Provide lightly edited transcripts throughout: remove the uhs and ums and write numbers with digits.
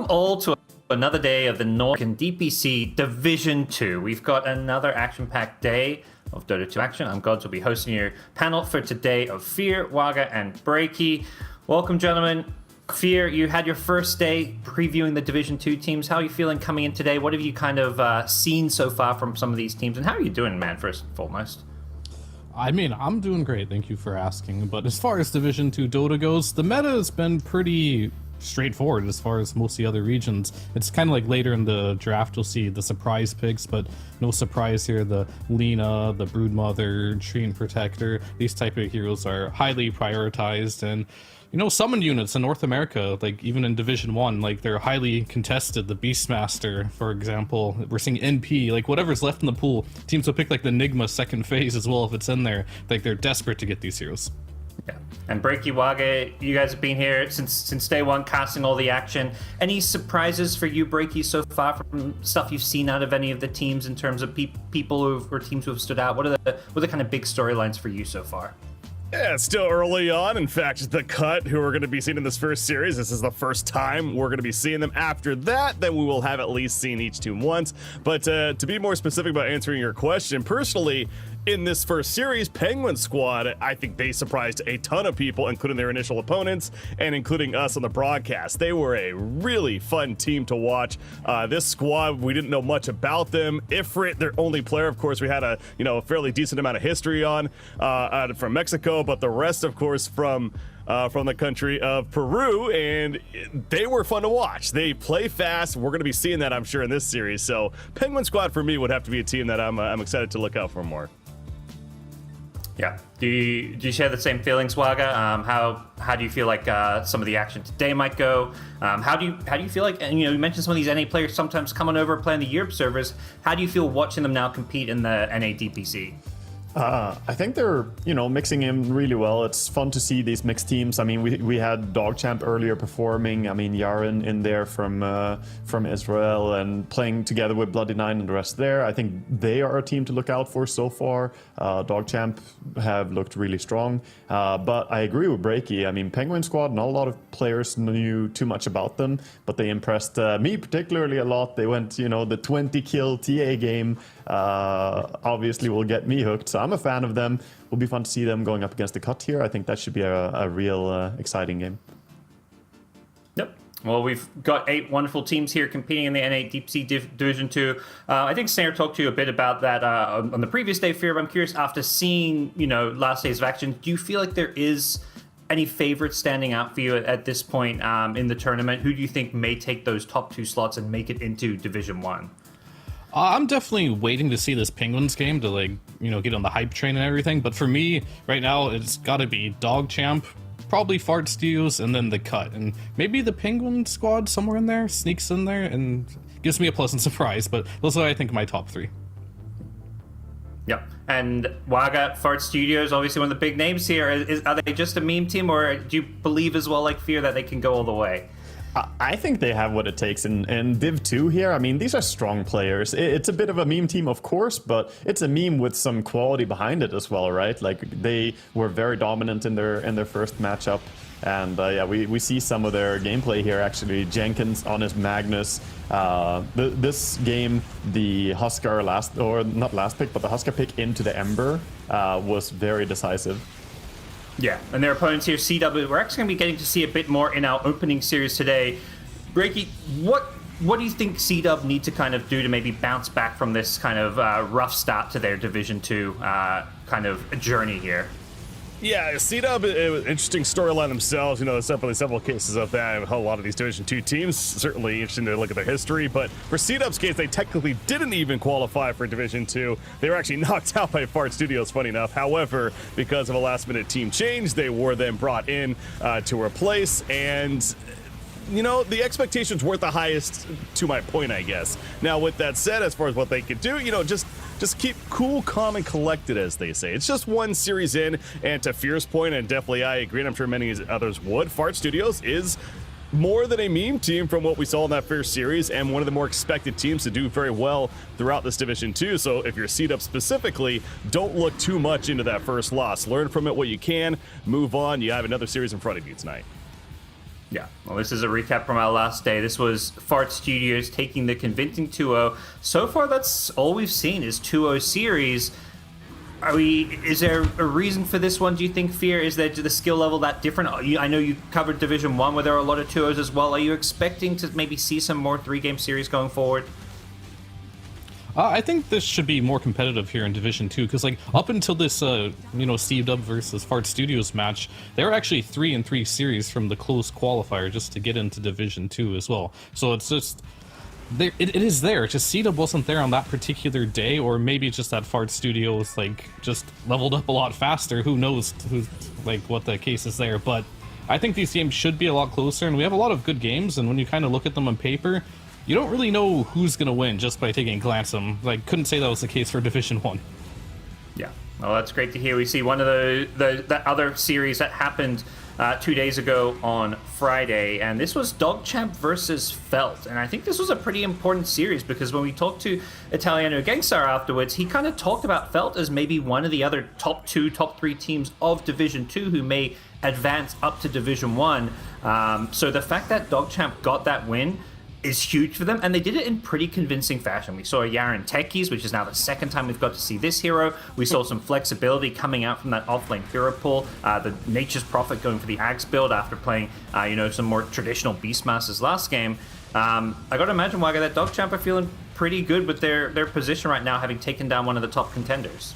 all to another day of the Northern DPC Division 2. We've got another action-packed day of Dota 2 action. I'm Gods, will be hosting your panel for today of Fear, Waga, and Breaky. Welcome, gentlemen. Fear, you had your first day previewing the Division 2 teams. How are you feeling coming in today? What have you kind of seen so far from some of these teams? And how are you doing, man, first and foremost? I mean, I'm doing great, thank you for asking. But as far as Division 2 Dota goes, the meta has been pretty straightforward as far as most of the other regions. It's kind of like later in the draft you'll see the surprise picks, but no surprise here. The Lina, the Broodmother, Treant Protector, these type of heroes are highly prioritized. And you know, summon units in North America, like even in Division 1, like they're highly contested. The Beastmaster, for example, we're seeing NP, like whatever's left in the pool, teams will pick like the Enigma second phase as well if it's in there. Like they're desperate to get these heroes. Yeah. And Breaky, Waga, you guys have been here since day one, casting all the action. Any surprises for you, Breaky, so far from stuff you've seen out of any of the teams in terms of people or teams who have stood out? What are the kind of big storylines for you so far? Yeah, it's still early on. In fact, the Cut, who are going to be seen in this first series, this is the first time we're going to be seeing them. After that, then we will have at least seen each team once. But to be more specific about answering your question, personally, in this first series, Penguin Squad, I think they surprised a ton of people, including their initial opponents and including us on the broadcast. They were a really fun team to watch. This squad, we didn't know much about them. Ifrit, their only player, of course, we had a fairly decent amount of history on from Mexico, but the rest, of course, from the country of Peru, and they were fun to watch. They play fast. We're going to be seeing that, I'm sure, in this series. So Penguin Squad for me would have to be a team that I'm excited to look out for more. Yeah. Do you share the same feelings, Waga? How do you feel like some of the action today might go? How do you feel like, and you mentioned some of these NA players sometimes coming over playing the Europe servers. How do you feel watching them now compete in the NA DPC? I think they're, mixing in really well. It's fun to see these mixed teams. I mean, we had Dogchamp earlier performing. I mean, Yaren in there from Israel and playing together with Bloody Nine and the rest there. I think they are a team to look out for so far. Dogchamp have looked really strong. But I agree with Breaky. I mean, Penguin Squad, not a lot of players knew too much about them, but they impressed me particularly a lot. They went, the 20 kill TA game obviously will get me hooked. So I'm a fan of them. Will be fun to see them going up against the Cut here. I think that should be a real exciting game. Yep. Well, we've got 8 wonderful teams here competing in the NA DPC Division 2. I think Snare talked to you a bit about that on the previous day, Fear, but I'm curious, after seeing, last days of action, do you feel like there is any favorites standing out for you at this point in the tournament? Who do you think may take those top 2 slots and make it into Division 1? I'm definitely waiting to see this Penguins game to get on the hype train and everything. But for me, right now, it's got to be Dogchamp, probably Fart Studios, and then the Cut. And maybe the Penguin Squad somewhere in there sneaks in there and gives me a pleasant surprise. But those are, I think, my top 3. Yep. And Waga, Fart Studios, obviously one of the big names here. Are they just a meme team, or do you believe as well, like Fear, that they can go all the way? I think they have what it takes in Div 2 here. I mean, these are strong players. It's a bit of a meme team, of course, but it's a meme with some quality behind it as well, right? Like, they were very dominant in their first matchup. And we see some of their gameplay here, actually. Jenkins on his Magnus. This game, the Huskar the Huskar pick into the Ember was very decisive. Yeah, and their opponents here, CW, we're actually going to be getting to see a bit more in our opening series today. Breaky, what do you think CW need to kind of do to maybe bounce back from this kind of rough start to their Division 2 kind of journey here? Yeah, C-Dub, it was an interesting storyline themselves. There's definitely several cases of that. A lot of these Division 2 teams, certainly interesting to look at their history. But for C-Dub's case, they technically didn't even qualify for Division 2. They were actually knocked out by Fart Studios, funny enough. However, because of a last-minute team change, they were then brought in to replace. And the expectations weren't the highest, to my point, I guess. Now, with that said, as far as what they could do, just keep cool, calm, and collected, as they say. It's just one series in, and to Fear's point, and definitely I agree, and I'm sure many others would, Fart Studios is more than a meme team from what we saw in that first series, and one of the more expected teams to do very well throughout this Division 2. So if you're C-Dub specifically, don't look too much into that first loss. Learn from it what you can, move on. You have another series in front of you tonight. Yeah, well, this is a recap from our last day. This was Fart Studios taking the convincing 2-0. So far, that's all we've seen is 2-0 series. Is there a reason for this one, do you think, Fear? Is there the skill level that different? I know you covered Division 1 where there are a lot of 2-0s as well. Are you expecting to maybe see some more 3-game series going forward? I think this should be more competitive here in Division 2, because like up until this, C-Dub versus Fart Studios match, they were actually 3-3 series from the close qualifier just to get into Division 2 as well. So it's just, it is there. Just C-Dub wasn't there on that particular day, or maybe it's just that Fart Studios just leveled up a lot faster. Who knows what the case is there, but I think these games should be a lot closer, and we have a lot of good games, and when you kind of look at them on paper, you don't really know who's going to win just by taking a glance at them. Couldn't say that was the case for Division 1. Yeah, well, that's great to hear. We see one of that other series that happened 2 days ago on Friday, and this was DogChamp versus Felt. And I think this was a pretty important series because when we talked to Italiano Gangstar afterwards, he kind of talked about Felt as maybe one of the other top 2, top 3 teams of Division 2 who may advance up to Division 1. So the fact that DogChamp got that win is huge for them, and they did it in pretty convincing fashion. We saw Yaren Techies, which is now the second time we've got to see this hero. We saw some flexibility coming out from that offlane hero pool. The Nature's Prophet going for the Axe build after playing, some more traditional Beastmasters last game. I got to imagine, Wagga, that DogChamp are feeling pretty good with their position right now, having taken down one of the top contenders.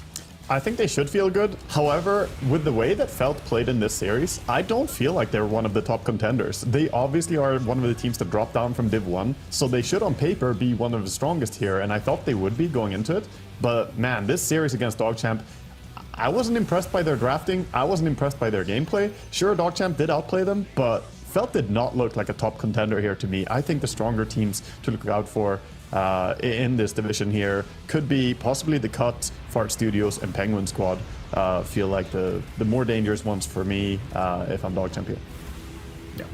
I think they should feel good. However, with the way that Felt played in this series, I don't feel like they're one of the top contenders. They obviously are one of the teams that dropped down from Div 1, so they should on paper be one of the strongest here, and I thought they would be going into it. But man, this series against DogChamp, I wasn't impressed by their drafting, I wasn't impressed by their gameplay. Sure, DogChamp did outplay them, but Felt did not look like a top contender here to me. I think the stronger teams to look out for in this division here could be possibly the Cut, Fart Studios, and Penguin Squad. Feel like the more dangerous ones for me if I'm DogChamp here. Yeah.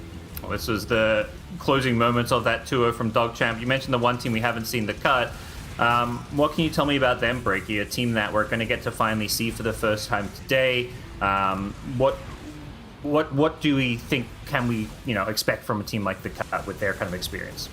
Well, this was the closing moments of that 2-0 from DogChamp. You mentioned the one team we haven't seen, the Cut. What can you tell me about them, Breaky? A team that we're going to get to finally see for the first time today. What do we think can we expect from a team like the Cut with their kind of experience?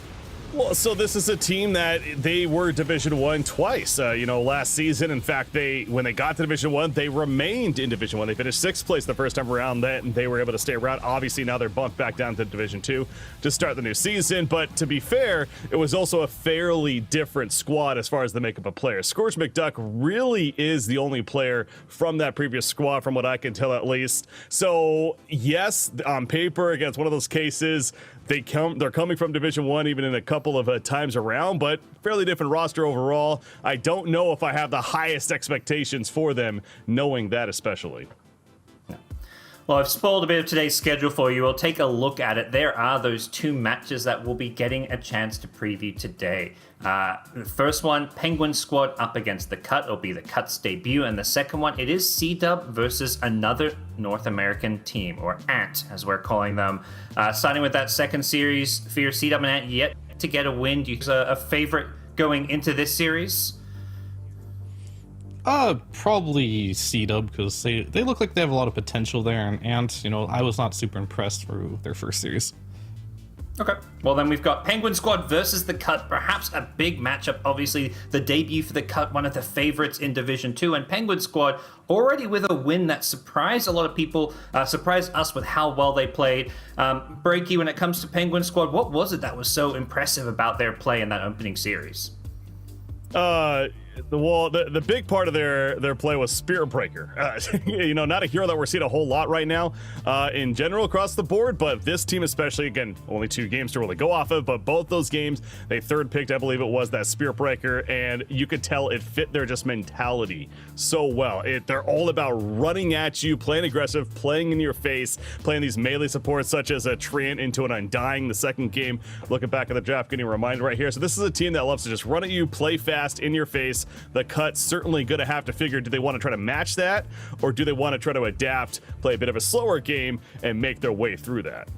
Well, so this is a team that they were Division 1 twice, last season. In fact, when they got to Division 1, they remained in Division 1. They finished 6th place the first time around, then they were able to stay around. Obviously, now they're bumped back down to Division 2 to start the new season. But to be fair, it was also a fairly different squad as far as the makeup of players. Scorch McDuck really is the only player from that previous squad, from what I can tell at least. So, yes, on paper, against one of those cases, they're coming from Division 1 even in a couple of times around, but fairly different roster overall. I don't know if I have the highest expectations for them, knowing that especially. Well, I've spoiled a bit of today's schedule for you. We'll take a look at it. There are those 2 matches that we'll be getting a chance to preview today. The first one, Penguin Squad up against the Cut. It'll be the Cut's debut. And the second one, it is C-Dub versus another North American team, or ANT, as we're calling them. Starting with that second series, Fear, C-Dub and ANT yet to get a win. Do you have a favorite going into this series? Probably C-Dub, because they look like they have a lot of potential there, and I was not super impressed for their first series. Okay, well then we've got Penguin Squad versus the Cut, perhaps a big matchup. Obviously, the debut for the Cut, one of the favorites in Division 2, and Penguin Squad already with a win that surprised a lot of people, surprised us with how well they played. Breaky, when it comes to Penguin Squad, what was it that was so impressive about their play in that opening series? The big part of their play was Spirit Breaker. Not a hero that we're seeing a whole lot right now in general across the board, but this team especially, again, only 2 games to really go off of, but both those games, they third picked, I believe it was, that Spirit Breaker, and you could tell it fit their just mentality so well. They're all about running at you, playing aggressive, playing in your face, playing these melee supports such as a Treant into an Undying the second game. Looking back at the draft, getting a reminder right here. So this is a team that loves to just run at you, play fast, in your face. The Cut's certainly going to have to figure, do they want to try to match that, or do they want to try to adapt, play a bit of a slower game, and make their way through that?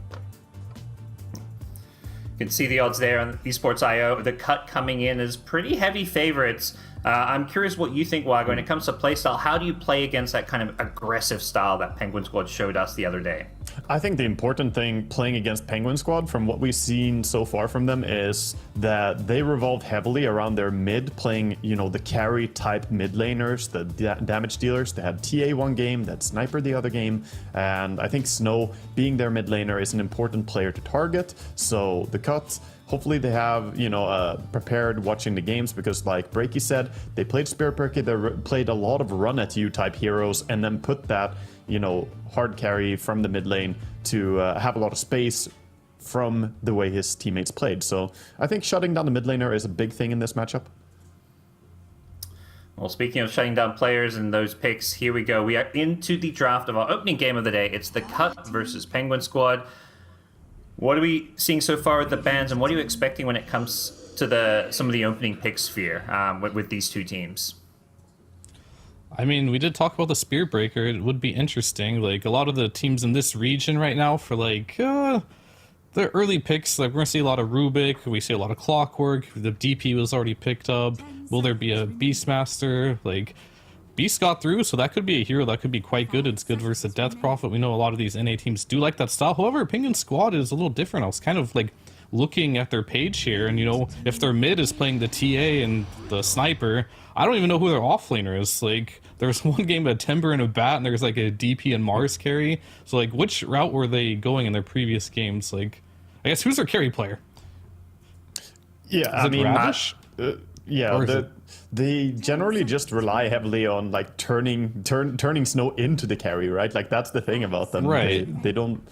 You can see the odds there on esports.io. The Cut coming in as pretty heavy favorites. I'm curious what you think, Wago, when it comes to playstyle. How do you play against that kind of aggressive style that Penguin Squad showed us the other day? I think the important thing playing against Penguin Squad, from what we've seen so far from them, is that they revolve heavily around their mid, playing, the carry type mid laners, the damage dealers. They had TA one game, that Sniper the other game, and I think Snow, being their mid laner, is an important player to target. So the cut, hopefully they have, prepared watching the games, because like Breaky said, they played Spirit Breaker, they played a lot of run at you type heroes, and then put that, hard carry from the mid lane to have a lot of space from the way his teammates played. So I think shutting down the mid laner is a big thing in this matchup. Well, speaking of shutting down players and those picks, here we go. We are into the draft of our opening game of the day. It's the Cut versus Penguin Squad. What are we seeing so far with the bans, and what are you expecting when it comes to some of the opening picks here with these two teams? I mean, we did talk about the Spirit Breaker. It would be interesting. Like, a lot of the teams in this region right now for, the early picks, like, we're going to see a lot of Rubik. We see a lot of Clockwork. The DP was already picked up. Will there be a Beastmaster? Like, Beast got through, so that could be a hero that could be quite good. It's good versus Death Prophet. We know a lot of these NA teams do like that style. However, Penguin Squad is a little different. I was kind of, looking at their page here, and, if their mid is playing the TA and the Sniper, I don't even know who their offlaner is. Like, there's one game a Timber and a Bat, and there's a DP and Mars carry. So which route were they going in their previous games? I guess who's their carry player? Yeah, I mean, Radish? They generally just rely heavily on turning Snow into the carry, right? That's the thing about them. Right. They don't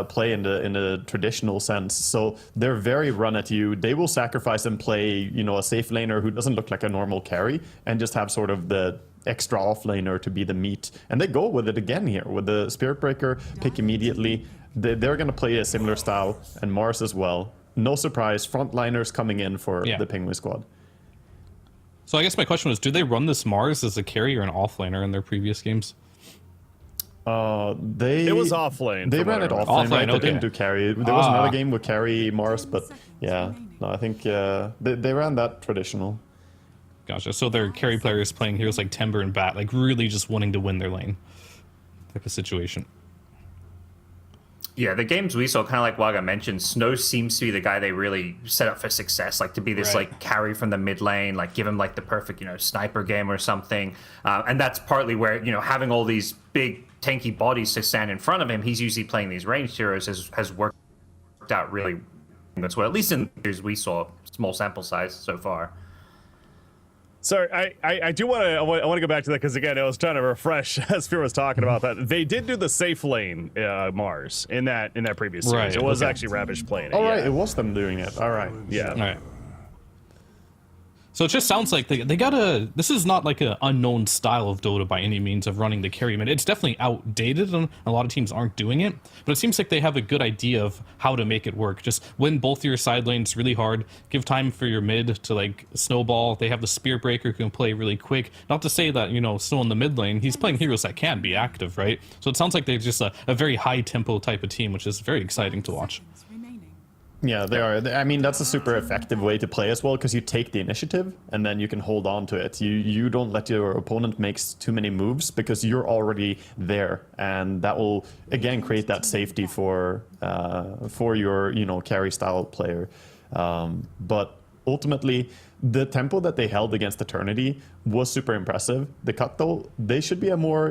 play in the traditional sense, so they're very run at you. They will sacrifice and play, a safe laner who doesn't look like a normal carry, and just have sort of the extra off laner to be the meat. And they go with it again here with the Spirit Breaker pick immediately. They're going to play a similar style, and Mars as well. No surprise, frontliners coming in for the Penguin Squad. So I guess my question was, do they run this Mars as a carry or an offlaner in their previous games? It was offlane. They ran it offlane, right? They didn't do carry. There was another game with carry Mars, but yeah, no, I think they ran that traditional. Gotcha. So their carry player is playing heroes like Timber and Bat, really just wanting to win their lane type of situation. Yeah, the games we saw, kind of like Waga mentioned, Snow seems to be the guy they really set up for success, to be this carry from the mid lane, give him the perfect sniper game or something, and that's partly where having all these big tanky bodies to stand in front of him, he's usually playing these ranged heroes has worked out really. That's what, at least in the years we saw, small sample size so far. Sorry, I do want to go back to that, because again, I was trying to refresh as Fear was talking about that. They did do the safe lane Mars in that previous series. Right, it was actually Ravish playing it. All right, it was them doing it. All right, yeah. All right. So it just sounds like they gotta. This is not an unknown style of Dota by any means of running the carry mid. It's definitely outdated, and a lot of teams aren't doing it. But it seems like they have a good idea of how to make it work. Just win both your side lanes really hard. Give time for your mid to snowball. They have the Spear Breaker who can play really quick. Not to say that Snow in the mid lane, he's playing heroes that can be active, right? So it sounds like they're just a very high tempo type of team, which is very exciting to watch. Yeah, they are. I mean, that's a super effective way to play as well, because you take the initiative and then you can hold on to it. You don't let your opponent make too many moves, because you're already there, and that will again create that safety for your carry style player. But ultimately, the tempo that they held against Eternity was super impressive. The Cut, though, they should be a more,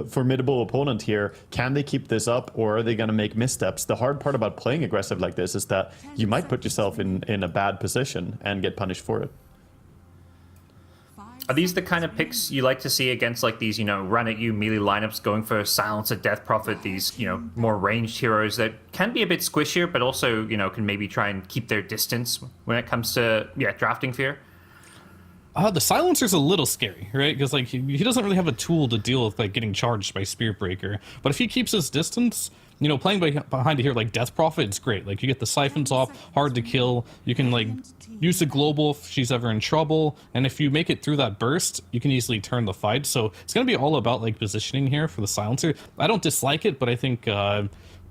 formidable opponent here. Can they keep this up, or are they going to make missteps? The hard part about playing aggressive like this is that you might put yourself in a bad position and get punished for it. Are these the kind of picks you like to see against these, run at you melee lineups, going for Silence of Death Prophet, these, more ranged heroes that can be a bit squishier, but also, can maybe try and keep their distance when it comes to, drafting Fear? The Silencer's a little scary, right? Because he doesn't really have a tool to deal with getting charged by Spirit Breaker. But if he keeps his distance, playing behind a hero like Death Prophet, it's great. You get the siphons off, hard to kill. You can use the global if she's ever in trouble, and if you make it through that burst, you can easily turn the fight. So it's gonna be all about positioning here for the Silencer. I don't dislike it, but I think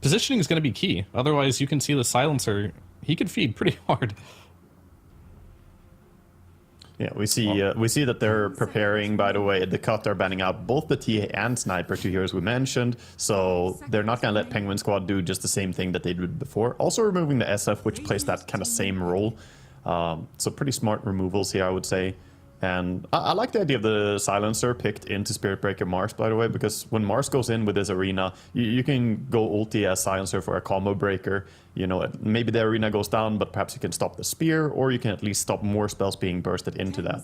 positioning is gonna be key. Otherwise, you can see the Silencer, he could feed pretty hard. Yeah, we see that they're preparing. By the way, the cut are banning out both the TA and sniper, two heroes we mentioned. So they're not gonna let Penguin Squad do just the same thing that they did before. Also removing the SF, which plays that kind of same role. So pretty smart removals here, I would say. And I like the idea of the silencer picked into Spirit Breaker Mars, by the way, because when Mars goes in with his arena, you can go ulti as silencer for a combo breaker. You know, maybe the arena goes down, but perhaps you can stop the spear, or you can at least stop more spells being bursted into that.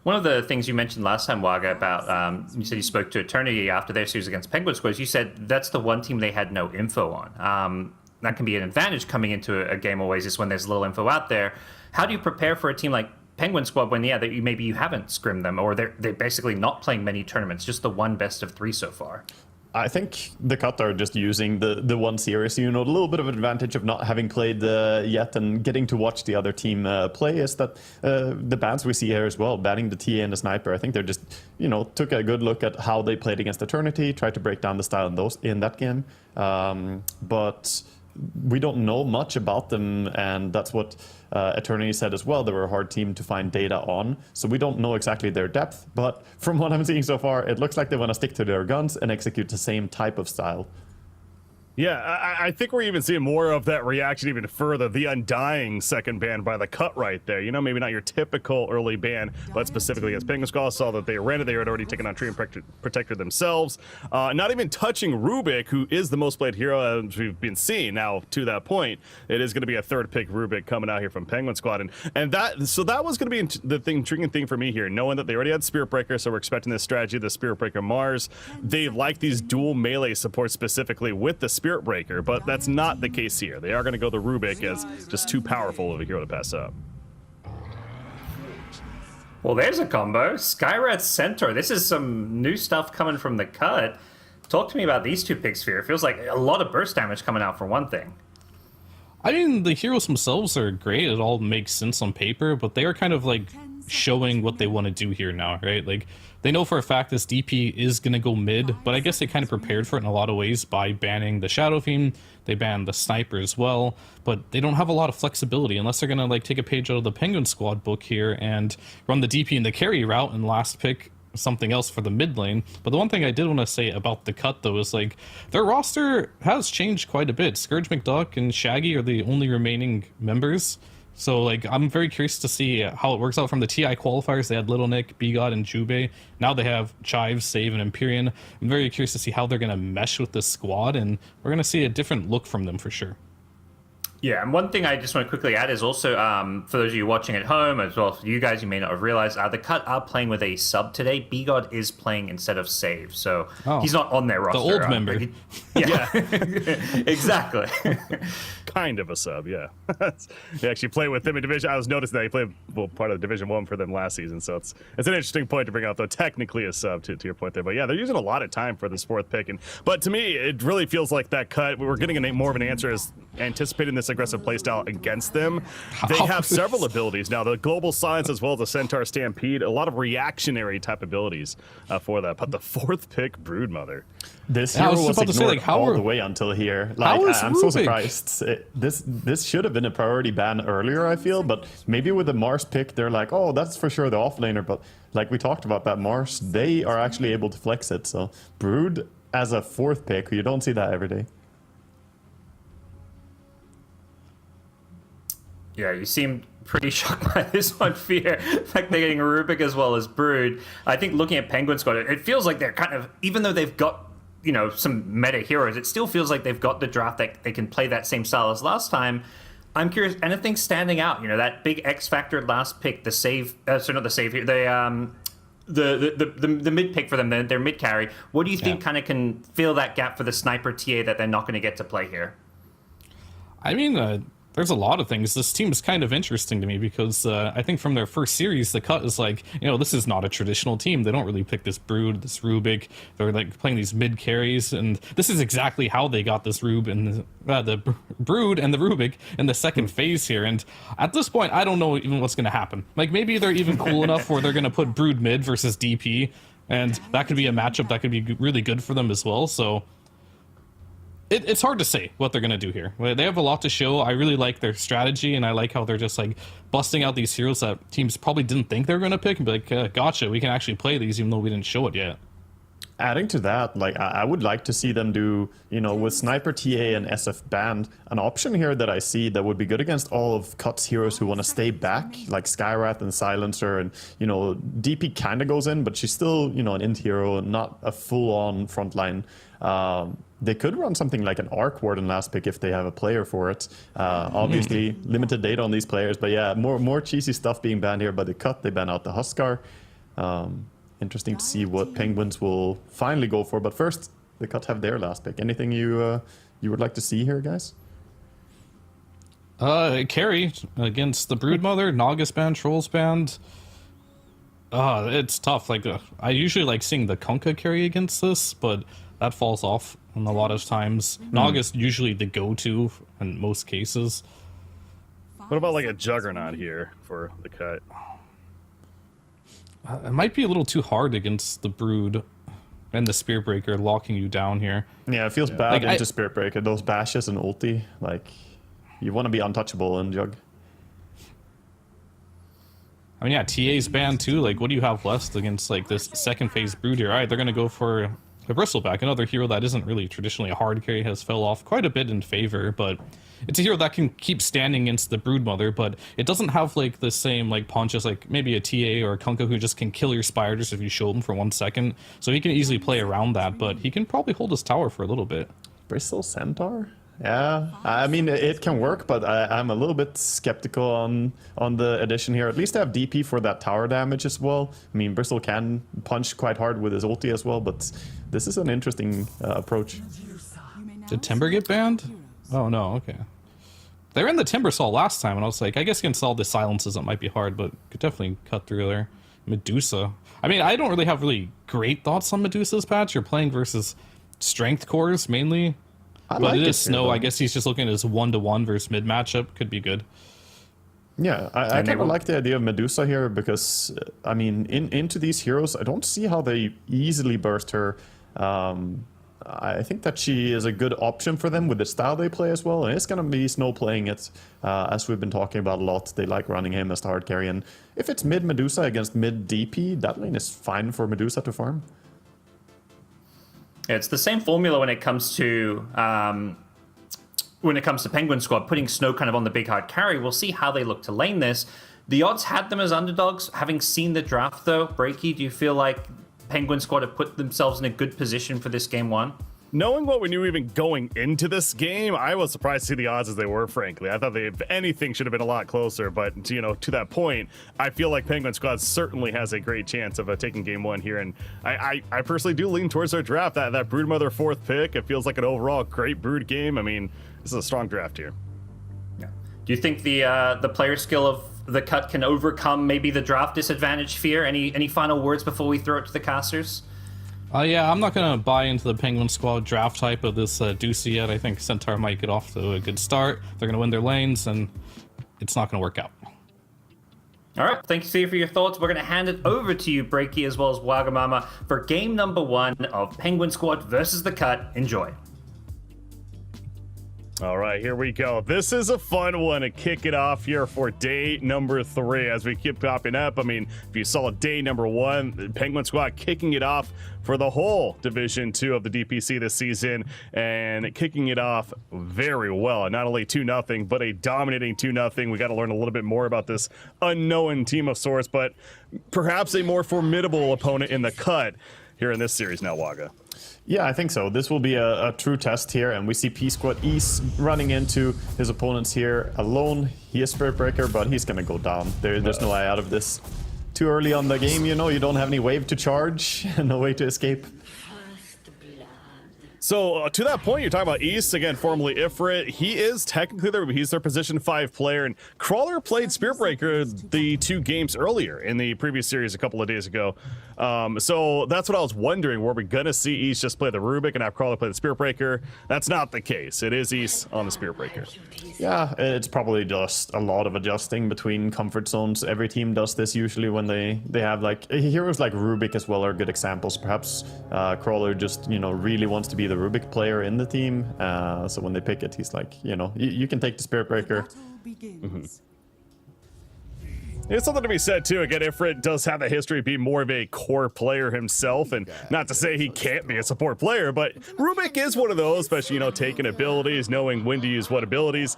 One of the things you mentioned last time, Waga, about you said you spoke to Eternity after their series against Penguin Squad. You said that's the one team they had no info on. That can be an advantage coming into a game always, is when there's little info out there. How do you prepare for a team like Penguin Squad when, that maybe you haven't scrimmed them, or they're basically not playing many tournaments, just the one best of 3 so far? I think the cut are just using the one series, you know, a little bit of advantage of not having played yet and getting to watch the other team play is that the bans we see here as well, banning the TA and the sniper, I think they're just, you know, took a good look at how they played against Eternity, tried to break down the style in that game. But we don't know much about them, and that's what Eternity said as well. They were a hard team to find data on, so we don't know exactly their depth, but from what I'm seeing so far, it looks like they want to stick to their guns and execute the same type of style. Yeah, I think we're even seeing more of that reaction even further. The Undying second ban by the cut right there. You know, maybe not your typical early ban, but specifically against Penguin Squad. Saw that they ran it. They had already taken on Tree and Protector themselves. Not even touching Rubik, who is the most played hero as we've been seeing. Now, to that point, it is going to be a third pick Rubik coming out here from Penguin Squad. And that was going to be the intriguing thing for me here, knowing that they already had Spirit Breaker, so we're expecting this strategy, the Spirit Breaker Mars. They like these dual melee support specifically with the Spirit Breaker, but that's not the case here. They are going to go the Rubik as just too powerful of a hero to pass up. Well, there's a combo. Skyrat Centaur. This is some new stuff coming from the cut. Talk to me about these two picks here. It feels like a lot of burst damage coming out for one thing. I mean, the heroes themselves are great. It all makes sense on paper, but they are kind of like showing what they want to do here now, right? Like, they know for a fact this DP is going to go mid, but I guess they kind of prepared for it in a lot of ways by banning the Shadow Fiend. They banned the Sniper as well, but they don't have a lot of flexibility unless they're going to like take a page out of the Penguin Squad book here and run the DP and the carry route and last pick something else for the mid lane. But the one thing I did want to say about the cut, though, is like their roster has changed quite a bit. Scourge McDuck and Shaggy are the only remaining members. So, like, I'm very curious to see how it works out from the TI qualifiers. They had Little Nick, Bigod, and Jube. Now they have Chives, Save, and Empyrean. I'm very curious to see how they're going to mesh with this squad, and we're going to see a different look from them for sure. Yeah, and one thing I just want to quickly add is also, for those of you watching at home, as well for you guys, you may not have realized, the cut are playing with a sub today. Bigod is playing instead of Save, so he's not on their roster. The old member. Yeah, exactly. Kind of a sub, yeah. He actually played with them in Division. I was noticing that he played part of Division 1 for them last season, so it's an interesting point to bring out, though technically a sub to your point there. But yeah, they're using a lot of time for this fourth pick. But to me, it really feels like that cut, we were getting more of an answer as anticipating this aggressive playstyle against them. They have several abilities now, the Global Silence as well as the Centaur Stampede, a lot of reactionary type abilities for that. But the fourth pick, Broodmother. This hero was ignored all the way until here. Like, I'm so surprised. This should have been a priority ban earlier, I feel, but maybe with the Mars pick, they're like, oh, that's for sure the offlaner. But like we talked about that Mars, they are actually able to flex it. So Brood as a fourth pick, you don't see that every day. Yeah, you seem pretty shocked by this one, Fear. Like they're getting Rubik as well as Brood. I think looking at Penguin Squad, it feels like they're kind of, even though they've got, you know, some meta heroes, it still feels like they've got the draft that they can play that same style as last time. I'm curious, anything standing out? You know, that big X factor last pick, the save, sorry, not the save here, the mid pick for them, their mid carry. What do you think kind of can fill that gap for the sniper TA that they're not going to get to play here? I mean, there's a lot of things. This team is kind of interesting to me because I think from their first series, the cut is like, you know, this is not a traditional team. They don't really pick this Brood, this Rubik. They're like playing these mid carries, and this is exactly how they got this the Brood and the Rubik in the second phase here. And at this point, I don't know even what's going to happen. Like maybe they're even cool enough where they're going to put Brood mid versus DP, and that could be a matchup that could be really good for them as well. So It's hard to say what they're going to do here. They have a lot to show. I really like their strategy, and I like how they're just like busting out these heroes that teams probably didn't think they were going to pick and be like, gotcha, we can actually play these even though we didn't show it yet. Adding to that, like I would like to see them do, you know, with Sniper, TA, and SF banned, an option here that I see that would be good against all of Cut's heroes who want to stay back, like Skywrath and Silencer, and, you know, DP kind of goes in, but she's still, you know, an int hero, not a full-on frontline. They could run something like an Arc Warden last pick if they have a player for it. Obviously, limited data on these players, but yeah, more cheesy stuff being banned here by the Cut. They ban out the Huskar. Interesting to see what Penguins will finally go for. But first, the Cut have their last pick. Anything you would like to see here, guys? Carry against the Broodmother, Nagas band, Trolls band. It's tough. Like I usually like seeing the Kunkka carry against this, but that falls off a lot of times. Nagas usually the go-to in most cases. What about like a Juggernaut here for the Cut? It might be a little too hard against the Brood and the Spearbreaker locking you down here. Yeah, it feels bad Like, into Spiritbreaker. Those bashes and ulti, like, you want to be untouchable in Jug. I mean, yeah, TA's banned too. Like, what do you have left against, like, this second phase Brood here? All right, they're going to go for a Bristleback, another hero that isn't really traditionally a hard carry, has fell off quite a bit in favor, but it's a hero that can keep standing against the Broodmother, but it doesn't have, like, the same, like, punch as, like, maybe a TA or a Kunkka who just can kill your Spiders if you show them for 1 second. So he can easily play around that, but he can probably hold his tower for a little bit. Bristle Centaur? Yeah, I mean, it can work, but I'm a little bit skeptical on the addition here. At least have DP for that tower damage as well. I mean, Bristle can punch quite hard with his ulti as well, but this is an interesting approach. Did Timber get banned? Oh, no, okay. They were in the Timbersaw last time, and I was like, I guess against all the silences it might be hard, but could definitely cut through there. Medusa. I mean, I don't really have great thoughts on Medusa's patch. You're playing versus strength cores, mainly. But like it is Snow. Here, I guess he's just looking at his 1-to-1 versus mid matchup. Could be good. Yeah, I kind of like the idea of Medusa here because, I mean, into these heroes, I don't see how they easily burst her. I think that she is a good option for them with the style they play as well. And it's going to be Snow playing it, as we've been talking about a lot. They like running him as the hard carry. And if it's mid Medusa against mid DP, that lane is fine for Medusa to farm. It's the same formula when it comes to Penguin Squad, putting Snow kind of on the big hard carry. We'll see how they look to lane this. The odds had them as underdogs. Having seen the draft, though, Breaky, do you feel like Penguin Squad have put themselves in a good position for this game one? Knowing what we knew even going into this game, I was surprised to see the odds as they were, frankly. I thought they, if anything, should have been a lot closer. But, you know, to that point, I feel like Penguin Squad certainly has a great chance of taking game one here. And I personally do lean towards their draft. That Broodmother 4th pick, it feels like an overall great Brood game. I mean, this is a strong draft here. Yeah. Do you think the player skill of the Cut can overcome maybe the draft disadvantage fear? Any final words before we throw it to the casters? Yeah, I'm not going to buy into the Penguin Squad draft type of this Deucey yet. I think Centaur might get off to a good start. They're going to win their lanes, and it's not going to work out. All right, thank you, Steve, for your thoughts. We're going to hand it over to you, Breaky, as well as Wagamama, for game number 1 of Penguin Squad versus the Cut. Enjoy. All right, here we go. This is a fun one to kick it off here for day number 3 as we keep popping up. I mean, if you saw day number 1, the Penguin Squad kicking it off for the whole Division 2 of the DPC this season and kicking it off very well. Not only 2-0, but a dominating 2-0. We got to learn a little bit more about this unknown team of sorts, but perhaps a more formidable opponent in the Cut here in this series now, Waga. Yeah, I think so. This will be a true test here, and we see P-Squad East running into his opponents here alone. He is Spirit Breaker, but he's gonna go down. There's no way out of this. Too early on the game, you know, you don't have any wave to charge, no way to escape. So to that point, you're talking about East, again, formerly Ifrit. He is technically he's their position 5 player, and Crawler played Spearbreaker the 2 games earlier in the previous series a couple of days ago. So that's what I was wondering. Were we going to see East just play the Rubik and have Crawler play the Spirit Breaker? That's not the case. It is East on the Spirit Breaker. Yeah, it's probably just a lot of adjusting between comfort zones. Every team does this usually when they have like heroes like Rubik as well are good examples. Perhaps Crawler just really wants to be the Rubik player in the team. So when they pick it, he's like, you can take the Spirit Breaker. It's something to be said too. Again, Ifrit does have a history of being more of a core player himself, and not to say he can't be a support player, but Rubik is one of those, especially taking abilities, knowing when to use what abilities.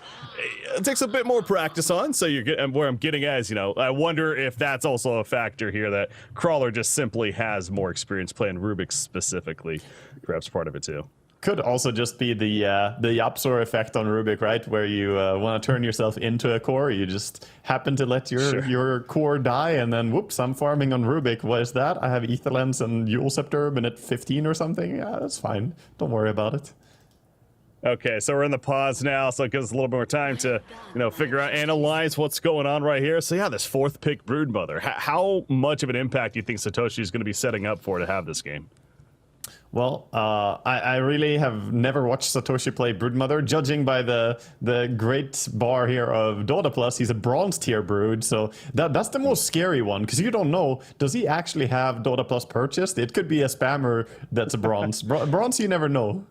It takes a bit more practice on. So where I'm getting at is, I wonder if that's also a factor here that Crawler just simply has more experience playing Rubik specifically. Perhaps part of it too. Could also just be the Yapsor effect on Rubik, right? Where you want to turn yourself into a core, you just happen to let your core die, and then whoops, I'm farming on Rubik. What is that? I have Ether Lens and Eul Scepter minute 15 or something. Yeah, that's fine. Don't worry about it. Okay, so we're in the pause now, so it gives us a little more time to, figure out, analyze what's going on right here. So yeah, this 4th pick Broodmother. How much of an impact do you think Satoshi is going to be setting up for to have this game? Well, I really have never watched Satoshi play Broodmother. Judging by the great bar here of Dota Plus, he's a bronze tier Brood, so that's the most scary one, because you don't know, does he actually have Dota Plus purchased? It could be a spammer that's a bronze. Bronze, you never know.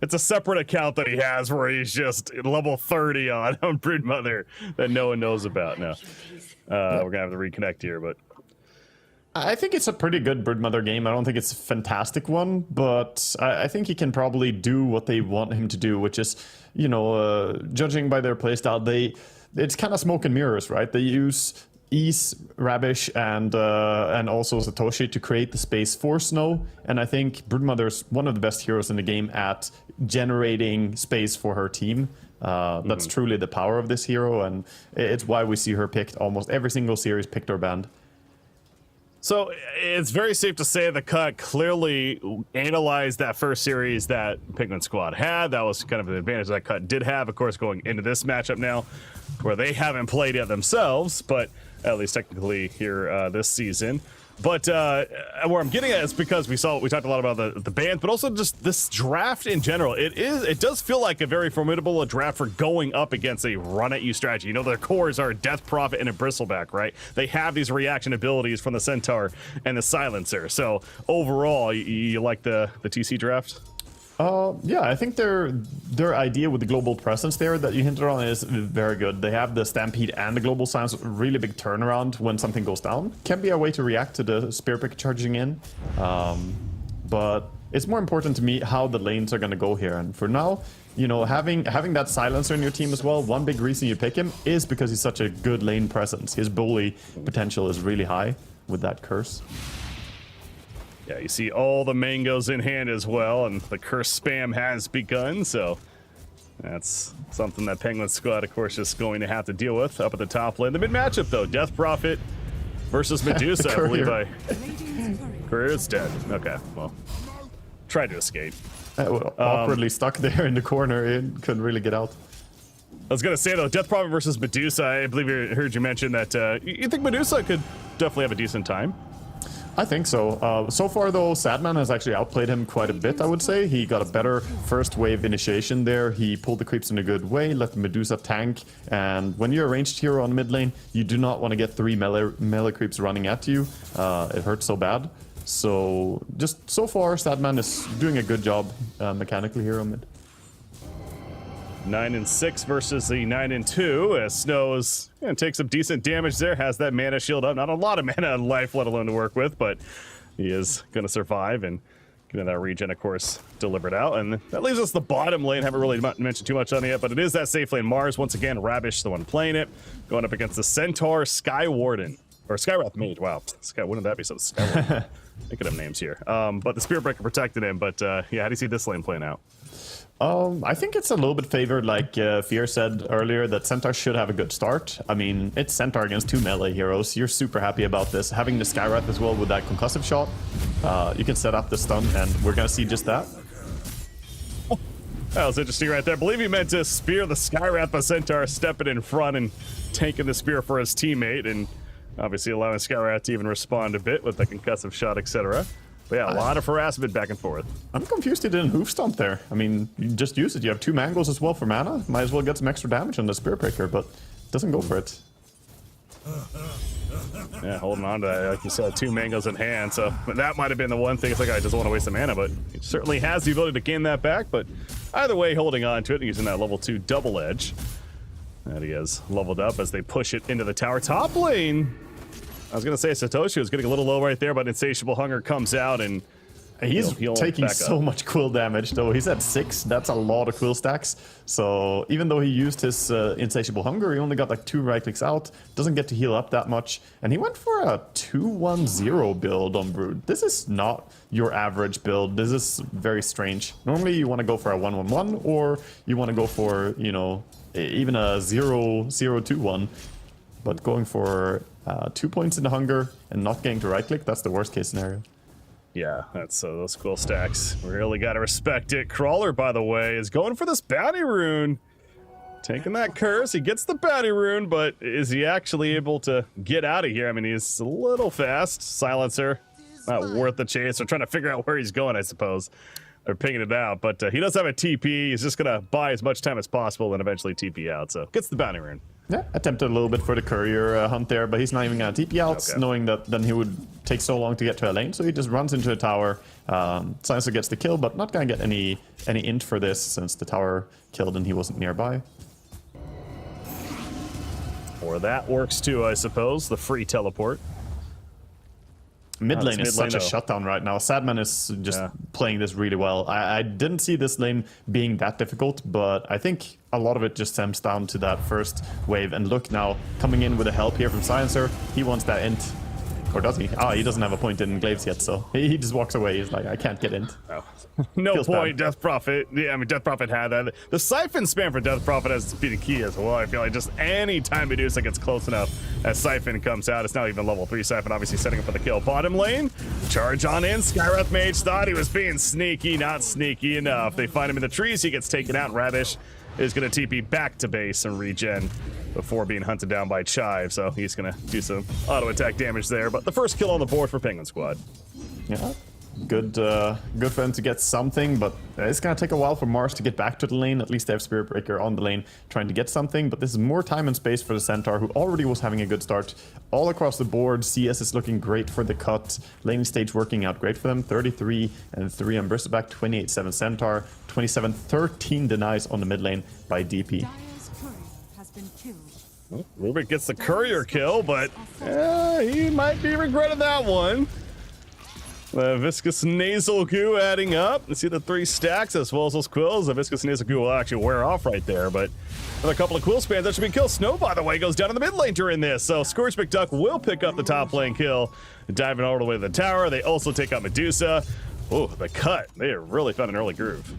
It's a separate account that he has where he's just level 30 on Broodmother that no one knows about now. We're going to have to reconnect here, but... I think it's a pretty good Broodmother game. I don't think it's a fantastic one, but I think he can probably do what they want him to do, which is, judging by their playstyle, it's kind of smoke and mirrors, right? They use Ease, Rabish, and also Satoshi to create the space for Snow, and I think Broodmother's one of the best heroes in the game at generating space for her team. That's truly the power of this hero, and it's why we see her picked almost every single series, picked or banned. So it's very safe to say the cut clearly analyzed that first series that Pigment Squad had. That was kind of an advantage that cut did have, of course, going into this matchup now, where they haven't played yet themselves, but at least technically here this season. But where I'm getting at is because we talked a lot about the bans, but also just this draft in general. It does feel like a very formidable draft for going up against a run-at-you strategy. Their cores are a Death Prophet and a Bristleback, right? They have these reaction abilities from the Centaur and the Silencer. So overall, you like the TC draft? Yeah, I think their idea with the global presence there that you hinted on is very good. They have the Stampede and the global silence, really big turnaround when something goes down. Can be a way to react to the Spirit Breaker charging in. But it's more important to me how the lanes are going to go here. And for now, having that silencer in your team as well, one big reason you pick him is because he's such a good lane presence. His bully potential is really high with that curse. Yeah, you see all the mangoes in hand as well, and the curse spam has begun, so that's something that Penguin Squad, of course, is going to have to deal with up at the top lane. The mid matchup, though, Death Prophet versus Medusa. I believe Courier is dead. Okay, well, tried to escape. Awkwardly stuck there in the corner, it couldn't really get out. I was going to say, though, Death Prophet versus Medusa, I believe I heard you mention that you think Medusa could definitely have a decent time. I think so. So far, though, Sadman has actually outplayed him quite a bit, I would say. He got a better first wave initiation there. He pulled the creeps in a good way, let the Medusa tank, and when you're a ranged hero on mid lane, you do not want to get 3 melee creeps running at you. It hurts so bad. So, just so far, Sadman is doing a good job mechanically here on mid. 9-6 versus the 9-2. Snow's takes some decent damage there. Has that mana shield up. Not a lot of mana in life, let alone to work with, but he is going to survive and getting that regen, of course, delivered out. And that leaves us the bottom lane. Haven't really mentioned too much on it yet, but it is that safe lane. Mars, once again, Rabish, the one playing it, going up against the Centaur, Sky Warden, or Skywrath Mage. Wow, wouldn't that be so? Sky Warden. Thinking of names here. But the Spirit Breaker protected him. But yeah, how do you see this lane playing out? I think it's a little bit favored, like Fear said earlier, that Centaur should have a good start. I mean, it's Centaur against 2 melee heroes. You're super happy about this. Having the Skywrath as well with that concussive shot, you can set up the stun, and we're going to see just that. That was interesting right there. I believe he meant to spear the Skywrath, but Centaur stepping in front and taking the spear for his teammate, and Obviously allowing Skywrath to even respond a bit with the concussive shot, etc. But yeah, a lot of harassment back and forth. I'm confused he didn't hoof stomp there. I mean, you just use it. You have 2 mangoes as well for mana. Might as well get some extra damage on the Spirit Breaker, but doesn't go for it. Yeah, holding on to that, like you said, 2 mangoes in hand, so that might have been the one thing. It's like, I doesn't want to waste the mana, but he certainly has the ability to gain that back, but either way, holding on to it and using that level 2 double edge. And he has leveled up as they push it into the tower. Top lane, I was going to say Satoshi was getting a little low right there, but Insatiable Hunger comes out and he's he'll taking back so up. much quill damage, though. He's at 6. That's a lot of quill stacks. So even though he used his Insatiable Hunger, he only got like 2 right clicks out. Doesn't get to heal up that much. And he went for a 2-1-0 build on Brood. This is not your average build. This is very strange. Normally you want to go for a 1-1-1, or you want to go for, you know, even a 0-0-2-1. But going for 2 points in the Hunger and not getting to right click, that's the worst case scenario. Yeah, that's those quill stacks. Really got to respect it. Crawler, by the way, is going for this bounty rune. Taking that curse. He gets the bounty rune, but is he actually able to get out of here? I mean, he's a little fast. Silencer, not worth the chase. They're trying to figure out where he's going, I suppose. They're pinging it out, but he does have a TP. He's just going to buy as much time as possible and eventually TP out. So gets the bounty rune. Yeah, attempted a little bit for the courier hunt there, but he's not even going to TP out, Okay. knowing that then he would take so long to get to a lane, so he just runs into a tower. Silencer gets the kill, but not going to get any int for this, since the tower killed and he wasn't nearby. Or that works too, I suppose. The free teleport. Mid lane it's is mid lane, such a though. shutdown right now. Sadman is just playing this really well. I didn't see this lane being that difficult, but I think a lot of it just stems down to that first wave. And look now, coming in with a help here from Silencer. He wants that int. Or does he? Ah, he doesn't have a point in Glaives yet, so he just walks away. He's like, I can't get int. Oh. No Feels point, bad. Death Prophet. Yeah, I mean, Death Prophet had that. The Siphon spam for Death Prophet has to be the key as well. I feel like just any time Medusa gets close enough as Siphon comes out, it's now even level 3 Siphon, obviously setting up for the kill. Bottom lane, charge on in. Skywrath Mage thought he was being sneaky, not sneaky enough. They find him in the trees, he gets taken out. Ravish is going to TP back to base and regen before being hunted down by Chive, so he's going to do some auto attack damage there. But the first kill on the board for Penguin Squad. Yeah, good for him to get something, but it's gonna take a while for Mars to get back to the lane. At least they have Spirit Breaker on the lane trying to get something, but this is more time and space for the Centaur, who already was having a good start. All across the board, CS is looking great for the cut. Laning stage working out great for them. 33 and 3 on Bristleback, 28-7 Centaur, 27-13 denies on the mid lane by DP. Dire's turret has been killed. Rubik gets the courier kill, but he might be regretting that one. The viscous nasal goo adding up. You see the 3 stacks as well as those quills. The viscous nasal goo will actually wear off right there, but another couple of quill spans that should be killed. Snow, by the way, goes down in the mid lane during this, so Scourge McDuck will pick up the top lane kill, diving all the way to the tower. They also take out Medusa. Oh, the cut. They have really found an early groove.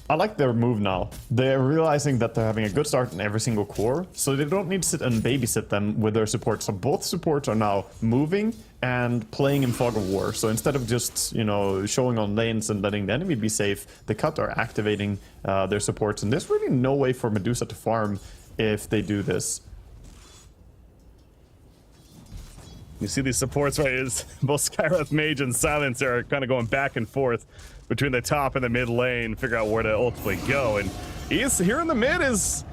I like their move now. They're realizing that they're having a good start in every single core, so they don't need to sit and babysit them with their supports. So both supports are now moving and playing in Fog of War. So instead of just, you know, showing on lanes and letting the enemy be safe, the Cut are activating their supports. And there's really no way for Medusa to farm if they do this. You see these supports, right? Is both Skywrath Mage and Silencer are kind of going back and forth between the top and the mid lane, figure out where to ultimately go. And he's here in the mid is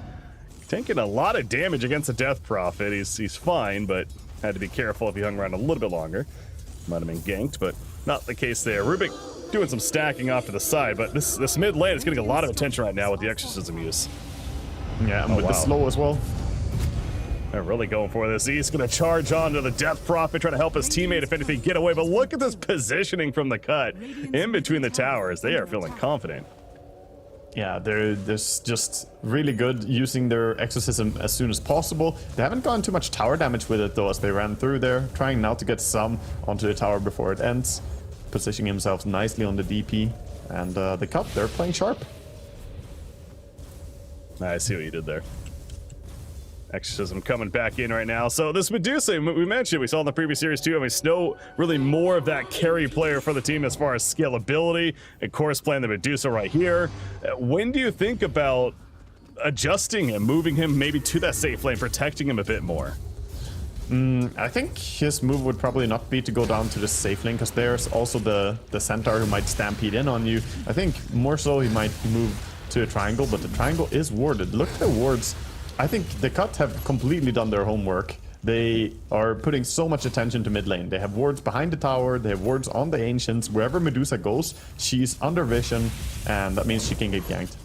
taking a lot of damage against the Death Prophet. He's fine, but had to be careful if he hung around a little bit longer. Might have been ganked, but not the case there. Rubik doing some stacking off to the side, but this mid lane is getting a lot of attention right now with the Exorcism use. Yeah, and with the wow. slow as well. They're really going for this. He's going to charge on to the Death Prophet, trying to help his teammate, if anything, get away. But look at this positioning from the cut in between the towers. They are feeling confident. Yeah, they're just really good using their exorcism as soon as possible. They haven't gotten too much tower damage with it, though, as they ran through there, trying now to get some onto the tower before it ends. Positioning himself nicely on the DP. And the Cut, they're playing sharp. I see what you did there. Exorcism coming back in right now. So this Medusa, we mentioned, we saw in the previous series too. I mean, Snow really more of that carry player for the team as far as scalability. Of course, playing the Medusa right here. When do you think about adjusting him, moving him maybe to that safe lane, protecting him a bit more? I think his move would probably not be to go down to the safe lane, because there's also the centaur who might stampede in on you. I think more so he might move to a triangle, but the triangle is warded. Look at the wards. I think the Cut have completely done their homework. They are putting so much attention to mid lane. They have wards behind the tower, they have wards on the Ancients. Wherever Medusa goes, she's under vision, and that means she can get ganked.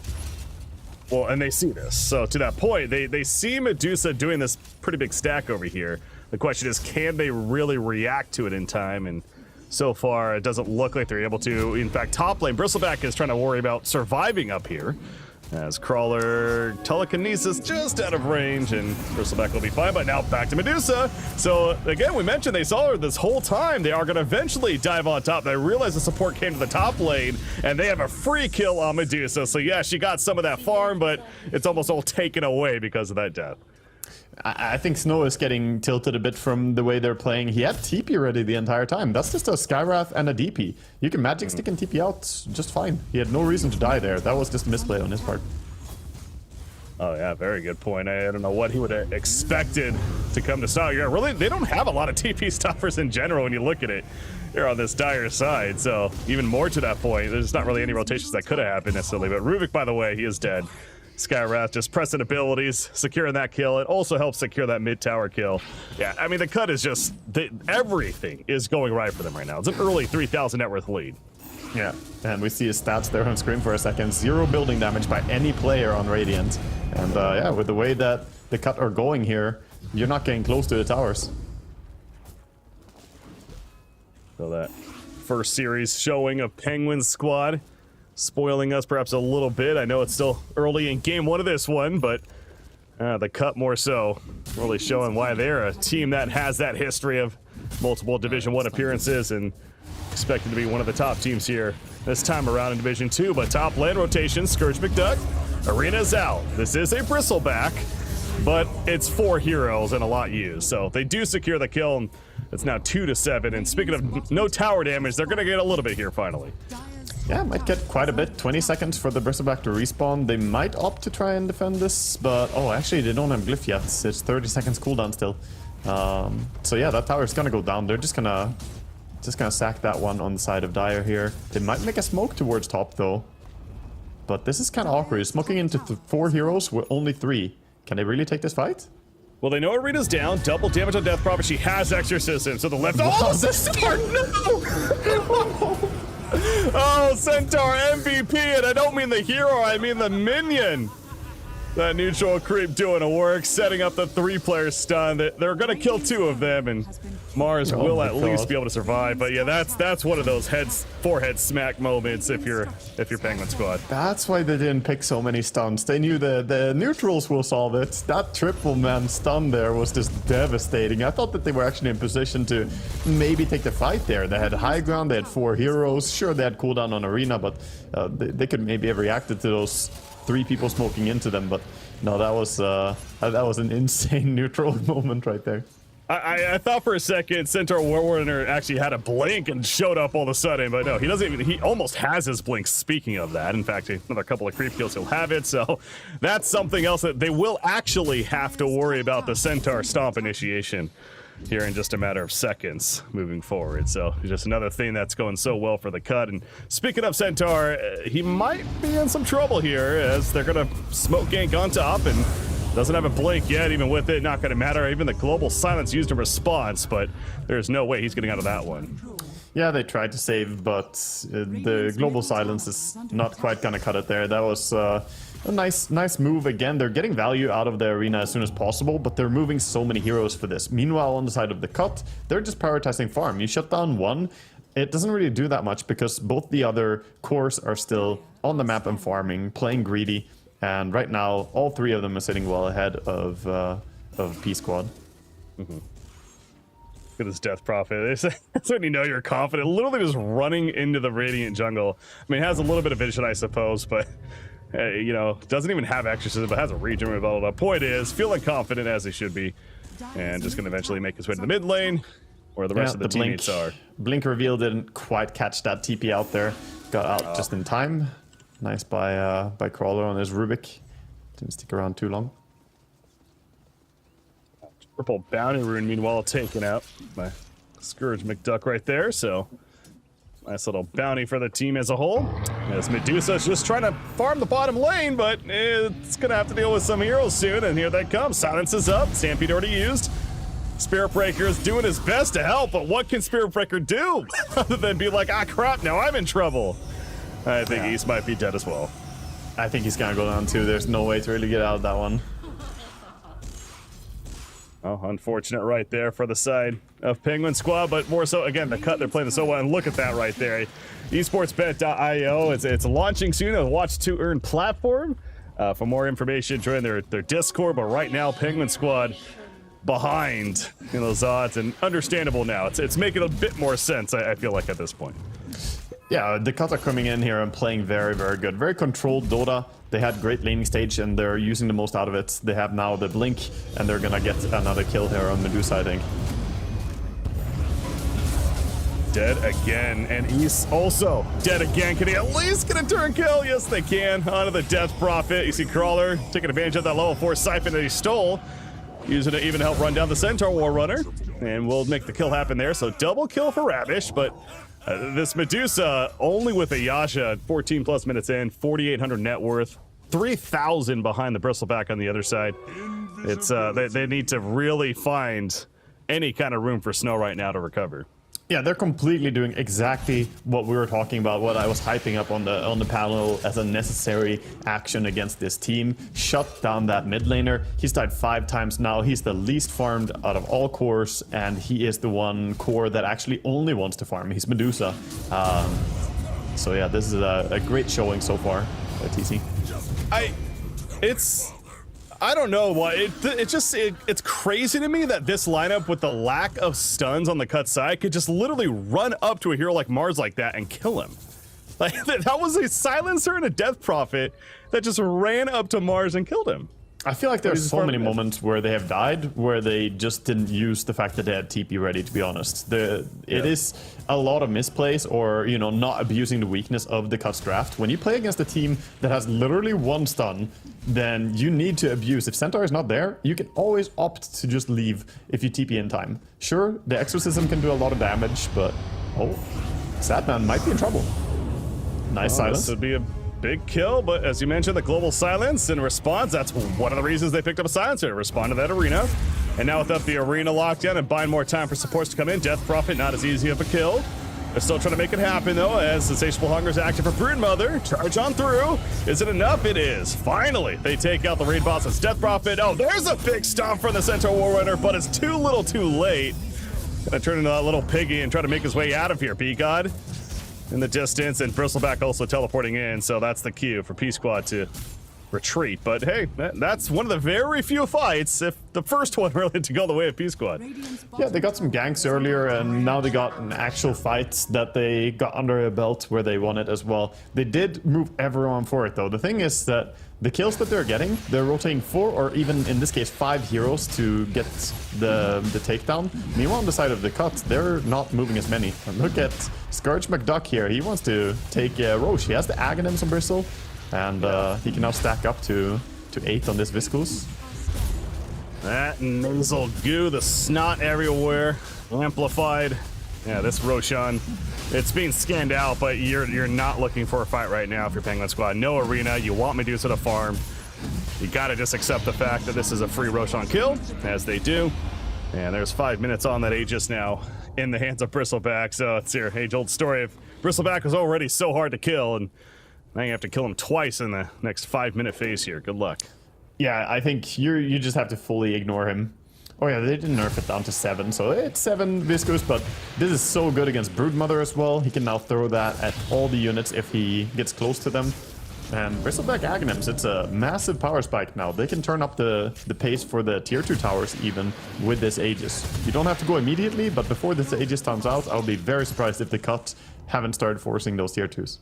Well, and they see this. So to that point, they see Medusa doing this pretty big stack over here. The question is, can they really react to it in time? And so far, it doesn't look like they're able to. In fact, top lane, Bristleback is trying to worry about surviving up here. As Crawler, telekinesis just out of range, and Bristleback will be fine, but now back to Medusa. So again, we mentioned they saw her this whole time. They are going to eventually dive on top. They realize the support came to the top lane, and they have a free kill on Medusa. So yeah, she got some of that farm, but it's almost all taken away because of that death. I think Snow is getting tilted a bit from the way they're playing. He had TP ready the entire time. That's just a Skywrath and a DP. You can magic stick and TP out just fine. He had no reason to die there. That was just a misplay on his part. Oh yeah, very good point. I don't know what he would have expected to come to style. Yeah, really, they don't have a lot of TP stoppers in general when you look at it. They're on this dire side, so even more to that point, there's not really any rotations that could have happened necessarily. But Rubik, by the way, he is dead. Skywrath just pressing abilities, securing that kill. It also helps secure that mid-tower kill. Yeah, I mean, the Cut is just... everything is going right for them right now. It's an early 3,000 net worth lead. Yeah, and we see his stats there on screen for a second. 0 building damage by any player on Radiant. And yeah, with the way that the Cut are going here, you're not getting close to the towers. So that first series showing of Penguin's squad spoiling us perhaps a little bit. I know it's still early in game one of this one, but the Cut more so, really showing why they're a team that has that history of multiple Division 1 appearances and expected to be one of the top teams here this time around in Division 2. But top lane rotation, Scourge McDuck, Arena's out. This is a Bristleback, but it's 4 heroes and a lot used. So they do secure the kill, and it's now 2-7. And speaking of no tower damage, they're going to get a little bit here finally. Yeah, might get quite a bit. 20 seconds for the Bristleback to respawn. They might opt to try and defend this, but oh, actually they don't have Glyph yet. It's 30 seconds cooldown still. So yeah, that tower is gonna go down. They're just gonna sack that one on the side of Dire here. They might make a smoke towards top though, but this is kind of awkward. You're smoking into 4 heroes with only 3. Can they really take this fight? Well, they know Arena's down. Double damage on Death Prophet. She has Exorcism, so the left. Oh, the Centaur! No! Oh, Centaur MVP, and I don't mean the hero, I mean the minion. That neutral creep doing a work, setting up the 3-player stun. They're going to kill 2 of them, and Mars will at least be able to survive. But yeah, that's one of those forehead smack moments if you're Penguin squad. That's why they didn't pick so many stuns. They knew the neutrals will solve it. That triple man stun there was just devastating. I thought that they were actually in position to maybe take the fight there. They had high ground, they had 4 heroes. Sure, they had cooldown on Arena, but they could maybe have reacted to those 3 people smoking into them, but no, that was an insane neutral moment right there. I thought for a second Centaur Warwarner actually had a blink and showed up all of a sudden, but no, he doesn't even, he almost has his blink. Speaking of that, in fact, another couple of creep kills, he'll have it, so that's something else that they will actually have to worry about, the Centaur stomp initiation here in just a matter of seconds moving forward. So just another thing that's going so well for the Cut. And speaking of Centaur, he might be in some trouble here as they're gonna smoke gank on top, and doesn't have a blink yet. Even with it, not gonna matter. Even the global silence used in response, but there's no way he's getting out of that one. Yeah, they tried to save, but the global silence is not quite gonna cut it there. That was a nice move. Again, they're getting value out of the arena as soon as possible, but they're moving so many heroes for this. Meanwhile, on the side of the Cut, they're just prioritizing farm. You shut down one, it doesn't really do that much because both the other cores are still on the map and farming, playing greedy, and right now, all 3 of them are sitting well ahead of P Squad. Mm-hmm. Look at this Death Prophet. That's when you know you're confident. Literally just running into the Radiant jungle. I mean, it has a little bit of vision, I suppose, but you know, doesn't even have Exorcism, but has a regen revealed. The point is, feeling confident as he should be, and just going to eventually make his way to the mid lane, where the rest of the teammates are. Blink reveal didn't quite catch that TP out there. Got out just in time. Nice by Crawler on his Rubik. Didn't stick around too long. Purple Bounty Rune, meanwhile, taken out by Scourge McDuck right there, so nice little bounty for the team as a whole. As Medusa's just trying to farm the bottom lane, but it's gonna have to deal with some heroes soon, and here they come. Silence is up, Stampede already used. Spirit Breaker is doing his best to help, but what can Spirit Breaker do other than be like, ah crap, now I'm in trouble? I think East might be dead as well. I think he's gonna go down too. There's no way to really get out of that one. Oh, unfortunate right there for the side of Penguin Squad, but more so, again, the cut, they're playing so well, and look at that right there. esportsbet.io, it's launching soon, a watch to earn platform. For more information, join their Discord, but right now, Penguin Squad behind in those odds, and understandable now. It's making a bit more sense, I feel like, at this point. Yeah, the cuts are coming in here and playing very, very good. Very controlled Dota. They had great laning stage and they're using the most out of it. They have now the blink and they're gonna get another kill here on Medusa, I think. Dead again, and East also dead again. Can he at least get a turn kill? Yes, they can. Onto the Death Prophet. You see Crawler taking advantage of that level 4 siphon that he stole, using it to even help run down the Centaur War Runner, and we'll make the kill happen there. So double kill for Ravish, but this Medusa only with a Yasha, 14 plus minutes in, 4,800 net worth, 3,000 behind the Bristleback on the other side. It's they need to really find any kind of room for Snow right now to recover. Yeah, they're completely doing exactly what we were talking about, what I was hyping up on the panel as a necessary action against this team. Shut down that mid laner. He's died 5 times now. He's the least farmed out of all cores, and he is the one core that actually only wants to farm. He's Medusa. So yeah, this is a great showing so far by TC. I don't know why it's crazy to me that this lineup with the lack of stuns on the cut side could just literally run up to a hero like Mars like that and kill him. Like that was a silencer and a Death Prophet that just ran up to Mars and killed him. I feel like there's so many moments where they have died where they just didn't use the fact that they had TP ready, to be honest. It is a lot of misplays or, you know, not abusing the weakness of the cuts draft. When you play against a team that has literally 1 stun, then you need to abuse. If Centaur is not there, you can always opt to just leave if you TP in time. Sure, the Exorcism can do a lot of damage, but oh, Sadman might be in trouble. Nice silence. This would be a big kill, but as you mentioned, the global silence in response, that's one of the reasons they picked up a silencer, to respond to that arena. And now without the arena lockdown and buying more time for supports to come in, Death Prophet not as easy of a kill. They're still trying to make it happen though, as Insatiable Hunger is active for Broodmother. Charge on through. Is it enough? It is. Finally, they take out the raid boss as Death Prophet. Oh, there's a big stomp from the Centaur War Runner, but it's too little too late. Gonna turn into that little piggy and try to make his way out of here, Peacock. In the distance, and Bristleback also teleporting in, so that's the cue for P-Squad to retreat. But hey, that's one of the very few fights, if the first one really to go the way of P-Squad. Yeah, they got some ganks earlier, and now they got an actual fight that they got under their belt where they won it as well. They did move everyone for it, though. The thing is that the kills that they're getting, they're rotating 4 or even in this case 5 heroes to get the takedown. Meanwhile, on the side of the cut, they're not moving as many. And look at Scourge McDuck here. He wants to take Roche. He has the Aghanims on Bristle, and he can now stack up to 8 on this Viscous. That nasal goo, the snot everywhere, amplified. Yeah, this Roshan, it's being scanned out, but you're not looking for a fight right now if you're Penguin Squad. No arena, you want Medusa to farm. You gotta just accept the fact that this is a free Roshan kill, as they do. And there's 5 minutes on that Aegis now in the hands of Bristleback, so it's your age-old story of Bristleback was already so hard to kill, and now you have to kill him twice in the next 5-minute phase here. Good luck. Yeah, I think you just have to fully ignore him. Oh yeah, they didn't nerf it down to 7, so it's 7 Viscous, but this is so good against Broodmother as well. He can now throw that at all the units if he gets close to them. And Bristleback Aghanims, it's a massive power spike now. They can turn up the pace for the tier 2 towers even with this Aegis. You don't have to go immediately, but before this Aegis times out, I'll be very surprised if the cut haven't started forcing those tier 2s.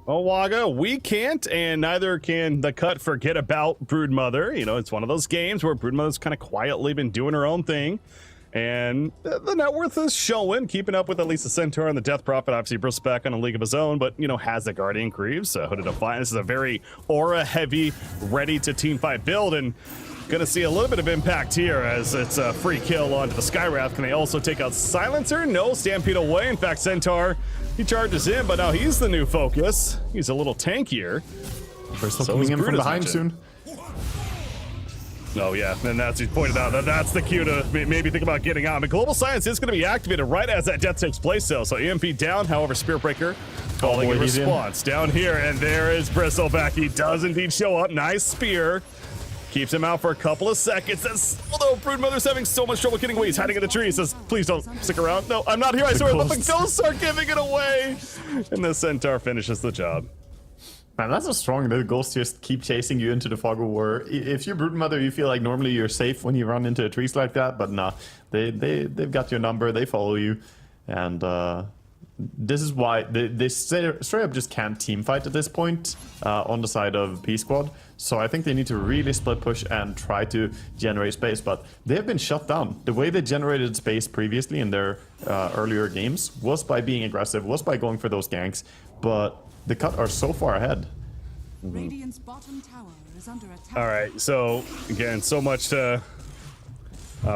Well, Waga, we can't, and neither can the cut forget about Broodmother. You know, it's one of those games where Broodmother's kind of quietly been doing her own thing. And the net worth is showing, keeping up with at least the Centaur and the Death Prophet. Obviously, Bristleback on a league of his own, but, you know, has the Guardian Greaves, Hooded Defiant. This is a very aura-heavy, ready-to-teamfight build, and Gonna see a little bit of impact here as it's a free kill onto the Skywrath. Can they also take out Silencer? No, Stampede away. In fact, Centaur, he charges in, but now he's the new focus. He's a little tankier. Bristol coming in from behind soon. Oh yeah, and that's, he pointed out that's the cue to maybe think about getting out. But Global Silence is going to be activated right as that death takes place though. So EMP down, however, Spirit Breaker calling a response down here, and there is Bristleback. He does indeed show up. Nice spear. Keeps him out for a couple of seconds. Although Broodmother's having so much trouble getting away, he's hiding in the tree. He says, please don't stick around. No, I'm not here, I swear, but the ghosts are giving it away. And the Centaur finishes the job. Man, that's so strong. The ghosts just keep chasing you into the fog of war. If you're Broodmother, you feel like normally you're safe when you run into trees like that, but nah, they've got your number, they follow you. And this is why they straight up just can't team fight at this point on the side of P Squad. So I think they need to really split push and try to generate space, but they have been shut down. The way they generated space previously in their earlier games was by being aggressive, was by going for those ganks, but the Cut are so far ahead. Radiant's bottom tower is under attack. All right, so again, so much to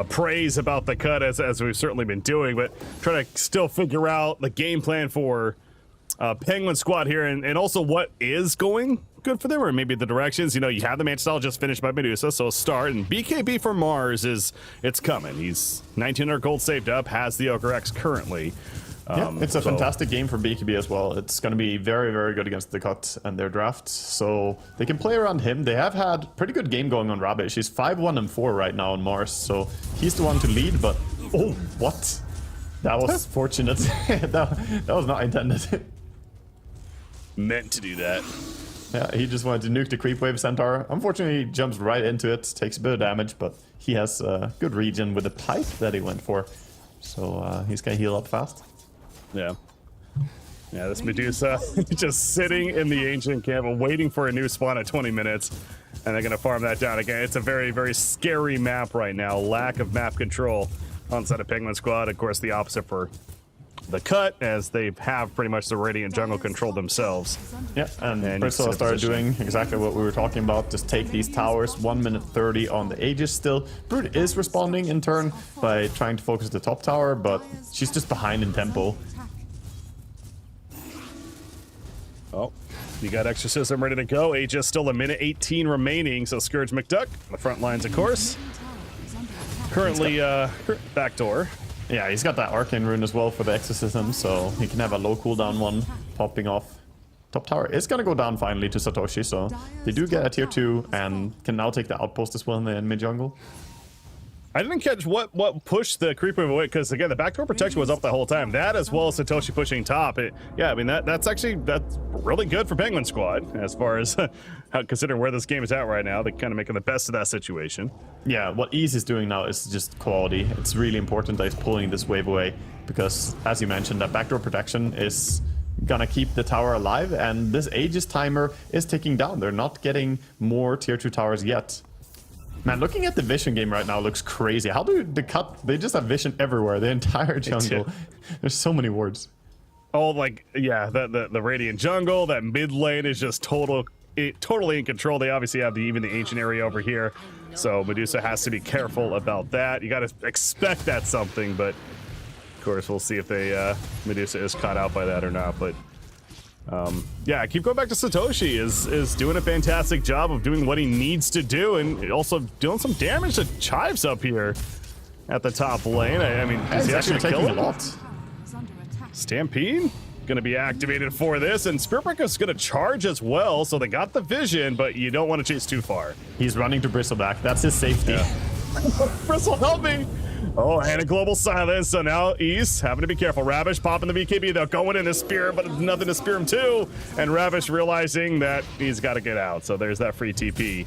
praise about the Cut as we've certainly been doing, but trying to still figure out the game plan for Penguin Squad here, and also what is going good for them, or maybe the directions. You know, you have the Mantis just finished by Medusa, so a start, and BKB for Mars it's coming. He's 1900 gold saved up, has the Ogre X currently. Yeah, it's a fantastic game for BKB as well. It's going to be very, very good against the Cut and their draft, so they can play around him. They have had pretty good game going on Rabish. He's 5-1-4 right now on Mars, so he's the one to lead, but oh, what? That was fortunate. that was not intended. Meant to do that. Yeah, he just wanted to nuke the creep wave Centaur. Unfortunately, he jumps right into it, takes a bit of damage, but he has a good regen with the pipe that he went for, so he's going to heal up fast. Yeah. Yeah, this Medusa just sitting in the ancient camp waiting for a new spawn at 20 minutes, and they're going to farm that down again. It's a very, very scary map right now. Lack of map control on side of Penguin Squad. Of course, the opposite for the Cut, as they have pretty much the Radiant jungle control themselves. Yeah, and Bristol started doing exactly what we were talking about. Just take these towers. 1 minute 30 on the Aegis still. Brood is responding in turn by trying to focus the top tower, but she's just behind in tempo. Oh, you got Exorcism ready to go. Aegis still a minute 18 remaining, so Scourge McDuck on the front lines, of course. Currently, backdoor. Yeah, he's got that Arcane Rune as well for the Exorcism, so he can have a low cooldown one popping off. Top tower is going to go down finally to Satoshi, so they do get a tier 2 and can now take the outpost as well in the mid jungle. I didn't catch what pushed the creep wave away, because again, the backdoor protection was up the whole time. That, as well as Satoshi pushing top. Yeah, I mean, that's really good for Penguin Squad as far as considering where this game is at right now. They're kind of making the best of that situation. Yeah, what Ease is doing now is just quality. It's really important that he's pulling this wave away, because as you mentioned, that backdoor protection is gonna keep the tower alive, and this Aegis timer is ticking down. They're not getting more tier 2 towers yet. Man, looking at the vision game right now looks crazy. How do the Cut, they just have vision everywhere, the entire jungle. There's so many wards. Oh, like, yeah, the Radiant jungle, that mid lane is just totally in control. They obviously have even the ancient area over here, so Medusa has to be careful about that. You got to expect that's something, but of course we'll see if Medusa is caught out by that or not. But yeah, keep going back to Satoshi is doing a fantastic job of doing what he needs to do, and also doing some damage to Chives up here at the top lane. I mean, is he actually taking a lot? Stampede going to be activated for this, and Spirit Breaker is going to charge as well, so they got the vision, but you don't want to chase too far. He's running to Bristleback. That's his safety. Yeah. Bristle, help me! Oh, and a global silence, so now East having to be careful. Ravish popping the BKB, they're going in to spear, but nothing to spear him too, and Ravish realizing that he's got to get out, so there's that free TP.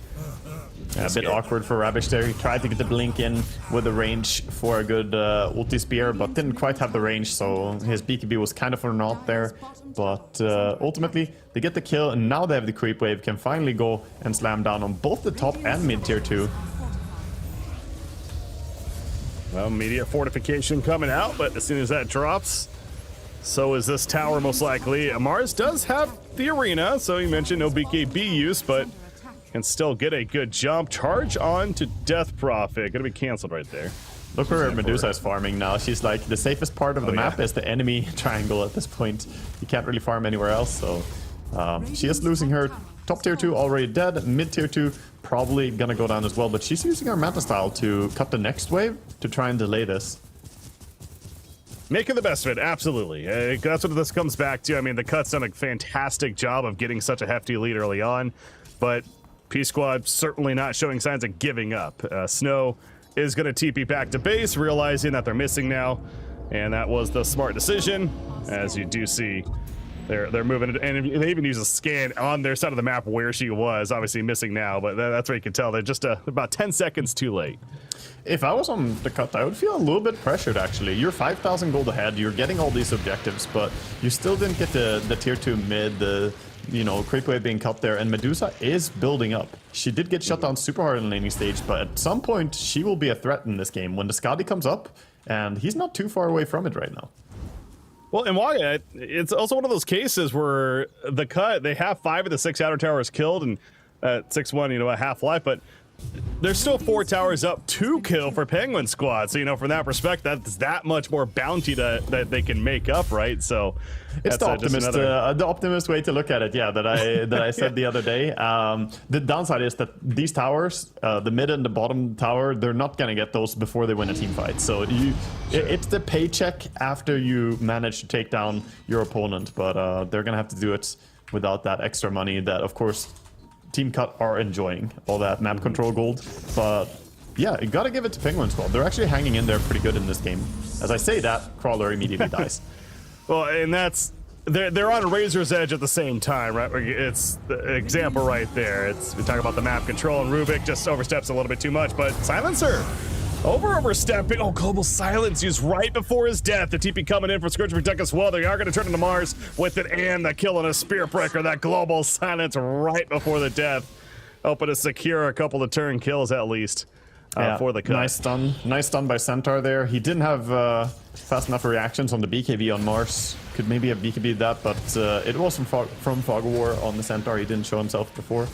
Yeah, a bit awkward for Ravish there. He tried to get the blink in with the range for a good ulti spear, but didn't quite have the range, so his BKB was kind of for naught there. But ultimately, they get the kill, and now they have the creep wave, can finally go and slam down on both the top and mid tier 2. Well, immediate fortification coming out, but as soon as that drops, so is this tower most likely. Mars does have the arena, so you mentioned no BKB use, but can still get a good jump. Charge on to Death Prophet. Gonna be canceled right there. Look where Medusa is farming now. She's like, the safest part of the map is the enemy triangle at this point. You can't really farm anywhere else, so she is losing her top tier 2 already dead. Mid tier 2 probably gonna go down as well, but she's using her meta style to cut the next wave to try and delay this. Making the best of it, absolutely. That's what this comes back to. I mean, the Cut's done a fantastic job of getting such a hefty lead early on, but P-Squad certainly not showing signs of giving up. Snow is going to TP back to base, realizing that they're missing now, and that was the smart decision, as you do see. They're moving, and they even use a scan on their side of the map where she was, obviously missing now, but that's where you can tell they're just about 10 seconds too late. If I was on the Cut, I would feel a little bit pressured, actually. You're 5,000 gold ahead, you're getting all these objectives, but you still didn't get the tier 2 mid, the creep wave being cut there, and Medusa is building up. She did get shut down super hard in the laning stage, but at some point, she will be a threat in this game when the Skadi comes up, and he's not too far away from it right now. Well, and Wyatt, it's also one of those cases where the Cut, they have 5 of the 6 outer towers killed, and at 6-1, a half-life, but there's still 4 towers up to kill for Penguin Squad. So, from that perspective, that's that much more bounty that they can make up, right? So it's the optimist way to look at it, yeah, that I said the other day. The downside is that these towers, the mid and the bottom tower, they're not going to get those before they win a team fight. So it's the paycheck after you manage to take down your opponent, but they're going to have to do it without that extra money that, of course, Team Cut are enjoying, all that map control gold. But yeah, you gotta give it to Penguin Squad. They're actually hanging in there pretty good in this game. As I say that, Crawler immediately dies. Well, and they're on a razor's edge at the same time, right? It's the example right there. We talk about the map control, and Rubik just oversteps a little bit too much, but Silencer overstepping. Oh, Global Silence used right before his death. The TP coming in for Scourge Protect as well. They are going to turn into Mars with it, and the kill on a Spear Breaker. That Global Silence right before the death. Hoping to secure a couple of turn kills at least for the Cut. Nice stun by Centaur there. He didn't have fast enough reactions on the BKB on Mars. Could maybe have BKB'd that, but it was from Fog of War on the Centaur. He didn't show himself before.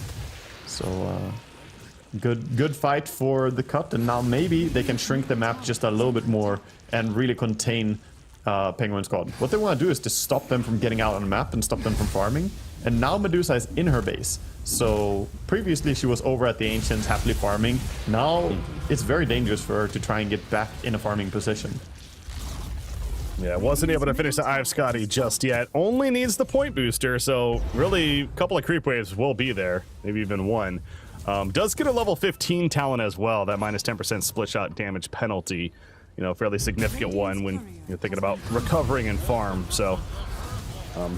So good fight for the Cut, and now maybe they can shrink the map just a little bit more and really contain Penguin Squad. What they want to do is to stop them from getting out on the map and stop them from farming. And now Medusa is in her base. So previously she was over at the Ancients happily farming. Now it's very dangerous for her to try and get back in a farming position. Yeah, wasn't able to finish the Eye of Scotty just yet. Only needs the point booster, so really a couple of creep waves will be there, maybe even one. Does get a level 15 talent as well, that minus 10% split shot damage penalty. Fairly significant one when you're thinking about recovering and farm. So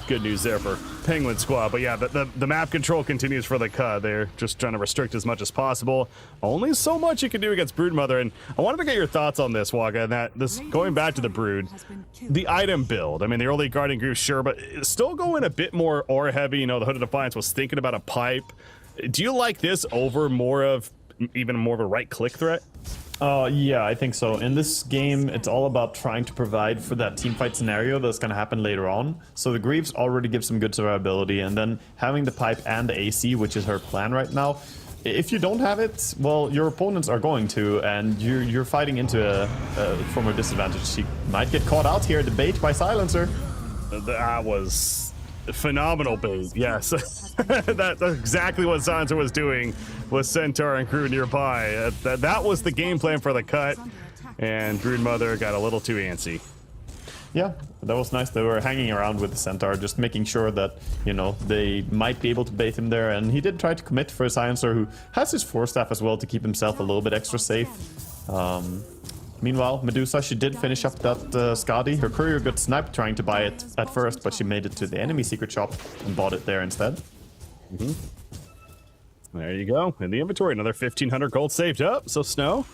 good news there for Penguin Squad. But yeah, the map control continues for the Cut. They're just trying to restrict as much as possible. Only so much you can do against Broodmother. And I wanted to get your thoughts on this, Waka, and that this going back to the Brood, the item build. I mean, the early Guardian Groove, sure, but still going a bit more aura heavy. The Hood of Defiance was thinking about a pipe. Do you like this over even more of a right-click threat? Yeah, I think so. In this game, it's all about trying to provide for that teamfight scenario that's going to happen later on. So the Greaves already give some good survivability, and then having the pipe and the AC, which is her plan right now, if you don't have it, well, your opponents are going to, and you're fighting into from a disadvantage. She might get caught out here, the bait by Silencer. That was phenomenal bait, yes. That's exactly what Silencer was doing with Centaur and crew nearby. That was the game plan for the Cut, and Broodmother got a little too antsy. Yeah, that was nice. They were hanging around with the Centaur, just making sure that, they might be able to bait him there, and he did try to commit for a Silencer who has his Force Staff as well to keep himself a little bit extra safe. Meanwhile, Medusa, she did finish up that Skadi. Her courier got sniped trying to buy it at first, but she made it to the enemy secret shop and bought it there instead. There you go. In the inventory, another 1,500 gold saved up. So Snow,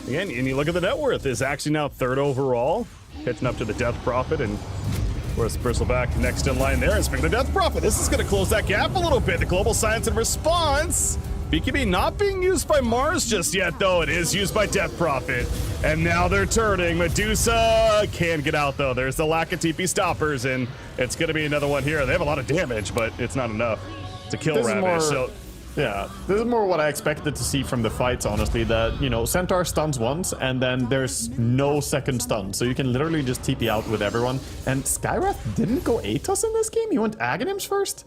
again, and you look at the net worth, is actually now 3rd overall, catching up to the Death Prophet, and of course Bristleback next in line there. And speaking of Death Prophet, this is going to close that gap a little bit. The Global Silence in response. BKB not being used by Mars just yet, though. It is used by Death Prophet. And now they're turning. Medusa can get out, though. There's the lack of TP stoppers, and it's going to be another one here. They have a lot of damage, but it's not enough to kill Ravish. So Yeah, this is more what I expected to see from the fights, honestly, that, you know, Centaur stuns once, and then there's no second stun, so you can literally just TP out with everyone. And Skywrath didn't go Atos in this game, he went Aghanims first.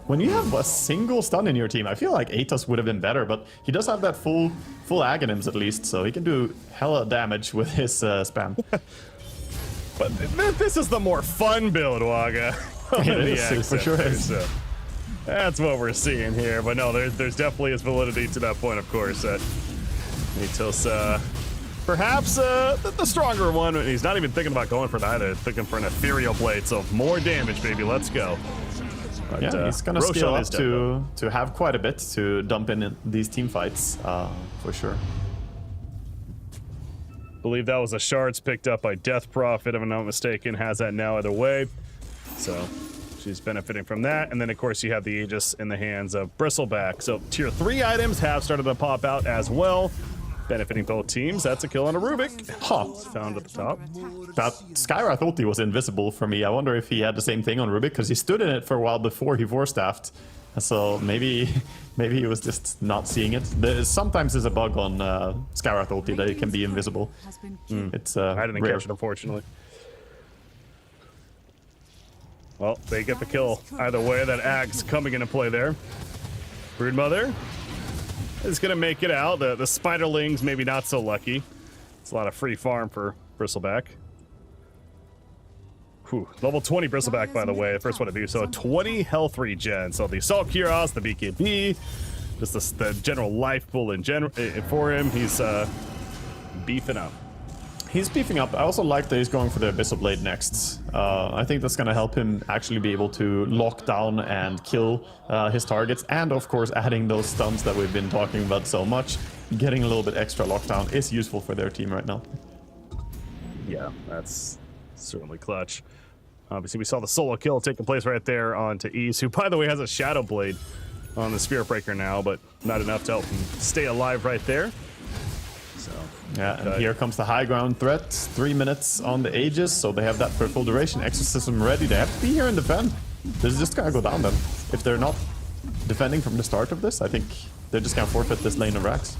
When you have a single stun in your team, I feel like Atos would have been better, but he does have that full Aghanims at least, so he can do hella damage with his spam. But this is the more fun build, Waga. It for sure is. So that's what we're seeing here. But no, there's definitely is validity to that point, of course. Atos, perhaps the stronger one. He's not even thinking about going for that either. Thinking for an Ethereal Blade, so more damage, baby. Let's go. But, yeah, he's gonna Roshan scale up is dead, to have quite a bit to dump in these team fights, for sure. Believe that was a shards picked up by Death Prophet, if I'm not mistaken. Has that now either way. So she's benefiting from that. And then, of course, you have the Aegis in the hands of Bristleback. So tier 3 items have started to pop out as well, benefiting both teams. That's a kill on a Rubik. Huh. Found at the top. That Skywrath ulti was invisible for me. I wonder if he had the same thing on Rubik, because he stood in it for a while before he 4-staffed. So maybe he was just not seeing it. Sometimes there's a bug on Skywrath ulti that it can be invisible. It's I didn't rare. catch it, unfortunately. Well, they get the kill either way. That Axe coming into play there. Broodmother is going to make it out. The Spiderlings maybe not so lucky. It's a lot of free farm for Bristleback. Whew. Level 20 Bristleback, by the way, the first one to do so. 20 health regen. So the Assault Cuirass, the BKB, just the general life pool in general for him. He's beefing up. He's beefing up. I also like that he's going for the Abyssal Blade next. I think that's going to help him actually be able to lock down and kill his targets. And of course, adding those stuns that we've been talking about so much. Getting a little bit extra lockdown is useful for their team right now. Yeah, that's certainly clutch. Obviously, we saw the solo kill taking place right there onto East, who, by the way, has a Shadow Blade on the Spirit Breaker now, but not enough to help him stay alive right there. So, yeah, and here comes the high ground threat. 3 minutes on the Aegis, so they have that for full duration. Exorcism ready. They have to be here and defend. This is just gonna go down then. If they're not defending from the start of this, I think they're just gonna forfeit this lane of Rax.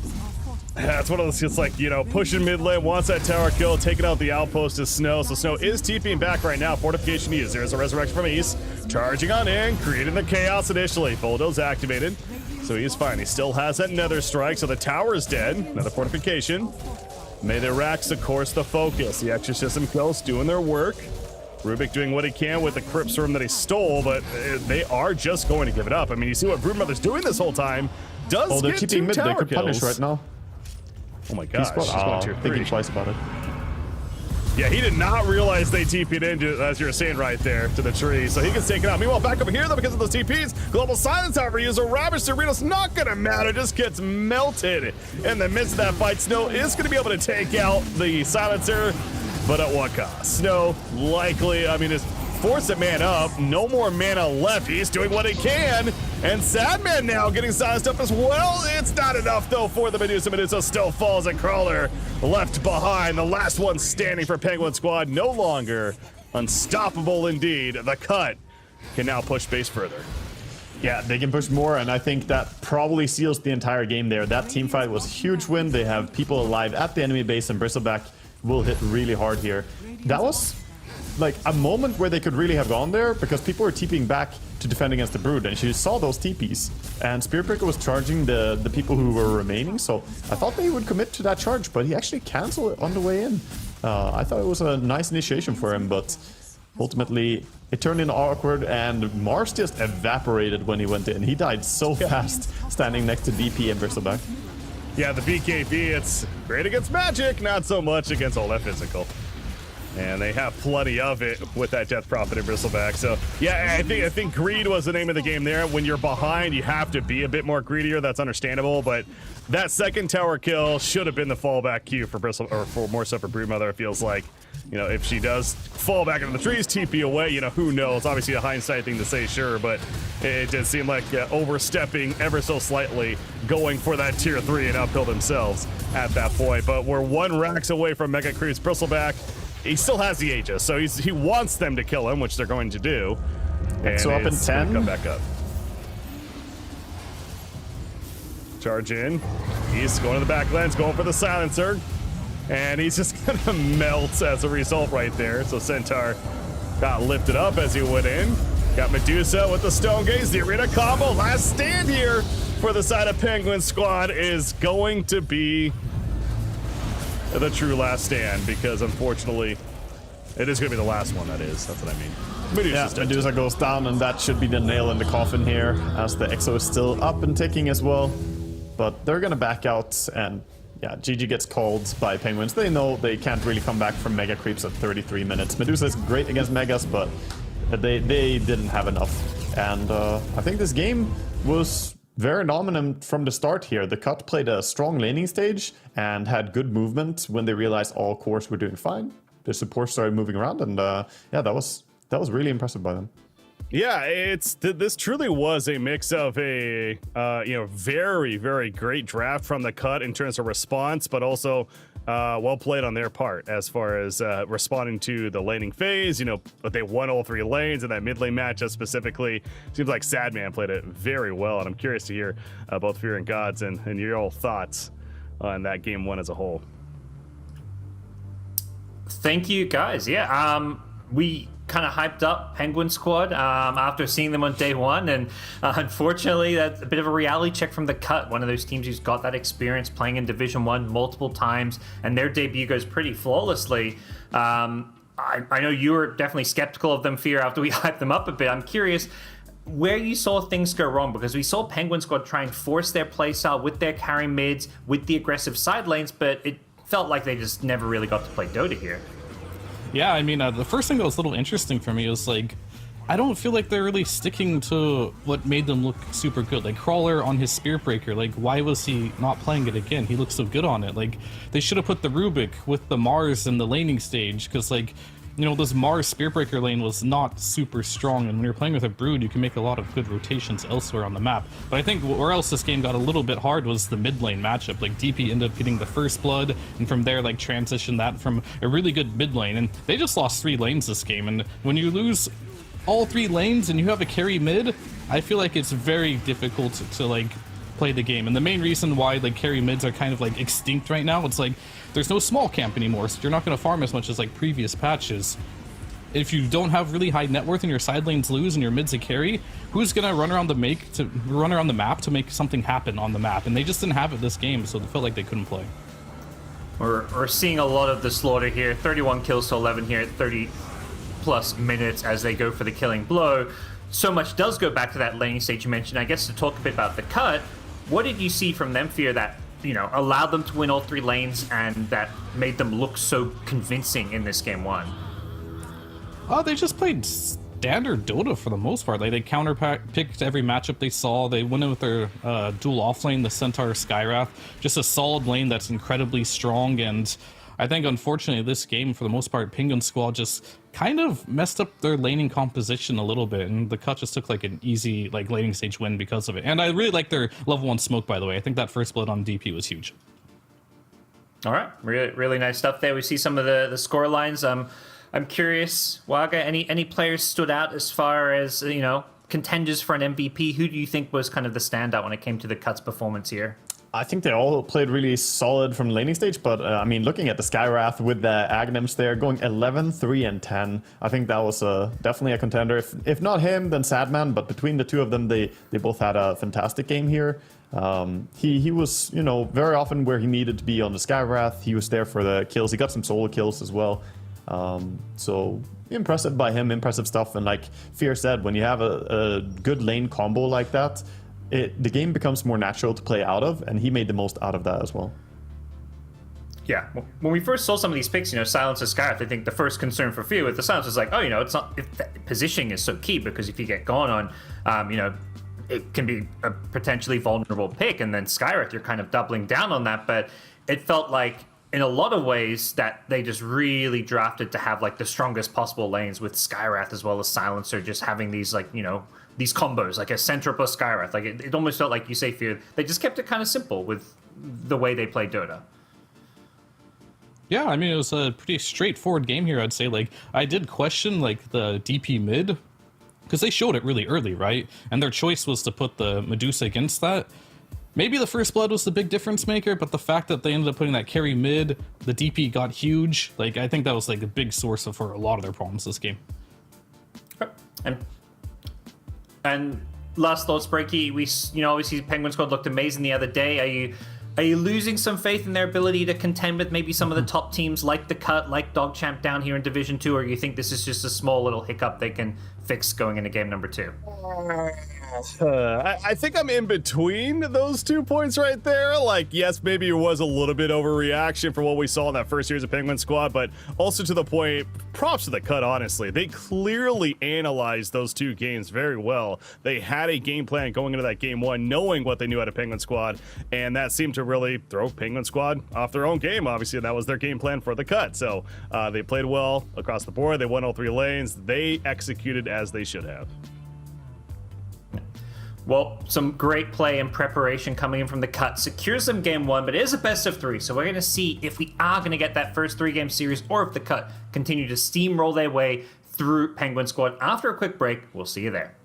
Yeah, it's one of those, it's like, you know, pushing mid lane, wants that tower kill, taking out the outpost is Snow. So Snow is TPing back right now. Fortification used. There's a resurrection from East. Charging on in, creating the chaos initially. Bulldoze activated. So he's fine. He still has that Nether Strike, so the tower is dead. Another fortification. May the Rax, of course, the focus. The Exorcism kills doing their work. Rubik doing what he can with the Crypt Room that he stole, but they are just going to give it up. I mean, you see what Broodmother's doing this whole time. Does they're get keeping 2 mid. They tower could punish kills. right now. Oh my gosh, she's going tier 3. Thinking twice about it. Yeah, he did not realize they TP'd into, as you were saying right there, to the tree, so he gets taken out. Meanwhile, back over here, though, because of those TPs, Global Silence, however, uses a Ravish Cerritos, not gonna matter, just gets melted in the midst of that fight. Snow is gonna be able to take out the Silencer, but at what cost? Snow likely, I mean, is force a man up, no more mana left. He's doing what he can, and Sadman now getting silenced up as well. It's not enough though for the Medusa. Medusa still falls, and Crawler left behind. The last one standing for Penguin Squad, no longer unstoppable indeed. The cut can now push base further. Yeah, they can push more, and I think that probably seals the entire game there. That team fight was a huge win. They have people alive at the enemy base, and Bristleback will hit really hard here. That was like a moment where they could really have gone there, because people were TPing back to defend against the Brood, and she saw those TPs, and Spiritbreaker was charging the people who were remaining, so I thought they would commit to that charge, but he actually canceled it on the way in. I thought it was a nice initiation for him, but ultimately it turned in awkward, and Mars just evaporated when he went in. He died so fast standing next to DP and Bristleback. Yeah, the BKB, it's great against magic, not so much against all that physical. And they have plenty of it with that Death Prophet and Bristleback. So yeah, I think greed was the name of the game there. When you're behind, you have to be a bit more greedier. That's understandable. But that second tower kill should have been the fallback cue for Bristle, or for more so for Broodmother. It feels like, you know, if she does fall back into the trees, TP away, you know, who knows? Obviously a hindsight thing to say, sure, but it did seem like overstepping ever so slightly, going for that tier 3 and uphill themselves at that point. But we're 1 Rax away from Mega Creeps. Bristleback, he still has the Aegis, so he wants them to kill him, which they're going to do. And so up in 10. Come back up. charge in. He's going to the back lens, going for the silencer. And he's just gonna melt as a result right there. So Centaur got lifted up as he went in. Got Medusa with the Stone Gaze, the arena combo. Last stand here for the side of Penguin Squad is going to be the true last stand, because unfortunately, it is gonna be the last one, that is. That's what I mean. Medusa goes down, and that should be the nail in the coffin here, as the EXO is still up and ticking as well. But they're gonna back out, and yeah, GG gets called by Penguins. They know they can't really come back from Mega creeps at 33 minutes. Medusa is great against Megas, but they didn't have enough. And I think this game was very dominant from the start here. The Cut played a strong laning stage and had good movement when they realized all cores were doing fine. The support started moving around, and yeah, that was really impressive by them. Yeah, this truly was a mix of a very, very great draft from the Cut in terms of response, but also well played on their part as far as responding to the laning phase. But they won all 3 lanes in that mid lane matchup specifically. Seems like Sadman played it very well, and I'm curious to hear both Fear and Gods and your all thoughts on that game 1 as a whole. Thank you, guys. Yeah, we kind of hyped up Penguin Squad after seeing them on day 1, and unfortunately that's a bit of a reality check from the Cut, one of those teams who's got that experience playing in Division 1 multiple times, and their debut goes pretty flawlessly. I know you were definitely skeptical of them, Fear, after we hyped them up a bit. I'm curious where you saw things go wrong, because we saw Penguin Squad try and force their playstyle with their carry mids, with the aggressive side lanes, but it felt like they just never really got to play Dota here. Yeah, I mean, the first thing that was a little interesting for me was, like, I don't feel like they're really sticking to what made them look super good. Like, Crawler on his Spear Breaker, like, why was he not playing it again? He looks so good on it. Like, they should have put the Rubik with the Mars in the laning stage, because, like, this Mars Spear Breaker lane was not super strong, and when you're playing with a Brood, you can make a lot of good rotations elsewhere on the map. But I think where else this game got a little bit hard was the mid lane matchup. Like, DP ended up getting the first blood, and from there, like, transitioned that from a really good mid lane, and they just lost 3 lanes this game, and when you lose all 3 lanes and you have a carry mid, I feel like it's very difficult to like, play the game. And the main reason why like carry mids are kind of like extinct right now, it's like there's no small camp anymore, so you're not going to farm as much as like previous patches. If you don't have really high net worth and your side lanes lose and your mid's a carry, who's going to run around the map to make something happen on the map? And they just didn't have it this game, so it felt like they couldn't play. We're seeing a lot of the slaughter here. 31 kills to 11 here at 30 plus minutes as they go for the killing blow. So much does go back to that laning stage you mentioned. I guess to talk a bit about the Cut, what did you see from them, Fear, that allowed them to win all 3 lanes and that made them look so convincing in this game 1? They just played standard Dota for the most part. Like, they counter-picked every matchup they saw. They went in with their dual offlane, the Centaur Skywrath. Just a solid lane that's incredibly strong, and I think, unfortunately, this game, for the most part, Penguin Squad just kind of messed up their laning composition a little bit, and the Cut just took, like, an easy, like, laning stage win because of it. And I really like their level 1 smoke, by the way. I think that first blood on DP was huge. All right. Really, really nice stuff there. We see some of the score lines. I'm curious, Waga, any players stood out as far as, contenders for an MVP? Who do you think was kind of the standout when it came to the Cut's performance here? I think they all played really solid from the laning stage, but I mean, looking at the Skywrath with the Aghanims there, going 11, 3, and 10, I think that was definitely a contender. If not him, then Sadman, but between the two of them, they both had a fantastic game here. He was, very often where he needed to be on the Skywrath. He was there for the kills. He got some solo kills as well. So impressive by him, impressive stuff. And like Fear said, when you have a good lane combo like that, the game becomes more natural to play out of, and he made the most out of that as well. Yeah, when we first saw some of these picks, Silence of Skyrath, I think the first concern for Fear with the Silence was like, it's not, if positioning is so key, because if you get gone on, it can be a potentially vulnerable pick, and then Skyrath, you're kind of doubling down on that, but it felt like in a lot of ways that they just really drafted to have like the strongest possible lanes with Skyrath as well as Silencer, just having these like, these combos, like a Centaur plus Skyrath. Like it almost felt like, you say, Fear, they just kept it kind of simple with the way they play Dota. Yeah, I mean, it was a pretty straightforward game here, I'd say. Like, I did question, like, the DP mid, because they showed it really early, right? And their choice was to put the Medusa against that. maybe the first blood was the big difference maker, but the fact that they ended up putting that carry mid, the DP got huge. Like, I think that was like a big source for a lot of their problems this game. And last thoughts, Breaky. We, obviously Penguin Squad looked amazing the other day. Are you losing some faith in their ability to contend with maybe some of the top teams like the Cut, like DogChamp down here in Division 2, or you think this is just a small little hiccup they can fix going into game number 2? I think I'm in between those 2 points right there. Like, yes, maybe it was a little bit overreaction for what we saw in that first series of Penguin Squad, but also to the point, props to the Cut, honestly. They clearly analyzed those 2 games very well. They had a game plan going into that game 1, knowing what they knew out of Penguin Squad, and that seemed to really throw Penguin Squad off their own game. Obviously, that was their game plan for the Cut. So they played well across the board. They won all 3 lanes. They executed as they should have. Well, some great play and preparation coming in from the Cut secures them game 1, but it is a best of 3, so we're going to see if we are going to get that first 3-game series or if the Cut continue to steamroll their way through Penguin Squad. After a quick break, we'll see you there.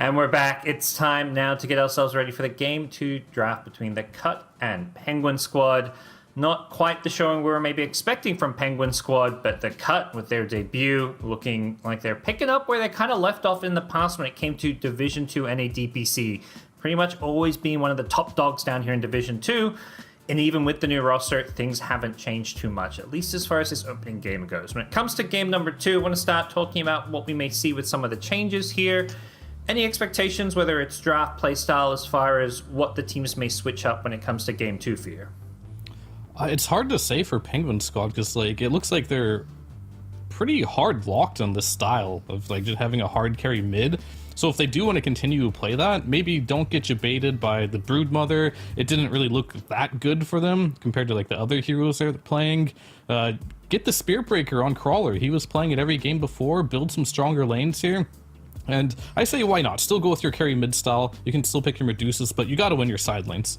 And we're back. It's time now to get ourselves ready for the Game 2 draft between the Cut and Penguin Squad. Not quite the showing we were maybe expecting from Penguin Squad, but the Cut with their debut looking like they're picking up where they kind of left off in the past when it came to Division 2 and a DPC. Pretty much always being one of the top dogs down here in Division 2. And even with the new roster, things haven't changed too much, at least as far as this opening game goes. When it comes to game number 2, I want to start talking about what we may see with some of the changes here. Any expectations, whether it's draft playstyle, as far as what the teams may switch up when it comes to game 2 for you? It's hard to say for Penguin Squad because like it looks like they're pretty hard locked on this style of like just having a hard carry mid. So if they do want to continue to play that, maybe don't get you baited by the Broodmother. It didn't really look that good for them compared to like the other heroes they're playing. Get the Spearbreaker on Crawler. He was playing it every game before. Build some stronger lanes here. And I say, why not? Still go with your carry mid style. You can still pick your Medusas, but you got to win your side lanes.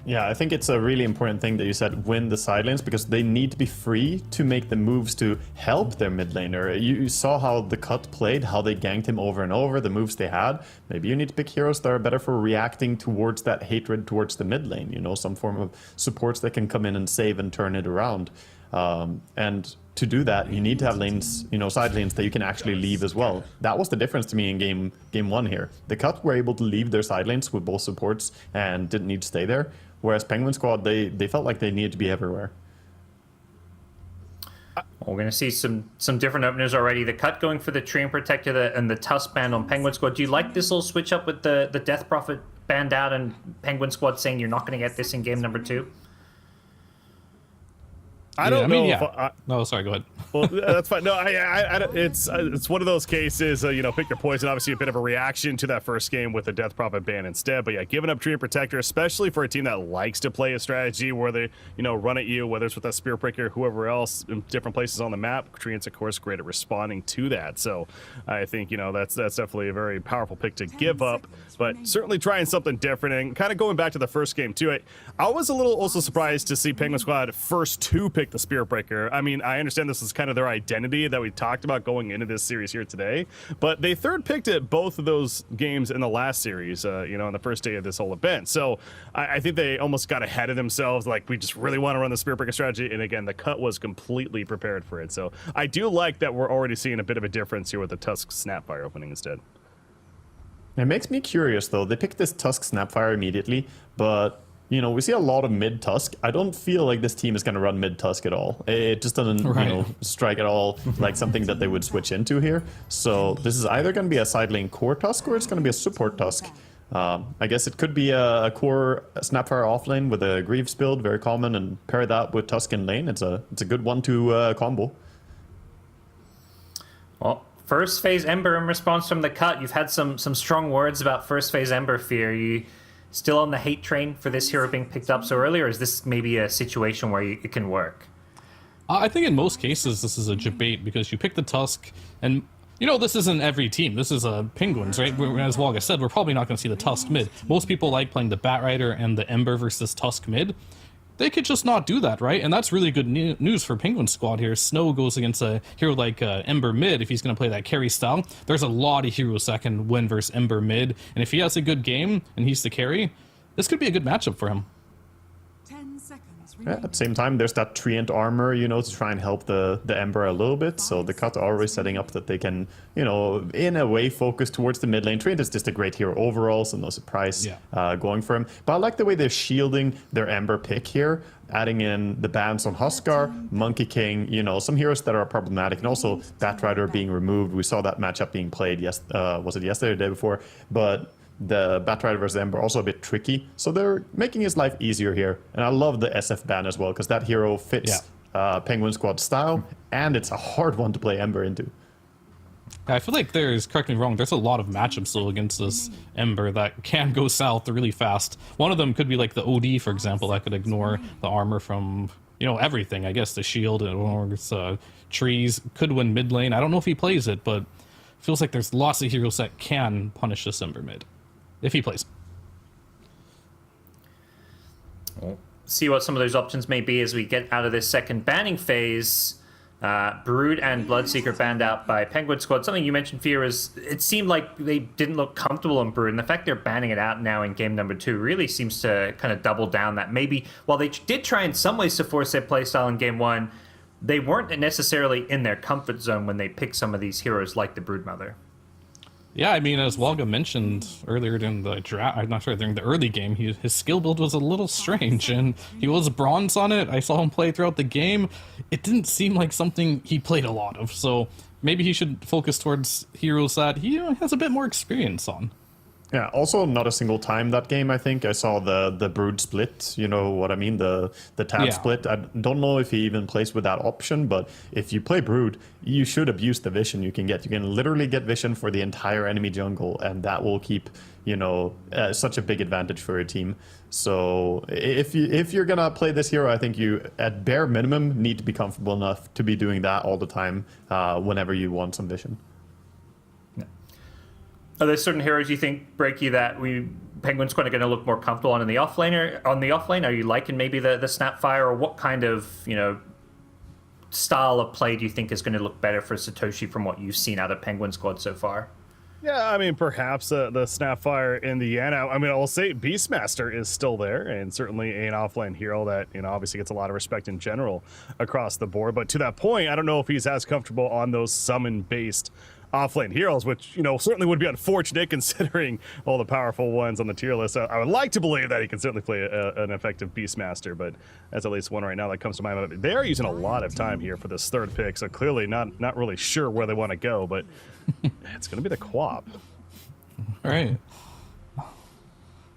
Yeah, I think it's a really important thing that you said, win the side lanes, because they need to be free to make the moves to help their mid laner. You saw how the Cut played, how they ganked him over and over, the moves they had. Maybe you need to pick heroes that are better for reacting towards that hatred towards the mid lane, you know, some form of supports that can come in and save and turn it around. And to do that, you need to have lanes, you know, side lanes that you can actually leave as well. That was the difference to me in game 1 here. The Cut were able to leave their side lanes with both supports and didn't need to stay there. Whereas Penguin Squad, they felt like they needed to be everywhere. We're going to see some different openers already. The Cut going for the Treant Protector and the Tusk band on Penguin Squad. Do you like this little switch up with the Death Prophet band out and Penguin Squad saying you're not going to get this in game number 2? I don't know. Yeah. No, sorry, go ahead. Well, that's fine. No, it's one of those cases, you know, pick your poison. Obviously, a bit of a reaction to that first game with the Death Prophet ban instead. But yeah, giving up Treant Protector, especially for a team that likes to play a strategy where they, you know, run at you, whether it's with that Spearbreaker, whoever else in different places on the map. Treant's, of course, great at responding to that. So I think, you know, that's definitely a very powerful pick to give up. But certainly trying something different and kind of going back to the first game too. I was a little also surprised to see Penguin Squad first to pick the Spearbreaker. I mean, I understand this is kind of their identity that we talked about going into this series here today, but they third picked it both of those games in the last series, you know, on the first day of this whole event. So I think they almost got ahead of themselves. Like, we just really want to run the Spearbreaker strategy. And again, the Cut was completely prepared for it. So I do like that we're already seeing a bit of a difference here with the Tusk Snapfire opening instead. It makes me curious, though. They picked this Tusk Snapfire immediately, but, you know, we see a lot of mid-Tusk. I don't feel like this team is going to run mid-Tusk at all. It just doesn't, you know, strike at all like something that they would switch into here. So this is either going to be a side lane core Tusk or it's going to be a support Tusk. I guess it could be a core Snapfire offlane with a Greaves build, very common, and pair that with Tusk in lane. It's a good 1-2 combo. Well, first phase Ember in response from the Cut. You've had some strong words about first phase Ember Fear. You still on the hate train for this hero being picked up so early, or is this maybe a situation where it can work? I think in most cases this is a debate because you pick the Tusk, and you know this isn't every team. This is Penguins, right? As Waga said, we're probably not going to see the Tusk mid. Most people like playing the Batrider and the Ember versus Tusk mid. They could just not do that, right? And that's really good news for Penguin Squad here. Snow goes against a hero like Ember mid if he's going to play that carry style. There's a lot of heroes that can win versus Ember mid. And if he has a good game and he's the carry, this could be a good matchup for him. 10 seconds. Yeah, at the same time, there's that Treant armor, you know, to try and help the Ember a little bit. So the Cut are always setting up that they can, you know, in a way focus towards the mid lane. Treant is just a great hero overall, so no surprise going for him. But I like the way they're shielding their Ember pick here, adding in the bans on Huskar, Monkey King, you know, some heroes that are problematic, and also Batrider being removed. We saw that matchup being played, was it yesterday or the day before? But the Batrider versus Ember also a bit tricky, so they're making his life easier here. And I love the SF ban as well, because that hero fits Penguin Squad style, and it's a hard one to play Ember into. I feel like correct me wrong, there's a lot of matchups still against this Ember that can go south really fast. One of them could be like the OD, for example, that could ignore the armor from, you know, everything. I guess the shield or trees, could win mid lane. I don't know if he plays it, but feels like there's lots of heroes that can punish this Ember mid if he plays. We'll see what some of those options may be as we get out of this second banning phase. Brood and Bloodseeker banned out by Penguin Squad. Something you mentioned, Fear, is it seemed like they didn't look comfortable in Brood, and the fact they're banning it out now in game number 2 really seems to kind of double down that maybe while they did try in some ways to force their playstyle in game 1, they weren't necessarily in their comfort zone when they picked some of these heroes like the Broodmother. Yeah, I mean, as Walga mentioned earlier during the draft, I'm not sure, during the early game, his skill build was a little strange, and he was bronze on it. I saw him play throughout the game. It didn't seem like something he played a lot of, so maybe he should focus towards heroes that he has a bit more experience on. Yeah, also not a single time that game, I think. I saw the Brood split, you know what I mean, the tab split. I don't know if he even plays with that option, but if you play Brood, you should abuse the vision you can get. You can literally get vision for the entire enemy jungle, and that will keep, such a big advantage for your team. So if you're gonna play this hero, I think you, at bare minimum, need to be comfortable enough to be doing that all the time whenever you want some vision. Are there certain heroes you think, Breaky, that Penguin Squad are going to look more comfortable on the offlane? Are you liking maybe the Snapfire, or what kind of style of play do you think is going to look better for Satoshi from what you've seen out of Penguin Squad so far? Yeah, I mean, perhaps the Snapfire in the end. I mean, I'll say Beastmaster is still there, and certainly an offlane hero that, obviously gets a lot of respect in general across the board. But to that point, I don't know if he's as comfortable on those summon-based offlane heroes, which, certainly would be unfortunate considering all the powerful ones on the tier list. I would like to believe that he can certainly play an effective Beastmaster, but that's at least one right now that comes to mind. They are using a lot of time here for this third pick, so clearly not really sure where they want to go, but it's going to be the Quap. All right.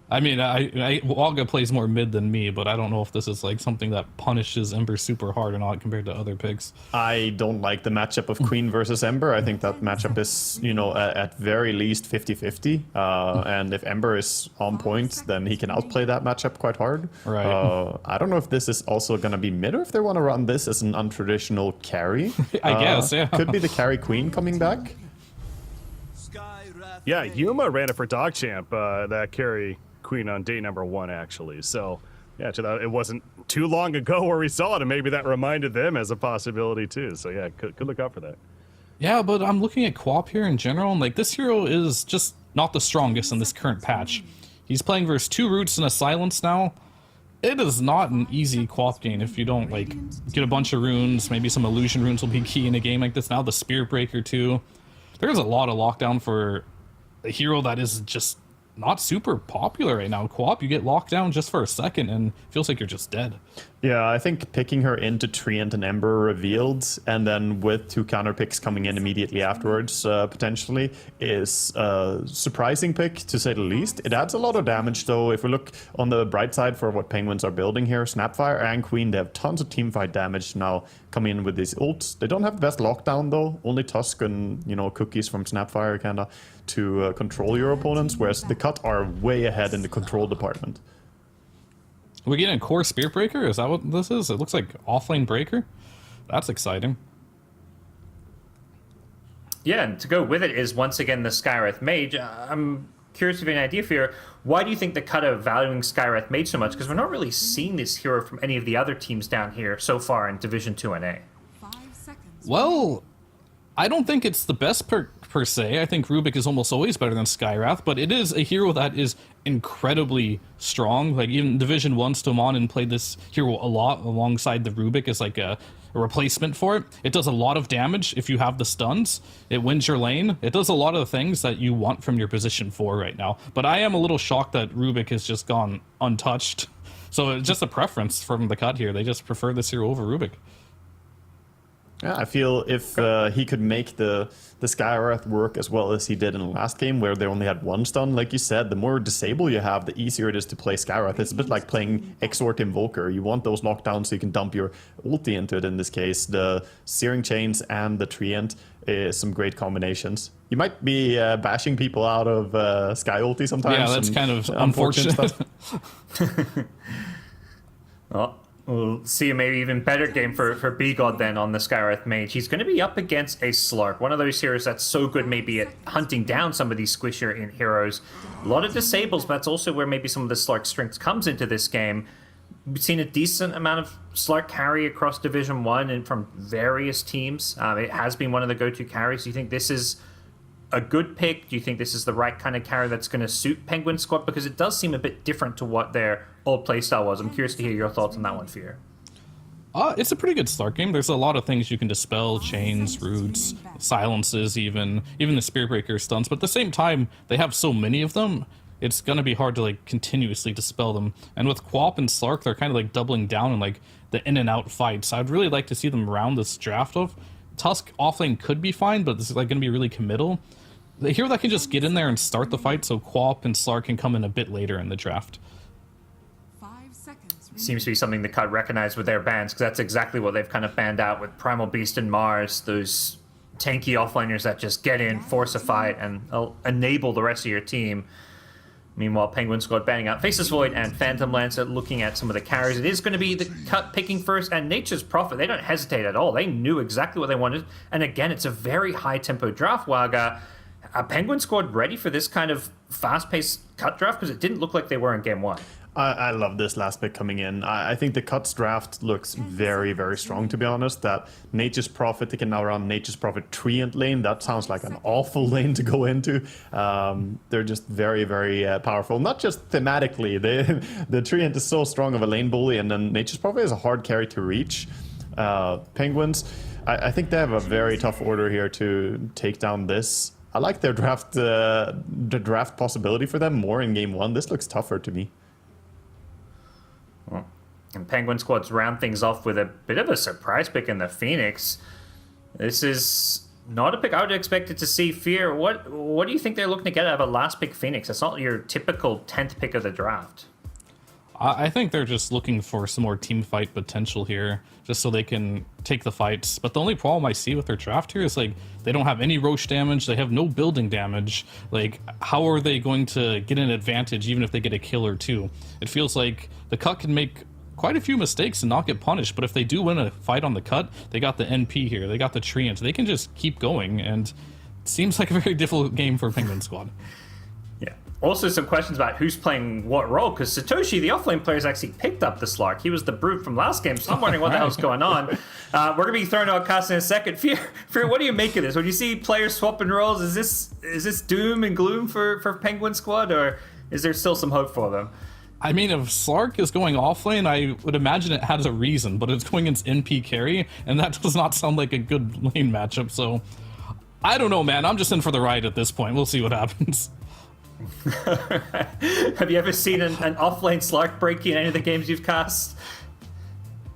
I mean, Walga plays more mid than me, but I don't know if this is like something that punishes Ember super hard or not compared to other picks. I don't like the matchup of Queen versus Ember. I think that matchup is, at very least 50-50. And if Ember is on point, then he can outplay that matchup quite hard. Right. I don't know if this is also going to be mid or if they want to run this as an untraditional carry. I guess, yeah. Could be the carry Queen coming back. Yeah, Yuma ran it for Dogchamp, that carry Queen on day number 1, actually. So, yeah, it wasn't too long ago where we saw it, and maybe that reminded them as a possibility too. So, yeah, could look out for that. Yeah, but I'm looking at Quap here in general, and this hero is just not the strongest in this current patch. He's playing versus 2 Roots and a Silence now. It is not an easy Quap game if you don't, get a bunch of runes. Maybe some illusion runes will be key in a game like this. Now the Spirit Breaker too. There's a lot of lockdown for a hero that is just not super popular right now. Quap, you get locked down just for a second and feels like you're just dead. Yeah, I think picking her into Treant and Ember revealed, and then with 2 counter picks coming in immediately afterwards, potentially, is a surprising pick, to say the least. It adds a lot of damage, though. If we look on the bright side for what Penguins are building here, Snapfire and Queen, they have tons of teamfight damage now coming in with these ults. They don't have the best lockdown, though. Only Tusk and, cookies from Snapfire, kind of, to control your opponents, whereas the Cut are way ahead in the control department. We're getting a core Spirit Breaker? Is that what this is? It looks like offlane Breaker? That's exciting. Yeah, and to go with it is once again the Skywrath Mage. I'm curious if you have an idea for why do you think the Cut are valuing Skywrath Mage so much? Because we're not really seeing this hero from any of the other teams down here so far in Division 2 and A. 5 seconds. Well, I don't think it's the best per se. I think Rubik is almost always better than Skywrath, but it is a hero that is incredibly strong. Even Division 1 Stomon played this hero a lot alongside the Rubik as a replacement for it. It does a lot of damage if you have the stuns. It wins your lane. It does a lot of the things that you want from your position 4 right now. But I am a little shocked that Rubik has just gone untouched. So it's just a preference from the Cut here. They just prefer this hero over Rubik. Yeah, I feel if he could make the Skywrath work as well as he did in the last game, where they only had 1 stun, like you said, the more disable you have, the easier it is to play Skywrath. It's a bit like playing Exort Invoker. You want those knockdowns so you can dump your ulti into it. In this case, the Searing Chains and the Treant is some great combinations. You might be bashing people out of Sky Ulti sometimes. Yeah, that's kind of unfortunate. Well, we'll see a maybe even better game for B-God then on the Skywrath Mage. He's going to be up against a Slark, one of those heroes that's so good maybe at hunting down some of these squishier in heroes. A lot of disables, but that's also where maybe some of the Slark strength comes into this game. seen a decent amount of Slark carry across Division 1 and from various teams. It has been one of the go-to carries. Do you think this is a good pick? Do you think this is the right kind of carry that's going to suit Penguin Squad? Because it does seem a bit different to what their old playstyle was. I'm curious to hear your thoughts on that one, Fear. It's a pretty good Slark game. There's a lot of things you can dispel, chains, roots, silences, even the Spear Breaker stuns. But at the same time, they have so many of them, it's going to be hard to like continuously dispel them. And with Quap and Slark, they're kind of like doubling down on like the in and out fights. I'd really like to see them round this draft of. Tusk offlane could be fine, but this is like going to be really committal. The hero that can just get in there and start the fight, so Quap and Slark can come in a bit later in the draft. 5 seconds. Seems to be something the cut recognized with their bans, because that's exactly what they've kind of banned out with Primal Beast and Mars, those tanky offliners that just get in, force a fight, and enable the rest of your team. Meanwhile, Penguin Squad banning out Faceless Void and Phantom Lancer. Looking at some of the carries, it is going to be the cut picking first, and Nature's Prophet, they don't hesitate at all. They knew exactly what they wanted, and again, it's a very high-tempo draft, Waga. Are Penguin Squad ready for this kind of fast-paced cut draft? Because it didn't look like they were in Game 1. I love this last pick coming in. I think the cuts draft looks very, very strong, to be honest. That Nature's Prophet, they can now run Nature's Prophet Treant lane. That sounds like an awful lane to go into. They're just very, very powerful. Not just thematically. The Treant is so strong of a lane bully, and then Nature's Prophet is a hard carry to reach. Penguins, I think they have a very tough order here to take down this. I like their draft, the draft possibility for them more in Game 1. This looks tougher to me. And Penguin Squad's round things off with a bit of a surprise pick in the Phoenix. This is not a pick I would have expected to see. Fear, what do you think they're looking to get out of a last pick Phoenix? That's not your typical 10th pick of the draft. I think they're just looking for some more team fight potential here, just so they can take the fights. But the only problem I see with their draft here is, like, they don't have any Roche damage, they have no building damage. Like, how are they going to get an advantage even if they get a kill or two? It feels like the cut can make quite a few mistakes and not get punished, but if they do win a fight on the cut, they got the NP here, they got the Treant, they can just keep going, and it seems like a very difficult game for Penguin Squad. Yeah. Also, some questions about who's playing what role, because Satoshi, the offlane player, has actually picked up the Slark. He was the brute from last game, so I'm wondering what the hell's going on. We're going to be throwing out cast in a second. Fear, what do you make of this? When you see players swapping roles, is this doom and gloom for Penguin Squad, or is there still some hope for them? I mean, if Slark is going offlane, I would imagine it has a reason, but it's going against NP carry, and that does not sound like a good lane matchup, so I don't know, man. I'm just in for the ride at this point. We'll see what happens. Have you ever seen an offlane Slark break in any of the games you've cast?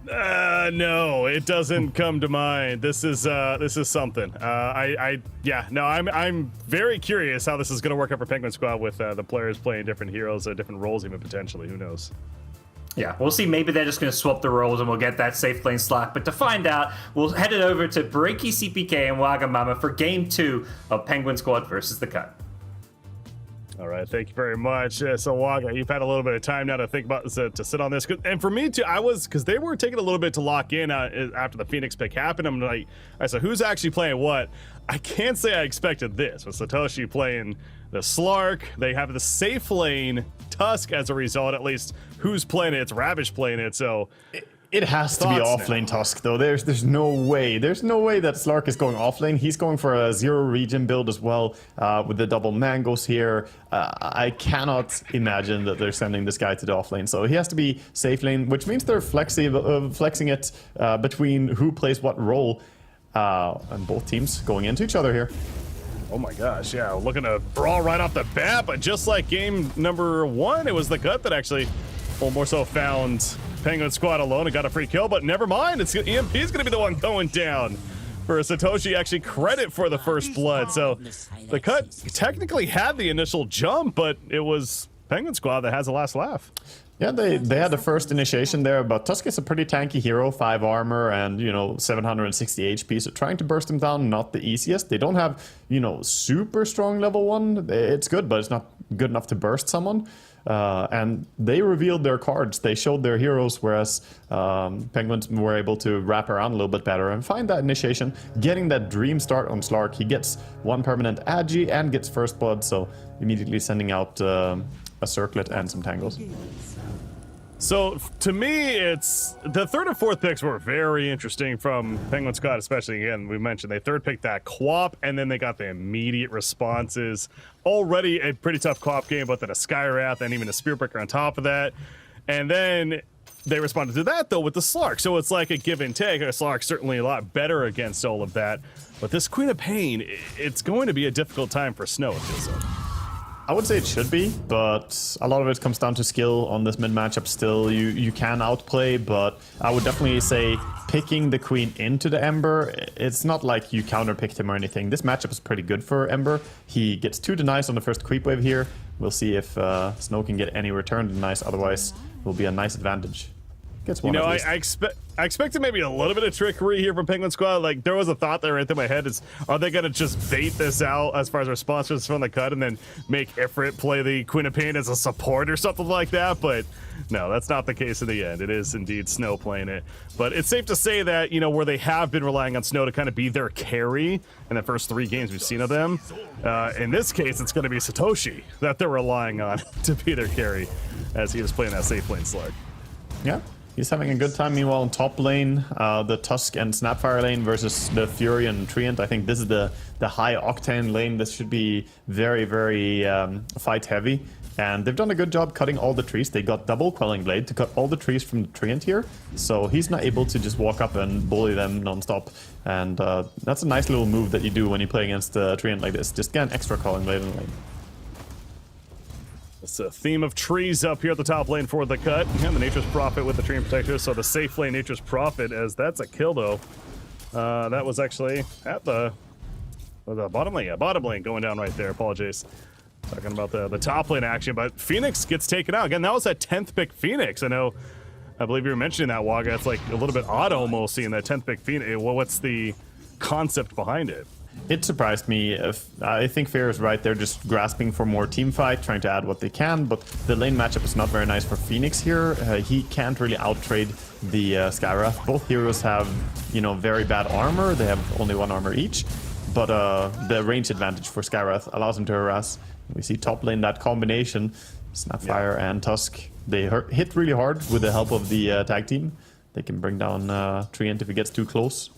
No, it doesn't come to mind. This is something. I'm very curious how this is going to work out for Penguin Squad with the players playing different heroes, different roles, even potentially. Who knows? Yeah, we'll see. Maybe they're just going to swap the roles and we'll get that safe lane Slark. But to find out, we'll head it over to Breaky CPK and Wagamama for Game 2 of Penguin Squad versus the Cut. All right, thank you very much. So, Waga, you've had a little bit of time now to think about this, to sit on this. And for me, too, because they were taking a little bit to lock in after the Phoenix pick happened. I'm like, I said, who's actually playing what? I can't say I expected this. With Satoshi playing the Slark, they have the safe lane Tusk as a result, at least. Who's playing it? It's Ravish playing it, so... It has to be offlane Tusk, though. There's no way. There's no way that Slark is going offlane. He's going for a zero region build as well, with the double mangoes here. I cannot imagine that they're sending this guy to the offlane. So he has to be safe lane, which means they're flexing it between who plays what role, and both teams going into each other here. Oh my gosh, yeah, looking to brawl right off the bat, but just like game number 1, it was the Cut that actually, well, more so found Penguin Squad alone and got a free kill, but never mind. EMP's gonna be the one going down for Satoshi. Actually, credit for the first blood. So the Cut technically had the initial jump, but it was Penguin Squad that has the last laugh. Yeah, they had the first initiation there, but Tusk is a pretty tanky hero, 5 armor and, 760 HP, so trying to burst him down, not the easiest. They don't have, super strong level 1. It's good, but it's not good enough to burst someone. And they revealed their cards. They showed their heroes, whereas Penguins were able to wrap around a little bit better and find that initiation, getting that dream start on Slark. He gets 1 permanent Agi and gets first blood, so immediately sending out a circlet and some tangles. So to me, it's the third and fourth picks were very interesting from Penguin Squad, especially again, we mentioned they third picked that Quap, and then they got the immediate responses. Already a pretty tough Quap game, but then a Skywrath and even a Spearbreaker on top of that. And then they responded to that though with the Slark. So it's like a give and take. A Slark's certainly a lot better against all of that. But this Queen of Pain, it's going to be a difficult time for Snow, it feels like. I would say it should be, but a lot of it comes down to skill on this mid matchup still. You can outplay, but I would definitely say picking the Queen into the Ember, it's not like you counterpicked him or anything. This matchup is pretty good for Ember. He gets 2 denies on the first creep wave here. We'll see if Snow can get any return denies, otherwise it will be a nice advantage. Gets one, you know, at least. I expected maybe a little bit of trickery here from Penguin Squad. Like, there was a thought that ran through my head is, are they going to just bait this out as far as responses from the cut and then make Ifrit play the Queen of Pain as a support or something like that? But no, that's not the case in the end. It is indeed Snow playing it. But it's safe to say that, you know, where they have been relying on Snow to kind of be their carry in the first 3 games we've seen of them, in this case, it's going to be Satoshi that they're relying on to be their carry as he is playing that safe lane slug. Yeah. He's having a good time. Meanwhile, in top lane, the Tusk and Snapfire lane versus the Fury and Treant. I think this is the high octane lane. This should be very, very fight heavy. And they've done a good job cutting all the trees. They got double Quelling Blade to cut all the trees from the Treant here. So he's not able to just walk up and bully them nonstop. And that's a nice little move that you do when you play against the Treant like this. Just get an extra Quelling Blade in the lane. It's a theme of trees up here at the top lane for the cut. And the Nature's Prophet with the Tree Protector. So the safe lane Nature's Prophet, as that's a kill though. That was actually at the bottom lane. Yeah, bottom lane going down right there. Apologies. Talking about the top lane action, but Phoenix gets taken out. Again, that was that 10th pick Phoenix. I believe you were mentioning that, Waga. It's like a little bit odd almost seeing that 10th pick Phoenix. Well, what's the concept behind it? It surprised me. I think Fair is right. They're just grasping for more team fight, trying to add what they can, but the lane matchup is not very nice for Phoenix here. He can't really outtrade the Skywrath. Both heroes have, you know, very bad armor. They have only 1 armor each, but the range advantage for Skywrath allows him to harass. We see top lane, that combination, Snapfire and Tusk. They hit really hard with the help of the tag team. They can bring down Treant if he gets too close.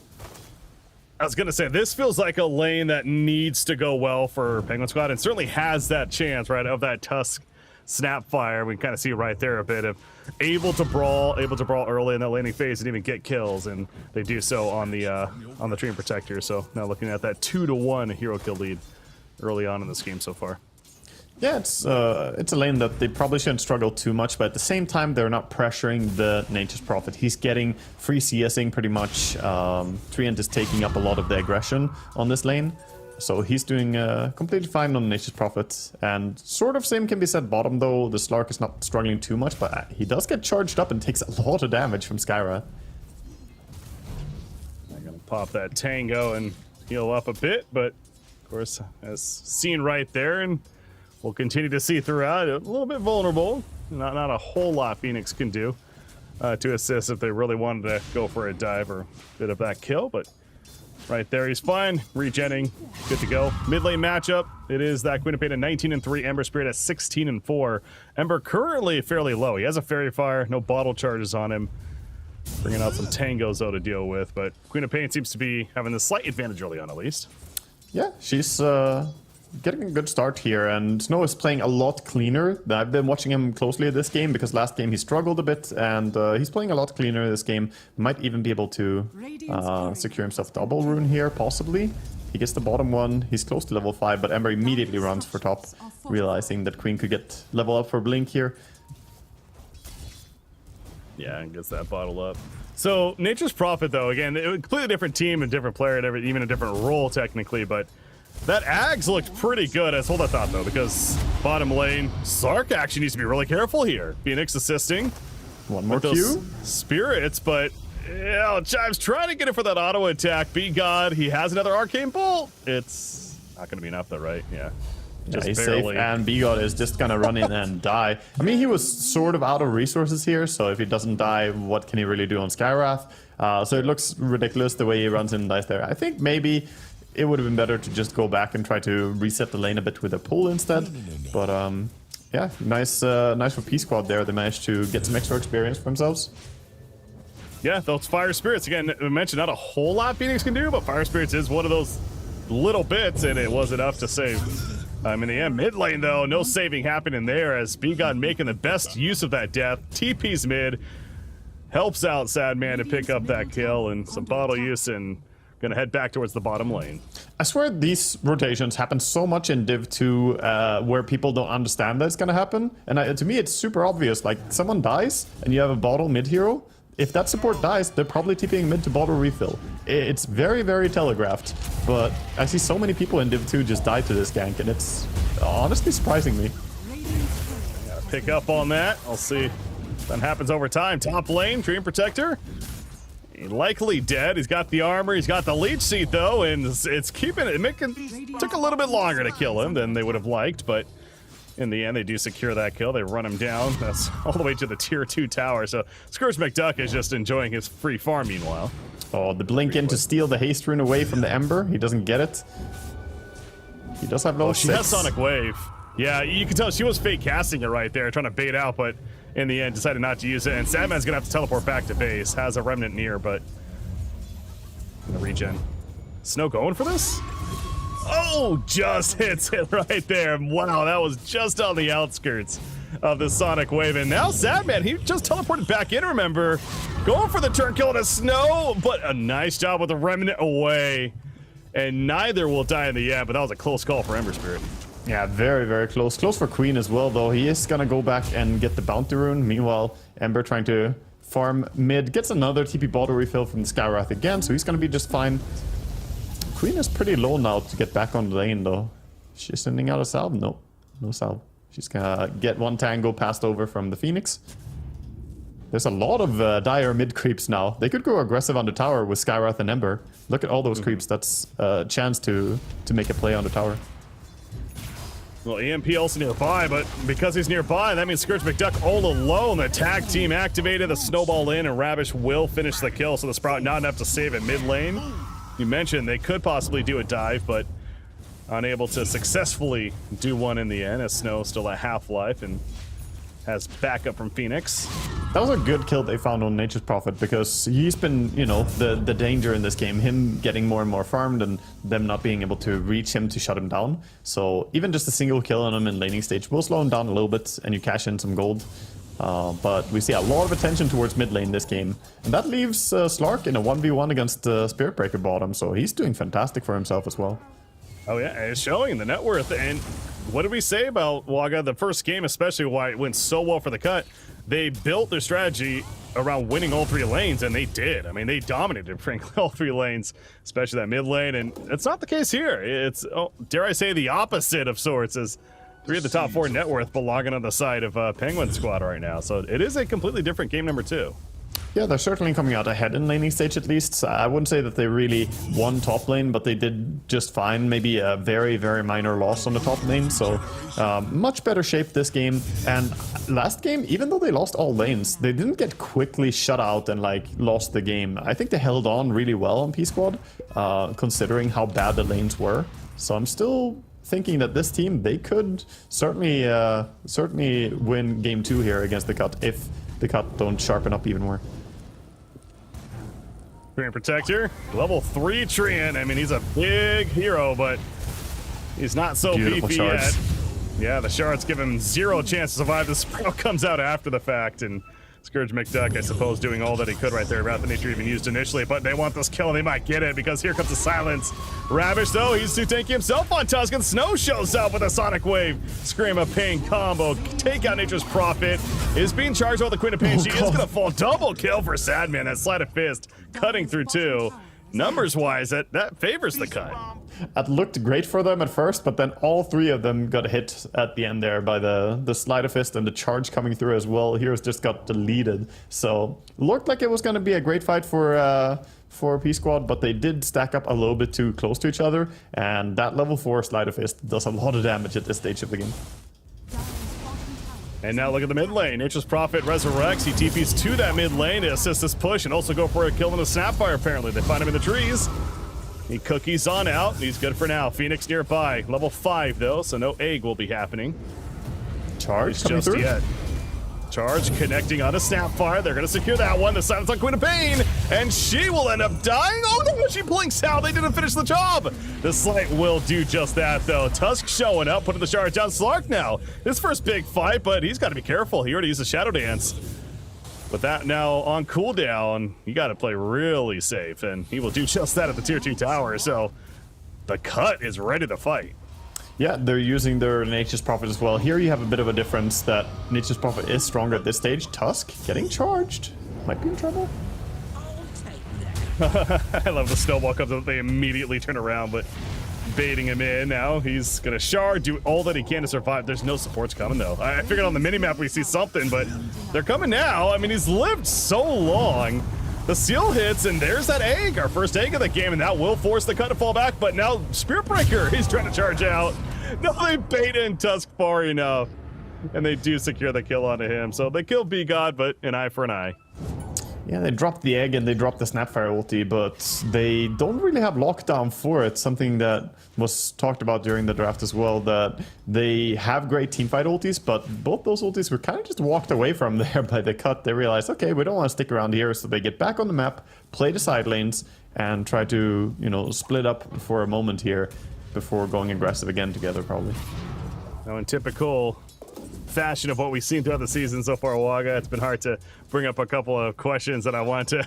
I was going to say, this feels like a lane that needs to go well for Penguin Squad and certainly has that chance, right, of that Tusk Snapfire. We can kind of see right there a bit of able to brawl early in that laning phase and even get kills, and they do so on the Dream Protector. So now looking at that 2-1 hero kill lead early on in this game so far. Yeah, it's a lane that they probably shouldn't struggle too much, but at the same time, they're not pressuring the Nature's Prophet. He's getting free CSing pretty much. Treant is taking up a lot of the aggression on this lane, so he's doing completely fine on Nature's Prophet. And sort of same can be said bottom, though. The Slark is not struggling too much, but he does get charged up and takes a lot of damage from Skywrath. I'm going to pop that Tango and heal up a bit, but of course, as seen right there, and we'll continue to see throughout. A little bit vulnerable. Not a whole lot Phoenix can do to assist if they really wanted to go for a dive or a bit of that kill. But right there, he's fine. Regenning. Good to go. Mid lane matchup. It is that Queen of Pain at 19-3. Ember Spirit at 16-4. Ember currently fairly low. He has a Fairy Fire. No bottle charges on him. Bringing out some Tangos, though, to deal with. But Queen of Pain seems to be having the slight advantage early on, at least. Yeah, she's getting a good start here, and Snow is playing a lot cleaner. I've been watching him closely this game because last game he struggled a bit, and he's playing a lot cleaner this game. Might even be able to secure himself double rune here, possibly. He gets the bottom one. He's close to level 5, but Ember immediately runs for top, realizing that Queen could get level up for Blink here. Yeah, and gets that bottle up. So Nature's Prophet, though, again, a completely different team and different player, and even a different role technically, but that Ags looked pretty good. Hold that thought, though, because bottom lane, Sark actually needs to be really careful here. Phoenix assisting. One more Q. Spirits, but yeah, Chive's trying to get it for that auto attack. Be God, he has another Arcane Bolt. It's not going to be enough, though, right? Yeah. Just he's barely. Safe, and Bigod is just gonna run in and die. I mean, he was sort of out of resources here, so if he doesn't die, what can he really do on Skywrath? So it looks ridiculous the way he runs in and dies there. I think maybe it would have been better to just go back and try to reset the lane a bit with a pull instead. But Yeah, nice nice for P Squad there. They managed to get some extra experience for themselves. Yeah, those Fire Spirits, again, I mentioned not a whole lot Phoenix can do, but Fire Spirits is one of those little bits, and it was enough to save. In the end, mid lane, though, no saving happening there as Begon making the best use of that death. TP's mid, helps out Sadman to pick up that kill, and some bottle use, and gonna head back towards the bottom lane. I swear these rotations happen so much in Div 2 where people don't understand that it's gonna happen. And to me, it's super obvious. Like, someone dies, and you have a bottle mid hero. If that support dies, they're probably TPing mid to bottle refill. It's very, very telegraphed. But I see so many people in Div 2 just die to this gank, and it's honestly surprising me. Gotta pick up on that. I'll see if that happens over time. Top lane, Dream Protector. Likely dead. He's got the armor. He's got the leech seat, though, and it's keeping it. Took a little bit longer to kill him than they would have liked, but in the end, they do secure that kill. They run him down. That's all the way to the tier 2 tower. So Scourge McDuck is just enjoying his free farm meanwhile. Oh, the blink in to steal the haste rune away from the Ember. He doesn't get it. He does have level 6. She has Sonic Wave. Yeah, you can tell she was fake casting it right there, trying to bait out, but in the end decided not to use it. And Sadman's gonna have to teleport back to base. Has a remnant near, but gonna regen. Snow going for this? Oh, just hits it right there. Wow, that was just on the outskirts of the Sonic Wave. And now Sadman, he just teleported back in, remember. Going for the turn kill to Snow, but a nice job with the remnant away. And neither will die in the end, but that was a close call for Ember Spirit. Yeah, very, very close. Close for Queen as well, though. He is gonna go back and get the bounty rune. Meanwhile, Ember trying to farm mid. Gets another TP bottle refill from the Skywrath again, so he's gonna be just fine. Queen is pretty low now to get back on the lane, though. She's sending out a salve? No. No salve. She's gonna get one tango passed over from the Phoenix. There's a lot of dire mid creeps now. They could go aggressive on the tower with Skywrath and Ember. Look at all those creeps. That's a chance to make a play on the tower. Well, EMP also nearby, but because he's nearby, that means Scourge McDuck all alone. The tag team activated, the snowball in, and Ravish will finish the kill, so the Sprout not enough to save it mid lane. You mentioned they could possibly do a dive, but unable to successfully do one in the end, as Snow still at half-life and has backup from Phoenix. That was a good kill they found on Nature's Prophet, because he's been, you know, the danger in this game, him getting more and more farmed and them not being able to reach him to shut him down. So even just a single kill on him in laning stage will slow him down a little bit and you cash in some gold. But we see a lot of attention towards mid lane this game. And that leaves Slark in a 1v1 against Spirit Breaker bottom, so he's doing fantastic for himself as well. Oh yeah, it's showing the net worth. And what did we say about Waga? The first game, especially why it went so well for the cut, they built their strategy around winning all 3 lanes, and they did. I mean, they dominated, frankly, all 3 lanes, especially that mid lane, and it's not the case here. It's, oh, dare I say, the opposite of sorts, as 3 of the top 4 net worth belonging on the side of Penguin Squad right now. So it is a completely different game number 2. Yeah, they're certainly coming out ahead in laning stage at least. I wouldn't say that they really won top lane, but they did just fine. Maybe a very, very minor loss on the top lane. So much better shape this game. And last game, even though they lost all lanes, they didn't get quickly shut out and like lost the game. I think they held on really well on P Squad, considering how bad the lanes were. So I'm still thinking that this team, they could certainly win game 2 here against the cut if the cut don't sharpen up even more. Treant Protector, level 3 Treant. I mean, he's a big hero, but he's not so Beautiful beefy shards. yet. Yeah, the shards give him 0 chance to survive. The Sprout comes out after the fact, and Scourge McDuck, I suppose, doing all that he could right there. Wrath of Nature even used initially, but they want this kill and they might get it because here comes the silence. Ravish, though, he's too tanky himself on Tuscan. Snow shows up with a Sonic Wave. Scream of Pain combo. Take out Nature's Prophet. Is being charged with the Queen of Pain. She is going to fall. Double kill for Sadman. That Sleight of Fist cutting through 2. Numbers-wise, that favors the cut. It looked great for them at first, but then all 3 of them got hit at the end there by the Sleight of Fist and the charge coming through as well. Heroes just got deleted. So looked like it was going to be a great fight for P Squad, but they did stack up a little bit too close to each other, and that level 4 Sleight of Fist does a lot of damage at this stage of the game. And now look at the mid lane. Nature's Prophet resurrects. He TPs to that mid lane to assist this push and also go for a kill in the Snapfire, apparently. They find him in the trees. He cookies on out. He's good for now. Phoenix nearby. Level 5, though, so no egg will be happening. Charge coming just through. yet. Charge connecting on a Snapfire. They're going to secure that one. The silence on Queen of Pain, and she will end up dying. Oh no, she blinks out. They didn't finish the job. The Slight will do just that, though. Tusk showing up, putting the charge down. Slark now. His first big fight, but he's got to be careful. He already used a Shadow Dance. With that now on cooldown, you got to play really safe, and he will do just that at the tier 2 tower. So the cut is ready to fight. Yeah, they're using their Nature's Prophet as well. Here you have a bit of a difference that Nature's Prophet is stronger at this stage. Tusk getting charged. Might be in trouble. I love the snowball comes up. They immediately turn around, but baiting him in now. He's going to shard, do all that he can to survive. There's no supports coming, though. I figured on the minimap we see something, but they're coming now. I mean, he's lived so long. The seal hits, and there's that egg, our first egg of the game, and that will force the cut to fall back. But now Spirit Breaker, he's trying to charge out. No, they bait in Tusk far enough, and they do secure the kill onto him. So they kill B-God, but an eye for an eye. Yeah, they dropped the egg and they dropped the Snapfire ulti, but they don't really have lockdown for it. Something that was talked about during the draft as well, that they have great teamfight ultis, but both those ultis were kind of just walked away from there by the cut. They realized, okay, we don't want to stick around here, so they get back on the map, play the side lanes, and try to, you know, split up for a moment here before going aggressive again together, probably. Now, in typical fashion of what we've seen throughout the season so far, Waga, it's been hard to bring up a couple of questions that I want to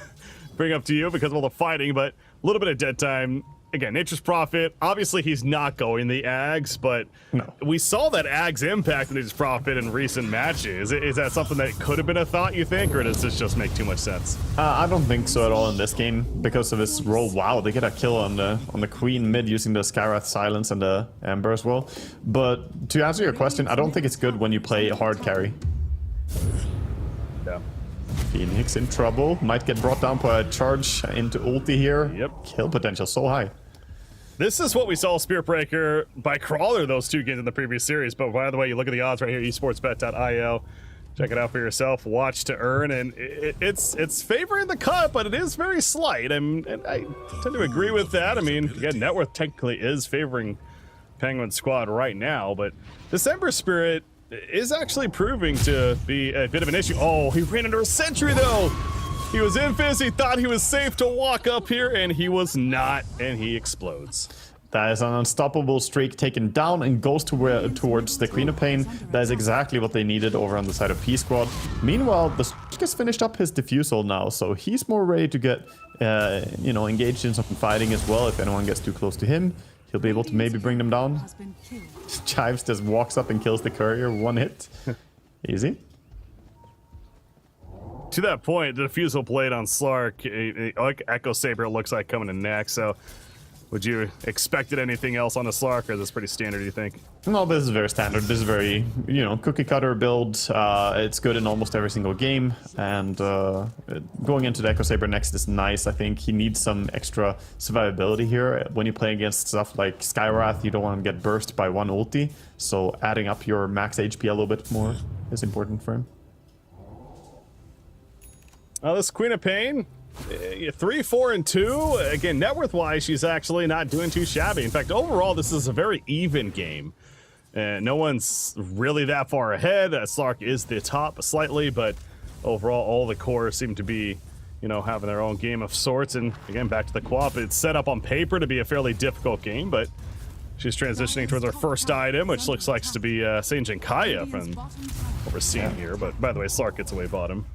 bring up to you because of all the fighting, but a little bit of dead time. Again, Nature's Prophet, obviously he's not going the Ags, but No. we saw that Ags impact Nature's Prophet in recent matches. Is that something that could have been a thought, you think, or does this just make too much sense? I don't think so at all in this game because of his role. Wow, they get a kill on the Queen mid using the Skyrath Silence and the Ember as well. But to answer your question, I don't think it's good when you play hard carry. Yeah. Phoenix in trouble. Might get brought down by a charge into ulti here. Yep. Kill potential so high. This is what we saw Spirit Breaker by Crawler those 2 games in the previous series. But by the way, you look at the odds right here, esportsbet.io. Check it out for yourself. Watch to earn, and it's favoring the cut, but it is very slight. And I tend to agree with that. I mean, again, net worth technically is favoring Penguin squad right now, but December Spirit is actually proving to be a bit of an issue. Oh, he ran into a sentry though. He was in fizz, he thought he was safe to walk up here, and he was not, and he explodes. That is an unstoppable streak taken down and goes towards the Queen of Pain. That is exactly what they needed over on the side of P Squad. Meanwhile, the Streak has finished up his diffusal now, so he's more ready to get, you know, engaged in some fighting as well. If anyone gets too close to him, he'll be able to maybe bring them down. Has been killed. Chives just walks up and kills the courier, 1 hit. Easy. To that point, the Diffusal Blade on Slark, like Echo Saber, looks like coming in next. So, would you expected anything else on the Slark, or is this pretty standard, do you think? No, this is very standard. This is very, you know, cookie cutter build. It's good in almost every single game. And going into the Echo Saber next is nice. I think he needs some extra survivability here. When you play against stuff like Skyrath, you don't want to get burst by 1 ulti. So adding up your max HP a little bit more is important for him. This Queen of Pain, 3, 4, and 2. Again, net worth wise, she's actually not doing too shabby. In fact, overall, this is a very even game. No one's really that far ahead. Slark is the top slightly, but overall, all the cores seem to be, you know, having their own game of sorts. And again, back to the Quap, it's set up on paper to be a fairly difficult game, but she's transitioning towards her first item, which looks like to be Sage and Kaya from what we're seeing here. But by the way, Slark gets away bottom.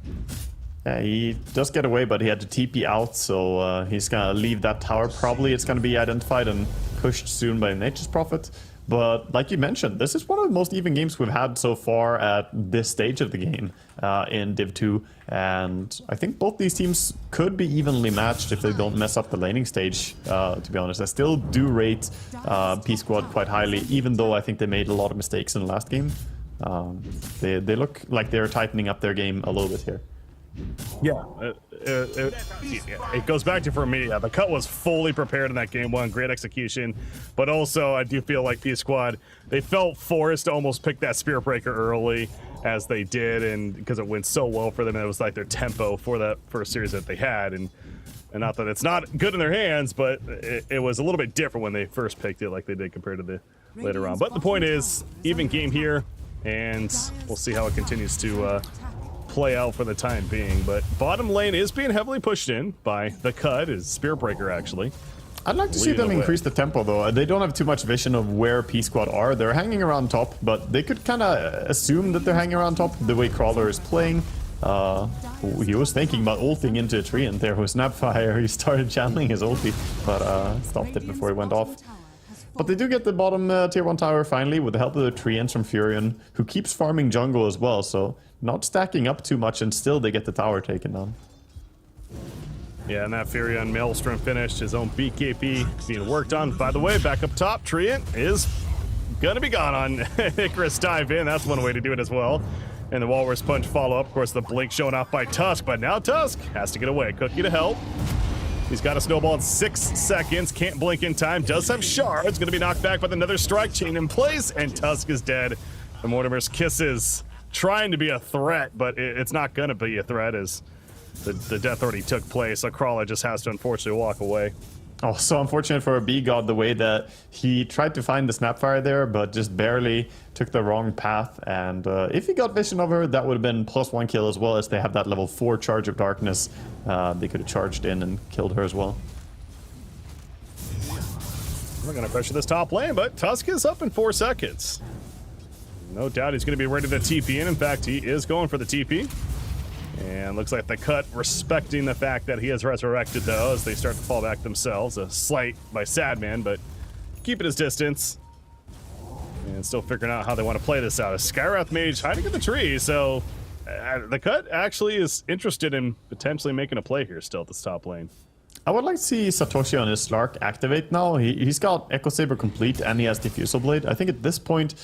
Yeah, he does get away, but he had to TP out, so he's gonna leave that tower. Probably it's gonna be identified and pushed soon by Nature's Prophet. But like you mentioned, this is one of the most even games we've had so far at this stage of the game in Div 2. And I think both these teams could be evenly matched if they don't mess up the laning stage, to be honest. I still do rate P Squad quite highly, even though I think they made a lot of mistakes in the last game. They look like they're tightening up their game a little bit here. Yeah, it goes back to, for me, the cut was fully prepared in that game 1, great execution, but also I do feel like P Squad, they felt forced to almost pick that Spirit Breaker early as they did, and because it went so well for them, and it was like their tempo for that first series that they had, and not that it's not good in their hands, but it was a little bit different when they first picked it like they did compared to the later on. But the point is, even game here, and we'll see how it continues to play out for the time being. But bottom lane is being heavily pushed in by the Cut, is Spearbreaker actually. I'd like to see them increase the tempo though. They don't have too much vision of where P Squad are. They're hanging around top, but they could kind of assume that they're hanging around top the way Crawler is playing. He was thinking about ulting into a tree, and there was Snapfire. He started channeling his ulti, but stopped it before he went off. But they do get the bottom tier 1 tower finally with the help of the treants from Furion, who keeps farming jungle as well, so not stacking up too much, and still they get the tower taken down. Yeah, and that Furion Maelstrom finished, his own BKB being worked on. By the way, back up top, Treant is gonna be gone on Icarus dive in. That's one way to do it as well. And the Walrus Punch follow-up, of course, the blink shown off by Tusk, but now Tusk has to get away. Cookie to help. He's got a snowball in 6 seconds, can't blink in time, does have shards, gonna be knocked back with another strike chain in place, and Tusk is dead. The Mortimer's Kisses trying to be a threat, but it's not gonna be a threat as the death already took place, so Crawler just has to unfortunately walk away. Oh, so unfortunate for a B-God the way that he tried to find the Snapfire there, but just barely took the wrong path. And if he got vision of her, that would have been +1 kill, as well as they have that level 4 Charge of Darkness. They could have charged in and killed her as well. We're gonna pressure this top lane, but Tusk is up in 4 seconds. No doubt he's gonna be ready to TP in. In fact, he is going for the TP. And looks like the Cut respecting the fact that he has resurrected, though, as they start to fall back themselves. A slight by Sadman, but keeping his distance. And still figuring out how they want to play this out. A Skywrath Mage hiding in the tree, so the Cut actually is interested in potentially making a play here still at this top lane. I would like to see Satoshi on his Slark activate now. He's got Echo Saber complete and he has Diffusal Blade. I think at this point,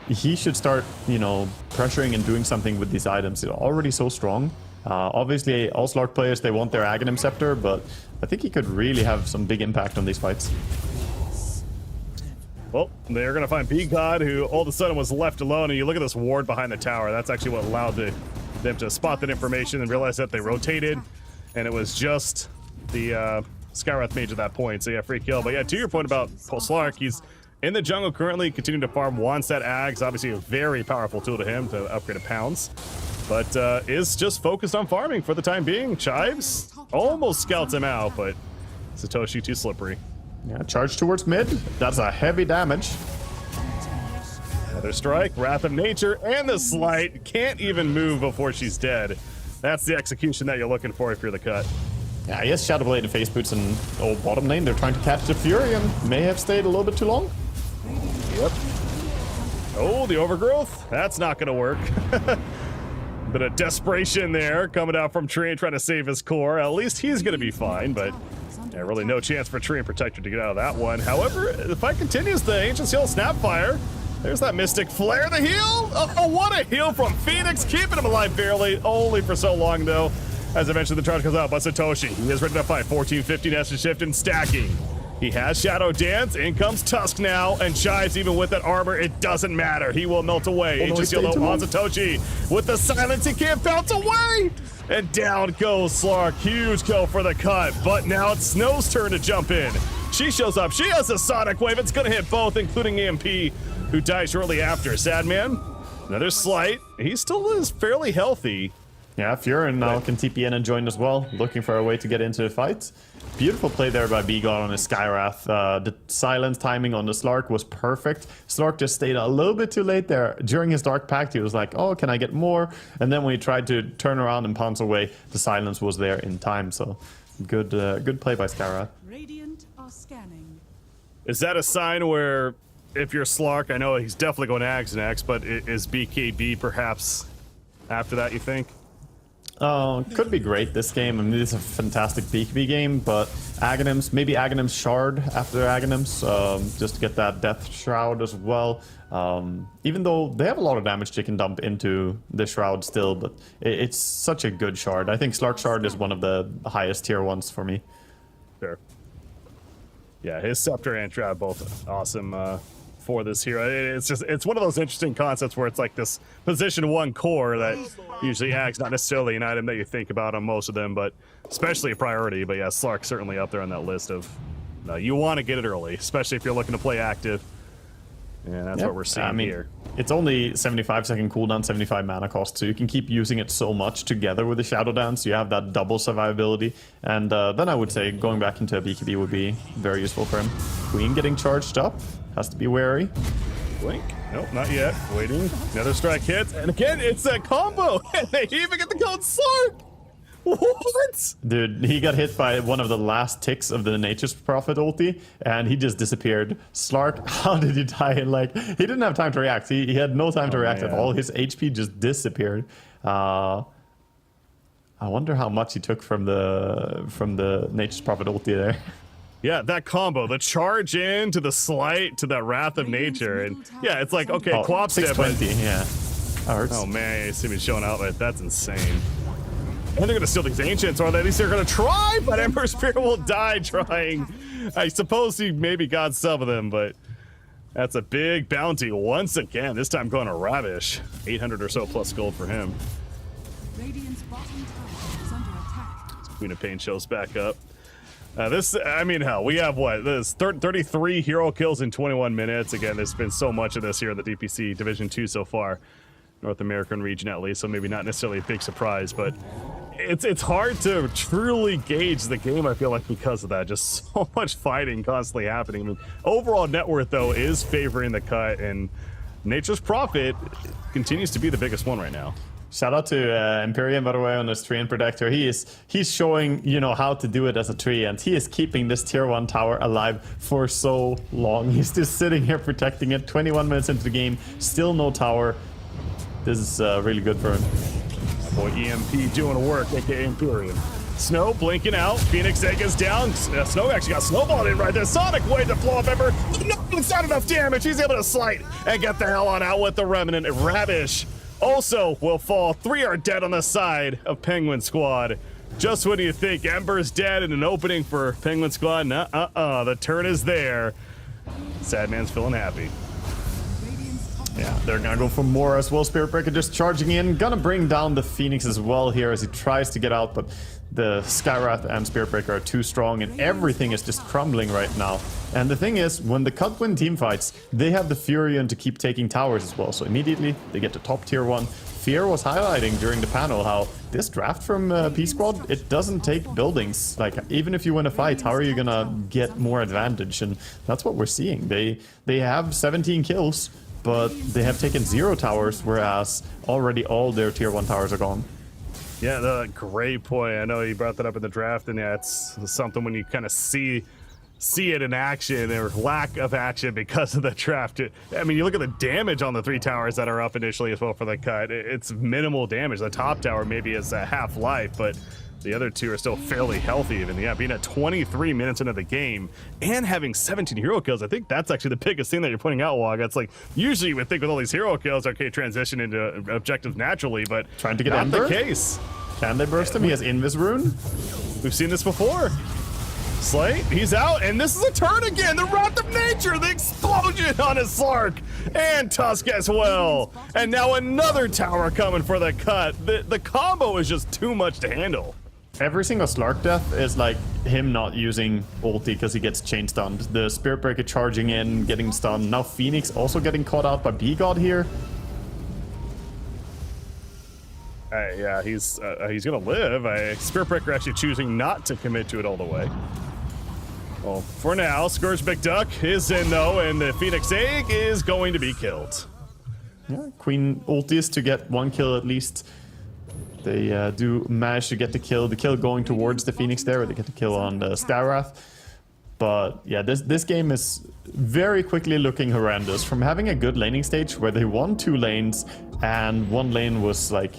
he should start, you know, pressuring and doing something with these items. They're already so strong. Obviously, all Slark players, they want their Aghanim Scepter, but I think he could really have some big impact on these fights. Well, they're going to find B-God, who all of a sudden was left alone, and you look at this ward behind the tower. That's actually what allowed them to spot that information and realize that they rotated, and it was just the Skywrath Mage at that point, so yeah, free kill. But yeah, to your point about Slark, he's in the jungle currently, continuing to farm, wants that Ags, obviously a very powerful tool to him to upgrade to Pounds. But is just focused on farming for the time being. Chives almost scouts him out, but Satoshi too slippery. Yeah, charge towards mid. That's a heavy damage. Another strike, Wrath of Nature, and the Slight. Can't even move before she's dead. That's the execution that you're looking for if you're the Cut. Yeah, yes, Shadow Blade and Face Boots and old bottom lane. They're trying to catch the Fury and may have stayed a little bit too long. Yep. Oh, the Overgrowth. That's not going to work. Bit of desperation there coming out from Tree and trying to save his core. At least he's going to be fine, but yeah, really no chance for Tree and Protector to get out of that one. However, the fight continues. The Ancient Seal Snapfire. There's that Mystic Flare. The heal. Oh, what a heal from Phoenix. Keeping him alive barely. Only for so long, though. As eventually the charge comes out, but Satoshi, he is ready to fight. 14-15 Essence Shift and stacking. He has Shadow Dance. In comes Tusk now, and Chives, even with that armor, it doesn't matter. He will melt away. Ancient Seal on Satoshi. With the silence, he can't bounce away. And down goes Slark. Huge kill for the Cut. But now it's Snow's turn to jump in. She shows up. She has a Sonic Wave. It's going to hit both, including EMP, who dies shortly after. Sadman, another Slight. He still is fairly healthy. Yeah, Furin now can TP in and join as well, looking for a way to get into the fight. Beautiful play there by B-God on his Skywrath. The silence timing on the Slark was perfect. Slark just stayed a little bit too late there. During his Dark Pact, he was like, oh, can I get more? And then when he tried to turn around and pounce away, the silence was there in time. So good play by Skywrath. Radiant are scanning. Is that a sign where, if you're Slark, I know he's definitely going to Ags next, but is BKB perhaps after that, you think? Could be great this game. I mean, this is a fantastic BKB game, but Aghanims, maybe Aghanim's Shard after Aghanims, just to get that Death Shroud as well. Even though they have a lot of damage they can dump into the Shroud still, but it's such a good Shard. I think Slark Shard is one of the highest tier ones for me. Sure. Yeah, his Scepter and Shroud both awesome for this hero. It's one of those interesting concepts where it's like this position 1 core that usually acts not necessarily an item that you think about on most of them, but especially a priority. But yeah, Slark's certainly up there on that list of you want to get it early, especially if you're looking to play active. Yeah, that's Yep. what we're seeing here. It's only 75-second cooldown, 75 mana cost, so you can keep using it so much together with the Shadow Dance. You have that double survivability, and then I would say going back into a BKB would be very useful for him. Queen getting charged up, has to be wary. Blink. Nope, not yet. Waiting. Another strike hits, and again, it's a combo. And they even get the code Slark. What? Dude, he got hit by one of the last ticks of the Nature's Prophet ulti, and he just disappeared. Slark, how did he die? Like, he didn't have time to react. He had no time to react at all. His HP just disappeared. I wonder how much he took from the Nature's Prophet ulti there. Yeah, that combo, the charge in to the slight to that Wrath of Nature, and yeah, it's like, okay, Quap step. 620, yeah. That hurts. Oh man, you see me showing out like that's insane. And they're gonna steal these ancients, or at least they're gonna try, but Ember Spirit will die trying. I suppose he maybe got some of them, but that's a big bounty once again. This time going to Ravish. 800 or so plus gold for him. Radiant's bottom tower is under attack. Queen of Pain shows back up. I mean, hell, we have what? This 33 hero kills in 21 minutes. Again, there's been so much of this here in the DPC Division 2 so far. North American region at least, so maybe not necessarily a big surprise, but it's hard to truly gauge the game, I feel like, because of that. Just so much fighting constantly happening. I mean, overall net worth, though, is favoring the cut, and Nature's Prophet continues to be the biggest one right now. Shout out to Imperium, by the way, on his tree and protector. He's showing, you know, how to do it as a tree, and he is keeping this tier 1 tower alive for so long. He's just sitting here protecting it. 21 minutes into the game, still no tower. This is really good for him. Boy, EMP doing work, aka Imperium. Snow blinking out. Phoenix Egg is down. Snow actually got snowballed in right there. Sonic way to blow up Ember. No, it's not enough damage. He's able to slight and get the hell on out with the Remnant. Ravish also will fall. 3 are dead on the side of Penguin Squad. Just when you think Ember's dead and an opening for Penguin Squad, the turn is there. Sad man's feeling happy. Yeah, they're gonna go for more as well. Spirit Breaker just charging in, gonna bring down the Phoenix as well here as he tries to get out, but the Skywrath and Spirit Breaker are too strong, and everything is just crumbling right now. And the thing is, when the cut win team fights, they have the Furion to keep taking towers as well, so immediately they get to top tier 1. Fear was highlighting during the panel how this draft from P-Squad, it doesn't take buildings. Like, even if you win a fight, how are you gonna get more advantage? And that's what we're seeing. They have 17 kills, but they have taken 0 towers, whereas already all their tier 1 towers are gone. Yeah, great point. I know you brought that up in the draft, and yeah, it's something when you kind of see it in action or lack of action because of the draft. I mean, you look at the damage on the 3 towers that are up initially as well for the cut. It's minimal damage. The top tower maybe is a half life, but the other 2 are still fairly healthy even. Yeah, being at 23 minutes into the game and having 17 hero kills, I think that's actually the biggest thing that you're pointing out, Wog. It's like, usually you would think with all these hero kills, okay, transition into objectives naturally, but Trying to get not Ember? the case. Can they burst him? He has Invis Rune. We've seen this before. Slate, he's out, and this is a turn again. The Wrath of Nature, the explosion on his Slark, and Tusk as well. And now another tower coming for the cut. The combo is just too much to handle. Every single Slark death is like him not using ulti because he gets chain stunned. The Spirit Breaker charging in, getting stunned. Now Phoenix also getting caught out by B-God here. Yeah, he's gonna live. Spirit Breaker actually choosing not to commit to it all the way. Well, for now, Scourge McDuck is in though, and the Phoenix Egg is going to be killed. Yeah, Queen ultis to get 1 kill at least. They do manage to get the kill. The kill going towards the Phoenix there, where they get the kill on the Skywrath. But yeah, this game is very quickly looking horrendous. From having a good laning stage where they won 2 lanes and 1 lane was like,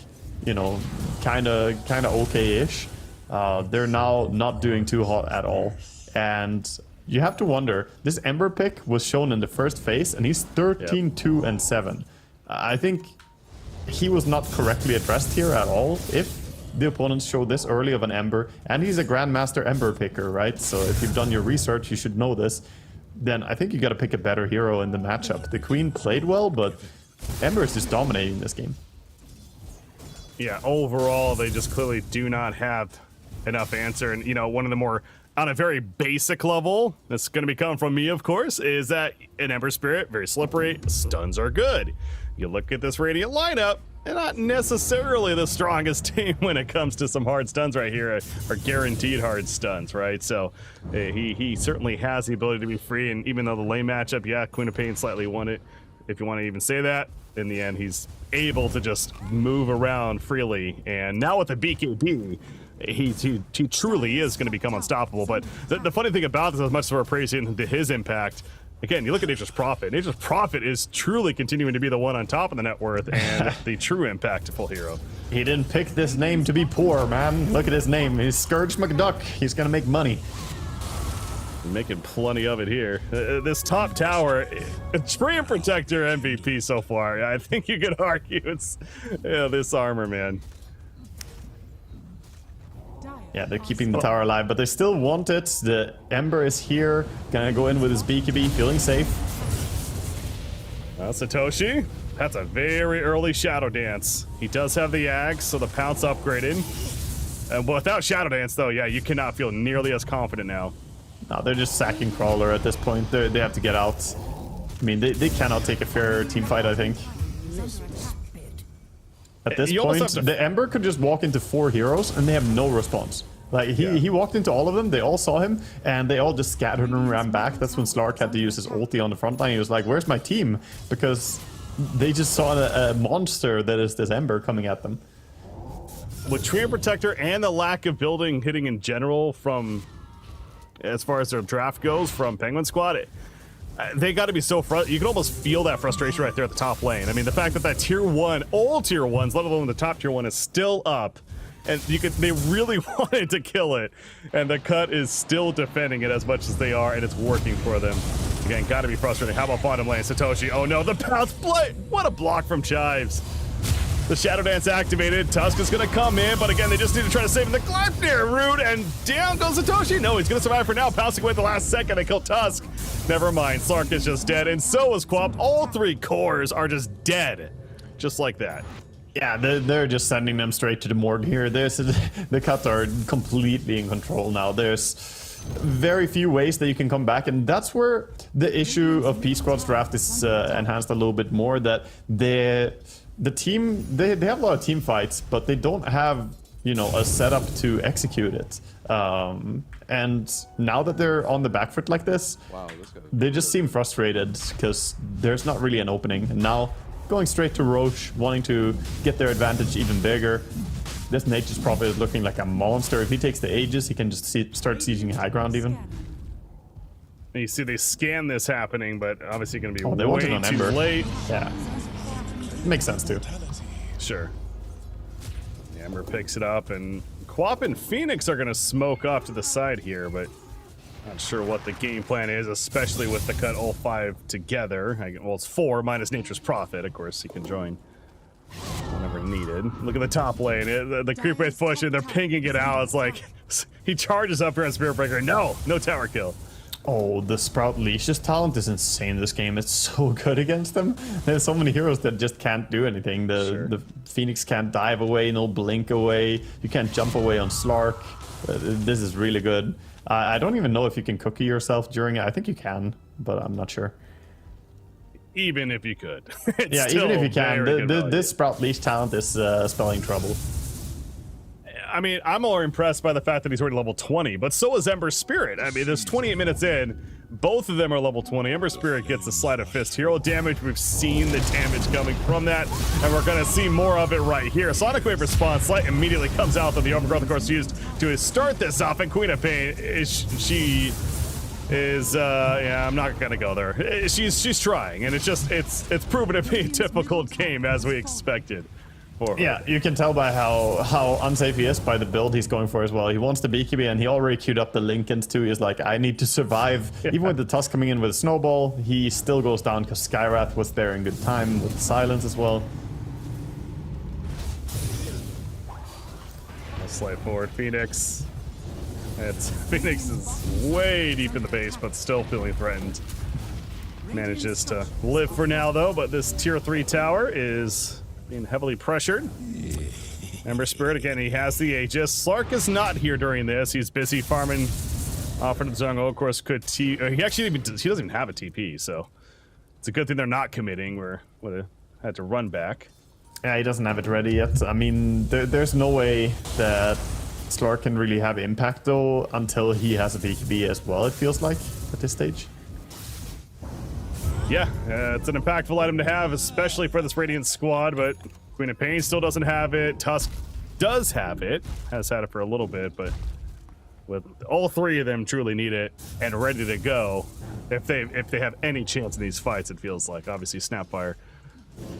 you know, kind of okay-ish. They're now not doing too hot at all. And you have to wonder, this Ember pick was shown in the first phase, and he's 13, 2, and 7. I think he was not correctly addressed here at all. If the opponents show this early of an Ember, and he's a Grandmaster Ember picker, right? So if you've done your research, you should know this. Then I think you got to pick a better hero in the matchup. The Queen played well, but Ember is just dominating this game. Yeah, overall, they just clearly do not have enough answer. And, you know, one of the more on a very basic level, that's going to be coming from me, of course, is that an Ember Spirit, very slippery, stuns are good. You look at this Radiant lineup, they're not necessarily the strongest team when it comes to some hard stuns right here, or guaranteed hard stuns, right? So he certainly has the ability to be free, and even though the lane matchup, yeah, Queen of Pain slightly won it, if you want to even say that, in the end, he's able to just move around freely, and now with the BKB, he truly is going to become unstoppable. But the funny thing about this, as much as we're praising his impact, again, you look at Nature's Prophet. Nature's Prophet is truly continuing to be the one on top of the net worth and the true impactful hero. He didn't pick this name to be poor, man. Look at his name. He's Scourge McDuck. He's gonna make money. Making plenty of it here. This top tower, Treant Protector MVP so far. I think you could argue it's this armor, man. Yeah, they're keeping the tower alive, but they still want it. The Ember is here, gonna go in with his BKB, feeling safe. Well, Satoshi, that's a very early Shadow Dance. He does have the Axe, so the Pounce upgraded. Without Shadow Dance, though, yeah, you cannot feel nearly as confident now. No, they're just sacking Crawler at this point. They have to get out. I mean, they cannot take a fair team fight, I think. At this point, the Ember could just walk into 4 heroes and they have no response. Like, he walked into all of them, they all saw him, and they all just scattered and ran back. That's when Slark had to use his ulti on the front line. He was like, where's my team? Because they just saw a monster that is this Ember coming at them. With Treant Protector and the lack of building hitting in general from, as far as their draft goes, from Penguin Squad, they got to be so frustrated. You can almost feel that frustration right there at the top lane. I mean, the fact that tier 1, all tier 1s, let alone the top tier 1, is still up, and they really wanted to kill it, and the cut is still defending it as much as they are, and it's working for them. Again, got to be frustrating. How about bottom lane? Satoshi, oh no, the Pounce play! What a block from Chives. The Shadow Dance activated. Tusk is going to come in, but again, they just need to try to save him. The Gleipnir root, and down goes Satoshi. No, he's going to survive for now. Pouncing away at the last second. They kill Tusk. Never mind. Slark is just dead, and so is Quap. All 3 cores are just dead. Just like that. Yeah, they're just sending them straight to the morgue here. The cuts are completely in control now. There's very few ways that you can come back, and that's where the issue of P-Squad's draft is enhanced a little bit more, that the team, they have a lot of team fights, but they don't have, you know, a setup to execute it. And now that they're on the back foot like this, they just seem frustrated because there's not really an opening. And now going straight to Roche, wanting to get their advantage even bigger. This Nature's Prophet is looking like a monster. If he takes the Aegis, he can just start sieging high ground even. And you see they scan this happening, but obviously going to be they way on too Ember. late. Yeah. Makes sense too. Sure. The Ember picks it up, and Quap and Phoenix are going to smoke off to the side here, but not sure what the game plan is, especially with the cut all 5 together. Well, it's 4 minus Nature's Prophet. Of course, he can join whenever needed. Look at the top lane. The creep wave's pushing. They're pinging it out. It's like he charges up here on Spirit Breaker. No tower kill. Oh, the Sprout Leash's talent is insane this game. It's so good against them. There's so many heroes that just can't do anything. The Phoenix can't dive away, no blink away. You can't jump away on Slark. This is really good. I don't even know if you can cookie yourself during it. I think you can, but I'm not sure. Even if you could. Yeah, even if you can. This Sprout Leash talent is spelling trouble. I mean, I'm more impressed by the fact that he's already level 20, but so is Ember Spirit. I mean, there's 28 minutes in. Both of them are level 20. Ember Spirit gets a sleight of fist hero damage. We've seen the damage coming from that, and we're going to see more of it right here. Sonic Wave response, Slight immediately comes out that the overgrowth, of course, used to start this off, and Queen of Pain, she is, yeah, I'm not going to go there. She's trying, and it's proven to be a difficult game, as we expected. Yeah, you can tell by how unsafe he is by the build he's going for as well. He wants the BKB, and he already queued up the Lincolns too. He's like, I need to survive. Yeah. Even with the Tusk coming in with a snowball, he still goes down because Skywrath was there in good time with the silence as well. Let's slide forward, Phoenix. Phoenix is way deep in the base, but still feeling threatened. Manages to live for now though, but this tier 3 tower is being heavily pressured. Ember Spirit, again, he has the Aegis. Slark is not here during this. He's busy farming Offered to Zhang, of course, could he actually he doesn't even have a TP, so it's a good thing they're not committing. Would have had to run back. Yeah, he doesn't have it ready yet. I mean, there's no way that Slark can really have impact though until he has a BKB as well. It feels like at this stage. Yeah, it's an impactful item to have, especially for this Radiant squad. But Queen of Pain still doesn't have it. Tusk does have it. Has had it for a little bit, but with all three of them truly need it and ready to go if they have any chance in these fights. It feels like obviously Snapfire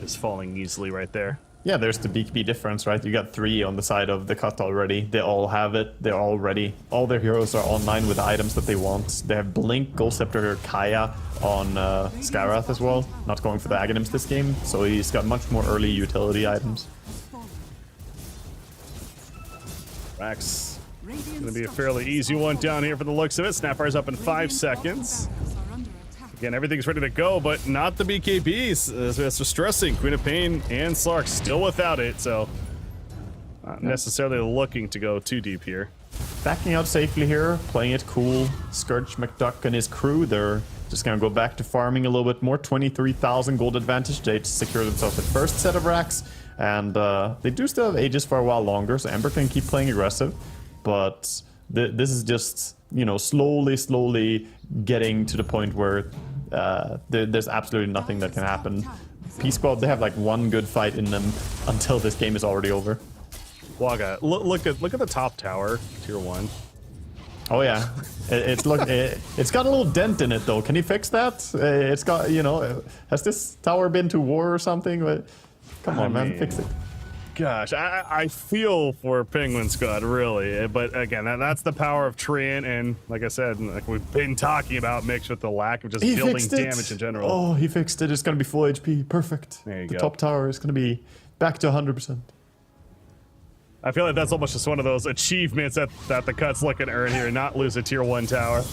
is falling easily right there. Yeah, there's the BKB difference, right? You got 3 on the side of the cut already. They all have it. They're all ready. All their heroes are online with the items that they want. They have Blink, Ghost Scepter, Kaya on Skyrath as well. Not going for the Aghanims this game, so he's got much more early utility items. Rax, gonna be a fairly easy one down here for the looks of it. Snapfire's up in 5 seconds. Again, everything's ready to go, but not the BKBs. That's distressing. Queen of Pain and Slark still without it, so not necessarily looking to go too deep here. Backing out safely here, playing it cool. Scourge, McDuck, and his crew, they're just gonna go back to farming a little bit more. 23,000 gold advantage. They secure themselves the first set of racks, and they do still have Aegis for a while longer, so Ember can keep playing aggressive, but this is just, you know, slowly getting to the point where there's absolutely nothing that can happen. P-Squad, they have like one good fight in them until this game is already over. Waga, look at the top tower, tier 1. Oh yeah, it's got a little dent in it though. Can you fix that? It's got, you know, has this tower been to war or something? Come on, man, fix it. Gosh, I feel for Penguin Squad, really. But again, that's the power of Treant, and like I said, like we've been talking about, mixed with the lack of just building damage in general. Oh, he fixed it. It's going to be full HP. Perfect. There you go. The go. top tower is going to be back to 100%. I feel like that's almost just one of those achievements that the Cut's looking to earn here, not lose a tier 1 tower.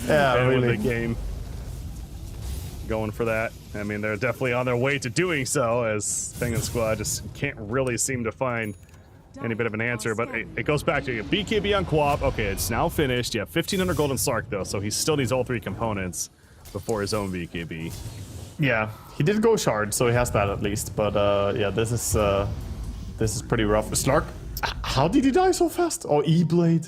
Yeah, and really. With the game going for that. I mean, they're definitely on their way to doing so, as Penguin Squad just can't really seem to find any bit of an answer. But it goes back to BKB on Quap. Okay, it's now finished. Yeah, 1,500 gold in Slark, though, so he still needs all 3 components before his own BKB. Yeah, he did go shard, so he has that at least. But yeah, this is pretty rough. Slark, how did he die so fast? Oh, E-Blade.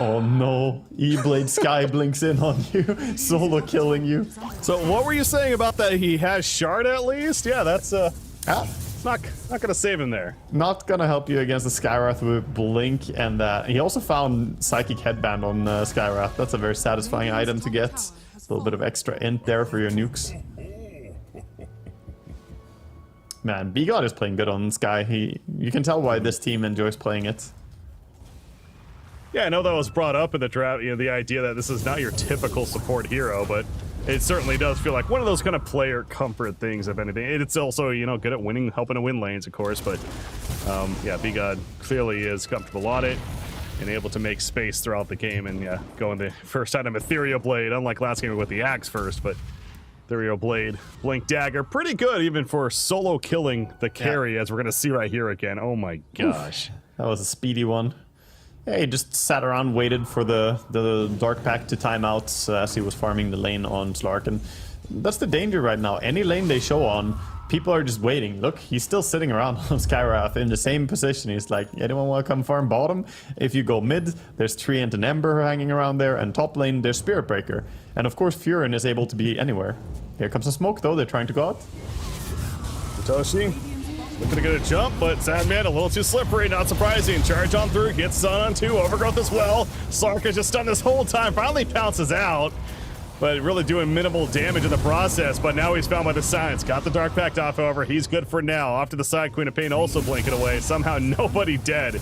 Oh no, E-Blade Sky blinks in on you, solo killing you. So what were you saying about that? He has shard at least? Yeah, that's it's not gonna save him there. Not gonna help you against the Skyrath with Blink, and he also found Psychic Headband on Skyrath. That's a very satisfying item to get. A little bit of extra int there for your nukes. Man, B-God is playing good on Sky. You can tell why this team enjoys playing it. Yeah, I know that was brought up in the draft, you know, the idea that this is not your typical support hero, but it certainly does feel like one of those kind of player comfort things, if anything. It's also, you know, good at winning, helping to win lanes, of course, but yeah, B-God clearly is comfortable on it and able to make space throughout the game, and yeah, going the first item, Ethereal Blade, unlike last game with the Axe first, but Ethereal Blade, Blink Dagger, pretty good even for solo killing the carry, as we're gonna see right here again. Oh my gosh. Oof, that was a speedy one. Yeah, he just sat around, waited for the Dark Pack to time out as he was farming the lane on Slark, and that's the danger right now. Any lane they show on, people are just waiting. Look, he's still sitting around on Skyrath in the same position. He's like, anyone want to come farm bottom? If you go mid, there's Treant and Ember hanging around there, and top lane, there's Spirit Breaker. And of course, Furin is able to be anywhere. Here comes the smoke, though. They're trying to go out. Satoshi looking to get a jump, but Sadman a little too slippery, not surprising. Charge on through, gets stun on 2, Overgrowth as well. Slark has just stunned this whole time, finally pounces out, but really doing minimal damage in the process. But now he's found by the Silence. Got the Dark Pact off, however, he's good for now. Off to the side, Queen of Pain also blinking away. Somehow nobody dead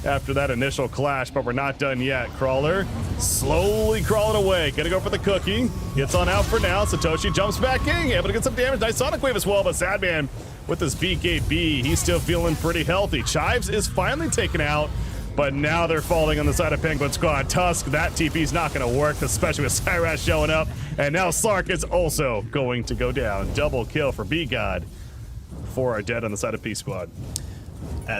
after that initial clash, but we're not done yet. Crawler slowly crawling away. Gonna go for the cookie. Gets on out for now. Satoshi jumps back in, able to get some damage. Nice Sonic Wave as well, but Sadman with his BKB, he's still feeling pretty healthy. Chives is finally taken out, but now they're falling on the side of Penguin Squad. Tusk, that TP's not gonna work, especially with Cyrath showing up. And now Slark is also going to go down. Double kill for B-God. 4 are dead on the side of P-Squad.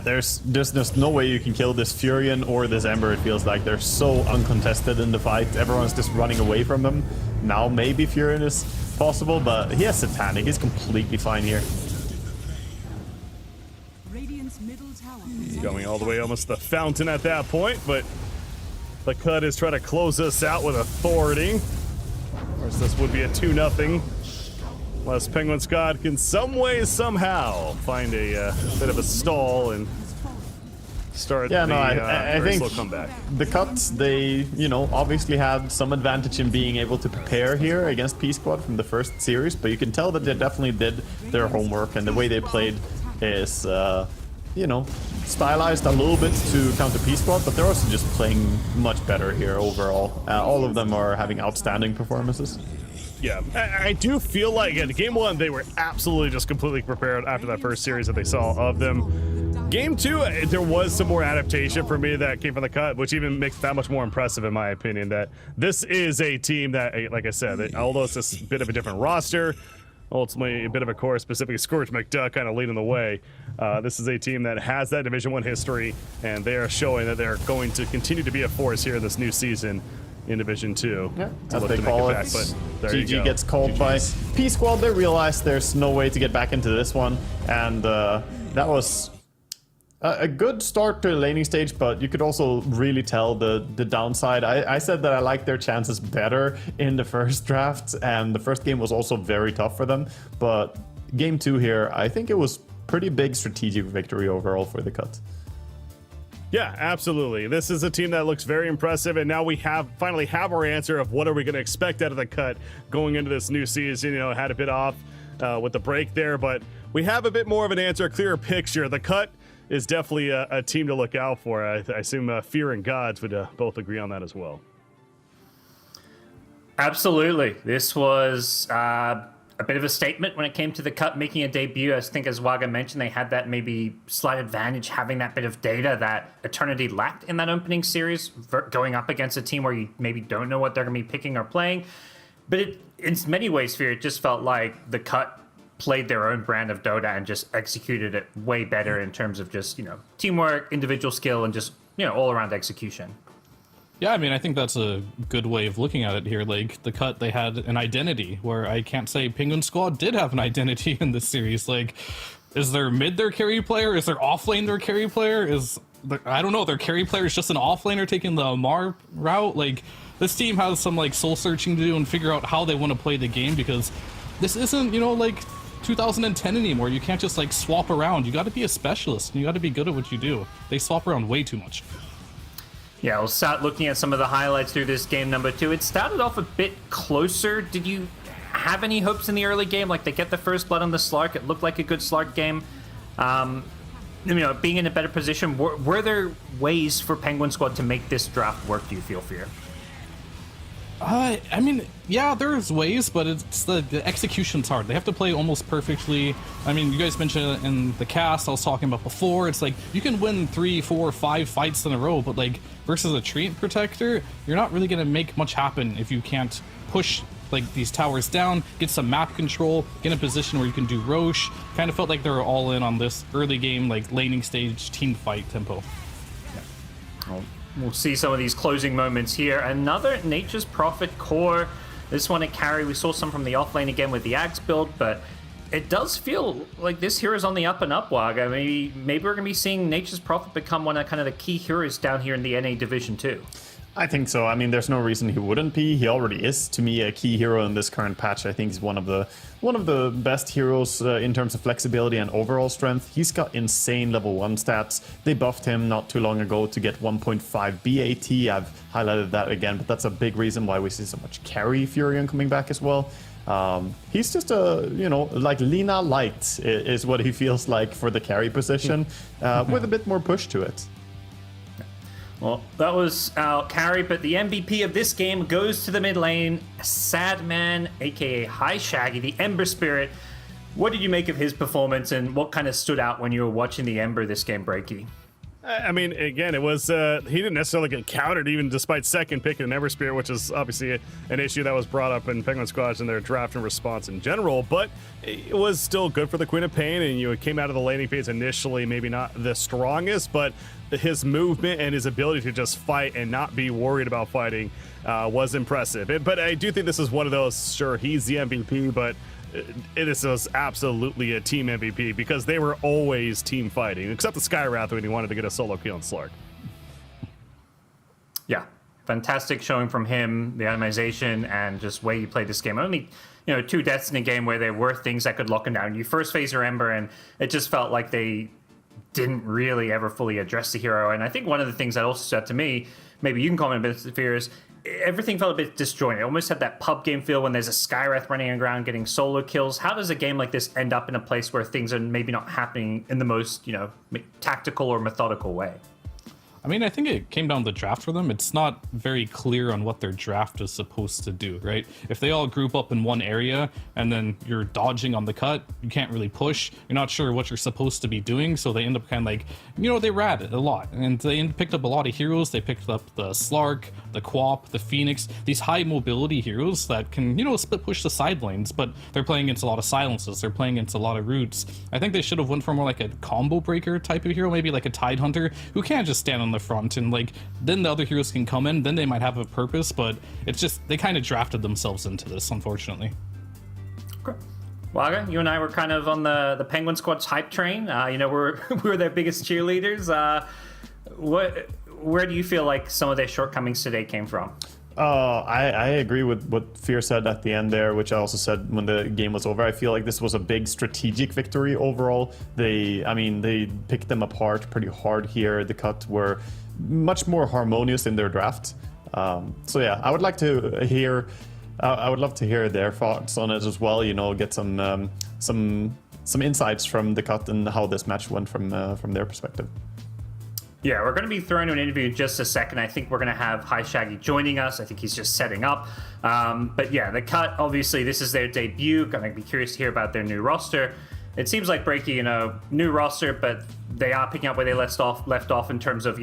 There's just no way you can kill this Furion or this Ember. It feels like they're so uncontested in the fight. Everyone's just running away from them. Now maybe Furion is possible, but he has Satanic. He's completely fine here. Radiant's middle tower is Going all the way almost to the fountain at that point, but the cut is trying to close us out with authority. Of course, this would be a 2-0. Unless Penguin Squad can some way, somehow find a bit of a stall and start Yeah, no, I very think slow comeback. the Cuts, they, obviously had some advantage in being able to prepare here against P-Squad from the first series, but you can tell that they definitely did their homework, and the way they played is, stylized a little bit to counter P-Squad, but they're also just playing much better here overall. All of them are having outstanding performances. Yeah, I do feel like at game 1 they were absolutely just completely prepared after that first series that they saw of them. Game 2, there was some more adaptation for me that came from the cut, which even makes that much more impressive in my opinion. That this is a team that, like I said, that although it's a bit of a different roster, ultimately a bit of a core, specifically Scourge McDuck kind of leading the way. This is a team that has that Division 1 history, and they are showing that they're going to continue to be a force here this new season in Division 2. Yeah, as they call it. GG gets called by GG's. P-Squad. They realize there's no way to get back into this one, and that was a good start to the laning stage, but you could also really tell the downside. I said that I liked their chances better in the first draft, and the first game was also very tough for them, but game 2 here, I think it was pretty big strategic victory overall for the Cut. Yeah, absolutely. This is a team that looks very impressive, and now we finally have our answer of what are we going to expect out of the Cut going into this new season. Had a bit off with the break there, but we have a bit more of an answer, a clearer picture. The Cut is definitely a team to look out for. I assume Fear and Gods would both agree on that as well. Absolutely. This was a bit of a statement when it came to the Cut making a debut. I think, as Waga mentioned, they had that maybe slight advantage having that bit of data that Eternity lacked in that opening series, going up against a team where you maybe don't know what they're going to be picking or playing. But in many ways, Fear, it just felt like the Cut played their own brand of Dota and just executed it way better in terms of just, teamwork, individual skill, and just, all-around execution. Yeah, I mean, I think that's a good way of looking at it here. Like, the Cut, they had an identity, where I can't say Penguin Squad did have an identity in this series. Like, is their mid their carry player? Is their offlane their carry player? I don't know, their carry player is just an offlaner taking the Mar route? Like, this team has some, soul-searching to do and figure out how they want to play the game, because this isn't, 2010 anymore. You can't just, swap around. You got to be a specialist, and you got to be good at what you do. They swap around way too much. Yeah, we'll start looking at some of the highlights through this game number 2. It started off a bit closer. Did you have any hopes in the early game? Like, they get the first blood on the Slark. It looked like a good Slark game. Being in a better position, were there ways for Penguin Squad to make this draft work, do you feel, Fear? I mean, yeah, there's ways, but it's the execution's hard. They have to play almost perfectly. I mean, you guys mentioned it in the cast I was talking about before. It's like, you can win 3, 4, 5 fights in a row, but versus a Treant Protector, you're not really going to make much happen if you can't push these towers down, get some map control, get in a position where you can do Roche. Kind of felt like they were all in on this early game, laning stage team fight tempo. We'll see some of these closing moments here. Another Nature's Prophet core. This one at carry. We saw some from the offlane again with the Axe build, but it does feel like this hero's on the up and up, Waga. Maybe we're going to be seeing Nature's Prophet become one of kind of the key heroes down here in the NA Division 2. I think so. I mean, there's no reason he wouldn't be. He already is, to me, a key hero in this current patch. I think he's one of the best heroes in terms of flexibility and overall strength. He's got insane level 1 stats. They buffed him not too long ago to get 1.5 BAT. I've highlighted that again, but that's a big reason why we see so much carry Furion coming back as well. He's just like Lina light is what he feels like for the carry position, with a bit more push to it. Well, that was our carry, but the MVP of this game goes to the mid lane, Sadman, aka High Shaggy, the Ember Spirit. What did you make of his performance, and what kind of stood out when you were watching the Ember this game, Breaky? I mean, again, it was he didn't necessarily get countered even despite second pick in Everspear, which is obviously an issue that was brought up in Penguin Squads in their draft and response in general, but it was still good for the Queen of Pain, and it came out of the laning phase initially maybe not the strongest, but his movement and his ability to just fight and not be worried about fighting was impressive. But I do think this is one of those, sure, he's the MVP, but this was absolutely a team MVP because they were always team fighting, except the Skywrath when he wanted to get a solo kill on Slark. Yeah, fantastic showing from him, the animation, and just way he played this game. Only, 2 deaths in a game where there were things that could lock him down. You first phase your Ember, and it just felt like they didn't really ever fully address the hero. And I think one of the things that also said to me, maybe you can comment a bit, Fear, is everything felt a bit disjointed. It almost had that pub game feel when there's a Skywrath running around getting solo kills. How does a game like this end up in a place where things are maybe not happening in the most, tactical or methodical way? I mean, I think it came down to the draft for them. It's not very clear on what their draft is supposed to do, right? If they all group up in one area and then you're dodging on the cut, you can't really push. You're not sure what you're supposed to be doing, so they end up kind of like, they rat a lot. And they picked up a lot of heroes. They picked up the Slark, the Quap, the Phoenix, these high mobility heroes that can, split push the side lanes, but they're playing against a lot of silences. They're playing against a lot of roots. I think they should have went for more like a combo breaker type of hero, maybe like a Tide Hunter, who can't just stand on the front and then the other heroes can come in, then they might have a purpose, but it's just they kind of drafted themselves into this, unfortunately. Okay. Waga, you and I were kind of on the Penguin Squad's hype train. We're we're their biggest cheerleaders. Where do you feel like some of their shortcomings today came from? I agree with what Fear said at the end there, which I also said when the game was over. I feel like this was a big strategic victory overall. They picked them apart pretty hard here. The cut were much more harmonious in their draft. So yeah, I would like to hear. I would love to hear their thoughts on it as well. Get some insights from the cut and how this match went from their perspective. Yeah, we're going to be throwing to an interview in just a second. I think we're going to have Hi Shaggy joining us. I think he's just setting up. But yeah, the cut, obviously, this is their debut. Going to be curious to hear about their new roster. It seems like Breaky, new roster, but they are picking up where they left off in terms of,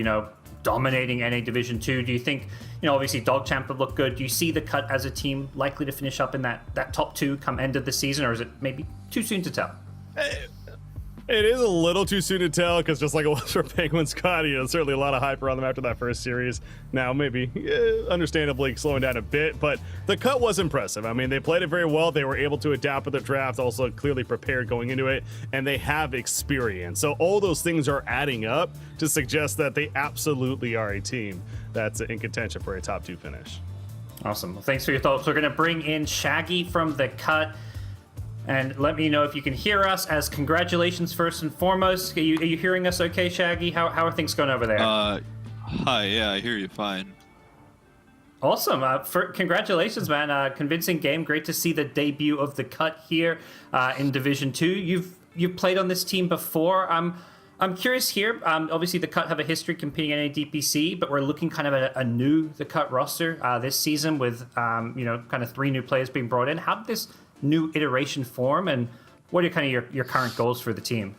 dominating NA Division 2. Do you think, obviously Dogchamp would look good. Do you see the cut as a team likely to finish up in that top 2 come end of the season, or is it maybe too soon to tell? It is a little too soon to tell because just like it was for Penguin Squad, certainly a lot of hype around them after that first series. Now maybe understandably slowing down a bit, but the cut was impressive. I mean, they played it very well. They were able to adapt with the draft, also clearly prepared going into it, and they have experience. So all those things are adding up to suggest that they absolutely are a team that's in contention for a top 2 finish. Awesome. Well, thanks for your thoughts. We're going to bring in Shaggy from the cut. And let me know if you can hear us, as congratulations first and foremost. Are you hearing us okay, Shaggy? How are things going over there? Hi, yeah, I hear you fine. Awesome. Congratulations, man. Convincing game. Great to see the debut of the cut here in Division 2. You've played on this team before. I'm curious here. Obviously, the cut have a history competing in a DPC, but we're looking kind of at a new the cut roster this season with kind of 3 new players being brought in. How did this new iteration form, and what are kind of your current goals for the team?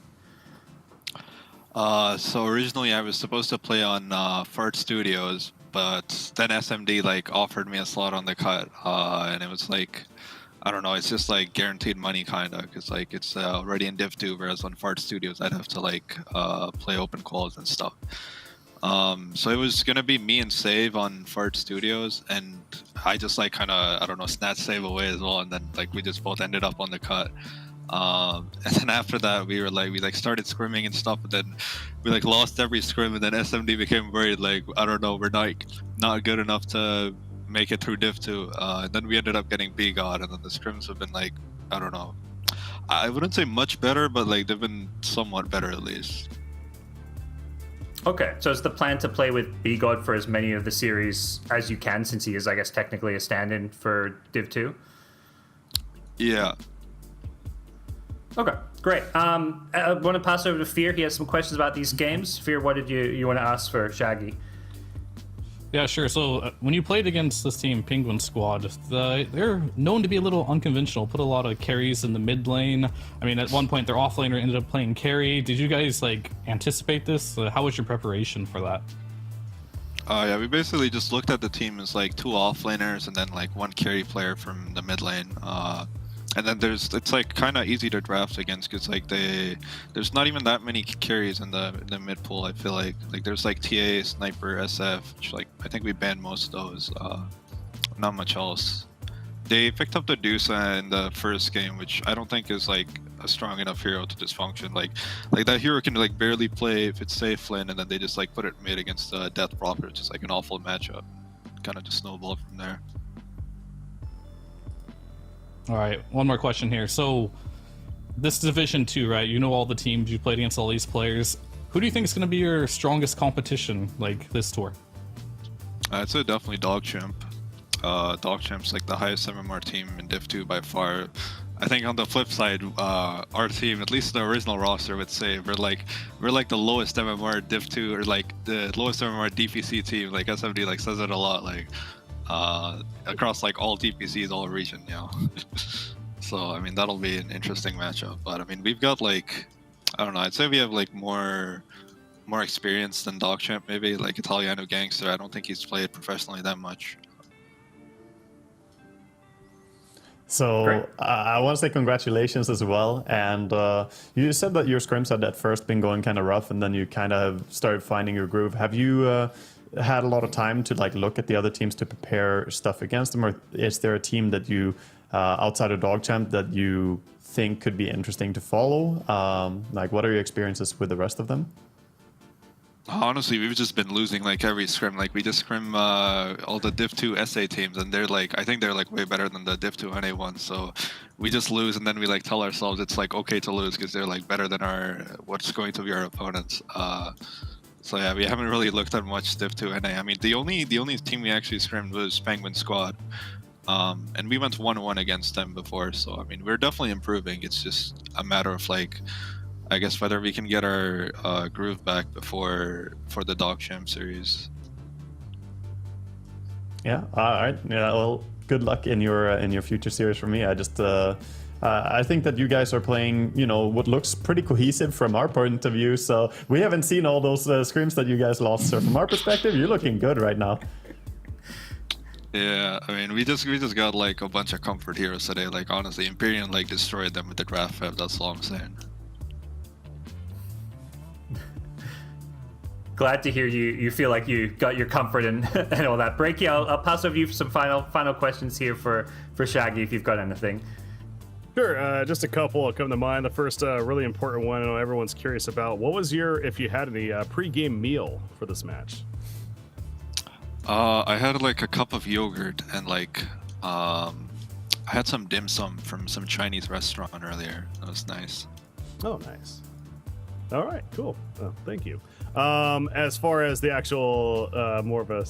So originally I was supposed to play on Fart Studios, but then SMD offered me a slot on the cut, and it was I don't know, it's just guaranteed money kinda, because it's already in Div 2, whereas on Fart Studios I'd have to play open calls and stuff. So it was gonna be me and Save on Fart Studios, and I just kind of, I don't know, snatch Save away as well, and then we just both ended up on the cut. And then after that we were we started scrimming and stuff, but then we lost every scrim, and then SMD became worried I don't know, we're not good enough to make it through Div 2. And then we ended up getting B God, and then the scrims have been I don't know, I wouldn't say much better, but they've been somewhat better at least. Okay, so is the plan to play with B-God for as many of the series as you can, since he is, I guess, technically a stand-in for Div 2? Yeah. Okay, great. I want to pass over to Fear. He has some questions about these games. Fear, what did you want to ask for Shaggy? Yeah, sure. So when you played against this team, Penguin Squad, they're known to be a little unconventional. Put a lot of carries in the mid lane. I mean, at one point their offlaner ended up playing carry. Did you guys like anticipate this? How was your preparation for that? Yeah, we basically just looked at the team as like 2 offlaners and then like 1 carry player from the mid lane. And then it's like kind of easy to draft against because like there's not even that many carries in the mid pool. I feel like there's like TA, sniper, SF, which like I think we banned most of those. Not much else. They picked up the Dusa in the first game, which I don't think is like a strong enough hero to just function. Like that hero can like barely play if it's safe lane, and then they just like put it mid against Death Prophet, which is like an awful matchup. Kind of just snowball from there. All right, one more question here. So, this Division 2, right? You know all the teams, you played against all these players. Who do you think is going to be your strongest competition, like, this tour? I'd say definitely Dogchamp. Dogchamp's like the highest MMR team in Div 2 by far. I think on the flip side, our team, at least the original roster, would say we're like the lowest MMR Div 2, or like the lowest MMR DPC team. Like SMD like says it a lot, like across like all DPCs, all region, you know. So I mean that'll be an interesting matchup. But I mean we've got like, I don't know, I'd say we have like more experience than Dogchamp, maybe like Italiano Gangster. I don't think he's played professionally that much. So I want to say congratulations as well. And you said that your scrims had at first been going kind of rough, and then you kind of started finding your groove. Have you had a lot of time to like look at the other teams to prepare stuff against them, or is there a team that you outside of Dogchamp that you think could be interesting to follow? Like, what are your experiences with the rest of them? Honestly, we've just been losing like every scrim. Like we just scrim all the Div 2 SA teams, and they're like, I think they're like way better than the Div 2 NA ones. So we just lose, and then we like tell ourselves it's like okay to lose because they're like better than what's going to be our opponents. So yeah, we haven't really looked at much Div 2 NA. I mean, the only team we actually scrimmed was Penguin Squad, and we went 1-1 against them before. So I mean, we're definitely improving. It's just a matter of like, I guess whether we can get our groove back for the Dogchamp series. Yeah. All right. Yeah. Well, good luck in your future series for me. I think that you guys are playing, you know, what looks pretty cohesive from our point of view. So we haven't seen all those scrims that you guys lost. So from our perspective, you're looking good right now. Yeah, I mean, we just got like a bunch of comfort heroes today. Like honestly, Imperium like destroyed them with the draft fab. That's all I'm saying. Glad to hear you feel like you got your comfort and all that. Breaky, I'll pass over you for some final questions here for Shaggy if you've got anything. Sure, just a couple come to mind. The first really important one I know everyone's curious about. What was if you had any pre-game meal for this match? I had like a cup of yogurt and like I had some dim sum from some Chinese restaurant earlier. That was nice. Oh, nice. All right, cool. Oh, thank you. As far as the actual more of a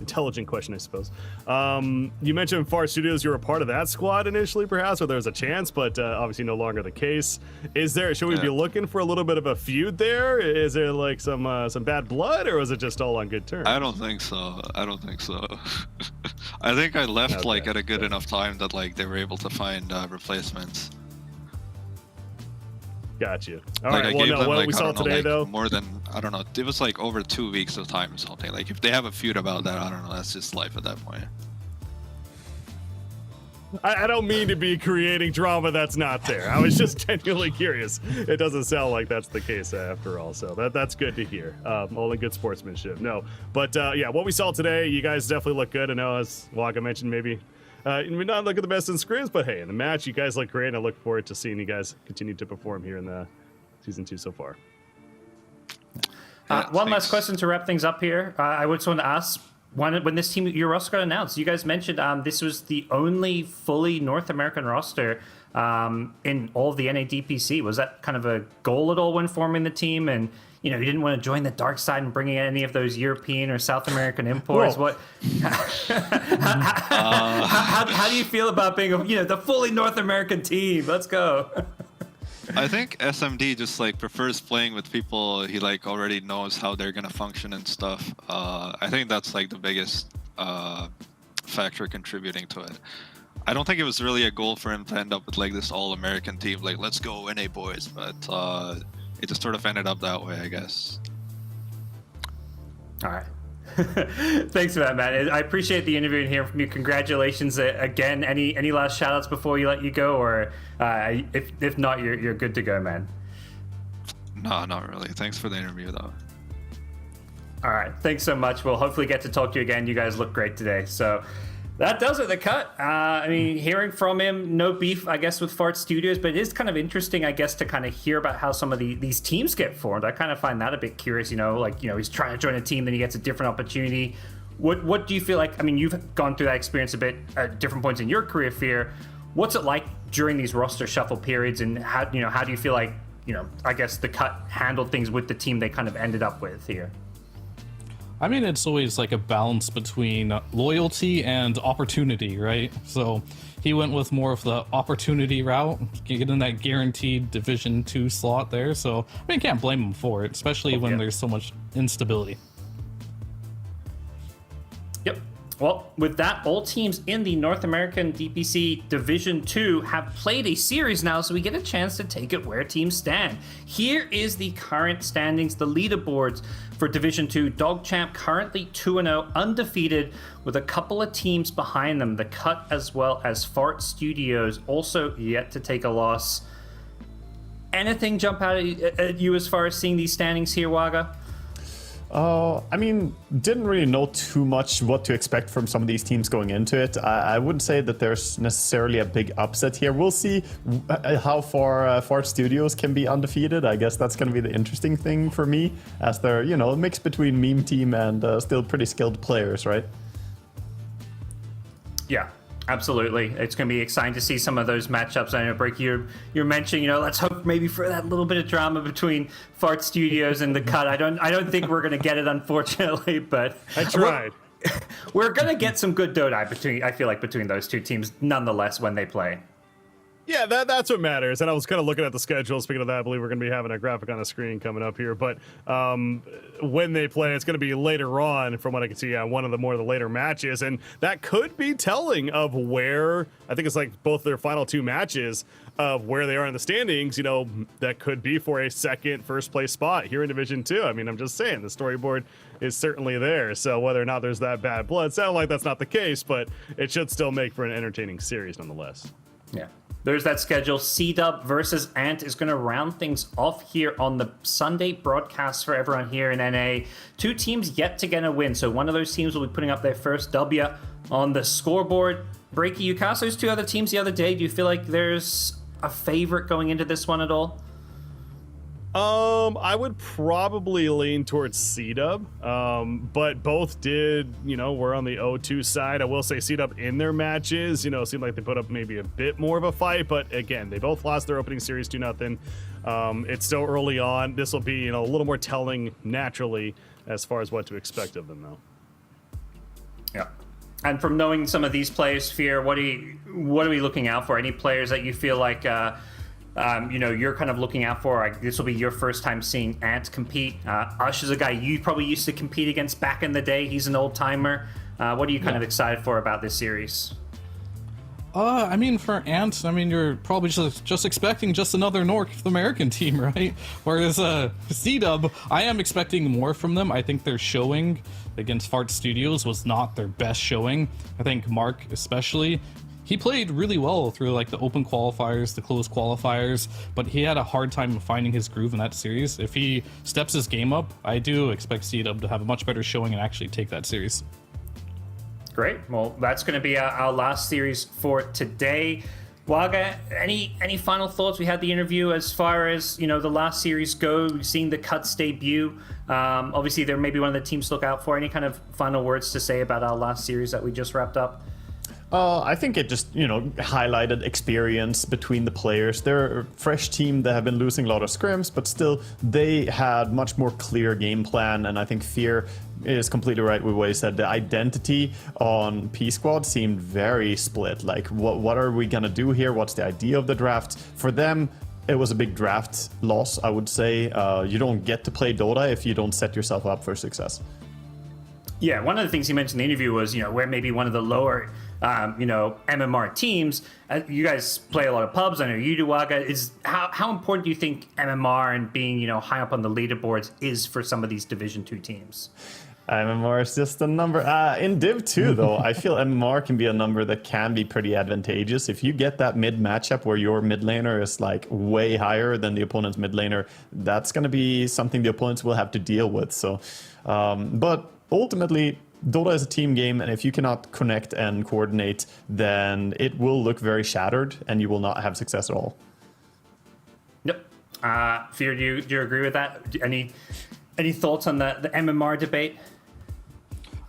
intelligent question, I suppose. You mentioned Far Studios. You were a part of that squad initially, perhaps, or there was a chance, but obviously no longer the case. Should we be looking for a little bit of a feud there? Is there like some bad blood, or was it just all on good terms? I don't think so. I think I left like at a good enough time that like they were able to find replacements. Gotcha. All like, right. I gave them, what like, we saw today, though, more than, I don't know, it was like over 2 weeks of time or something. Like if they have a feud about that, I don't know, that's just life at that point. I don't mean to be creating drama that's not there. I was just genuinely curious. It doesn't sound like that's the case after all, so that's good to hear. Only good sportsmanship. No, but yeah, what we saw today, you guys definitely look good. I know, as Waka mentioned, maybe we not look at the best in scrims, but hey, in the match, you guys look great, and I look forward to seeing you guys continue to perform here in the Season 2 so far. One last question to wrap things up here. I would just want to ask, when this team, your roster got announced, you guys mentioned this was the only fully North American roster in all of the NADPC. Was that kind of a goal at all when forming the team? And you know, you didn't want to join the dark side and bring in any of those European or South American imports. What? How do you feel about being the fully North American team? Let's go. I think SMD just like prefers playing with people he like already knows how they're gonna function and stuff. I think that's like the biggest factor contributing to it. I don't think it was really a goal for him to end up with like this all-American team, like let's go NA boys, but it just sort of ended up that way, I guess. All right. Thanks for that, Matt. I appreciate the interview and hearing from you. Congratulations again. Any last shout outs before you let you go, or if not, you're good to go, man. No, not really. Thanks for the interview, though. All right. Thanks so much. We'll hopefully get to talk to you again. You guys look great today. So that does it, the cut. I mean, hearing from him, no beef, I guess, with Fart Studios, but it is kind of interesting, I guess, to kind of hear about how some of these teams get formed. I kind of find that a bit curious, he's trying to join a team, then he gets a different opportunity. What do you feel like? I mean, you've gone through that experience a bit at different points in your career, Fear. What's it like during these roster shuffle periods, and how do you feel like, I guess the cut handled things with the team they kind of ended up with here? I mean, it's always like a balance between loyalty and opportunity, right? So he went with more of the opportunity route, getting that guaranteed Division 2 slot there. So, I mean, can't blame him for it, especially when there's so much instability. Yep. Well, with that, all teams in the North American DPC Division 2 have played a series now, so we get a chance to take it where teams stand. Here is the current standings, the leaderboards for Division 2. DogChamp currently 2-0, undefeated, with a couple of teams behind them. The Cut as well as Fart Studios also yet to take a loss. Anything jump out at you as far as seeing these standings here, Waga? I mean, didn't really know too much what to expect from some of these teams going into it. I wouldn't say that there's necessarily a big upset here. We'll see how far Fart Studios can be undefeated. I guess that's going to be the interesting thing for me, as they're, a mix between meme team and still pretty skilled players, right? Yeah. Absolutely. It's going to be exciting to see some of those matchups. I know, Break, you're mentioning, let's hope maybe for that little bit of drama between Fart Studios and the Cut. I don't think we're going to get it, unfortunately, but I tried. We're going to get some good Dodai I feel like, between those two teams, nonetheless, when they play. Yeah, that's what matters. And I was kind of looking at the schedule. Speaking of that, I believe we're going to be having a graphic on the screen coming up here. But when they play, it's going to be later on, from what I can see, one of the later matches. And that could be telling of where, I think it's like both their final two matches of where they are in the standings. That could be for a first place spot here in Division 2. I mean, I'm just saying, the storyboard is certainly there. So whether or not there's that bad blood, sounds like that's not the case, but it should still make for an entertaining series nonetheless. Yeah. There's that schedule. C-Dub versus Ant is going to round things off here on the Sunday broadcast for everyone here in NA. Two teams yet to get a win, so one of those teams will be putting up their first W on the scoreboard. Breaky, you cast those two other teams the other day. Do you feel like there's a favorite going into this one at all? I would probably lean towards C-Dub, but both did, were on the 0-2 side. I will say C-Dub in their matches, seemed like they put up maybe a bit more of a fight, but again, they both lost their opening series 2-0. It's still early on. This will be, a little more telling naturally as far as what to expect of them, though. Yeah. And from knowing some of these players, Fear, what are we looking out for? Any players that you feel like, you're kind of looking out for? This will be your first time seeing Ant compete. Ush is a guy you probably used to compete against back in the day. He's an old timer. What are you kind of excited for about this series? I mean, for Ant, you're probably just expecting just another North American team, right? Whereas C-Dub, I am expecting more from them. I think their showing against Fart Studios was not their best showing. I think Mark especially, he played really well through like the open qualifiers, the closed qualifiers, but he had a hard time finding his groove in that series. If he steps his game up, I do expect C-Dub to have a much better showing and actually take that series. Great. Well, that's going to be our last series for today. Waga, any final thoughts? We had the interview as far as, the last series go, seeing the Cuts debut. Obviously, there may be one of the teams to look out for. Any kind of final words to say about our last series that we just wrapped up? I think it just, highlighted experience between the players. They're a fresh team that have been losing a lot of scrims, but still they had much more clear game plan. And I think Fear is completely right with what he said. The identity on P-Squad seemed very split. Like, what are we going to do here? What's the idea of the draft? For them, it was a big draft loss, I would say. You don't get to play Dota if you don't set yourself up for success. Yeah, one of the things he mentioned in the interview was, where maybe one of the lower, MMR teams. You guys play a lot of pubs. I know you do, Waga. Is how important do you think MMR and being, high up on the leaderboards is for some of these Division 2 teams? MMR is just a number. In Div 2, though, I feel MMR can be a number that can be pretty advantageous. If you get that mid matchup where your mid laner is like way higher than the opponent's mid laner, that's going to be something the opponents will have to deal with. So, but ultimately, Dota is a team game, and if you cannot connect and coordinate, then it will look very shattered, and you will not have success at all. Yep. Fear, do you agree with that? Any thoughts on the MMR debate?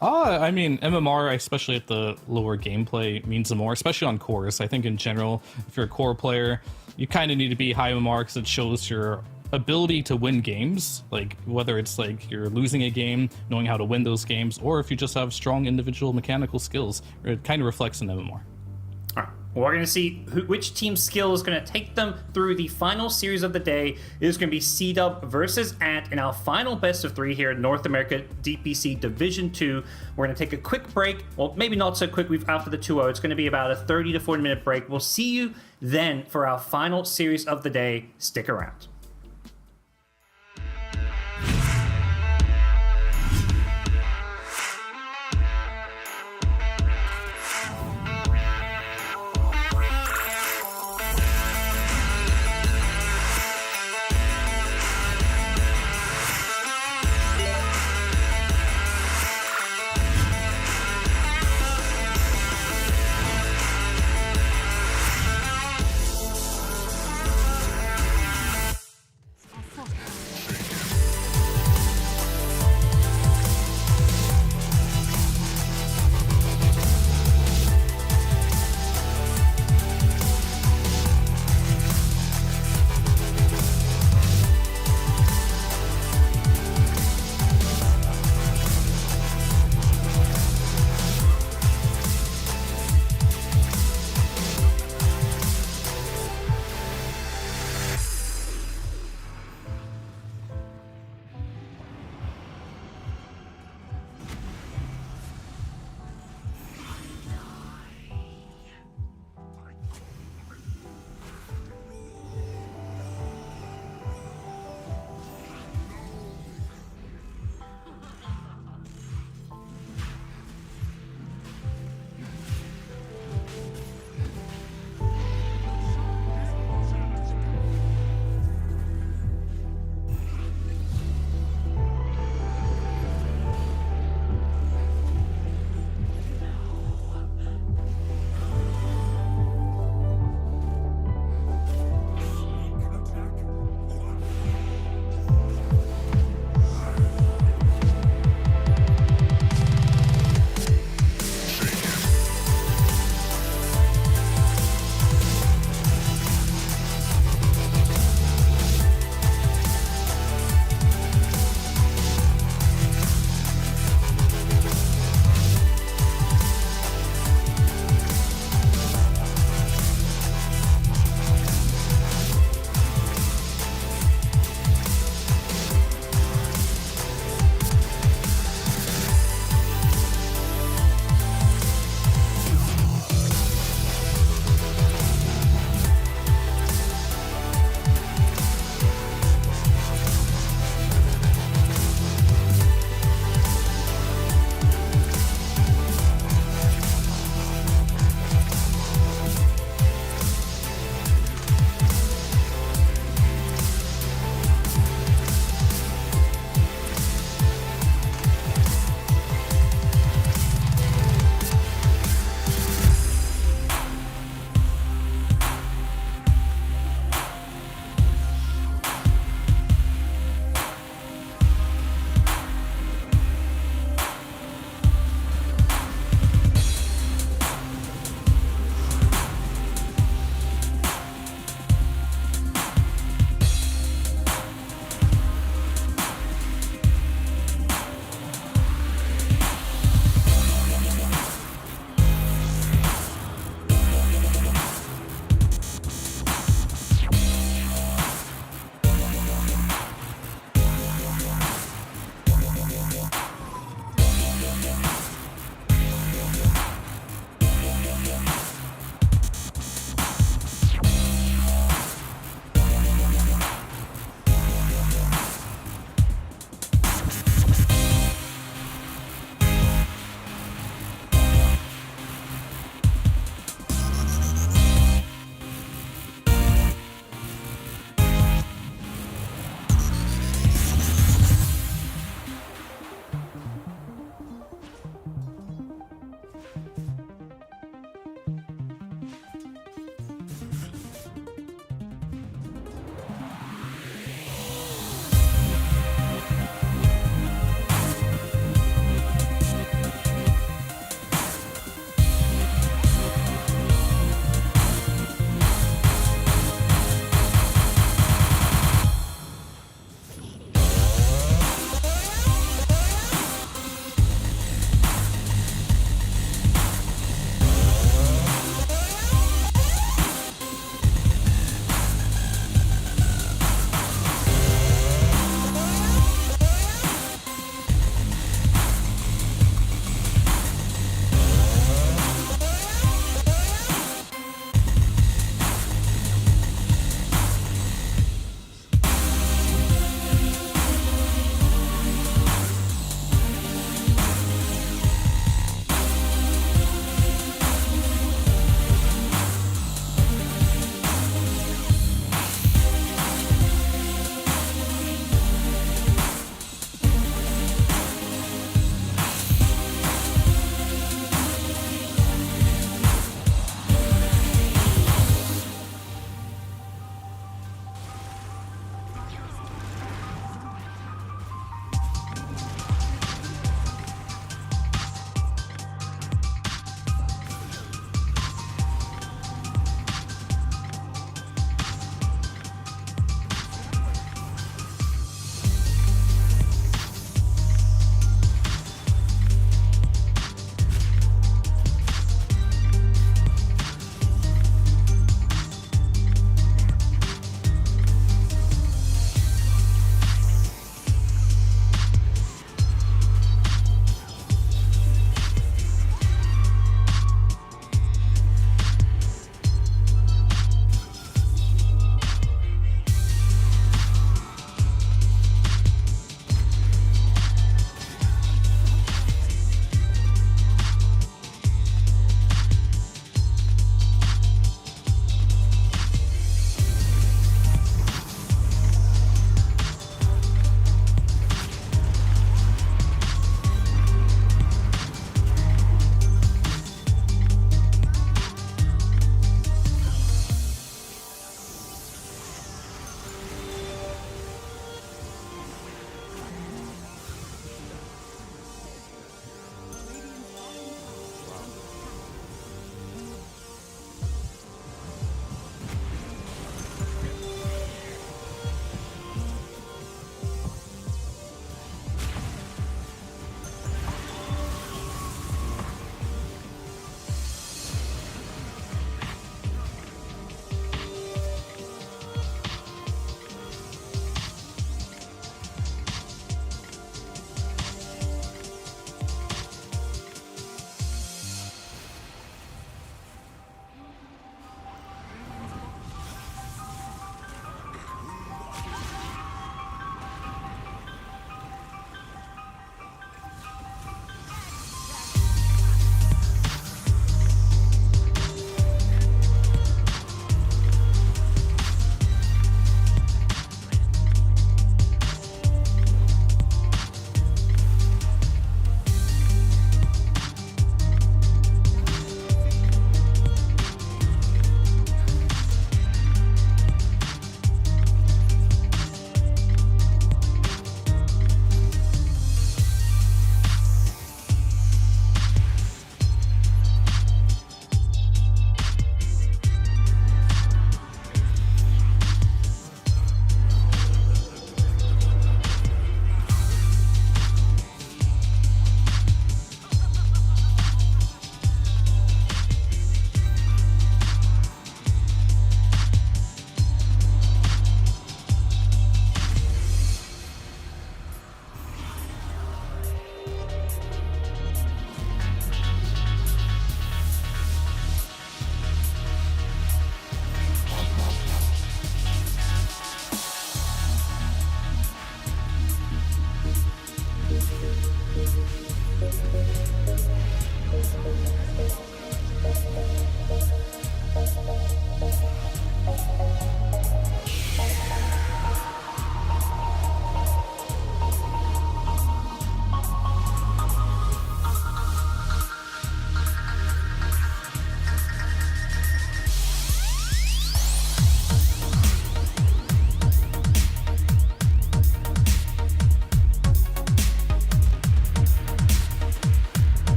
I mean, MMR, especially at the lower gameplay, means more, especially on cores. I think in general, if you're a core player, you kind of need to be high MMR because it shows your ability to win games, like whether it's like you're losing a game, knowing how to win those games, or if you just have strong individual mechanical skills. It kind of reflects in MMR. All right. Well, we're going to see which team's skill is going to take them through the final series of the day. It is going to be C-Dub versus Ant in our final best of 3 here in North America DPC Division 2. We're going to take a quick break. Well, maybe not so quick. After the 2-0, it's going to be about a 30 to 40 minute break. We'll see you then for our final series of the day. Stick around.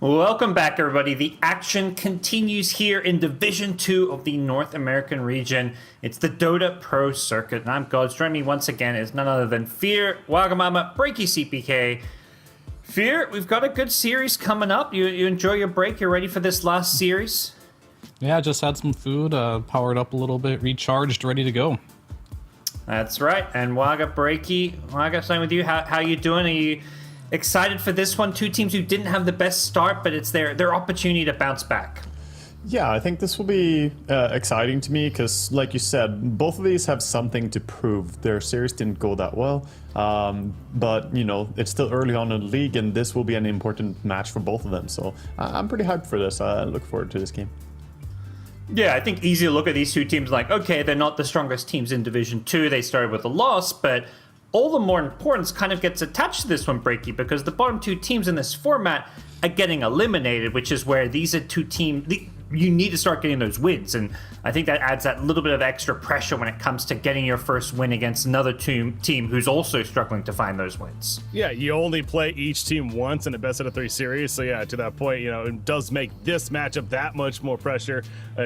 Welcome back, everybody. The action continues here in Division 2 of the North American region. It's the Dota Pro Circuit, and I'm Gods. Joining me once again is none other than Fear, Wagamama, Breaky CPK. Fear, we've got a good series coming up. You enjoy your break? You're ready for this last series? Yeah, just had some food, powered up a little bit, recharged, ready to go. That's right. And Waga, Breaky, Waga, starting with you. How you doing? Are you excited for this one? Two teams who didn't have the best start, but it's their opportunity to bounce back. Yeah, I think this will be exciting to me because, like you said, both of these have something to prove. Their series didn't go that well, but, you know, it's still early on in the league, and this will be an important match for both of them. So I'm pretty hyped for this. I look forward to this game. Yeah, I think easy to look at these two teams like, okay, they're not the strongest teams in Division 2. They started with a loss, but all the more importance kind of gets attached to this one, Breaky, because the bottom two teams in this format are getting eliminated, which is where these are two teams, you need to start getting those wins. And I think that adds that little bit of extra pressure when it comes to getting your first win against another team who's also struggling to find those wins. Yeah, you only play each team once in a best out of 3 series. So yeah, to that point, you know, it does make this matchup that much more pressure.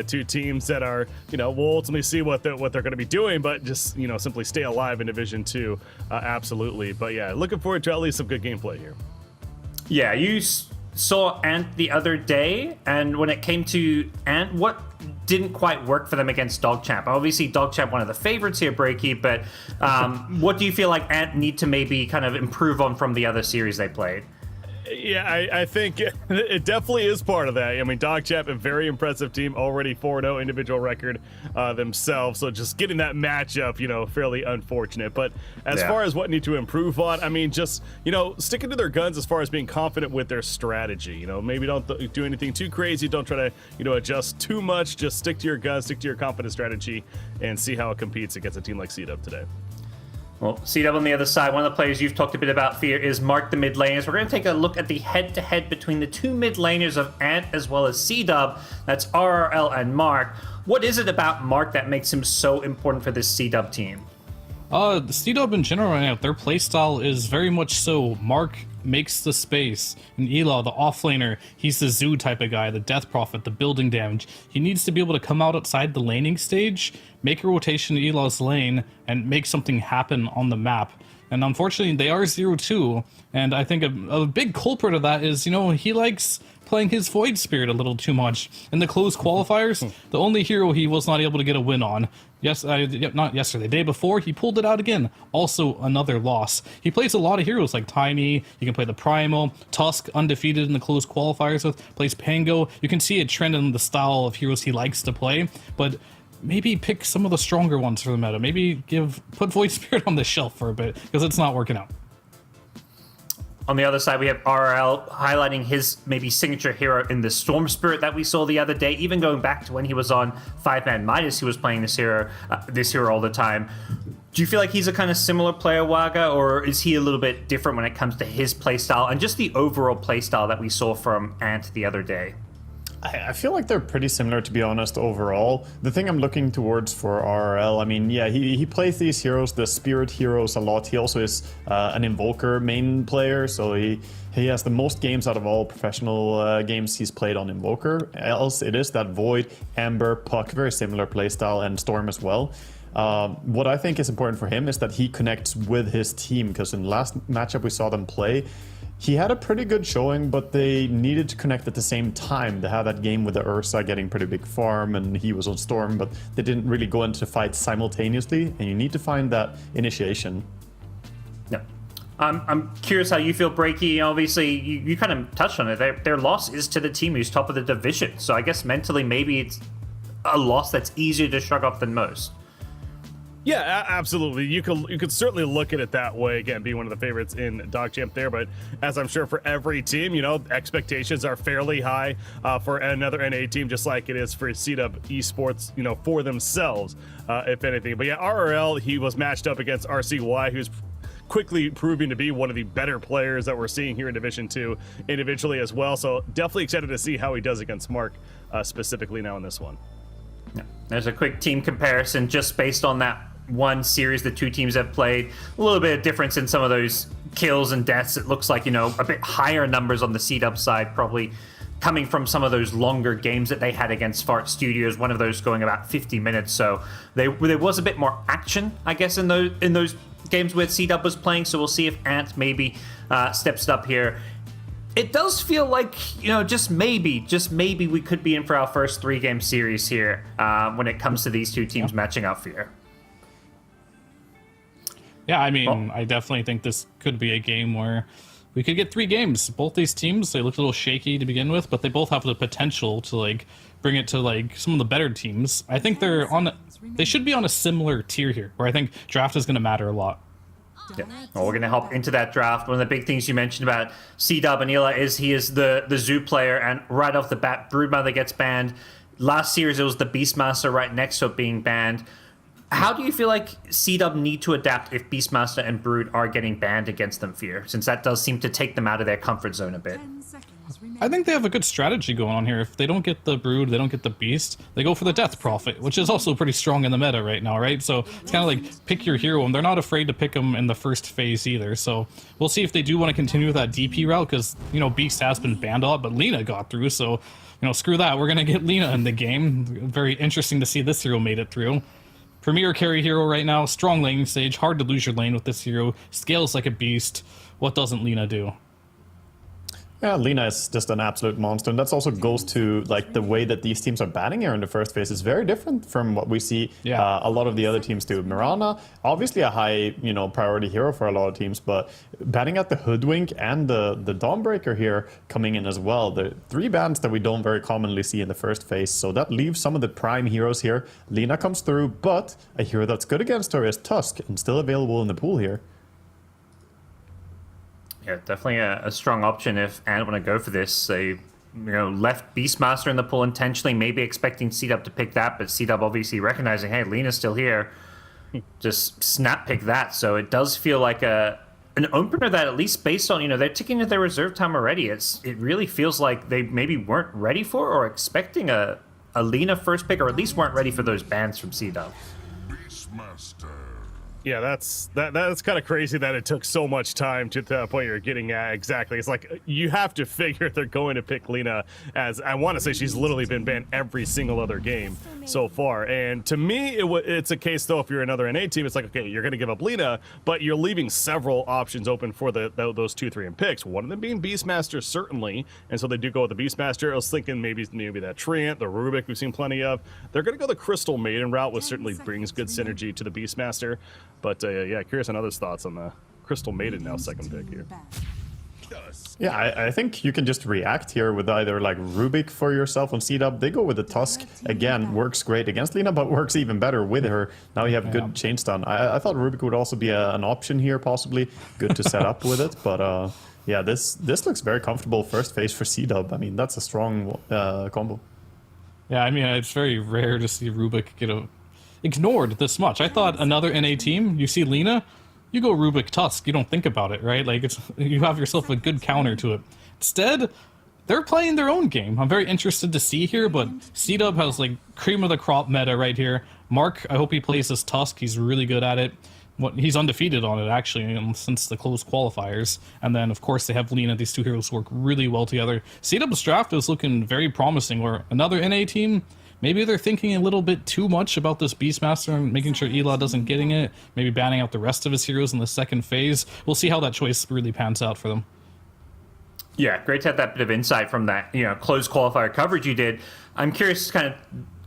Two teams that are, you know, we'll ultimately see what they're going to be doing, but just, you know, simply stay alive in Division 2. Absolutely. But yeah, looking forward to at least some good gameplay here. Yeah, you saw Ant the other day, and when it came to Ant, what didn't quite work for them against DogChamp? Obviously, DogChamp one of the favorites here, Breaky, but what do you feel like Ant need to maybe kind of improve on from the other series they played? Yeah, I think it definitely is part of that. I mean, DogChamp, a very impressive team, already 4-0 individual record themselves. So just getting that matchup, you know, fairly unfortunate. But as far as what need to improve on, I mean, just, you know, sticking to their guns as far as being confident with their strategy. You know, maybe don't do anything too crazy. Don't try to, you know, adjust too much. Just stick to your guns, stick to your confident strategy, and see how it competes against a team like C-Dub today. Well, C-Dub on the other side, one of the players you've talked a bit about, Fear, is Mark the mid laners. We're going to take a look at the head-to-head between the two mid laners of Ant as well as C-Dub. That's RRL and Mark. What is it about Mark that makes him so important for this C-Dub team? The C-Dub in general right now, their playstyle is very much so Mark makes the space, and Ela, the offlaner, he's the zoo type of guy, the death prophet, the building damage. He needs to be able to come out outside the laning stage, make a rotation to Ela's lane, and make something happen on the map. And unfortunately, they are 0-2, and I think a big culprit of that is, you know, he likes playing his Void Spirit a little too much. In the closed qualifiers, the only hero he was not able to get a win on, not yesterday, the day before, he pulled it out again. Also, another loss. He plays a lot of heroes like Tiny, you can play the Primal, Tusk, undefeated in the closed qualifiers with, plays Pango. You can see a trend in the style of heroes he likes to play, but maybe pick some of the stronger ones for the meta. Maybe put Void Spirit on the shelf for a bit, because it's not working out. On the other side, we have RL highlighting his maybe signature hero in the Storm Spirit that we saw the other day. Even going back to when he was on 5-Man Midas, he was playing this hero all the time. Do you feel like he's a kind of similar player, Waga, or is he a little bit different when it comes to his playstyle and just the overall playstyle that we saw from Ant the other day? I feel like they're pretty similar, to be honest, overall. The thing I'm looking towards for RRL, I mean, yeah, he plays these heroes, the spirit heroes, a lot. He also is an Invoker main player, so he has the most games out of all professional games he's played on Invoker. Else it is that Void, Ember, Puck, very similar playstyle, and Storm as well. What I think is important for him is that he connects with his team, because in the last matchup we saw them play, he had a pretty good showing, but they needed to connect at the same time. They had that game with the Ursa getting pretty big farm, and he was on Storm, but they didn't really go into fights simultaneously, and you need to find that initiation. Yeah. I'm curious how you feel, Breaky. Obviously, you kind of touched on it. Their loss is to the team who's top of the division, so I guess mentally maybe it's a loss that's easier to shrug off than most. Yeah, absolutely. You could certainly look at it that way. Again, being one of the favorites in DogChamp there, but as I'm sure for every team, you know, expectations are fairly high for another NA team, just like it is for C-Dub Esports, you know, for themselves, if anything. But yeah, RRL, he was matched up against RCY, who's quickly proving to be one of the better players that we're seeing here in Division 2 individually as well. So definitely excited to see how he does against Mark specifically now in this one. Yeah. There's a quick team comparison just based on that one series the two teams have played. A little bit of difference in some of those kills and deaths. It looks like, a bit higher numbers on the C-Dub side, probably coming from some of those longer games that they had against Fart Studios, one of those going about 50 minutes. So there was a bit more action, I guess, in those games where C-Dub was playing. So we'll see if Ant maybe steps it up here. It does feel like, just maybe we could be in for our first 3-game series here when it comes to these two teams matching up here. Yeah, I mean, I definitely think this could be a game where we could get 3 games. Both these teams, they looked a little shaky to begin with, but they both have the potential to bring it to some of the better teams. I think they should be on a similar tier here, where I think draft is going to matter a lot. Yeah. Well, we're going to hop into that draft. One of the big things you mentioned about C-Dub and Ela is he is the Zoo player, and right off the bat, Broodmother gets banned. Last series, it was the Beastmaster right next to it being banned. How do you feel like C-Dub need to adapt if Beastmaster and Brood are getting banned against them, Fear, since that does seem to take them out of their comfort zone a bit? I think they have a good strategy going on here. If they don't get the Brood, they don't get the Beast, they go for the Death Prophet, which is also pretty strong in the meta right now, right? So it's kind of like pick your hero, and they're not afraid to pick them in the first phase either. So we'll see if they do want to continue with that DP route, because, Beast has been banned a lot, but Lina got through, so, screw that. We're going to get Lina in the game. Very interesting to see this hero made it through. Premier carry hero right now, strong laning stage, hard to lose your lane with this hero, scales like a beast. What doesn't Lina do? Yeah, Lina is just an absolute monster, and that also goes to the way that these teams are batting here in the first phase is very different from what we see a lot of the other teams do. Mirana, obviously a high priority hero for a lot of teams, but batting at the Hoodwink and the Dawnbreaker here coming in as well. The 3 bans that we don't very commonly see in the first phase, so that leaves some of the prime heroes here. Lina comes through, but a hero that's good against her is Tusk, and still available in the pool here. Yeah, definitely a strong option if Ant want to go for this. They, left Beastmaster in the pool intentionally, maybe expecting C-Dub to pick that, but C-Dub obviously recognizing, hey, Lena's still here, just snap pick that. So it does feel like an opener that, at least based on, they're ticking at their reserve time already. It really feels like they maybe weren't ready for or expecting a Lena first pick, or at least weren't ready for those bans from C-Dub. Yeah, that's kind of crazy that it took so much time to the point you're getting at. Exactly. It's like you have to figure they're going to pick Lina, as I want to say she's literally been banned every single other game so far. And to me, it's a case, though, if you're another NA team, it's like, okay, you're going to give up Lina, but you're leaving several options open for those 2, 3, and picks. One of them being Beastmaster, certainly. And so they do go with the Beastmaster. I was thinking maybe that Treant, the Rubik we've seen plenty of. They're going to go the Crystal Maiden route, which certainly brings good synergy to the Beastmaster. But yeah, curious on others' thoughts on the Crystal Maiden now second pick here. Yeah, I think you can just react here with either Rubik for yourself on C-Dub. They go with the Tusk. Again, works great against Lina, but works even better with her. Now you have good chain stun. I thought Rubik would also be an option here, possibly. Good to set up with it. But yeah, this looks very comfortable first phase for C-Dub. I mean, that's a strong combo. Yeah, I mean, it's very rare to see Rubik get ignored this much. I thought another NA team, you see Lina, you go Rubik Tusk, you don't think about it, right? You have yourself a good counter to it. Instead, they're playing their own game. I'm very interested to see here, but C-Dub has cream of the crop meta right here. Mark, I hope he plays this Tusk. He's really good at it. He's undefeated on it, actually, since the closed qualifiers. And then, of course, they have Lina. These two heroes work really well together. C-Dub's draft is looking very promising, where another NA team, maybe they're thinking a little bit too much about this Beastmaster and making sure Ela doesn't getting it, maybe banning out the rest of his heroes in the second phase. We'll see how that choice really pans out for them. Yeah, great to have that bit of insight from that, closed qualifier coverage you did. I'm curious to kind of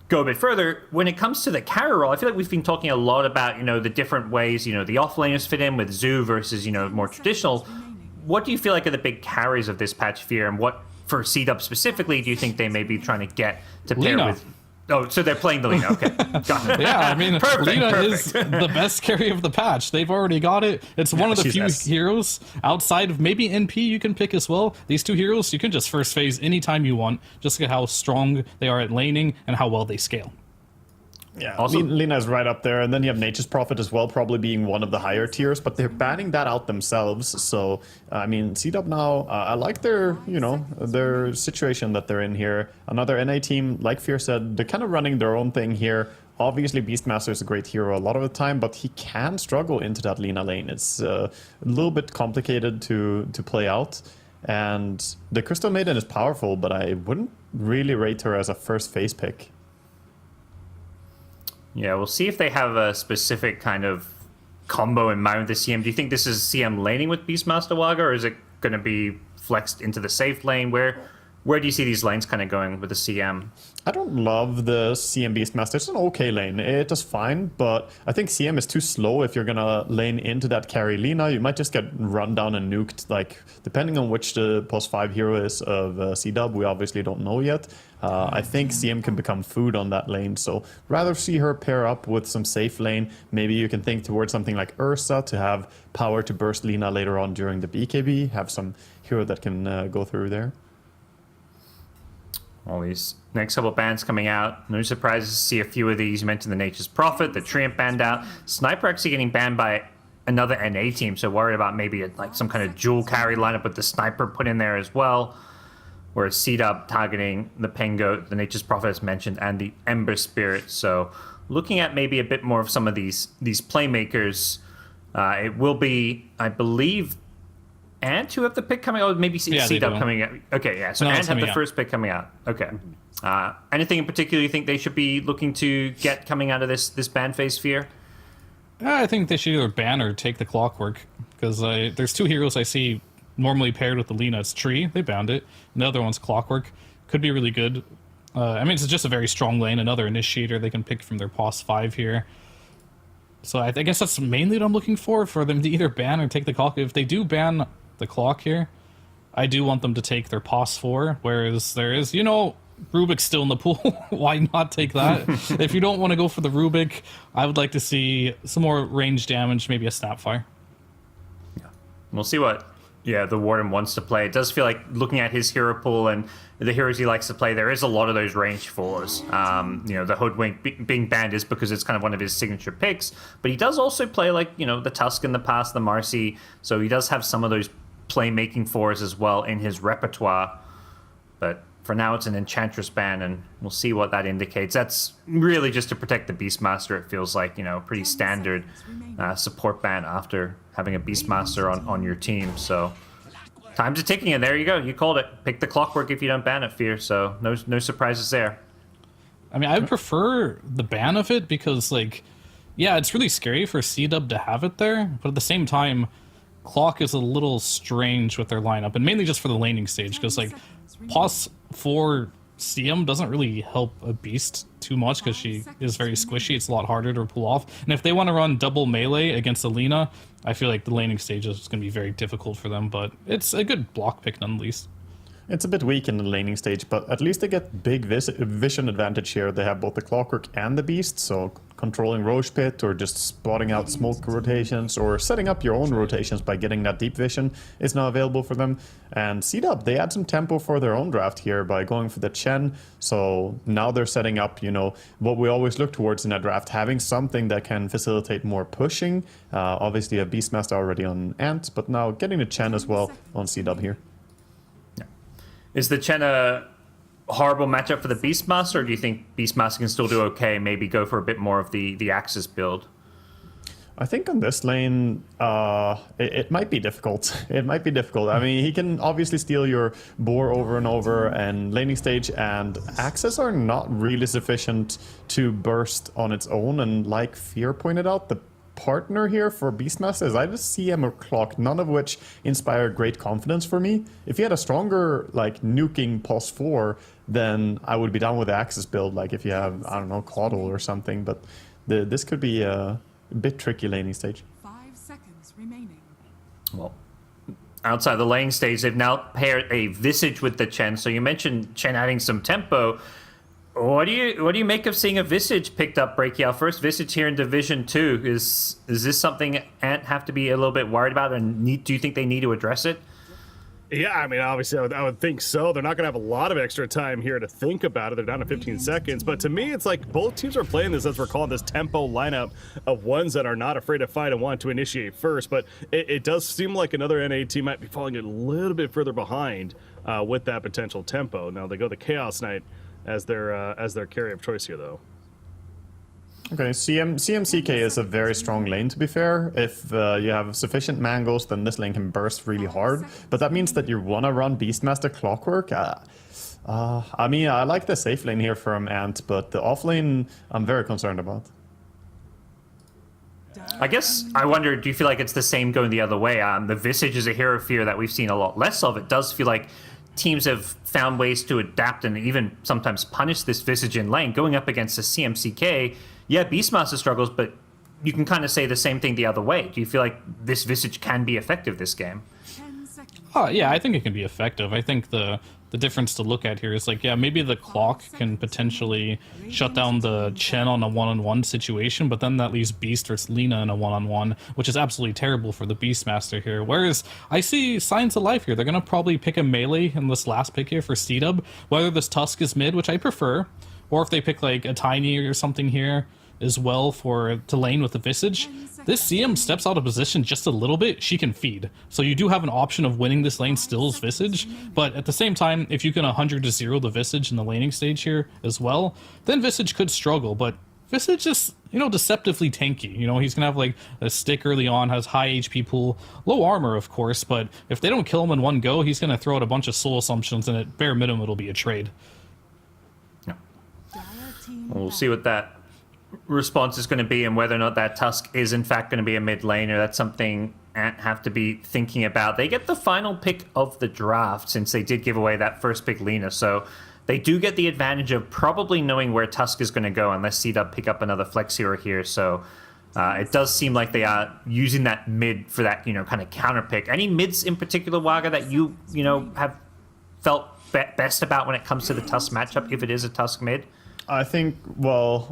go a bit further. When it comes to the carry role, I feel like we've been talking a lot about, the different ways, the offlaners fit in with Zoo versus, more traditional. What do you feel like are the big carries of this patch, Fear, and what, for C-Dub specifically, do you think they may be trying to get to pair with? Oh, so they're playing the Lina. Okay, got it. Yeah, I mean, Lina is the best carry of the patch. They've already got it. It's one of the few heroes outside of maybe NP you can pick as well. These two heroes, you can just first phase anytime you want. Just look at how strong they are at laning and how well they scale. Yeah, Also- Lina's right up there, and then you have Nature's Prophet as well, probably being one of the higher tiers, but they're banning that out themselves. So, I mean, C-Dub now, I like their, their situation that they're in here. Another NA team, like Fear said, they're kind of running their own thing here. Obviously, Beastmaster is a great hero a lot of the time, but he can struggle into that Lina lane. It's a little bit complicated to play out. And the Crystal Maiden is powerful, but I wouldn't really rate her as a first phase pick. Yeah, we'll see if they have a specific kind of combo in mind with the CM. Do you think this is CM laning with Beastmaster Waga, or is it going to be flexed into the safe lane? Where do you see these lanes kind of going with the CM? I don't love the CM Beastmaster. It's an okay lane. It is fine, but I think CM is too slow if you're going to lane into that carry Lina. You might just get run down and nuked, like, depending on which the post 5 hero is of C-Dub. We obviously don't know yet. I think CM can become food on that lane, so rather see her pair up with some safe lane. Maybe you can think towards something like Ursa to have power to burst Lina later on during the BKB. Have some hero that can go through there. All these next couple bans coming out. No surprises to see a few of these. You mentioned the Nature's Prophet, the Treant banned out. Sniper actually getting banned by another NA team, so worried about maybe like some kind of dual carry lineup with the Sniper put in there as well. Whereas C-Dub targeting the Pengo, the Nature's Prophet as mentioned, and the Ember Spirit. So looking at maybe a bit more of some of these playmakers. It will be, I believe, Ant who have the pick coming out, maybe C-Dub coming out. Okay, yeah. So No, Ant have the out. first pick coming out. Okay. Anything in particular you think they should be looking to get coming out of this ban phase, Fear? I think they should either ban or take the Clockwork, because there's two heroes I see normally paired with the Lina. It's Tree, they banned it, and the other one's Clockwork. Could be really good. I mean, it's just a very strong lane, another initiator they can pick from their POS 5 here. So I guess that's mainly what I'm looking for them to either ban or take the Clock. If they do ban the Clock here, I do want them to take their POS 4, whereas there is, Rubik's still in the pool. Why not take that? If you don't want to go for the Rubik, I would like to see some more range damage, maybe a Snapfire. We'll see what the Warden wants to play. It does feel like, looking at his hero pool and the heroes he likes to play, there is a lot of those range 4s. The Hoodwink being banned is because it's kind of one of his signature picks, but he does also play like, the Tusk in the past, the Marcy, so he does have some of those playmaking 4s as well in his repertoire. But for now, it's an Enchantress ban, and we'll see what that indicates. That's really just to protect the Beastmaster, it feels like, pretty standard support ban after having a Beastmaster on your team. So time's ticking, and there you go. You called it. Pick the Clockwork if you don't ban it, Fear. So no surprises there. I mean, I would prefer the ban of it because, it's really scary for C-Dub to have it there, but at the same time, Clock is a little strange with their lineup, and mainly just for the laning stage, because, POS 4 CM doesn't really help a Beast too much because she is very squishy. It's a lot harder to pull off. And if they want to run double melee against Alina, I feel like the laning stage is going to be very difficult for them, but it's a good block pick nonetheless. It's a bit weak in the laning stage, but at least they get big vision advantage here. They have both the Clockwork and the Beast, so controlling Roche Pit or just spotting out smoke rotations or setting up your own rotations by getting that deep vision is now available for them. And C-Dub, they add some tempo for their own draft here by going for the Chen, so now they're setting up, what we always look towards in that draft, having something that can facilitate more pushing. Obviously a Beastmaster already on Ant, but now getting the Chen as well on C-Dub here. Is the Chen a horrible matchup for the Beastmaster, or do you think Beastmaster can still do okay, maybe go for a bit more of the Axis build? I think on this lane, it might be difficult. It might be difficult. I mean, he can obviously steal your boar over and over, and laning stage and Axis are not really sufficient to burst on its own, and like Fear pointed out, the partner here for Beastmaster is either CM or Clock, none of which inspire great confidence for me. If he had a stronger, nuking POS 4, then I would be down with the Axis build, like if you have, I don't know, Caudle or something, but this could be a bit tricky laning stage. 5 seconds remaining. Well, outside the laning stage, they've now paired a Visage with the Chen, so you mentioned Chen adding some tempo. What do you make of seeing a Visage picked up, Breaky? Our first Visage here in Division 2. Is this something Ant have to be a little bit worried about, and do you think they need to address it? Yeah, I mean, obviously, I would think so. They're not going to have a lot of extra time here to think about it. They're down to 15 seconds. But to me, it's like both teams are playing this, as we're calling this tempo lineup of ones that are not afraid to fight and want to initiate first. But it does seem like another NA team might be falling a little bit further behind with that potential tempo. Now, they go the Chaos Knight as their carry of choice here, though. Okay, CMCK is a very strong lane, to be fair. If you have sufficient mangoes, then this lane can burst really hard. But that means that you want to run Beastmaster Clockwork. I mean, I like the safe lane here from Ant, but the off lane, I'm very concerned about. I guess I wonder, do you feel like it's the same going the other way? The Visage is a hero fear that we've seen a lot less of. It does feel like teams have found ways to adapt and even sometimes punish this Visage in lane. Going up against a CMCK, yeah, Beastmaster struggles, but you can kind of say the same thing the other way. Do you feel like this Visage can be effective this game? Oh, yeah, I think it can be effective. I think the difference to look at here is like, yeah, maybe the clock can potentially shut down the Chen on a one-on-one situation, but then that leaves Beast versus Lina in a one-on-one, which is absolutely terrible for the Beastmaster here. Whereas I see signs of life here. They're going to probably pick a melee in this last pick here for C-Dub, whether this Tusk is mid, which I prefer, or if they pick like a Tiny or something here as well to lane with the Visage. This CM steps out of position just a little bit, she can feed. So you do have an option of winning this lane still as Visage, but at the same time, if you can 100-0 the Visage in the laning stage here as well, then Visage could struggle, but Visage is, deceptively tanky. He's gonna have like a stick early on, has high HP pool, low armor of course, but if they don't kill him in one go, he's gonna throw out a bunch of soul assumptions, and at bare minimum it'll be a trade. Yeah. We'll see what that response is going to be and whether or not that Tusk is in fact going to be a mid laner. That's something Ant have to be thinking about. They get the final pick of the draft since they did give away that first pick Lina, so they do get the advantage of probably knowing where Tusk is going to go unless C-Dub pick up another flex hero here. So it does seem like they are using that mid for that kind of counter pick. Any mids in particular, Waga, that you have felt best about when it comes to the Tusk matchup, if it is a Tusk mid? I think,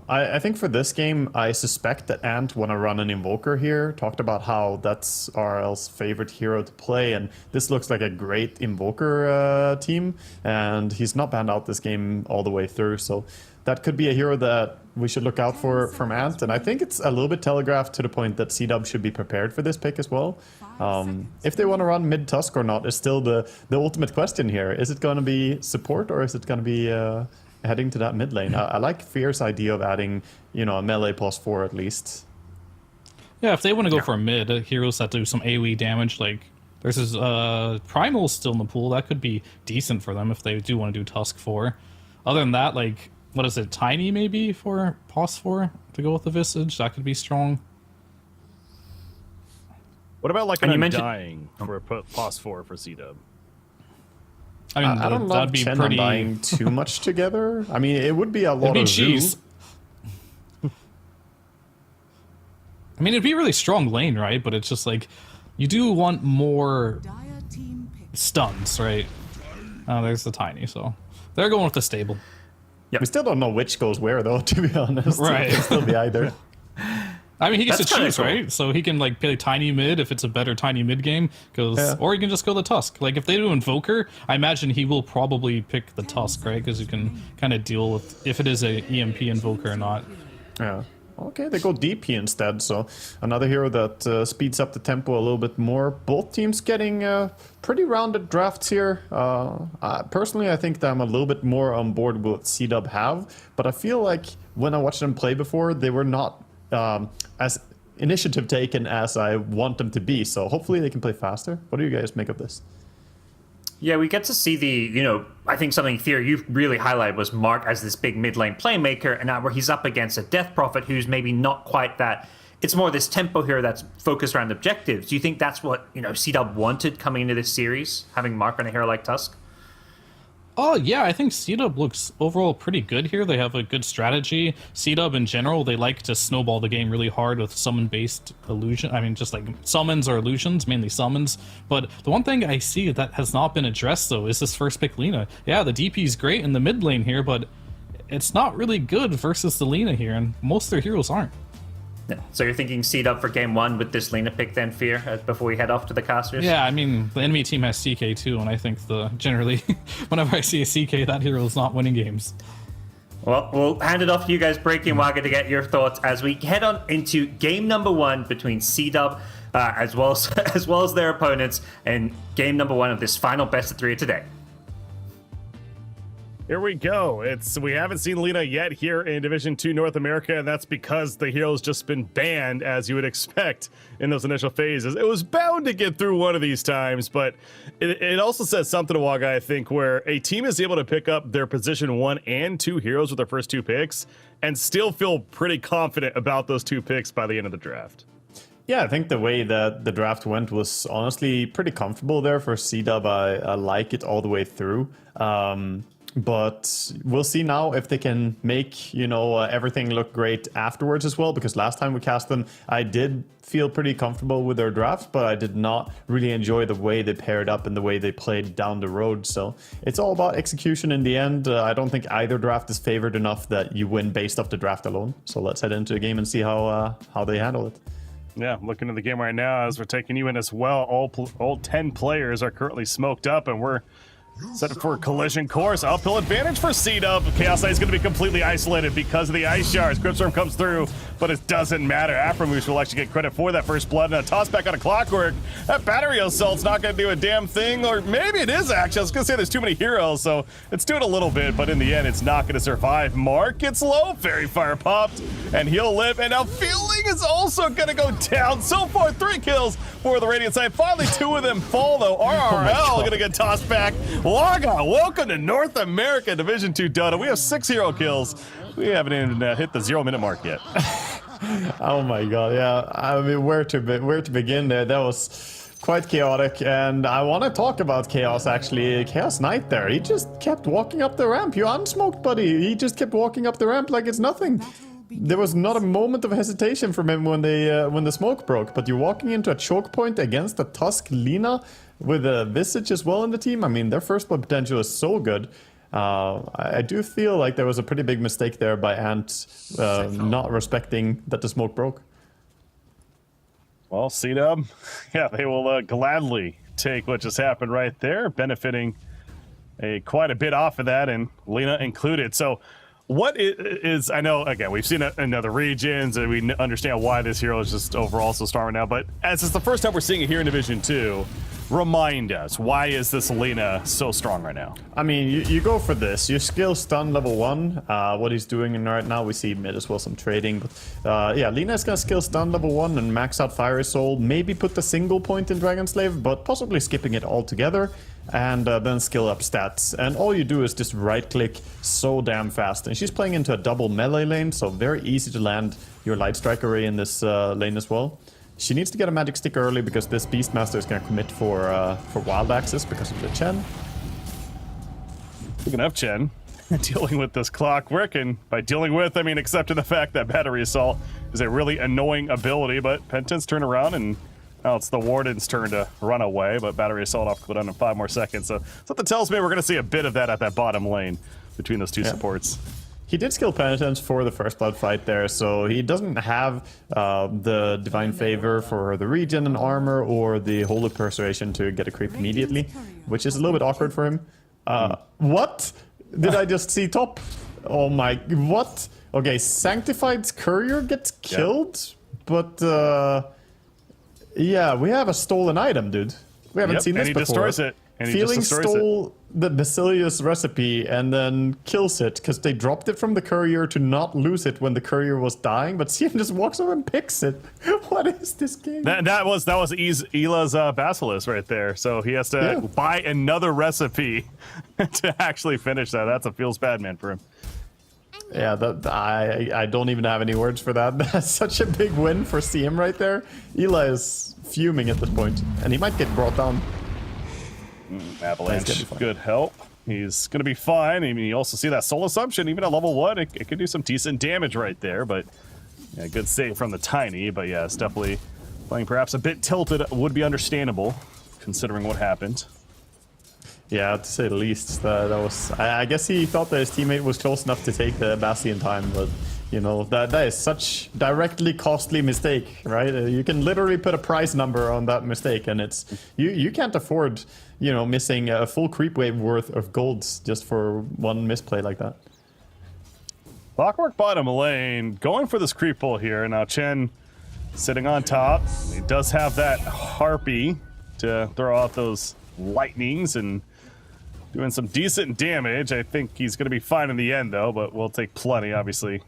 I think for this game, I suspect that Ant want to run an Invoker here. Talked about how that's RL's favorite hero to play, and this looks like a great Invoker team, and he's not banned out this game all the way through, so that could be a hero that we should look out for from Ant, and I think it's a little bit telegraphed to the point that C-Dub should be prepared for this pick as well. If they want to run mid-Tusk or not is still the ultimate question here. Is it going to be support, or is it going to be heading to that mid lane? I like Fear's idea of adding, a melee +4 at least. Yeah, if they want to go for a mid, heroes that do some AoE damage, like there's this Primal still in the pool, that could be decent for them if they do want to do Tusk 4. Other than that, like, what is it, Tiny maybe for +4 to go with the Visage? That could be strong. What about like an Undying for a +4 for C-Dub? I mean, I don't love Chen pretty... Undying too much together. I mean, it would be a lot of cheese. I mean, it'd be a really strong lane, right? But it's just like, you do want more stuns, right? Oh, there's the Tiny, so they're going with the stable. Yep. We still don't know which goes where, though, to be honest. Right. It could still be either. I mean, he gets to choose, cool. right? So he can like play Tiny mid if it's a better Tiny mid game, or he can just go the Tusk. Like if they do Invoker, I imagine he will probably pick the Tusk, right? Because you can kind of deal with if it is a EMP Invoker or not. Yeah. Okay, they go DP instead, so another hero that speeds up the tempo a little bit more. Both teams getting pretty rounded drafts here. Personally, I think that I'm a little bit more on board with what C-Dub have, but I feel like when I watched them play before, they were not as initiative taken as I want them to be, so hopefully they can play faster. What do you guys make of this? Yeah, we get to see the, I think something Fear you really highlighted was Mark as this big mid lane playmaker, and now where he's up against a Death Prophet who's maybe not quite that. It's more this tempo here that's focused around objectives. Do you think that's what, C-Dub wanted coming into this series, having Mark on a hero like Tusk? Oh, yeah, I think C-Dub looks overall pretty good here. They have a good strategy. C-Dub in general, they like to snowball the game really hard with summon-based illusion. I mean, just like summons or illusions, mainly summons. But the one thing I see that has not been addressed, though, is this first pick Lina. Yeah, the DP is great in the mid lane here, but it's not really good versus the Lina here, and most of their heroes aren't. Yeah. So you're thinking seed up for game 1 with this Lena pick then, Fear, before we head off to the casters? Yeah, I mean, the enemy team has CK too, and I think generally, whenever I see a CK, that hero is not winning games. Well, we'll hand it off to you guys, Breaky and Wagga, to get your thoughts as we head on into game number 1 between C-Dub as well as their opponents in game number 1 of this final best of 3 of today. Here we go. We haven't seen Lena yet here in Division 2 North America, and that's because the hero's just been banned, as you would expect in those initial phases. It was bound to get through one of these times, but it also says something to Waga, I think, where a team is able to pick up their position 1 and 2 heroes with their first 2 picks and still feel pretty confident about those 2 picks by the end of the draft. Yeah, I think the way that the draft went was honestly pretty comfortable there for C-Dub. I like it all the way through. But we'll see now if they can make, everything look great afterwards as well. Because last time we cast them, I did feel pretty comfortable with their drafts, but I did not really enjoy the way they paired up and the way they played down the road. So it's all about execution in the end. I don't think either draft is favored enough that you win based off the draft alone. So let's head into the game and see how they handle it. Yeah, looking at the game right now as we're taking you in as well. All 10 players are currently smoked up, and we're set up for a collision course. Uphill advantage for C-Dub. Chaos Knight is going to be completely isolated because of the ice shards. Cryptstorm comes through, but it doesn't matter. Aframoose will actually get credit for that first blood, and a toss back on a Clockwork. That battery assault's not going to do a damn thing, or maybe it is actually. I was going to say there's too many heroes, so it's doing a little bit, but in the end, it's not going to survive. Mark gets low, Fairy Fire popped, and he'll live, and now Feeling is also going to go down. So far, 3 kills for the Radiant side. Finally, 2 of them fall, though. RRL going to get tossed back. Waga, welcome to North America Division 2 Dota. We have 6 hero kills. We haven't even hit the 0-minute mark yet. Oh my god, yeah. I mean, where to begin there? That was quite chaotic, and I want to talk about Chaos, actually. Chaos Knight there, he just kept walking up the ramp. You unsmoked, buddy. He just kept walking up the ramp like it's nothing. There was not a moment of hesitation from him when the smoke broke, but you're walking into a choke point against a Tusk Lina with a Visage as well in the team. I mean, their first blood potential is so good. I do feel like there was a pretty big mistake there by Ant not respecting that the smoke broke. Well, C-Dub, yeah, they will gladly take what just happened right there, benefiting quite a bit off of that, and Lena included. So what is, I know, again, we've seen it in other regions, and we understand why this hero is just overall so strong right now, but as it's the first time we're seeing it here in Division 2, remind us, why is this Lena so strong right now? I mean, you go for this. Your skill stun level 1. What he's doing right now, we see mid as well some trading. But yeah, Lena is going to skill stun level 1 and max out Fiery Soul. Maybe put the single point in Dragon Slave, but possibly skipping it altogether. And then skill up stats. And all you do is just right click so damn fast. And she's playing into a double melee lane, so very easy to land your Light Strike array in this lane as well. She needs to get a magic stick early because this Beastmaster is going to commit for wild access because of the Chen. Speaking of Chen, dealing with this Clockwork, and by dealing with, I mean accepting the fact that Battery Assault is a really annoying ability, but Penton's turn around, and now it's the Warden's turn to run away, but Battery Assault off cooldown in 5 more seconds. So something tells me we're going to see a bit of that at that bottom lane between those 2 supports. He did skill Penitence for the first blood fight there, so he doesn't have the Divine Favor for the regen and armor or the Holy Persuasion to get a creep immediately, which is a little bit awkward for him. What? Did I just see top? Oh my, what? Okay, Sanctified's Courier gets killed, but yeah, we have a stolen item, dude. We haven't seen this before. And he destroys it. And Feeling stole the Basilius recipe and then kills it because they dropped it from the courier to not lose it when the courier was dying, but CM just walks over and picks it. What is this game? That was Ela's Basilisk right there. So he has to buy another recipe to actually finish that. That's a feels bad man for him. Yeah, I don't even have any words for that. That's such a big win for CM right there. Ela is fuming at this point, and he might get brought down. Avalanche, good help. He's going to be fine. I mean, you also see that Soul Assumption, even at level 1, it could do some decent damage right there, but yeah, good save from the Tiny, but yeah, it's definitely playing perhaps a bit tilted, would be understandable, considering what happened. Yeah, to say the least. That was. I guess he thought that his teammate was close enough to take the Bastion time, but You know, that is such directly costly mistake, right? You can literally put a price number on that mistake, and it's you can't afford, you know, missing a full creep wave worth of golds just for one misplay like that. Clockwork bottom lane, going for this creep pull here. Now Chen sitting on top. He does have that harpy to throw out those lightnings and doing some decent damage. I think he's going to be fine in the end, though, but we'll take plenty, obviously.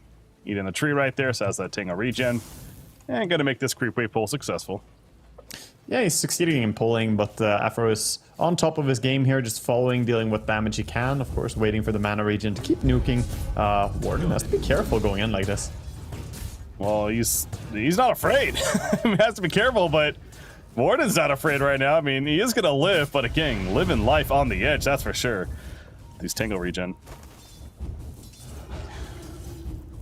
Eating the tree right there, so has that Tango regen. And going to make this creep wave pull successful. Yeah, he's succeeding in pulling, but Afro is on top of his game here, just following, dealing with damage he can. Of course, waiting for the mana regen to keep nuking. Warden has to be careful going in like this. Well, he's not afraid. He has to be careful, but Warden's not afraid right now. I mean, he is going to live, but again, living life on the edge, that's for sure. These Tango regen.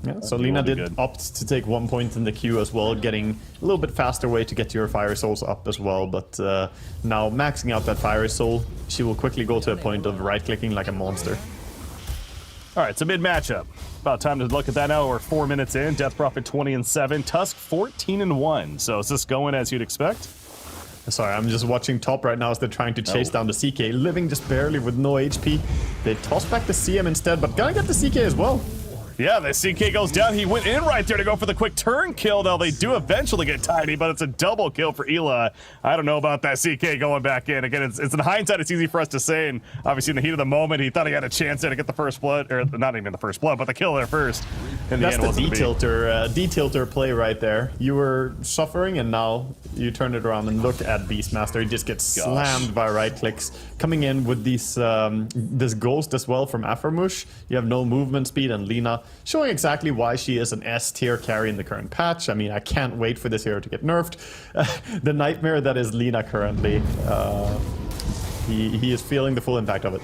Yeah, so Lina did opt to take 1 point in the queue as well, getting a little bit faster way to get your Fire Souls up as well, but now maxing out that Fire Soul, she will quickly go to a point of right-clicking like a monster. Alright, it's a mid-matchup. About time to look at that now. We're 4 minutes in. Death Prophet 20-7. Tusk 14-1. So is this going as you'd expect? Sorry, I'm just watching top right now as they're trying to chase down the CK, living just barely with no HP. They toss back the CM instead, but gonna get the CK as well. Yeah, the CK goes down. He went in right there to go for the quick turn kill. Now they do eventually get tiny, but it's a double kill for Ela. I don't know about that CK going back in. Again, it's in hindsight, it's easy for us to say, and obviously in the heat of the moment, he thought he had a chance there to get the first blood, or not even the first blood, but the kill there first. In the That's end, the wasn't D-tilter play right there. You were suffering, and now you turn it around and look at Beastmaster. He just gets slammed by right clicks. Coming in with these this ghost as well from Aframush. You have no movement speed, and Lina showing exactly why she is an S tier carry in the current patch. I mean, I can't wait for this hero to get nerfed. The nightmare that is Lina currently. He is feeling the full impact of it.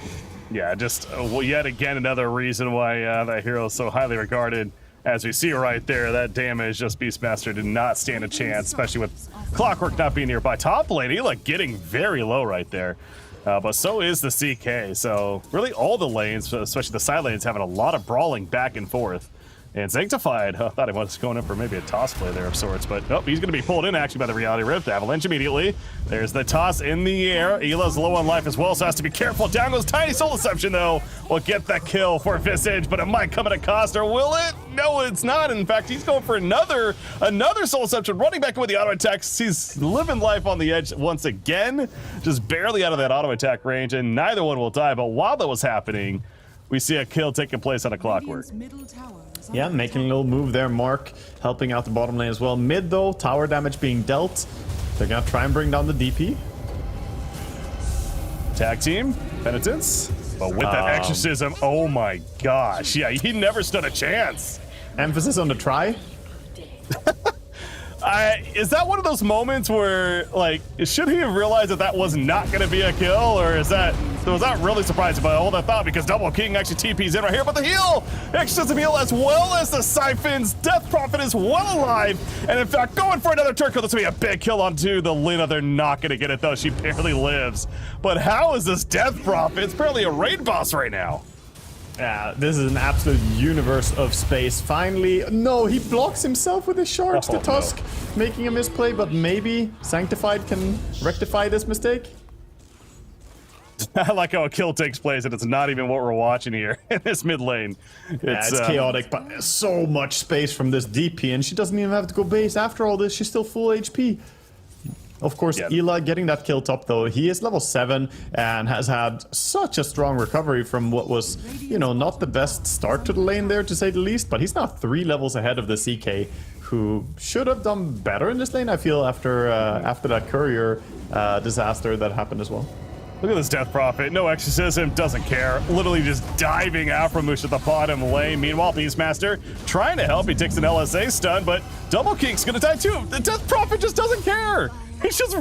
Yeah, just yet again another reason why that hero is so highly regarded. As we see right there, that damage, just Beastmaster did not stand a chance, especially with Clockwork not being nearby. Top lane, Ela getting very low right there. But so is the CK, so really all the lanes, especially the side lanes, having a lot of brawling back and forth. And Sanctified, I thought he was going in for maybe a toss play there of sorts, but nope, he's going to be pulled in actually by the Reality Rift. Avalanche immediately. There's the toss in the air. Ela's low on life as well, so has to be careful. Down goes Tiny Soul Deception, though. Will get the kill for Visage, but it might come at a cost, or will it? No, it's not. In fact, he's going for another Soul Deception, running back in with the auto attack. He's living life on the edge once again, just barely out of that auto attack range, and neither one will die. But while that was happening, we see a kill taking place on a Clockwork. Yeah, making a little move there. Mark helping out the bottom lane as well. Mid though, tower damage being dealt. They're gonna try and bring down the DP. Tag team, Penitence. But with that exorcism, oh my gosh. Yeah, he never stood a chance. Emphasis on the try. Is that one of those moments where, like, should he have realized that that was not going to be a kill, or was that really surprising by all that thought, because Double King actually TP's in right here, but the heal, extra heal as well as the Siphons. Death Prophet is well alive, and in fact, going for another turn kill. That's going to be a big kill onto the Lina. They're not going to get it, though. She barely lives. But how is this Death Prophet? It's barely a raid boss right now. Yeah, this is an absolute universe of space. Finally, no, he blocks himself with his shards, the Tusk, making a misplay, but maybe Sanctified can rectify this mistake. I like how a kill takes place, and it's not even what we're watching here in this mid lane. It's chaotic, but so much space from this DP, and she doesn't even have to go base. After all this, she's still full HP. Of course, Ela getting that kill top, though. He is level 7 and has had such a strong recovery from what was, you know, not the best start to the lane there, to say the least. But he's now 3 levels ahead of the CK, who should have done better in this lane, I feel, after that courier disaster that happened as well. Look at this Death Prophet. No exorcism, doesn't care. Literally just diving Aframush at the bottom lane. Meanwhile, Beastmaster trying to help. He takes an LSA stun, but Double King's gonna die too. The Death Prophet just doesn't care. He's just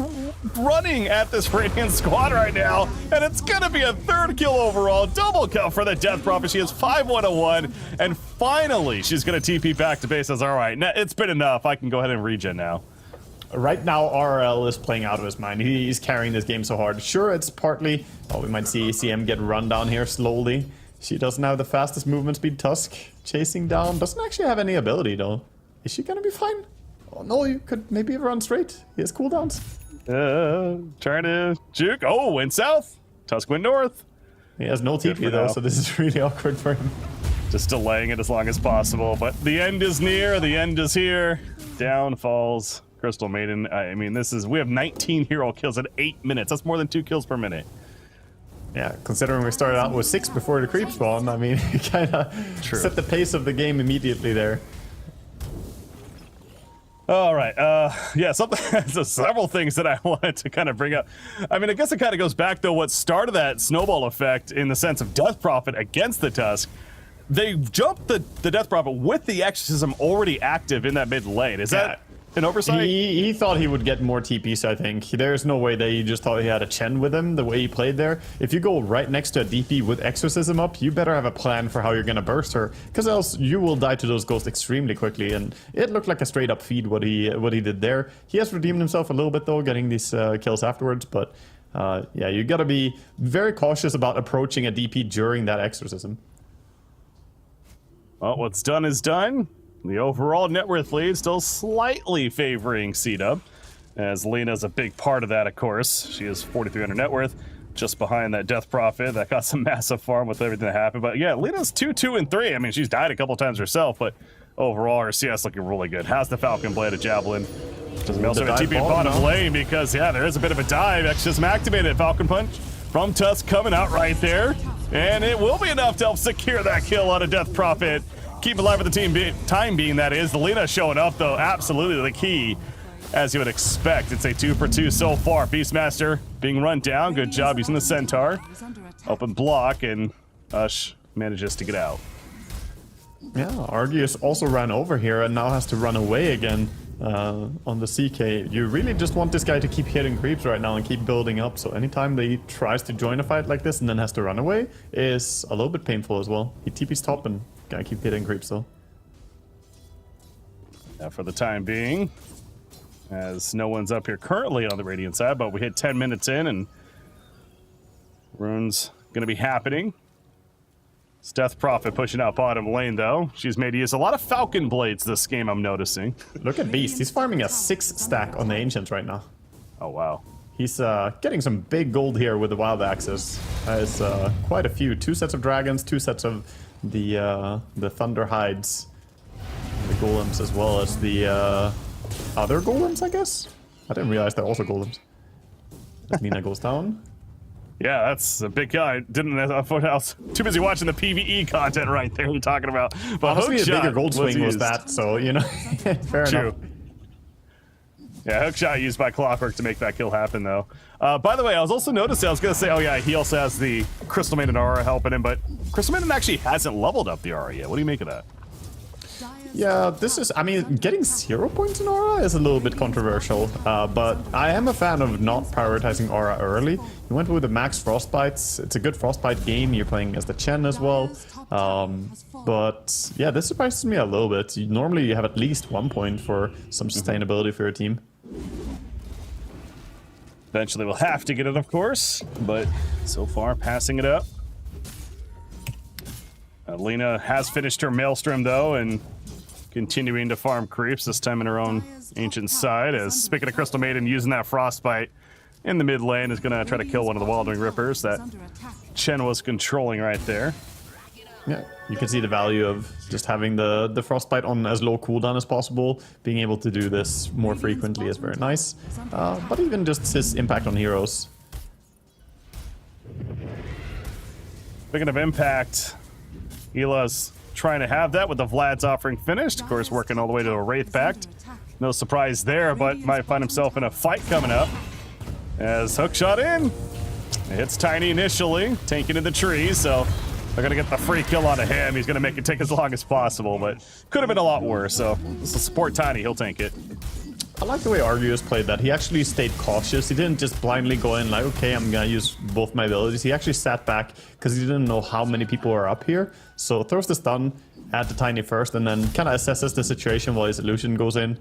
running at this Radiant squad right now, and it's gonna be a 3rd kill overall. Double kill for the Death Prophet. She has 5-1-1, and finally she's gonna TP back to base. Says, all right, it's been enough. I can go ahead and regen now. Right now, RL is playing out of his mind. He's carrying this game so hard. Sure, it's partly, we might see CM get run down here slowly. She doesn't have the fastest movement speed. Tusk chasing down. Doesn't actually have any ability though. Is she gonna be fine? Oh no, you could maybe run straight. He has cooldowns. Trying to juke. Oh, went south. Tusk went north. He has no TP though, so this is really awkward for him. Just delaying it as long as possible. But the end is near. The end is here. Down falls Crystal Maiden. I mean, we have 19 hero kills in 8 minutes. That's more than 2 kills per minute. Yeah, considering we started out with 6 before the creep spawn, I mean, it kind of set the pace of the game immediately there. All right. Yeah, so several things that I wanted to kind of bring up. I mean, I guess it kind of goes back, though, what started that snowball effect in the sense of Death Prophet against the Tusk. They jumped the Death Prophet with the Exorcism already active in that mid lane. Is that an oversight? He thought he would get more TPs, I think. There's no way that he just thought he had a Chen with him, the way he played there. If you go right next to a DP with Exorcism up, you better have a plan for how you're gonna burst her, because else you will die to those ghosts extremely quickly, and it looked like a straight up feed what he did there. He has redeemed himself a little bit though, getting these kills afterwards, but yeah, you gotta be very cautious about approaching a DP during that Exorcism. Well, what's done is done. The overall net worth lead still slightly favoring C-Dub, as Lena's a big part of that, of course. She is 4,300 net worth, just behind that Death Prophet that got some massive farm with everything that happened. But yeah, Lena's 2, 2, and 3. I mean, she's died a couple times herself, but overall her CS looking really good. Has the Falcon Blade, a Javelin. Doesn't also have a TP bottom lane because, yeah, there is a bit of a dive. Exorcism activated. Falcon Punch from Tusk coming out right there. And it will be enough to help secure that kill on a Death Prophet. Keep alive with the time being, that is. The Lena showing up, though, absolutely the key, as you would expect. It's a 2 for 2 so far. Beastmaster being run down. Good job using the Centaur. Open block, and Ush manages to get out. Yeah, Argius also ran over here and now has to run away again on the CK. You really just want this guy to keep hitting creeps right now and keep building up, so anytime that he tries to join a fight like this and then has to run away is a little bit painful as well. He TP's top and gotta keep hitting creeps though. Now for the time being, as no one's up here currently on the Radiant side, but we hit 10 minutes in and runes gonna be happening. It's Death Prophet pushing out bottom lane, though. She's made use a lot of Falcon Blades this game, I'm noticing. Look at Beast. He's farming a 6 stack on the Ancients right now. Oh, wow. He's getting some big gold here with the Wild Axes. Has quite a few. 2 sets of dragons, 2 sets of the Thunder Hides. The golems as well as the other golems, I guess? I didn't realize they're also golems. As Nina goes down. Yeah, that's a big guy. I was too busy watching the PvE content right there you're talking about. But honestly, a bigger gold swing was that, so, you know, fair enough. Yeah, hookshot used by Clockwork to make that kill happen, though. By the way, I was also noticing, I was going to say, oh yeah, he also has the Crystal Maiden aura helping him, but Crystal Maiden actually hasn't leveled up the aura yet. What do you make of that? Yeah, this is, I mean, getting 0 points in aura is a little bit controversial, but I am a fan of not prioritizing aura early. You went with the max frostbites. It's a good frostbite game. You're playing as the Chen as well. But yeah, this surprises me a little bit. Normally you have at least 1 point for some sustainability for your team. Eventually we'll have to get it, of course, but so far passing it up. Lena has finished her Maelstrom, though, and continuing to farm creeps, this time in her own ancient side, as speaking of Crystal Maiden, using that Frostbite in the mid lane, is going to try to kill one of the Wildwing Rippers that Chen was controlling right there. Yeah, you can see the value of just having the Frostbite on as low cooldown as possible. Being able to do this more frequently is very nice. But even just his impact on heroes. Speaking of impact, Ela's trying to have that with the Vlad's offering finished. Of course, working all the way to a Wraith Pact. No surprise there, but might find himself in a fight coming up. As hookshot in. It hits Tiny initially, tanking in the trees, so they're gonna get the free kill out of him. He's gonna make it take as long as possible, but could have been a lot worse, so this will support Tiny, he'll tank it. I like the way Argius played that. He actually stayed cautious. He didn't just blindly go in like, okay, I'm gonna use both my abilities. He actually sat back because he didn't know how many people are up here. So throws the stun at the Tiny first and then kind of assesses the situation while his illusion goes in.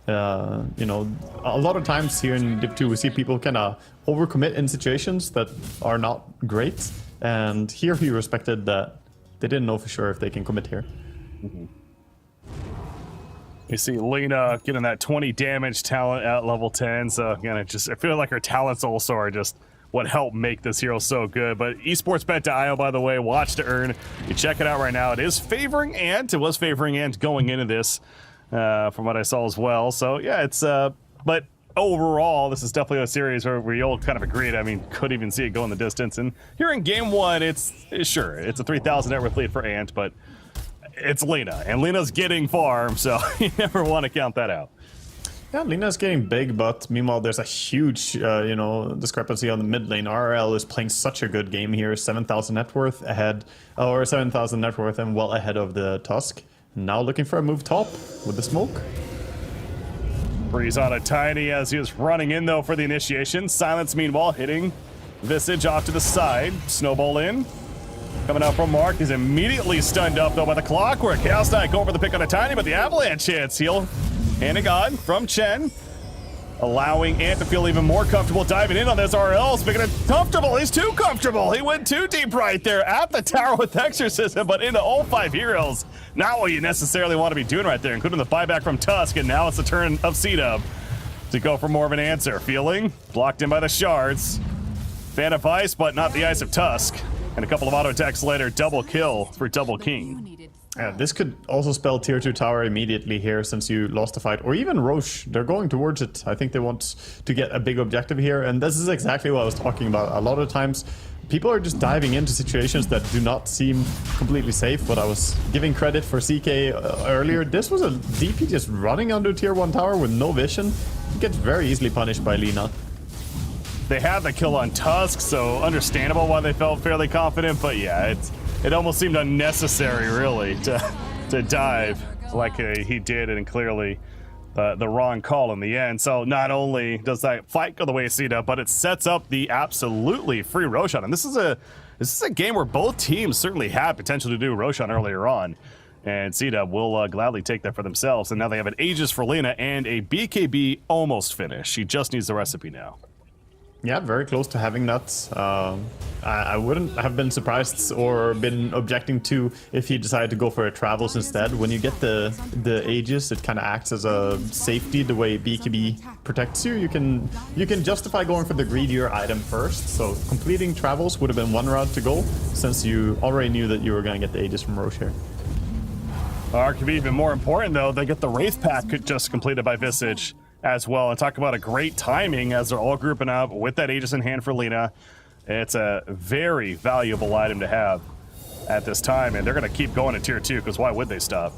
You know, a lot of times here in Div 2 we see people kind of overcommit in situations that are not great. And here he respected that they didn't know for sure if they can commit here. You see Lena getting that 20 damage talent at level 10. So again, I feel like her talents also are just what helped make this hero so good. But esportsbet.io, by the way, watch to earn. You check it out right now. It is favoring Ant. It was favoring Ant going into this, from what I saw as well. So yeah, it's but overall, this is definitely a series where we all kind of agreed. I mean, could even see it go in the distance. And here in game one, it's a 3,000 net worth lead for Ant, but it's Lena, and Lena's getting farm, so you never want to count that out. Yeah, Lena's getting big, but meanwhile, there's a huge, discrepancy on the mid lane. RL is playing such a good game here, 7,000 net worth ahead, or 7,000 net worth and well ahead of the Tusk. Now looking for a move top with the smoke. Breeze on a Tiny as he was running in, though, for the initiation. Silence, meanwhile, hitting Visage off to the side. Snowball in. Coming out from Mark, he's immediately stunned up, though, by the Clockwork. Chaos Knight going for the pick on a Tiny, but the Avalanche hits. Heal handing on from Chen, allowing Ant to feel even more comfortable diving in on this. RL's making it comfortable. He's too comfortable. He went too deep right there at the tower with Exorcism, but into all 5 heroes. Not what you necessarily want to be doing right there, including the buyback from Tusk, and now it's the turn of C-Dub to go for more of an answer. Feeling blocked in by the shards. Fan of Ice, but not the Ice of Tusk. And a couple of auto attacks later, double kill for Double King. This could also spell tier 2 tower immediately here since you lost the fight. Or even Roche, they're going towards it. I think they want to get a big objective here. And this is exactly what I was talking about. A lot of times, people are just diving into situations that do not seem completely safe. But I was giving credit for CK earlier. This was a DP just running under tier 1 tower with no vision. He gets very easily punished by Lina. They had the kill on Tusk, so understandable why they felt fairly confident, but yeah, it almost seemed unnecessary, really, to dive like he did, and clearly the wrong call in the end. So not only does that fight go the way of Sita, but it sets up the absolutely free Roshan. And this is a game where both teams certainly had potential to do Roshan earlier on. And Sita will gladly take that for themselves. And now they have an Aegis for Lena and a BKB almost finished. She just needs the recipe now. Yeah, very close to having that. I wouldn't have been surprised or been objecting to if he decided to go for a Travels instead. When you get the Aegis, it kind of acts as a safety the way BKB protects you. You can justify going for the greedier item first. So completing Travels would have been one route to go since you already knew that you were going to get the Aegis from Roche here. It could be even more important, though. They get the Wraith Pack just completed by Visage as well, and talk about a great timing as they're all grouping up with that Aegis in hand for Lena. It's a very valuable item to have at this time, and they're going to keep going to tier 2 because why would they stop?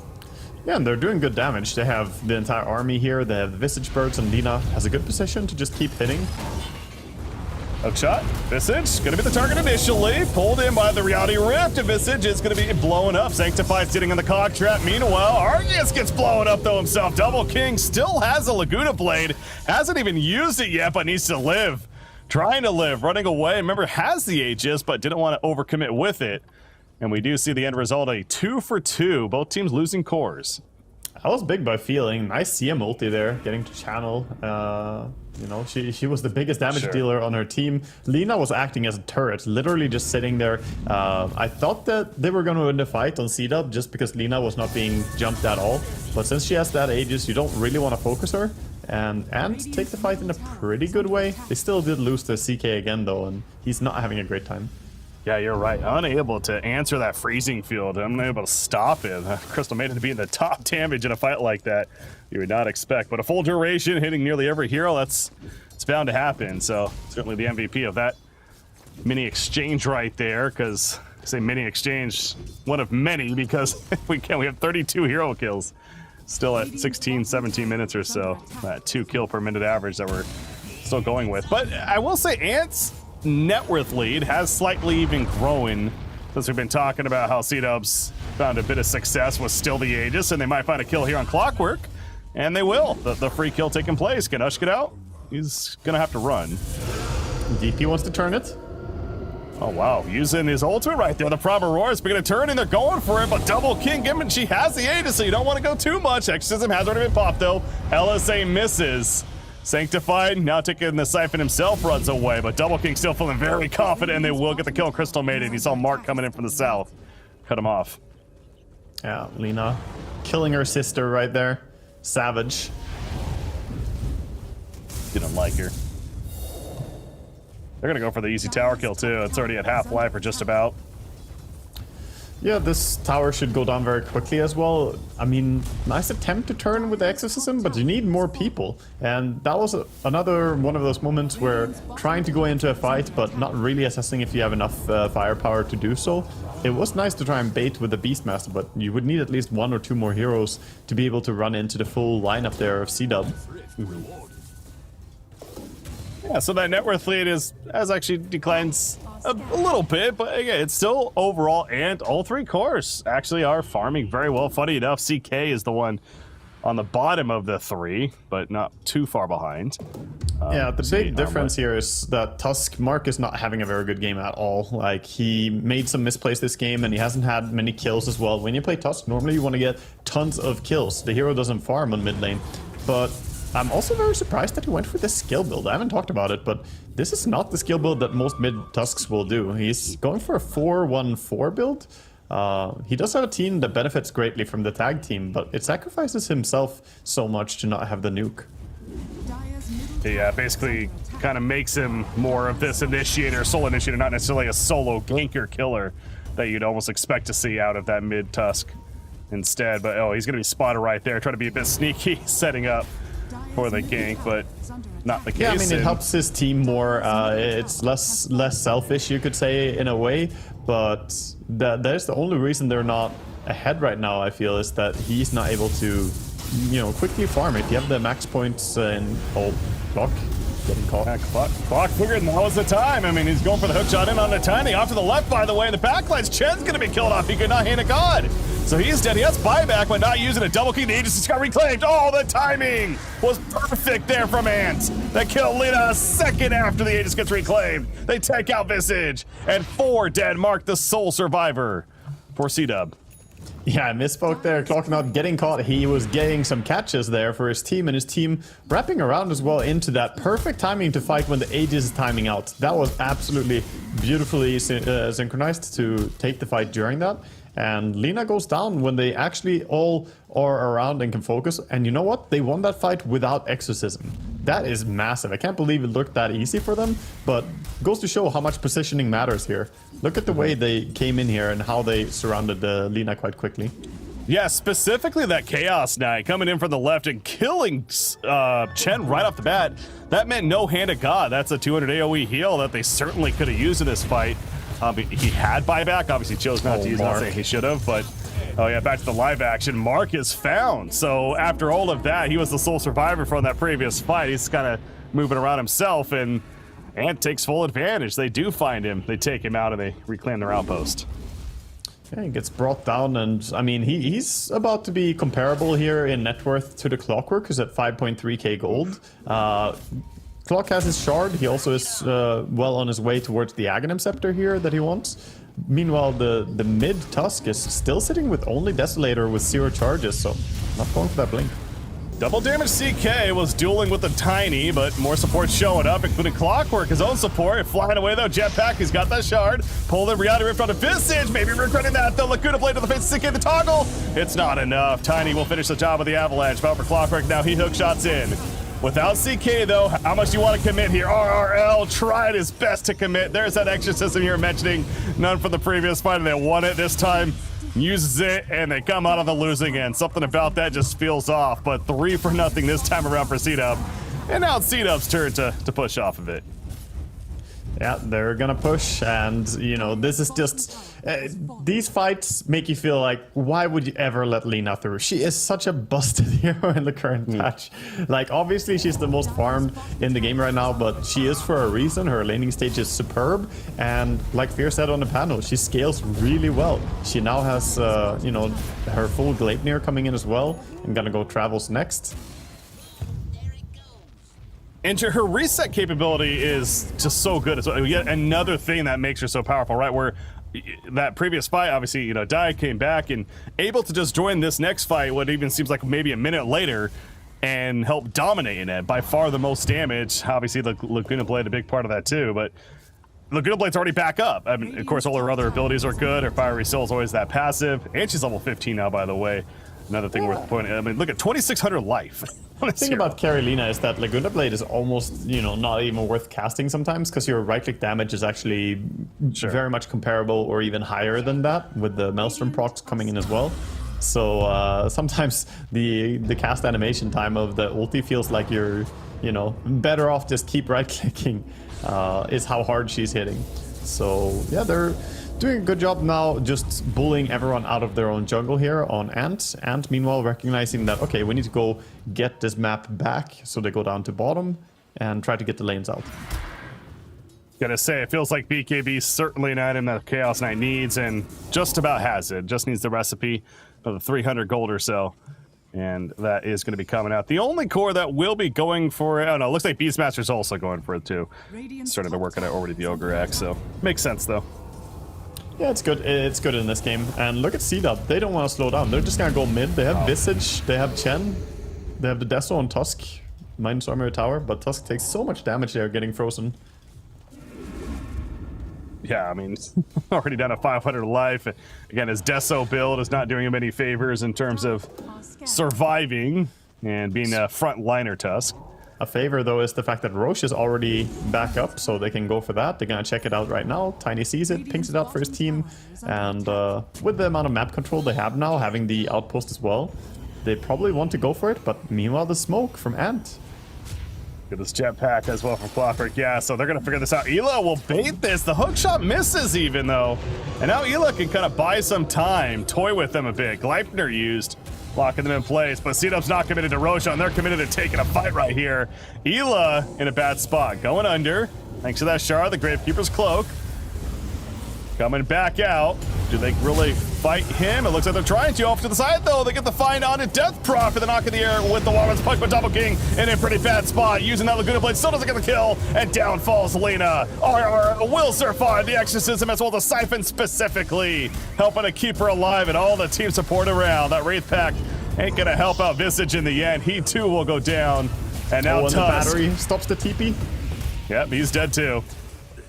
Yeah, and they're doing good damage. They have the entire army here. They have the Visage Birds, and Lena has a good position to just keep hitting. Hookshot. Visage going to be the target initially. Pulled in by the Reality Rift. And Visage is going to be blowing up. Sanctified sitting on the cog trap. Meanwhile, Argus gets blown up though himself. Double King still has a Laguna Blade. Hasn't even used it yet, but needs to live. Trying to live. Running away. Remember, has the Aegis, but didn't want to overcommit with it. And we do see the end result, a 2 for 2. Both teams losing cores. That was big by Feeling. Nice CM ulti there, getting to channel. You know, she was the biggest damage dealer on her team. Lina was acting as a turret, literally just sitting there. I thought that they were going to win the fight on C-Dub just because Lina was not being jumped at all. But since she has that Aegis, you don't really want to focus her. And take the fight in a pretty good way. They still did lose to CK again, though, and he's not having a great time. Yeah, you're right. Unable to answer that freezing field. Unable to stop it. Crystal Maiden to be in the top damage in a fight like that, you would not expect. But a full duration, hitting nearly every hero, it's bound to happen. So certainly the MVP of that mini exchange right there, because I say mini exchange, one of many, because we have 32 hero kills. Still at 16, 17 minutes or so. That 2 kill per minute average that we're still going with. But I will say Ant's net worth lead has slightly even grown since we've been talking about how C-Dubs found a bit of success with still the Aegis, and they might find a kill here on Clockwork, and they will. The free kill taking place. Can Ush get out? He's gonna have to run. DP wants to turn it. Oh wow, using his ultimate right there. The Prober Roar is beginning to turn, and they're going for it, but Double King given she has the Aegis, so you don't want to go too much. Exorcism has already been popped though. LSA misses. Sanctified, now taking the Siphon himself, runs away, but Double King still feeling very confident, and they will get the kill on Crystal Maiden. He saw Mark coming in from the south. Cut him off. Yeah, Lina killing her sister right there. Savage. Didn't like her. They're gonna go for the easy tower kill too. It's already at half life or just about. Yeah, this tower should go down very quickly as well. I mean, nice attempt to turn with the exorcism, but you need more people. And that was another one of those moments where trying to go into a fight, but not really assessing if you have enough firepower to do so. It was nice to try and bait with the Beastmaster, but you would need at least 1 or 2 more heroes to be able to run into the full lineup there of C-Dub. Yeah, so that net worth lead has actually declines a little bit, but again, it's still overall, and all 3 cores actually are farming very well. Funny enough, CK is the one on the bottom of the 3, but not too far behind. Yeah, the big difference here is that Mark is not having a very good game at all. Like, he made some misplays this game, and he hasn't had many kills as well. When you play Tusk, normally you want to get tons of kills. The hero doesn't farm on mid lane, but I'm also very surprised that he went for this skill build. I haven't talked about it, but this is not the skill build that most mid Tusks will do. He's going for a 4-1-4 build. He does have a team that benefits greatly from the tag team, but it sacrifices himself so much to not have the nuke. Yeah, basically kind of makes him more of this initiator, solo initiator, not necessarily a solo ganker killer that you'd almost expect to see out of that mid Tusk instead. But oh, he's going to be spotted right there, trying to be a bit sneaky, setting up for the gank, but not the case. Yeah, I mean, it helps his team more. It's less selfish, you could say, in a way, but there's the only reason they're not ahead right now, I feel, is that he's not able to, you know, quickly farm. If you have the max points in clock, getting caught. Yeah, clock figured now was the time. I mean, he's going for the hook shot in on the tiny. Off to the left, by the way, in the backlines. Chen's going to be killed off. He could not hand a god. So he's dead. He has buyback, but not using a double key. The Aegis just got reclaimed. Oh, the timing was perfect there from Ant. That killed Lina a second after the Aegis gets reclaimed. They take out Visage, and 4 dead. Mark the sole survivor for C-Dub. Yeah, I misspoke there. Clock not getting caught. He was getting some catches there for his team, and his team wrapping around as well into that perfect timing to fight when the Aegis is timing out. That was absolutely beautifully synchronized to take the fight during that. And Lina goes down when they actually all are around and can focus. And you know what? They won that fight without Exorcism. That is massive. I can't believe it looked that easy for them, but goes to show how much positioning matters here. Look at the way they came in here and how they surrounded Lina quite quickly. Yeah, specifically that Chaos Knight coming in from the left and killing Chen right off the bat. That meant no Hand of God. That's a 200 AoE heal that they certainly could have used in this fight. He had buyback, obviously chose not to use it. I'm not saying he should have, but oh yeah, back to the live action. Mark is found. So after all of that, he was the sole survivor from that previous fight. He's kind of moving around himself, and Ant takes full advantage. They do find him, they take him out, and they reclaim their outpost. Yeah, he gets brought down, and I mean, he's about to be comparable here in net worth to the Clockwork, who's at 5.3k gold. Clock has his shard. He also is well on his way towards the Aghanim Scepter here that he wants. Meanwhile, the mid Tusk is still sitting with only Desolator with 0 charges, so not going for that blink. Double damage CK was dueling with the Tiny, but more support showing up, including Clockwork, his own support. Flying away though, Jetpack, he's got that shard. Pull the Reality Rift on a Visage, maybe regretting that though. Lacuna blade to the face, CK the toggle. It's not enough. Tiny will finish the job of the Avalanche. But for Clockwork, now he hook shots in. Without CK though, how much do you want to commit here? RRL tried his best to commit. There's that exorcism you're mentioning. None from the previous fight, and they won it this time. Uses it, and they come out on the losing end. Something about that just feels off, but 3-0 this time around for C-Dub. And now it's C-Dub's turn to push off of it. Yeah, they're gonna push, and you know, this is just these fights make you feel like, why would you ever let Lina through? She is such a busted hero in the current patch. Like, obviously she's the most farmed in the game right now, but she is for a reason. Her laning stage is superb, and like Fear said on the panel, she scales really well. She now has you know, her full Gleipnir coming in as well, and gonna go Travels next. And her reset capability is just so good. It's yet another thing that makes her so powerful, right? Where that previous fight, obviously, you know, Dai came back and able to just join this next fight, what even seems like maybe a minute later, and help dominate in it. By far the most damage. Obviously, the Laguna Blade a big part of that too, but Laguna Blade's already back up. I mean, of course, all her other abilities are good. Her Fiery Soul is always that passive, and she's level 15 now, by the way. Another thing worth pointing. I mean, look at 2,600 life. The thing about Carolina is that Laguna Blade is almost, not even worth casting sometimes, because your right-click damage is actually very much comparable or even higher than that, with the Maelstrom procs coming in as well. So sometimes the cast animation time of the ulti feels like you're, better off just keep right-clicking, is how hard she's hitting. So yeah, they're doing a good job now just bullying everyone out of their own jungle here on Ant. Ant, meanwhile, recognizing that, okay, we need to go get this map back. So they go down to bottom and try to get the lanes out. Gotta say, it feels like BKB certainly an item that Chaos Knight needs and just about has it. Just needs the recipe of the 300 gold or so. And that is going to be coming out. The only core that will be going for it, oh no, it looks like Beastmaster's also going for it too. Starting to work on it already, the Ogre X, so makes sense though. Yeah, it's good. It's good in this game. And look at C-Dub. They don't want to slow down. They're just going to go mid. They have Visage. They have Chen. They have the Deso and Tusk. Minus Armor Tower. But Tusk takes so much damage there getting frozen. Yeah, I mean, already down to 500 life. Again, his Deso build is not doing him any favors in terms of surviving and being a front liner Tusk. A favor, though, is the fact that Roche is already back up, so they can go for that. They're gonna check it out right now. Tiny sees it, pings it out for his team, and with the amount of map control they have now, having the outpost as well, they probably want to go for it, but meanwhile, the smoke from Ant. Get this jetpack as well from Clockwork. Yeah, so they're gonna figure this out. Ela will bait this. The hookshot misses even, though. And now Ela can kind of buy some time, toy with them a bit. Gleipnir used, locking them in place, but C-Dub's not committed to Roshan. They're committed to taking a fight right here. Ela in a bad spot, going under. Thanks to that Shard, the Gravekeeper's Cloak. Coming back out. Do they really fight him? It looks like they're trying to. Off to the side, though. They get the find on a Death Proc for the knock in the air with the Warman's Punch, but Double King in a pretty bad spot. Using that Laguna Blade, still doesn't get the kill. And down falls Lena. RR will survive the Exorcism as well as the Siphon specifically. Helping to keep her alive and all the team support around. That Wraith Pack ain't gonna help out Visage in the end. He too will go down. And now and Tusk. the battery stops the TP. Yep, he's dead too.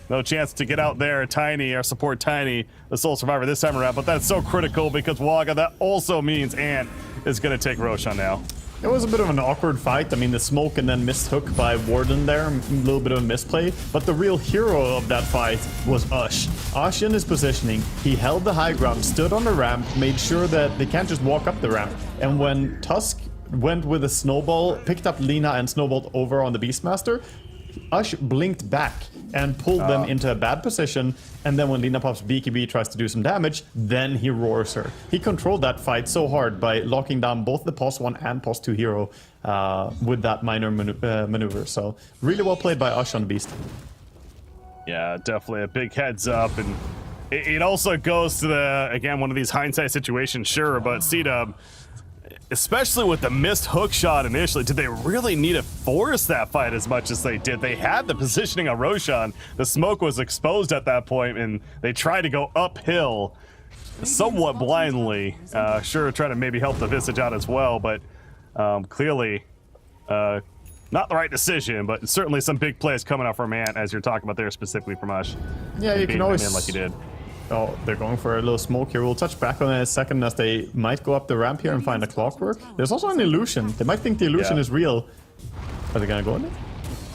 No chance to get out there. Tiny, our support Tiny, the sole survivor this time around, but that's so critical because Waga, that also means Ant is going to take Roshan now. It was a bit of an awkward fight. I mean, the smoke and then missed hook by Warden there, a little bit of a misplay. But the real hero of that fight was Ush. Ush in his positioning, he held the high ground, stood on the ramp, made sure that they can't just walk up the ramp. And when Tusk went with a snowball, picked up Lina and snowballed over on the Beastmaster, Ush blinked back and pulled them into a bad position, and then when Lina pops BKB tries to do some damage, then he roars her. He controlled that fight so hard by locking down both the POS 1 and POS 2 hero with that minor maneuver. So really well played by Ush on the Beast. Yeah, definitely a big heads up, and it also goes to the, again, one of these hindsight situations, sure, but C-Dub, especially with the missed hook shot initially, did they really need to force that fight as much as they did? They had the positioning on Roshan. The smoke was exposed at that point, and they tried to go uphill somewhat blindly. Sure, trying to maybe help the Visage out as well, but clearly not the right decision, but certainly some big plays coming out from Ant, as you're talking about there specifically from Ush. Yeah, you can always... like you did. Oh, they're going for a little smoke here. We'll touch back on it in a second as they might go up the ramp here and find a Clockwork. There's also an illusion. They might think the illusion is real. Are they gonna go in it?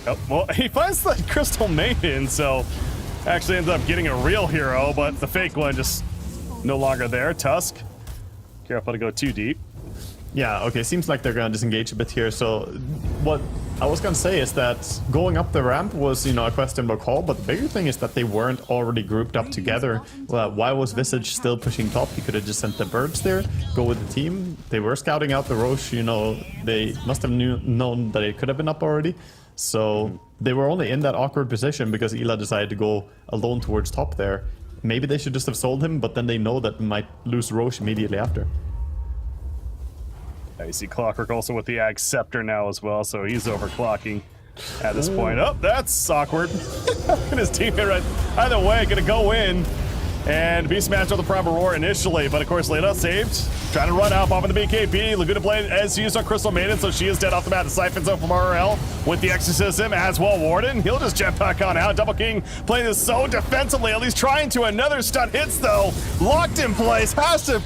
Oh, well, he finds the Crystal Maiden, so actually ends up getting a real hero, but the fake one just no longer there. Tusk, careful to go too deep. Yeah, okay, seems like they're gonna disengage a bit here. So what I was gonna say is that going up the ramp was, a questionable call, but the bigger thing is that they weren't already grouped up together. Well, why was Visage still pushing top? He could have just sent the birds there, go with the team. They were scouting out the Roche, they must have known that it could have been up already. So they were only in that awkward position because Ela decided to go alone towards top there. Maybe they should just have sold him, but then they know that they might lose Roche immediately after. You see Clockwork also with the Ag Scepter now as well, so he's overclocking at this point. Oh, that's awkward. And his teammate right either way gonna go in. And Beast Smash with the Prime Roar initially, but of course Lita saved. Trying to run up off of the BKB. Laguna Blade as used on Crystal Maiden, so she is dead off the bat. The Siphon Zone from RRL with the Exorcism as well. Warden, he'll just jet back on out. Double King playing this so defensively, at least trying to. Another stun hits though. Locked in place, has to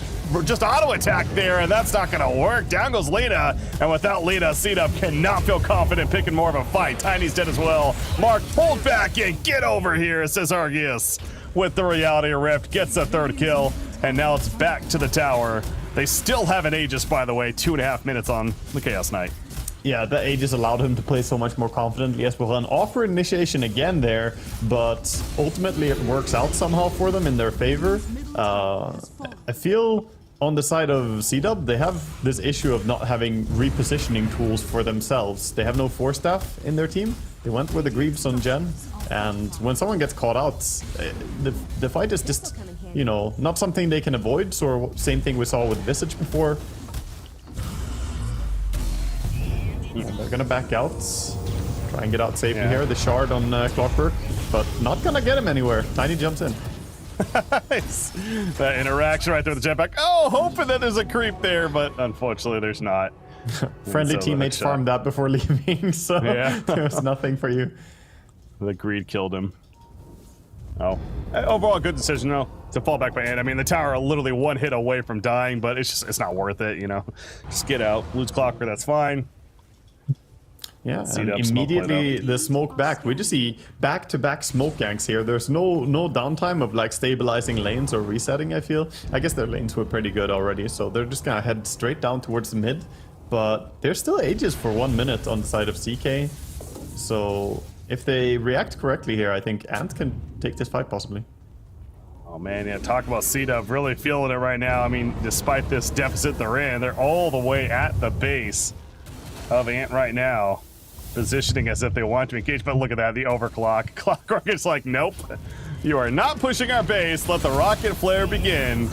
just auto attack there, and that's not gonna work. Down goes Lita, and without Lita, C-Dub cannot feel confident picking more of a fight. Tiny's dead as well. Mark pulled back in. Get over here, says Argius. With the Reality Rift, gets the third kill, and now it's back to the tower. They still have an Aegis, by the way, 2.5 minutes on the Chaos Knight. Yeah, the Aegis allowed him to play so much more confidently as well. An offer initiation again there, but ultimately it works out somehow for them in their favor. I feel on the side of C-Dub, they have this issue of not having repositioning tools for themselves. They have no Force Staff in their team. They went with the Greaves on Gen, and when someone gets caught out, the fight is just, you know, not something they can avoid. So same thing we saw with Visage before. And they're gonna back out, try and get out safely here. The shard on Clockwork, but not gonna get him anywhere. Tiny jumps in. Nice. That interaction right there with the jetpack. Oh, hoping that there's a creep there, but unfortunately there's not. Friendly teammates farmed that before leaving, so yeah. there's nothing for you. The greed killed him. Oh, overall good decision though to fall back by hand. I mean, the tower literally one hit away from dying, but it's not worth it, you know. Just get out, lose Clockwork, that's fine. Yeah, and immediately the smoke back. We just see back-to-back smoke ganks here. There's no downtime of like stabilizing lanes or resetting, I feel. I guess their lanes were pretty good already, so they're just gonna head straight down towards the mid. But there's still Aegis for 1 minute on the side of CK. So if they react correctly here, I think Ant can take this fight possibly. Oh man, yeah, talk about C-Dub really feeling it right now. I mean, despite this deficit they're in, they're all the way at the base of Ant right now. Positioning as if they want to engage, but look at that, the overclock. Clockwork is like, nope, you are not pushing our base. Let the rocket flare begin.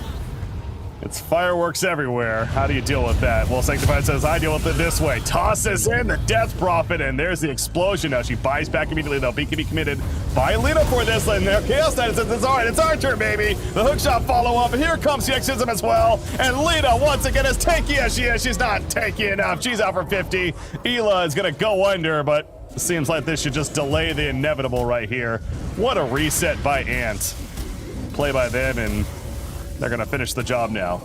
It's fireworks everywhere. How do you deal with that? Well, Sanctified says, I deal with it this way. Tosses in the Death Prophet, and there's the explosion. Now she buys back immediately. They'll be committed by Lita for this, and their Chaos Knight says, it's all right, it's our turn, baby. The hookshot follow-up, and here comes the Exorcism as well. And Lita, once again, as tanky as she is, she's not tanky enough. She's out for 50. Ela is gonna go under, but seems like this should just delay the inevitable right here. What a reset by Ant. Play by them, and they're gonna finish the job now.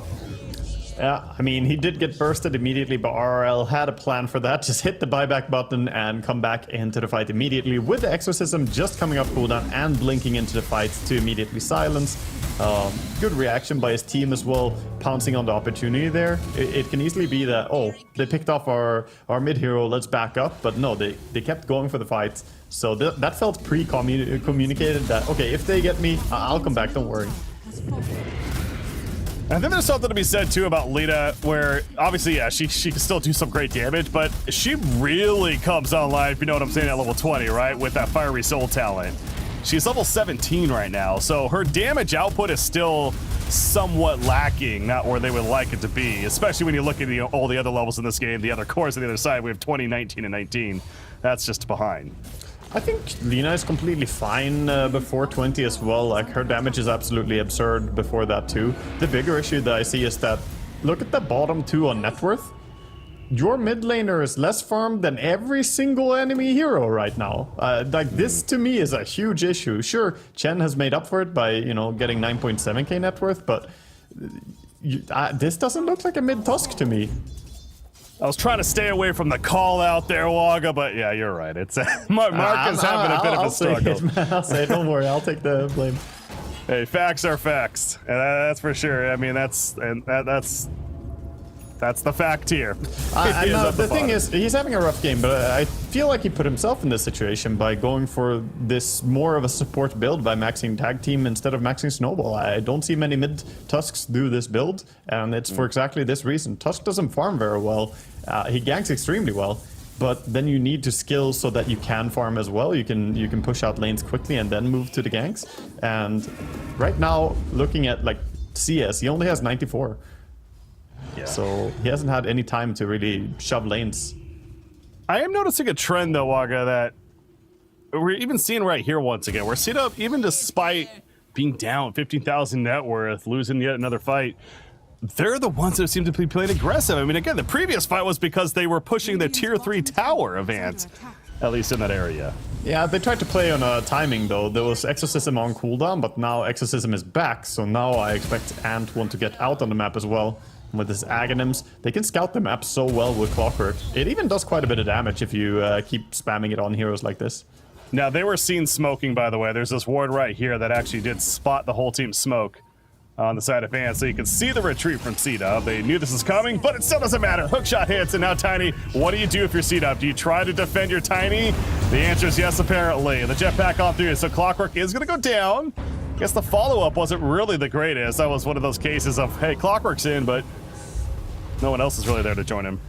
Yeah, I mean, he did get bursted immediately, but RRL had a plan for that. Just hit the buyback button and come back into the fight immediately with the Exorcism just coming off cooldown and blinking into the fight to immediately silence. Good reaction by his team as well, pouncing on the opportunity there. It can easily be that, oh, they picked off our mid hero, let's back up. But no, they kept going for the fight. So that felt pre-communicated that, okay, if they get me, I'll come back, don't worry. I think there's something to be said too about Lita, where obviously, yeah, she can still do some great damage, but she really comes online, if you know what I'm saying, at level 20, right? With that Fiery Soul talent. She's level 17 right now, so her damage output is still somewhat lacking, not where they would like it to be, especially when you look at all the other levels in this game, the other cores on the other side. We have 20, 19, and 19. That's just behind. I think Lina is completely fine before 20 as well. Like, her damage is absolutely absurd before that too. The bigger issue that I see is that, look at the bottom two on net worth. Your mid laner is less farmed than every single enemy hero right now. Like, this to me is a huge issue. Sure, Chen has made up for it by, you know, getting 9.7k net worth, but this doesn't look like a mid Tusk to me. I was trying to stay away from the call out there, Waga, but yeah, you're right. It's Mark is having a bit of a struggle. I'll say it, don't worry, I'll take the blame. Hey, facts are facts, and that's for sure. I mean, that's the fact here. I know, the thing is, he's having a rough game, but I feel like he put himself in this situation by going for this more of a support build by maxing tag team instead of maxing snowball. I don't see many mid Tusks do this build, and it's for exactly this reason. Tusk doesn't farm very well. He ganks extremely well, but then you need to skill so that you can farm as well. You can push out lanes quickly and then move to the ganks. And right now, looking at like CS, he only has 94. Yeah. So he hasn't had any time to really shove lanes. I am noticing a trend though, Waga, that we're even seeing right here once again, where C-Dub, even despite being down 15,000 net worth, losing yet another fight, they're the ones that seem to be playing aggressive. I mean, again, the previous fight was because they were pushing the tier 3 tower of Ant, at least in that area. Yeah, they tried to play on a timing though. There was Exorcism on cooldown, but now Exorcism is back, so now I expect Ant want to get out on the map as well. With his Aghanims, they can scout the map so well with Clockwork. It even does quite a bit of damage if you keep spamming it on heroes like this. Now, they were seen smoking, by the way. There's this ward right here that actually did spot the whole team smoke on the side of Ant, so you can see the retreat from C-Dub. They knew this was coming, but it still doesn't matter. Hookshot hits, and now Tiny, what do you do if you're C-Dub? Do you try to defend your Tiny? The answer is yes, apparently. The jetpack on through, so Clockwork is going to go down. I guess the follow-up wasn't really the greatest. That was one of those cases of, hey, Clockwork's in, but no one else is really there to join him.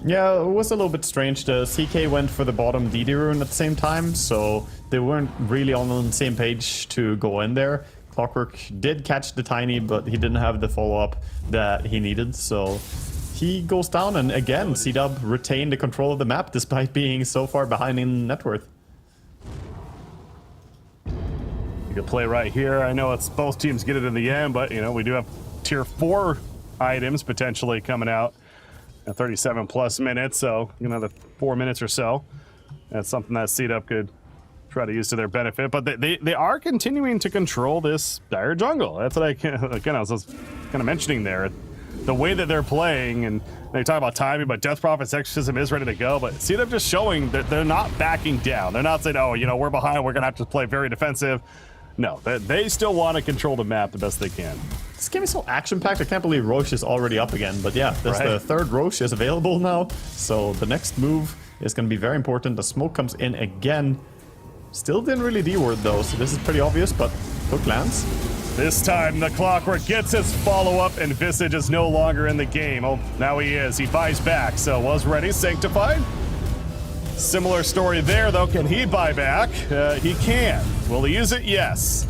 Yeah, it was a little bit strange. The CK went for the bottom DD rune at the same time, so they weren't really on the same page to go in there. Clockwork did catch the Tiny, but he didn't have the follow-up that he needed, so he goes down, and again, C-Dub retained the control of the map despite being so far behind in net worth. You could play right here. I know it's both teams get it in the end, but, you know, we do have tier 4 items potentially coming out at 37 plus minutes, so another 4 minutes or so. That's something that C-Dub could try to use to their benefit, but they are continuing to control this dire jungle. That's what I was kind of mentioning there. The way that they're playing, and they talk about timing, but Death Prophet's Exorcism is ready to go, but C-Dub just showing that they're not backing down. They're not saying, oh, you know, we're behind, we're going to have to play very defensive. No, they still want to control the map the best they can. This game is so action-packed, I can't believe Roche is already up again. But yeah, that's the third Roche is available now. So the next move is going to be very important. The smoke comes in again. Still didn't really D-word though, so this is pretty obvious, but hook lands. This time the Clockwork gets his follow-up and Visage is no longer in the game. Oh, now he is. He buys back, so was ready, Sanctified. Similar story there, though. Can he buy back? He can. Will he use it? Yes.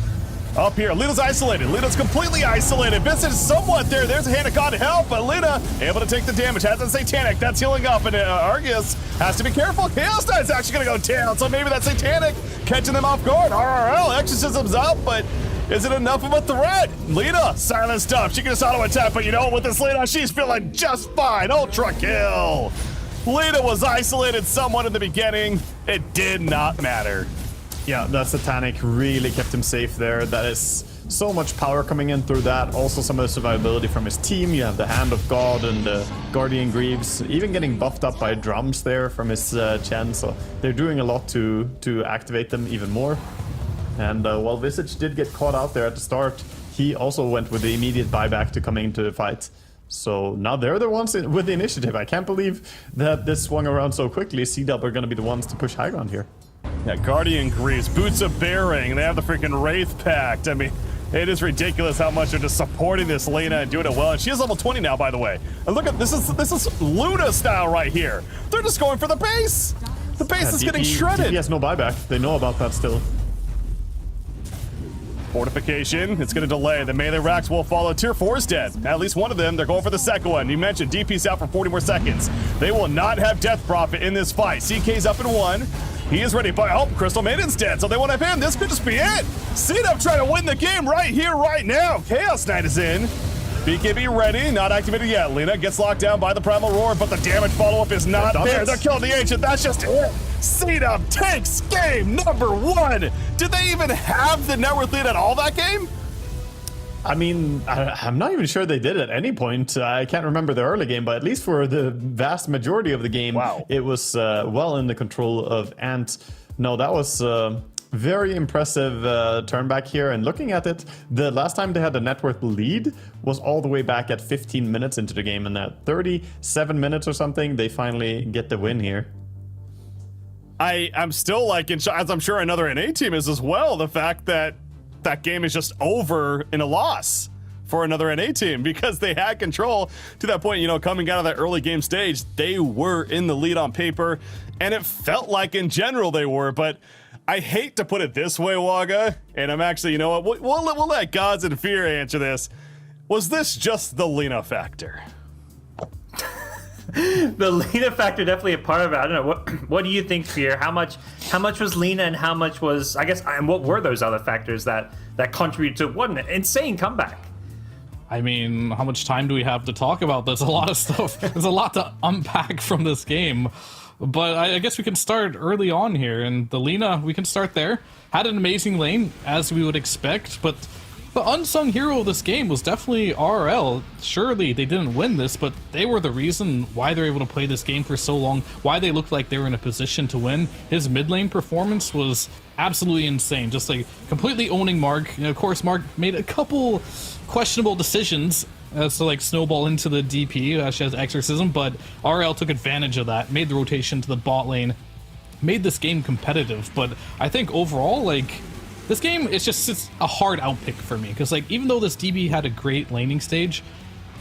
Up here, Lita's isolated. Lita's completely isolated. Vincent is somewhat there. There's a hand of God to help, but Lita able to take the damage. Has a Satanic. That's healing up, and Argus has to be careful. Chaos Knight's actually going to go down, so maybe that Satanic catching them off guard. RRL, Exorcism's up, but is it enough of a threat? Lita, silenced up. She can just auto-attack, but you know, with this Lita, she's feeling just fine. Ultra kill. Lita was isolated somewhat in the beginning. It did not matter. Yeah, that Satanic really kept him safe there. That is so much power coming in through that. Also some of the survivability from his team. You have the Hand of God and the Guardian Greaves. Even getting buffed up by drums there from his Chen. So they're doing a lot to activate them even more. And while Visage did get caught out there at the start, he also went with the immediate buyback to come into the fight. So now they're the ones with the initiative. I can't believe that this swung around so quickly. C-Dub are going to be the ones to push high ground here. Yeah, Guardian Greaves, Boots of Bearing, they have the freaking Wraith Pact. I mean, it is ridiculous how much they're just supporting this Lena and doing it well. And she is level 20 now, by the way. And look at this is Luna style right here. They're just going for the base. The base is getting shredded. DP has no buyback. They know about that still. Fortification, it's going to delay. The melee racks will follow. Tier 4 is dead. At least one of them. They're going for the second one. You mentioned DP's out for 40 more seconds. They will not have Death Prophet in this fight. CK's up in 1. He is ready. Oh, Crystal Maiden's dead, so they want to have him. This could just be it. C-Dub trying to win the game right here, right now. Chaos Knight is in. BKB ready, not activated yet. Lena gets locked down by the Primal Roar, but the damage follow-up is not there. They're killing the Ancient. That's just it. C-Dub takes game number 1. Did they even have the net worth lead at all that game? I mean, I'm not even sure they did at any point. I can't remember the early game, but at least for the vast majority of the game, it was well in the control of Ant. No, that was very impressive turn back here. And looking at it, the last time they had the net worth lead was all the way back at 15 minutes into the game. And at 37 minutes or something, they finally get the win here. I'm still like, as I'm sure another NA team is as well, the fact that that game is just over in a loss for another NA team because they had control to that point. You know, coming out of that early game stage, they were in the lead on paper, and it felt like in general they were, but I hate to put it this way, Waga, and I'm actually, you know what, we'll let Gods and Fear answer this. Was this just the Lena factor? The Lena factor definitely a part of it. I don't know. What do you think, Fear? How much was Lena and how much was, I guess, and what were those other factors that contributed to what an insane comeback? I mean, how much time do we have to talk about this? A lot of stuff. There's a lot to unpack from this game. But I guess we can start early on here. And the Lena, we can start there. Had an amazing lane, as we would expect. But the unsung hero of this game was definitely RL. Surely they didn't win this, but they were the reason why they're able to play this game for so long, why they looked like they were in a position to win. His mid lane performance was absolutely insane, just like completely owning Mark. Of course, Mark made a couple questionable decisions as to like snowball into the DP as she has exorcism, but RL took advantage of that, made the rotation to the bot lane, made this game competitive. But I think overall, like, this game is just a hard outpick for me, because like even though this DB had a great laning stage,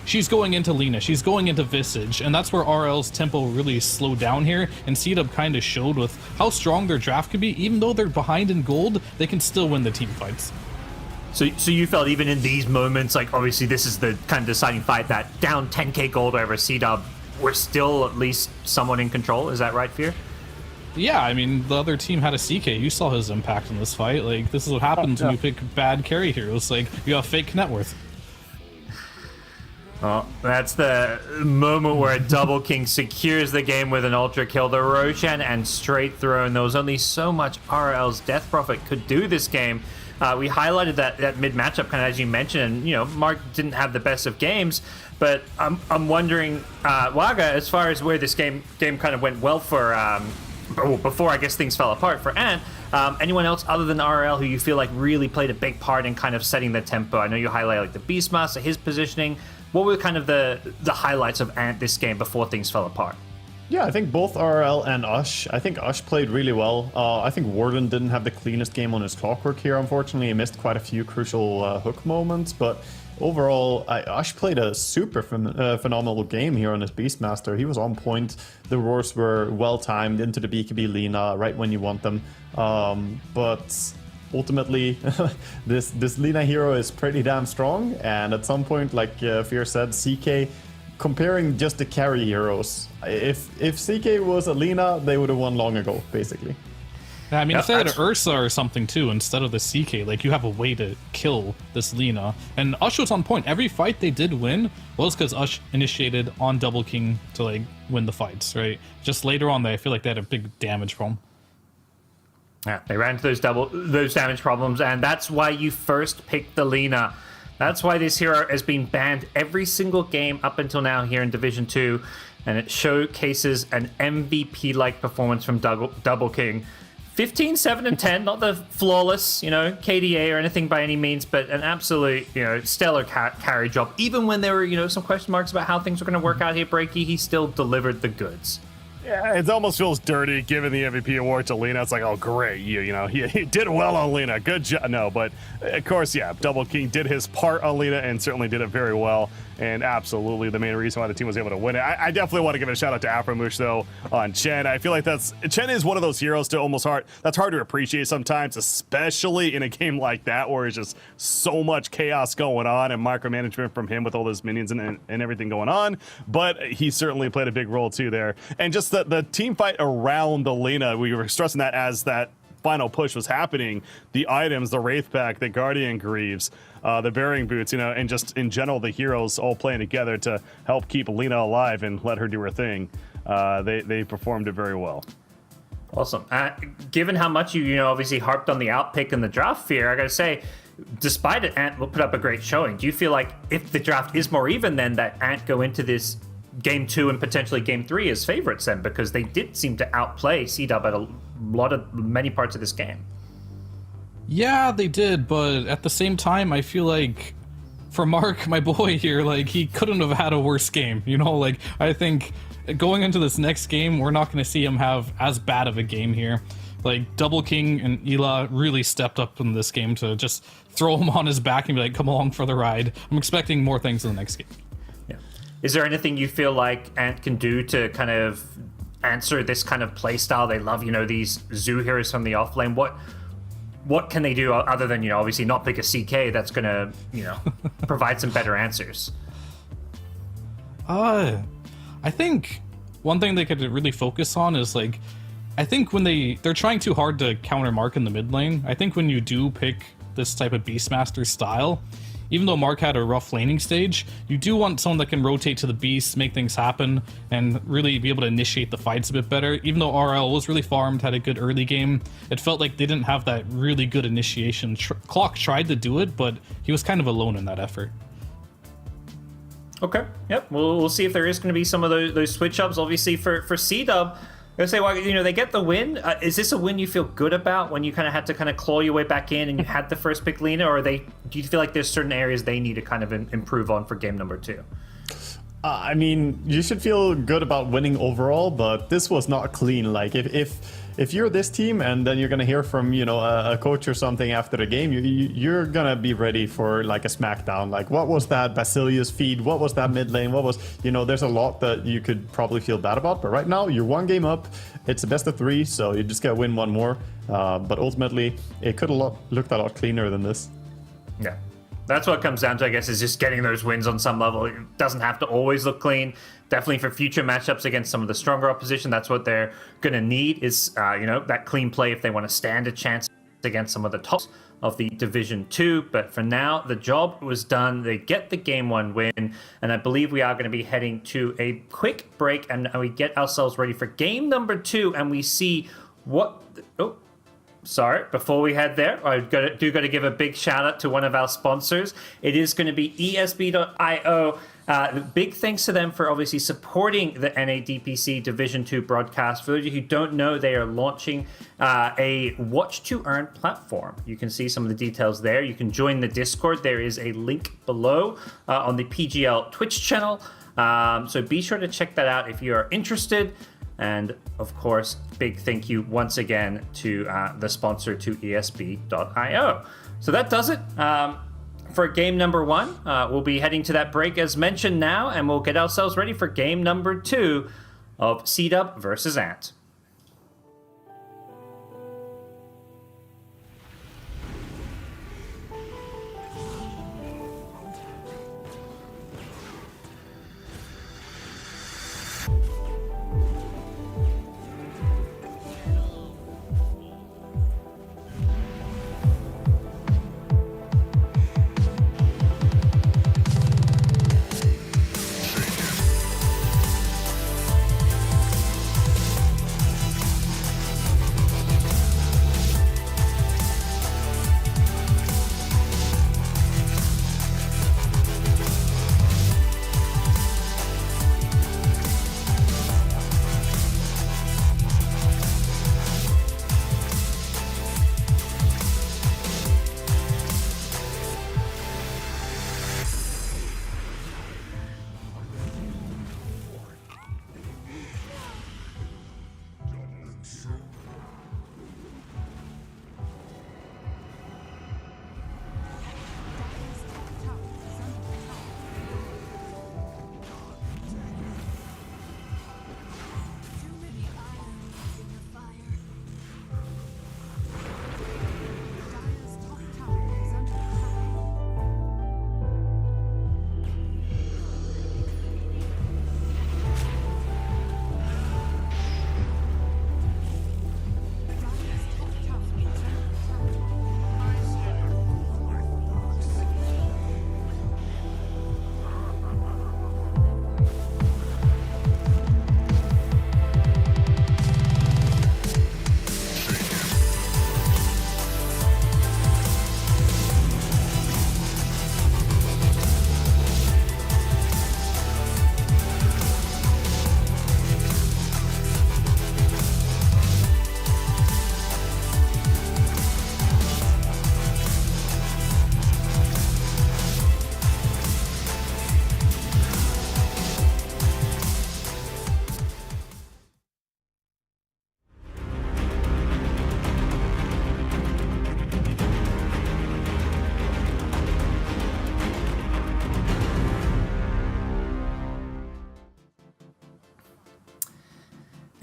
she's going into Lena, she's going into Visage, and that's where RL's tempo really slowed down here, and C-Dub kind of showed with how strong their draft can be. Even though they're behind in gold, they can still win the team fights. So you felt even in these moments, like obviously this is the kind of deciding fight, that down 10k gold over C-Dub, we're still at least somewhat in control. Is that right, Fear? Yeah, I mean, the other team had a CK. You saw his impact in this fight. Like, this is what happens when you pick bad carry heroes. Like, you have fake net worth. Oh, that's the moment where Double King secures the game with an ultra kill. The Roshan and straight throw, and there was only so much RL's Death Prophet could do this game. We highlighted that mid matchup, kind of as you mentioned, and you know, Mark didn't have the best of games, but I'm wondering, Waga, as far as where this game kind of went well for, before I guess things fell apart for Ant, anyone else other than RL who you feel like really played a big part in kind of setting the tempo? I know you highlighted like the Beastmaster, his positioning. What were kind of the highlights of Ant this game before things fell apart? Yeah, I think both RL and Ush. I think Ush played really well. I think Warden didn't have the cleanest game on his clockwork here, unfortunately. He missed quite a few crucial hook moments, but overall, Ush played a super phenomenal game here on his Beastmaster. He was on point. The roars were well timed into the BKB Lina right when you want them. But ultimately, this Lina hero is pretty damn strong. And at some point, like Fear said, CK, comparing just the carry heroes, if CK was a Lina, they would have won long ago, basically. Yeah, I mean, if they had an Ursa or something too, instead of the CK, like, you have a way to kill this Lina. And Ush was on point. Every fight they did win was because Ush initiated on Double King to, like, win the fights, right? Just later on, I feel like they had a big damage problem. Yeah, they ran into those damage problems, and that's why you first picked the Lina. That's why this hero has been banned every single game up until now here in Division 2, and it showcases an MVP-like performance from Double King. 15, 7, and 10, not the flawless, KDA or anything by any means, but an absolute, stellar carry job. Even when there were, some question marks about how things were going to work out here, Breaky, he still delivered the goods. Yeah, it almost feels dirty giving the MVP award to Lina. It's like, oh, great, he did well on Lina. Good job. No, but of course, yeah, Double King did his part on Lina and certainly did it very well. And absolutely the main reason why the team was able to win it. I definitely want to give a shout out to Afromush, though, on Chen. I feel like Chen is one of those heroes that's hard to appreciate sometimes, especially in a game like that where it's just so much chaos going on and micromanagement from him with all those minions and everything going on. But he certainly played a big role too there. And just the team fight around the Lina, we were stressing that as that final push was happening, the items, the Wraith Pack, the Guardian Greaves, the Bearing Boots, and just in general, the heroes all playing together to help keep Lina alive and let her do her thing. They performed it very well. Awesome. Given how much you obviously harped on the outpick and the draft, Fear, I gotta say, despite it, Ant will put up a great showing. Do you feel like if the draft is more even, then that Ant go into this Game 2 and potentially Game 3 as favorites then? Because they did seem to outplay C-Dub at many parts of this game. Yeah, they did, but at the same time, I feel like for Mark, my boy here, like, he couldn't have had a worse game. I think going into this next game, we're not going to see him have as bad of a game here. Like, Double King and Ela really stepped up in this game to just throw him on his back and be like, come along for the ride. I'm expecting more things in the next game. Yeah. Is there anything you feel like Ant can do to kind of answer this kind of play style? They love, these zoo heroes from the offlane. What can they do other than, obviously not pick a CK that's going to, provide some better answers? I think one thing they could really focus on is like, I think when they're trying too hard to counter Mark in the mid lane. I think when you do pick this type of Beastmaster style, even though Mark had a rough laning stage, you do want someone that can rotate to the Beast, make things happen, and really be able to initiate the fights a bit better. Even though RL was really farmed, had a good early game, it felt like they didn't have that really good initiation. Clock tried to do it, but he was kind of alone in that effort. Okay, yep. We'll see if there is going to be some of those switch ups. Obviously, for C-Dub, I say, well, you know, they get the win. Is this a win you feel good about when you kind of had to kind of claw your way back in and you had the first pick Lina, or do you feel like there's certain areas they need to kind of improve on for game number 2? I mean, you should feel good about winning overall, but this was not clean. Like, if you're this team and then you're gonna hear from, you know, a coach or something after the game, you're gonna be ready for like a smackdown. Like, what was that Basilius feed? What was that mid lane? What was, you know, there's a lot that you could probably feel bad about. But right now, you're 1 game up. It's a best of 3, so you just gotta win 1 more. But ultimately, it could have looked a lot cleaner than this. Yeah. That's what it comes down to, I guess, is just getting those wins on some level. It doesn't have to always look clean. Definitely for future matchups against some of the stronger opposition, that's what they're going to need is, you know, that clean play if they want to stand a chance against some of the tops of the Division 2. But for now, the job was done. They get the Game 1 win, and I believe we are going to be heading to a quick break, and we get ourselves ready for game number 2, and we see what... Sorry, before we head there, I got to give a big shout out to one of our sponsors. It is going to be ESB.io. Big thanks to them for obviously supporting the NADPC Division 2 broadcast. For those of you who don't know, they are launching a Watch to Earn platform. You can see some of the details there. You can join the Discord. There is a link below on the PGL Twitch channel. So be sure to check that out if you are interested. And of course, big thank you once again to the sponsor, to ESB.io. So that does it for game number 1. We'll be heading to that break as mentioned now, and we'll get ourselves ready for game number 2 of C-Dub versus Ant.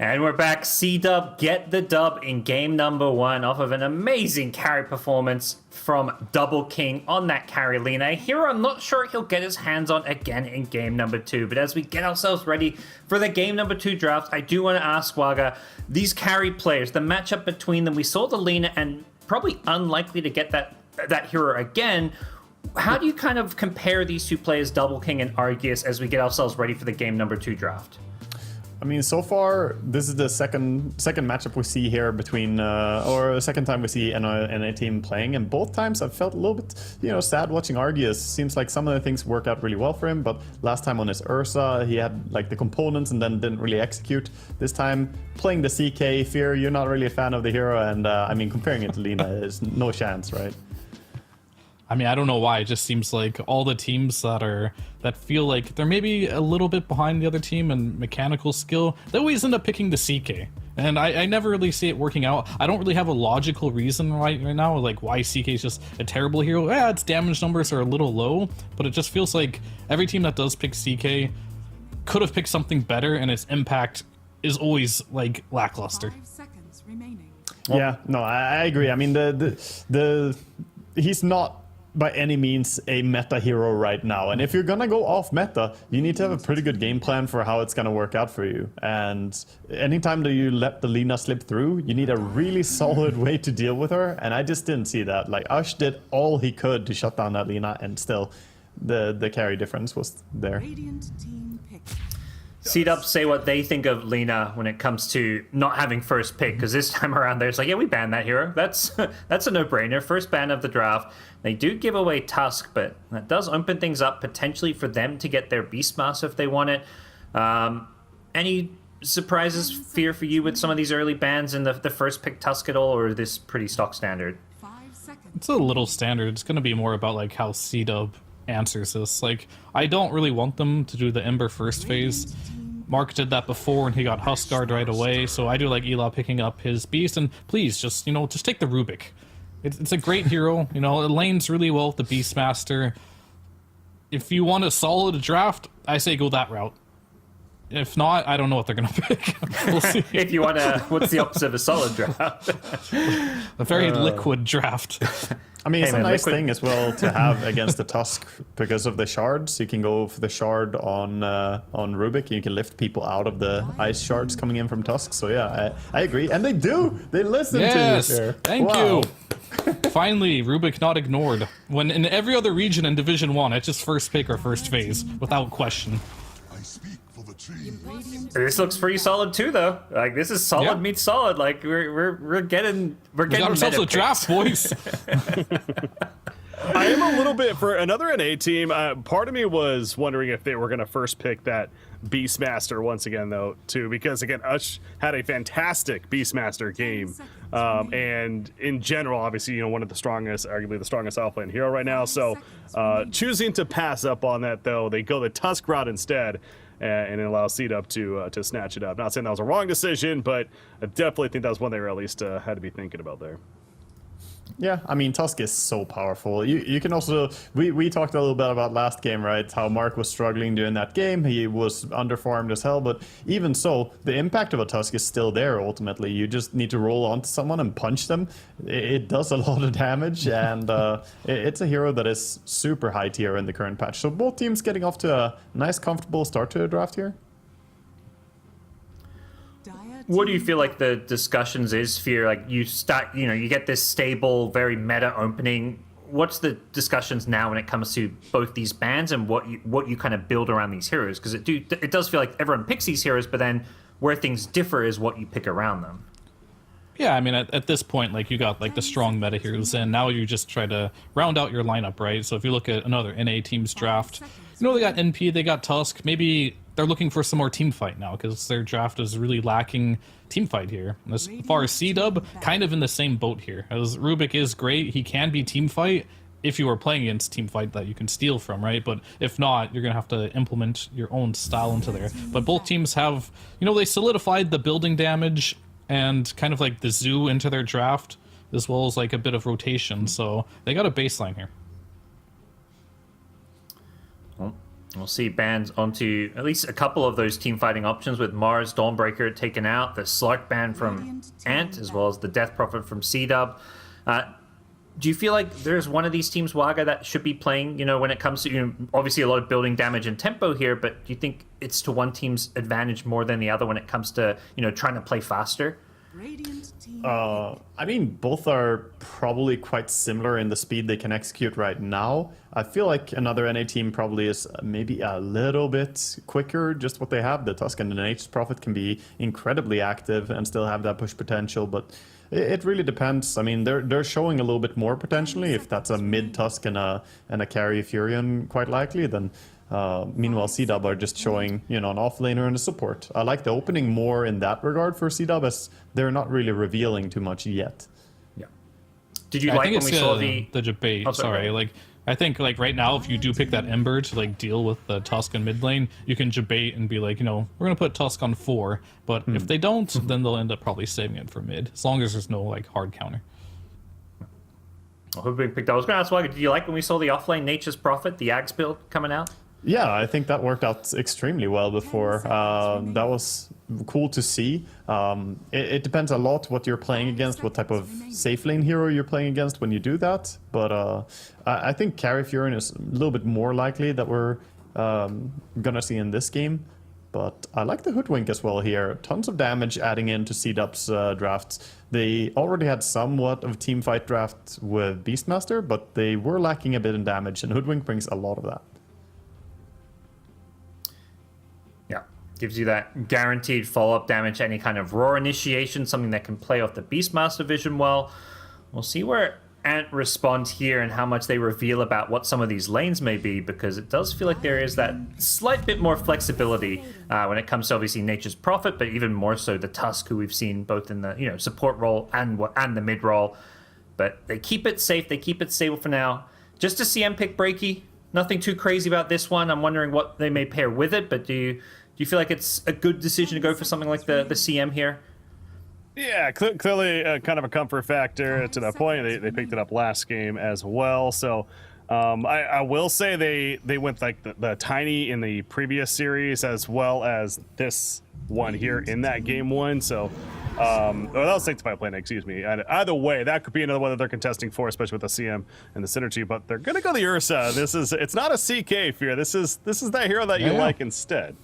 And we're back. C-Dub get the dub in game number 1 off of an amazing carry performance from Double King on that carry Lina. Hero I'm not sure he'll get his hands on again in game number 2. But as we get ourselves ready for the game number 2 draft, I do want to ask Waga, these carry players, the matchup between them, we saw the Lina and probably unlikely to get that hero again. How do you kind of compare these two players, Double King and Arceus, as we get ourselves ready for the game number 2 draft? I mean, so far, this is the second matchup we see here between, or the second time we see NA team playing, and both times I've felt a little bit, sad watching Arceus. Seems like some of the things work out really well for him, but last time on his Ursa, he had like the components and then didn't really execute. This time, playing the CK, Fear, you're not really a fan of the hero, and I mean, comparing it to Lina is no chance, right? I mean, I don't know why. It just seems like all the teams that feel like they're maybe a little bit behind the other team in mechanical skill, they always end up picking the CK. And I never really see it working out. I don't really have a logical reason right now, like why CK is just a terrible hero. Yeah, its damage numbers are a little low, but it just feels like every team that does pick CK could have picked something better, and its impact is always like lackluster. 5 seconds remaining. Yeah, no, I agree. I mean, he's not by any means a meta hero right now, and if you're gonna go off meta, you need to have a pretty good game plan for how it's gonna work out for you. And anytime that you let the Lina slip through, you need a really solid way to deal with her, and I just didn't see that. Like, Ush did all he could to shut down that Lina, and still the carry difference was there. Radiant team pick. C-Dub say what they think of Lina when it comes to not having first pick, because this time around there's like, yeah, we banned that hero. That's a no-brainer. First ban of the draft. They do give away Tusk, but that does open things up potentially for them to get their Beastmaster if they want it. Any surprises, Fear, for you with some of these early bans and the first pick Tusk at all, or is this pretty stock standard? 5 seconds. It's a little standard. It's going to be more about like how C-Dub answers this. Like, I don't really want them to do the Ember first phase. Mark did that before and he got Huskard right away, so I do like Ela picking up his Beast, and please just take the Rubik. It's a great hero, it lanes really well with the Beastmaster. If you want a solid draft, I say go that route. If not, I don't know what they're gonna pick. We'll see. If you want to, what's the opposite of a solid draft? A very liquid draft. I mean, it's Hey, a man, nice liquid- thing as well to have against the Tusk because of the shards. You can go for the shard on Rubik. You can lift people out of the ice shards coming in from Tusk. So yeah, I agree, and they do. They listen Yes, to you. There. thank Wow. you. Finally, Rubik not ignored. When in every other region in Division 1, it's just first pick or first phase, without question. I speak for the tree. This looks pretty solid too, though. Like, this is solid Yeah. meets solid. Like, we're getting We got ourselves meta a draft, boys. I am a little bit for another NA team. Part of me was wondering if they were going to first pick that Beastmaster once again, though, too, because again, Ush had a fantastic Beastmaster game, and in general, obviously, one of the strongest, arguably the strongest offlane hero right now. So, choosing to pass up on that, though, they go the Tusk route instead. And it allows C-Dub to snatch it up. Not saying that was a wrong decision, but I definitely think that was one they were at least had to be thinking about there. Yeah, I mean, Tusk is so powerful. You can also, we talked a little bit about last game, right? How Mark was struggling during that game. He was underfarmed as hell, but even so, the impact of a Tusk is still there ultimately. You just need to roll onto someone and punch them. It does a lot of damage, and it's a hero that is super high tier in the current patch. So both teams getting off to a nice, comfortable start to the draft here. What do you feel like the discussions is, Fear? Like, you start, you get this stable, very meta opening. What's the discussions now when it comes to both these bans and what you kind of build around these heroes? Because it does feel like everyone picks these heroes, but then where things differ is what you pick around them. Yeah, I mean, at this point, like, you got, like, the strong meta heroes, and now you just try to round out your lineup, right? So if you look at another NA team's draft, they got NP, they got Tusk, maybe they're looking for some more team fight now, because their draft is really lacking team fight here. As far as C-Dub, kind of in the same boat here. As Rubik is great, he can be team fight if you are playing against team fight that you can steal from, right? But if not, you're going to have to implement your own style into there. But both teams have, they solidified the building damage and kind of like the zoo into their draft, as well as like a bit of rotation. So they got a baseline here. Well, We'll see bans onto at least a couple of those team fighting options with Mars, Dawnbreaker taken out, the Slark ban from Ant, as well as the Death Prophet from C-Dub. Do you feel like there's one of these teams, Waga, that should be playing, when it comes to, obviously a lot of building damage and tempo here, but do you think it's to one team's advantage more than the other when it comes to, trying to play faster? I mean, both are probably quite similar in the speed they can execute right now. I feel like another NA team probably is maybe a little bit quicker. Just what they have, the Tusk and the Nature's Prophet can be incredibly active and still have that push potential, but it really depends. I mean, they're showing a little bit more potentially. If that's a mid Tusk and a carry Furion, quite likely, then meanwhile C-Dub are just showing, an offlaner and a support. I like the opening more in that regard for C-Dub, as they're not really revealing too much yet. Yeah. Did you like when we saw the debate? Oh, sorry. I think right now, if you do pick that Ember to deal with the Tusk in mid lane, you can debate and be like, we're gonna put Tusk on 4, but if they don't, then they'll end up probably saving it for mid, as long as there's no hard counter. Well, who picked that? I was gonna ask, Waga, did you like when we saw the offlane Nature's Prophet, the Ags build coming out? Yeah, I think that worked out extremely well before. That was cool to see. It depends a lot what you're playing against, what type of safe lane hero you're playing against when you do that. But I think Carry Furion is a little bit more likely that we're gonna see in this game. But I like the Hoodwink as well here. Tons of damage adding into C-Dub's drafts. They already had somewhat of team fight draft with Beastmaster, but they were lacking a bit in damage, and Hoodwink brings a lot of that. Gives you that guaranteed follow-up damage, any kind of Roar initiation, something that can play off the Beastmaster vision well. We'll see where Ant responds here and how much they reveal about what some of these lanes may be, because it does feel like there is that slight bit more flexibility when it comes to obviously Nature's Prophet, but even more so the Tusk, who we've seen both in the support role and the mid role. But they keep it safe, they keep it stable for now. Just a CM pick Breaky, nothing too crazy about this one. I'm wondering what they may pair with it, but do you feel like it's a good decision to go for something like the CM here? Yeah, clearly kind of a comfort factor to that point. They picked it up last game as well. So I will say they went the Tiny in the previous series as well as this one here in that game one. So that was Sanctified Planet, excuse me. Either way, that could be another one that they're contesting for, especially with the CM and the synergy. But they're gonna go the Ursa. It's not a CK Fear. This is that hero that you like instead.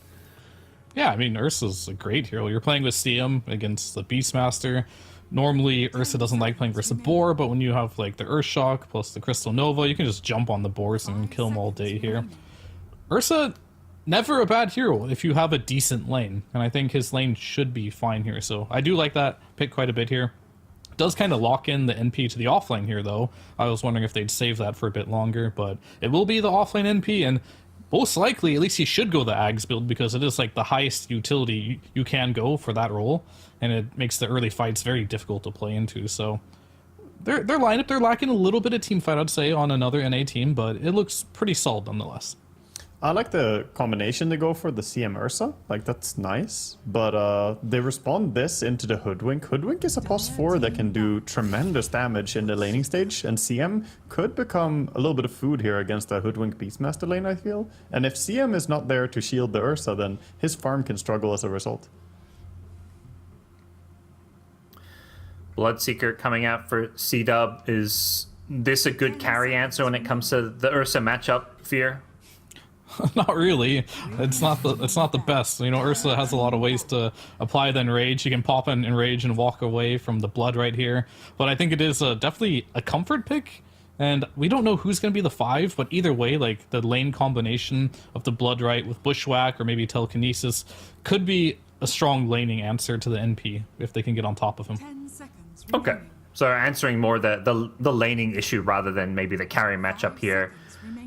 Yeah, I mean, Ursa's a great hero. You're playing with CM against the Beastmaster. Normally, Ursa doesn't like playing versus Boar, but when you have the Earthshock plus the Crystal Nova, you can just jump on the boars and kill them all day here. Ursa, never a bad hero if you have a decent lane, and I think his lane should be fine here. So I do like that pick quite a bit here. Does kind of lock in the NP to the offlane here, though. I was wondering if they'd save that for a bit longer, but it will be the offlane NP, and most likely, at least he should go the Ags build, because it is the highest utility you can go for that role, and it makes the early fights very difficult to play into. So their lineup, they're lacking a little bit of team fight, I'd say, on another NA team, but it looks pretty solid nonetheless. I like the combination they go for, the CM Ursa. That's nice. But they respond this into the Hoodwink. Hoodwink is a +4 that can do tremendous damage in the laning stage, and CM could become a little bit of food here against the Hoodwink Beastmaster lane, I feel. And if CM is not there to shield the Ursa, then his farm can struggle as a result. Bloodseeker coming out for C-Dub. Is this a good carry answer when it comes to the Ursa matchup, Fear? Not really. It's not the best. Ursa has a lot of ways to apply the enrage. You can pop an enrage and walk away from the blood right here. But I think it is definitely a comfort pick. And we don't know who's going to be the 5, but either way, the lane combination of the blood right with bushwhack or maybe telekinesis could be a strong laning answer to the NP if they can get on top of him. 10 seconds Okay. So answering more the laning issue rather than maybe the carry matchup here,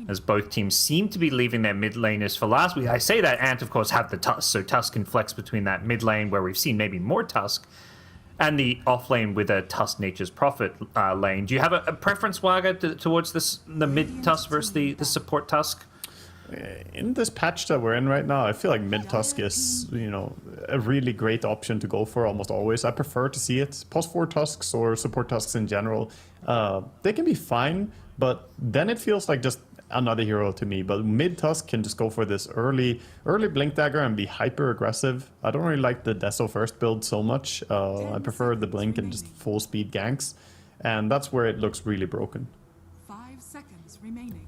as both teams seem to be leaving their mid laners for last. I say that Ant, of course, have the Tusk, so Tusk can flex between that mid lane where we've seen maybe more Tusk, and the off lane with a Tusk Nature's Prophet lane. Do you have a preference, Waga, towards the mid Tusk versus the support Tusk? In this patch that we're in right now, I feel like mid Tusk is, a really great option to go for almost always. I prefer to see it. +4 Tusks or support Tusks in general, they can be fine, but then it feels like just another hero to me. But mid Tusk can just go for this early Blink Dagger and be hyper aggressive. I don't really like the Deso first build so much. I prefer the Blink and just full speed ganks. And that's where it looks really broken. 5 seconds remaining.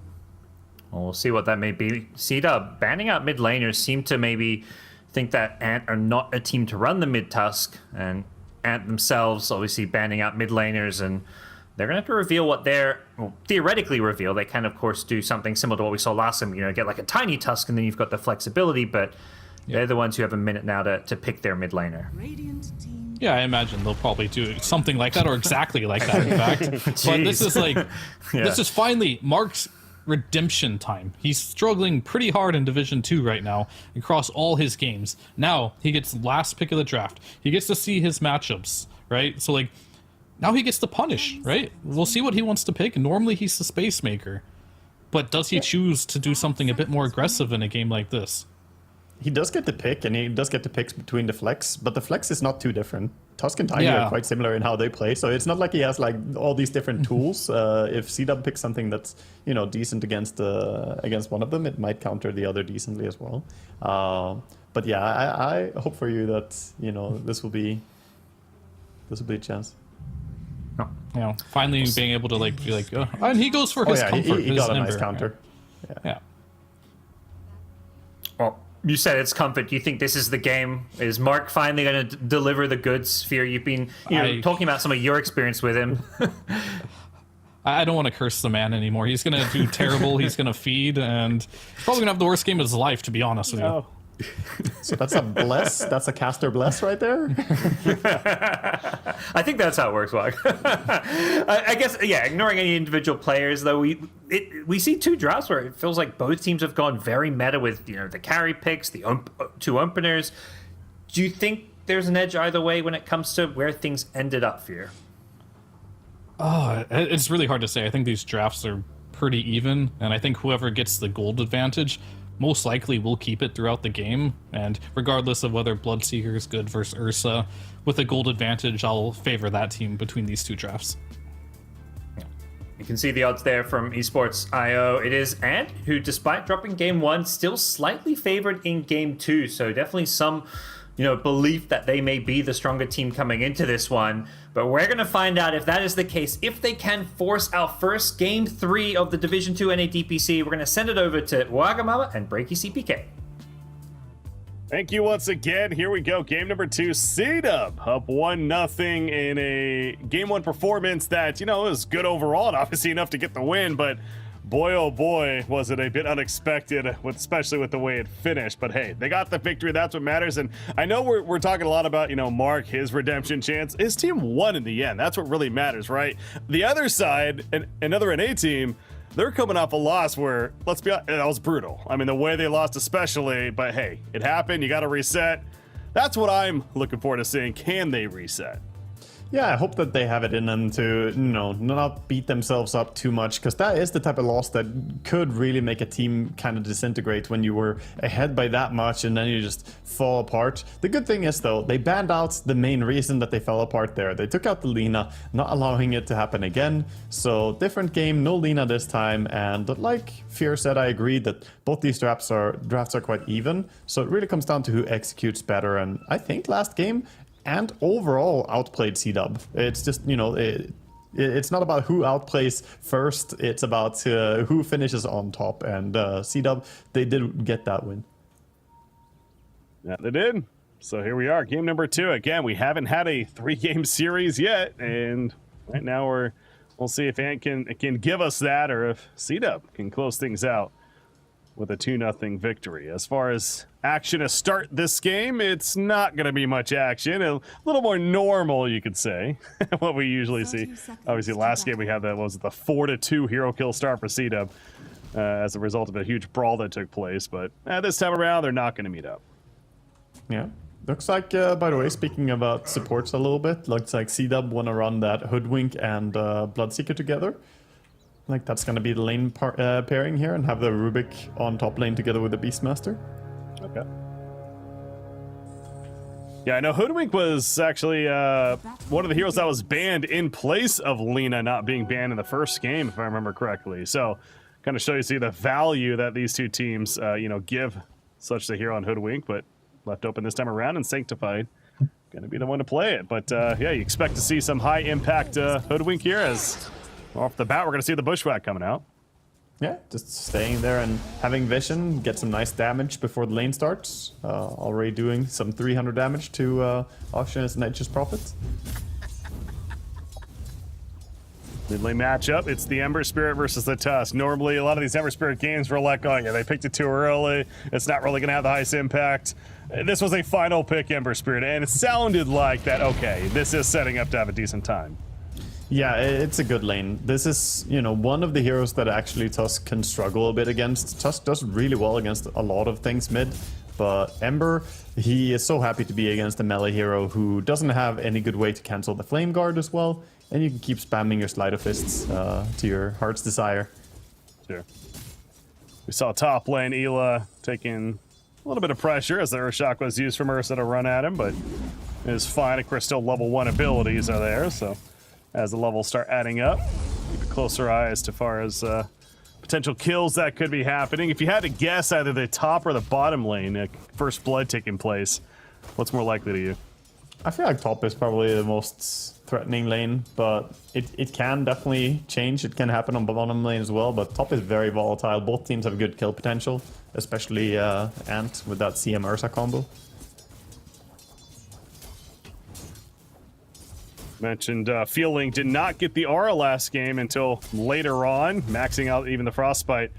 Well, we'll see what that may be. C-Dub, banning out mid laners seem to maybe think that Ant are not a team to run the mid Tusk, and Ant themselves obviously banning out mid laners, and they're going to have to reveal what they're, well, theoretically reveal. They can, of course, do something similar to what we saw last time, you know, get like a tiny Tusk, and then you've got the flexibility, but they're the ones who have a minute now to pick their mid laner. Radiant team. Yeah, I imagine they'll probably do something like that, or exactly like that, in fact. But this is like, this is finally Mark's redemption time. He's struggling pretty hard in Division 2 right now across all his games. Now he gets last pick of the draft. He gets to see his matchups, right? So like, now he gets to punish, right? We'll see what he wants to pick. Normally he's the space maker, but does he choose to do something a bit more aggressive in a game like this? He does get the pick, and he does get the picks between the flex, but the flex is not too different. Tusk and Tiny are quite similar in how they play, so it's not like he has like all these different tools. If C-Dub picks something that's, you know, decent against one of them, it might counter the other decently as well. But yeah, I hope for you that, you know, this will be a chance. You know, finally being able to like be like, oh, and he goes for his comfort. He got a nice counter. Yeah. Well, you said it's comfort. Do you think this is the game? Is Mark finally going to deliver the goods? Sphere, you've been talking about some of your experience with him. I don't want to curse the man anymore. He's going to do terrible. He's going to feed, and he's probably going to have the worst game of his life, to be honest with you. So that's a bless. That's a caster bless right there. I think that's how it works, Wag. I guess, yeah. Ignoring any individual players, though, we see two drafts where it feels like both teams have gone very meta with, you know, the carry picks, the two openers. Do you think there's an edge either way when it comes to where things ended up here? Oh, it's really hard to say. I think these drafts are pretty even, and I think whoever gets the gold advantage most likely will keep it throughout the game, and regardless of whether Bloodseeker is good versus Ursa, with a gold advantage, I'll favor that team between these two drafts. You can see the odds there from Esports.io. It is Ant, who, despite dropping game 1, still slightly favored in game 2, so definitely some, you know, belief that they may be the stronger team coming into this one. But we're going to find out if that is the case, if they can force our first game 3 of the Division 2 NA DPC. We're going to send it over to Wagamama and Breaky CPK. Thank you once again. Here we go. Game number 2, C-Dub up 1-0 in a game 1 performance that, you know, is good overall and obviously enough to get the win, but boy, oh boy, was it a bit unexpected, especially with the way it finished. But hey, they got the victory. That's what matters. And I know we're talking a lot about, you know, Mark, his redemption chance. His team won in the end. That's what really matters, right? The other side, another NA team, they're coming off a loss where, let's be honest, that was brutal. I mean, the way they lost especially, but hey, it happened. You got to reset. That's what I'm looking forward to seeing. Can they reset? Yeah, I hope that they have it in them to, you know, not beat themselves up too much, because that is the type of loss that could really make a team kind of disintegrate when you were ahead by that much and then you just fall apart. The good thing is, though, they banned out the main reason that they fell apart there. They took out the Lina, not allowing it to happen again. So, different game, no Lina this time, and like Fear said, I agree that both these drafts are quite even. So, it really comes down to who executes better, and I think last game and overall outplayed C-Dub. It's just, you know, it's not about who outplays first, it's about who finishes on top, and C-Dub, they did get that win. Yeah, they did. So here we are, game number 2. Again, we haven't had a 3-game series yet, and right now we'll see if Ant can give us that, or if C-Dub can close things out with a 2-0 victory. As far as action to start this game, it's not going to be much action. A little more normal, you could say, what we usually see. Obviously, last game we had that was the 4-2 hero kill start for C-Dub as a result of a huge brawl that took place. But this time around, they're not going to meet up. Yeah. Looks like, by the way, speaking about supports a little bit, looks like C-Dub want to run that Hoodwink and Bloodseeker together. Like that's going to be the lane pairing here, and have the Rubik on top lane together with the Beastmaster. Okay. Yeah, I know Hoodwink was actually one of the heroes that was banned in place of Lina not being banned in the first game, if I remember correctly. So kind of show you see the value that these two teams, give such the hero on Hoodwink, but left open this time around, and Sanctified going to be the one to play it. But yeah, you expect to see some high impact Hoodwink here, as off the bat we're going to see the Bushwhack coming out. Yeah, just staying there and having vision, get some nice damage before the lane starts. Already doing some 300 damage to Auctioneer's Nature's Prophet. Mid lane matchup, it's the Ember Spirit versus the Tusk. Normally, a lot of these Ember Spirit games were like, oh yeah, they picked it too early. It's not really going to have the highest impact. This was a final pick Ember Spirit, and it sounded like that, okay, this is setting up to have a decent time. Yeah, it's a good lane. This is, one of the heroes that actually Tusk can struggle a bit against. Tusk does really well against a lot of things mid, but Ember, he is so happy to be against a melee hero who doesn't have any good way to cancel the Flame Guard as well, and you can keep spamming your Sleight of Fists to your heart's desire. Sure. We saw top lane Ela taking a little bit of pressure as the Earthshock was used from Ursa to run at him, but it is fine. Of course, still level 1 abilities are there, so as the levels start adding up, keep a closer eye as to far as potential kills that could be happening. If you had to guess either the top or the bottom lane, first blood taking place, what's more likely to you? I feel like top is probably the most threatening lane, but it can definitely change. It can happen on bottom lane as well, but top is very volatile. Both teams have good kill potential, especially Ant with that CM Ursa combo. Mentioned Fielding did not get the aura last game until later on, maxing out even the Frostbite.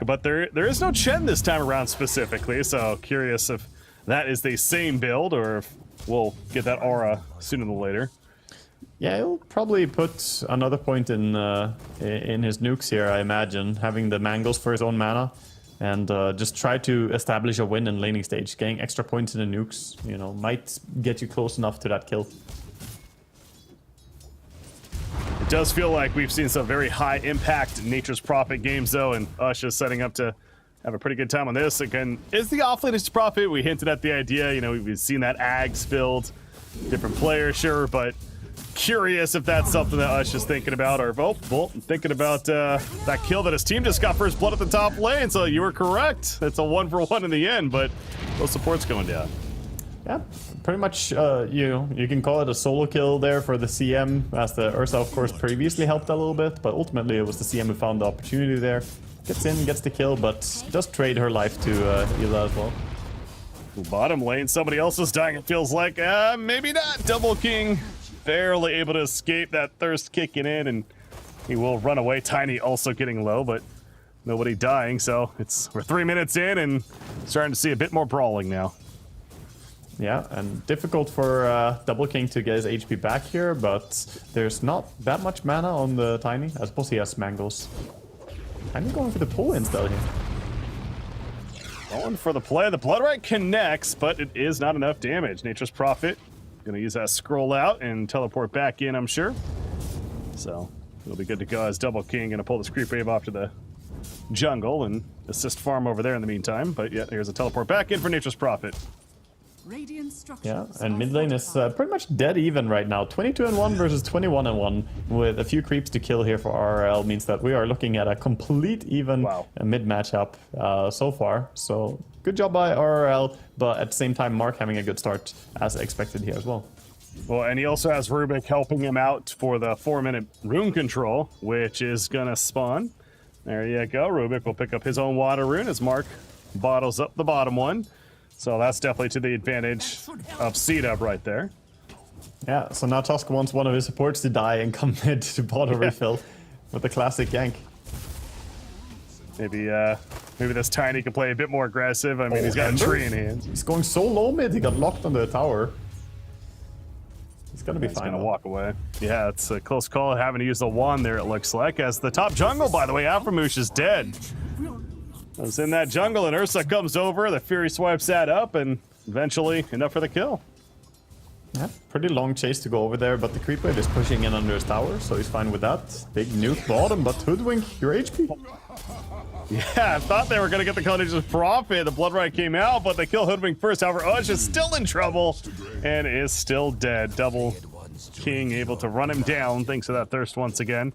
But there is no Chen this time around specifically, so curious if that is the same build or if we'll get that aura sooner than later. Yeah, he'll probably put another point in his nukes here, I imagine, having the Mangles for his own mana, and just try to establish a win in laning stage. Getting extra points in the nukes, might get you close enough to that kill. It does feel like we've seen some very high impact Nature's Prophet games though, and Ush is setting up to have a pretty good time on this. Again, is the off-lane Nature's Prophet? We hinted at the idea, we've seen that Ags build, different players, sure, but curious if that's something that Ush is thinking about, or thinking about that kill that his team just got first blood at the top lane, so you were correct. It's a 1-for-1 in the end, but those supports going down. Yeah, pretty much, you can call it a solo kill there for the CM, as the Ursa, of course, previously helped a little bit, but ultimately it was the CM who found the opportunity there. Gets in, gets the kill, but does trade her life to Ela as well. Bottom lane, somebody else is dying, it feels like. Maybe not. Double King barely able to escape that thirst kicking in, and he will run away. Tiny also getting low, but nobody dying, so we're 3 minutes in and starting to see a bit more brawling now. Yeah, and difficult for Double King to get his HP back here, but there's not that much mana on the Tiny. I suppose he has Mangles. I'm going for the pull instead here. Going for the play. The Bloodright connects, but it is not enough damage. Nature's Prophet gonna use that scroll out and teleport back in, I'm sure. So it'll be good to go as Double King gonna pull this creep wave off to the jungle and assist farm over there in the meantime. But yeah, here's a teleport back in for Nature's Prophet. Yeah, and mid lane is pretty much dead even right now. 22-1 versus 21-1 with a few creeps to kill here for RRL means that we are looking at a complete even mid matchup so far. So good job by RRL, but at the same time Mark having a good start as expected here as well. Well, and he also has Rubik helping him out for the 4-minute rune control, which is gonna spawn. There you go. Rubik will pick up his own water rune as Mark bottles up the bottom one. So that's definitely to the advantage of C-Dub right there. Yeah, so now Tusk wants one of his supports to die and come mid to bottle refill with the classic gank. Maybe this Tiny can play a bit more aggressive. I mean, he's got a tree in hand. He's going so low mid, he got locked on the tower. He's gonna be fine. He's gonna walk away. Yeah, it's a close call having to use the wand there, it looks like. As the top jungle, by the way, Aframoosh is dead. I was in that jungle and Ursa comes over, the Fury swipes that up, and eventually enough for the kill. Yeah, pretty long chase to go over there, but the creep wave is pushing in under his tower, so he's fine with that. Big nuke bottom, but Hoodwink, your HP. Yeah, I thought they were going to get the Nature's Prophet. The Bloodright came out, but they kill Hoodwink first. However, Ush is still in trouble and is still dead. Double King able to run him down thanks to that thirst once again.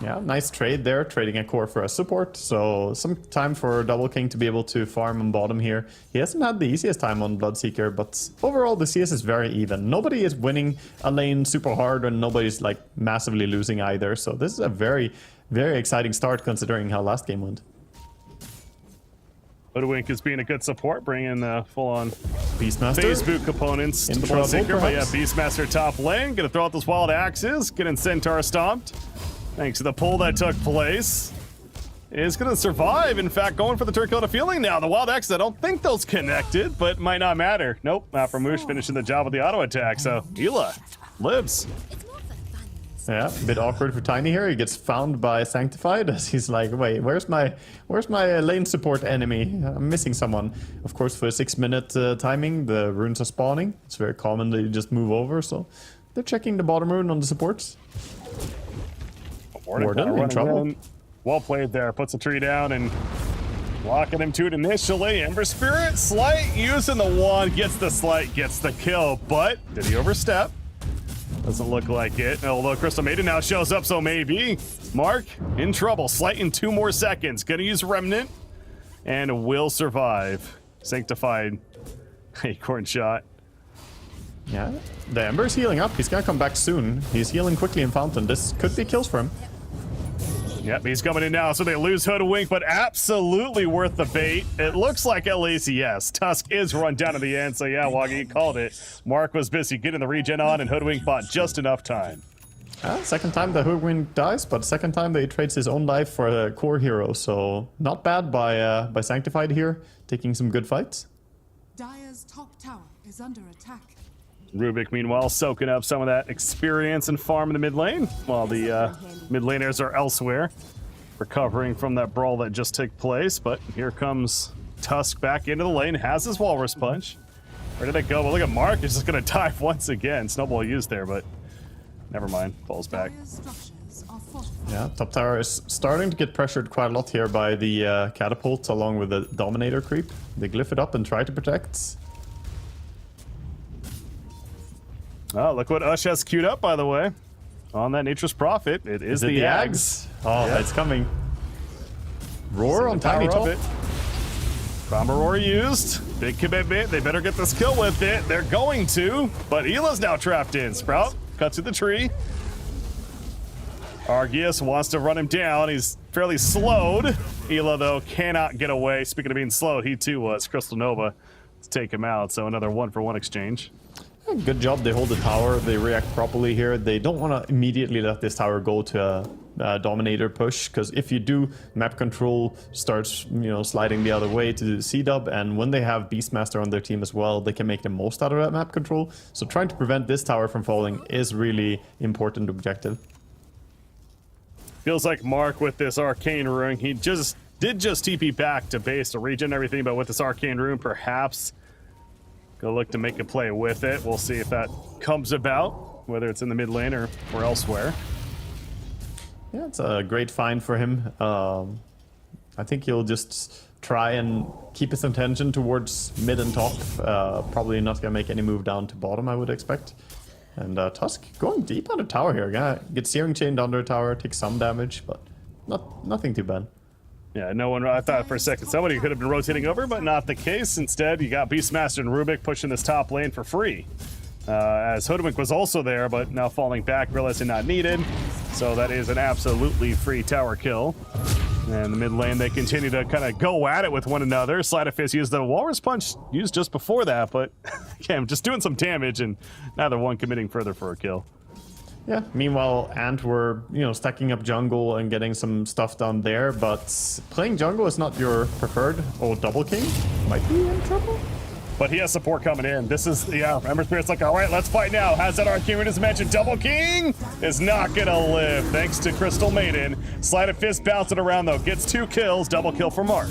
Yeah, nice trade there, trading a core for a support. So some time for Double King to be able to farm on bottom here. He hasn't had the easiest time on Bloodseeker, but overall the CS is very even. Nobody is winning a lane super hard and nobody's like massively losing either. So this is a very, very exciting start considering how last game went. Hoodwink is being a good support, bringing the full-on Beastmaster. phase boot components to the trouble, Bloodseeker. But yeah, perhaps? Beastmaster top lane, gonna throw out those wild axes, getting Centaur stomped. Thanks to the pull that took place. Is gonna survive. In fact, going for the Turkota feeling now. The wild axes, I don't think those connected, but might not matter. Nope, Aframoosh finishing the job with the auto attack. So Hila lives. Yeah, a bit awkward for Tiny here. He gets found by Sanctified as he's like, wait, where's my lane support enemy? I'm missing someone. Of course, for a 6-minute timing, the runes are spawning. It's very common that you just move over, so they're checking the bottom rune on the supports. Warden in trouble. Well played there. Puts a tree down and locking him to it initially. Ember Spirit, Slight, using the wand, gets the Slight, gets the kill. But did he overstep? Doesn't look like it. Although Crystal Maiden now shows up, so maybe. Mark in trouble. Slight in 2 more seconds. Gonna use Remnant and will survive. Sanctified Acorn shot. Yeah, the Ember's healing up. He's gonna come back soon. He's healing quickly in Fountain. This could be kills for him. Yep, he's coming in now, so they lose Hoodwink, but absolutely worth the bait. It looks like at least, yes, Tusk is run down to the end, so yeah, Waggy called it. Mark was busy getting the regen on, and Hoodwink bought just enough time. Second time the Hoodwink dies, but second time that he trades his own life for a core hero, so not bad by Sanctified here, taking some good fights. Dire's top tower is under attack. Rubik, meanwhile, soaking up some of that experience and farm in the mid lane, while the mid laners are elsewhere, recovering from that brawl that just took place. But here comes Tusk back into the lane, has his Walrus Punch. Where did it go? Well, look at Mark, he's just going to dive once again. Snowball used there, but never mind, falls back. Dire's structures are fortified. Yeah, top tower is starting to get pressured quite a lot here by the catapult along with the Dominator creep. They glyph it up and try to protect. Oh, look what Ush has queued up, by the way. On that Nature's Prophet, it is the Ags. Oh, Yeah. it's coming. Roar on Tiny Power top. up it. Primal Roar used. Big commitment. They better get this kill with it. They're going to, but Hila's now trapped in. Sprout cuts through the tree. Argius wants to run him down. He's fairly slowed. Hila, though, cannot get away. Speaking of being slowed, he too was. Crystal Nova to take him out, so another 1-for-1 exchange. Good job, they hold the tower, they react properly here. They don't want to immediately let this tower go to a Dominator push, because if you do, map control starts, sliding the other way to C-Dub, and when they have Beastmaster on their team as well, they can make the most out of that map control. So trying to prevent this tower from falling is really important objective. Feels like Mark with this Arcane Rune, he did just TP back to base to regen everything, but with this Arcane Rune, perhaps go look to make a play with it. We'll see if that comes about, whether it's in the mid lane or elsewhere. Yeah, it's a great find for him. I think he'll just try and keep his attention towards mid and top. Probably not gonna make any move down to bottom, I would expect. And Tusk going deep on the tower here. Gonna get Searing Chained under the tower, take some damage, but nothing too bad. Yeah, no one, I thought for a second somebody could have been rotating over, but not the case. Instead, you got Beastmaster and Rubik pushing this top lane for free. As Hoodwink was also there, but now falling back, realizing not needed. So that is an absolutely free tower kill. And the mid lane, they continue to kind of go at it with one another. Sleight of Fist used the Walrus Punch used just before that, but again, just doing some damage and neither one committing further for a kill. Yeah, meanwhile, Ant were, stacking up jungle and getting some stuff done there, but playing jungle is not your preferred. Oh, Double King might be in trouble. But he has support coming in. This is, Ember Spirit's like, all right, let's fight now. Has that Arcane as mentioned. Double King is not gonna live, thanks to Crystal Maiden. Sleight of Fist bouncing around, though. Gets 2 kills, double kill for Mark.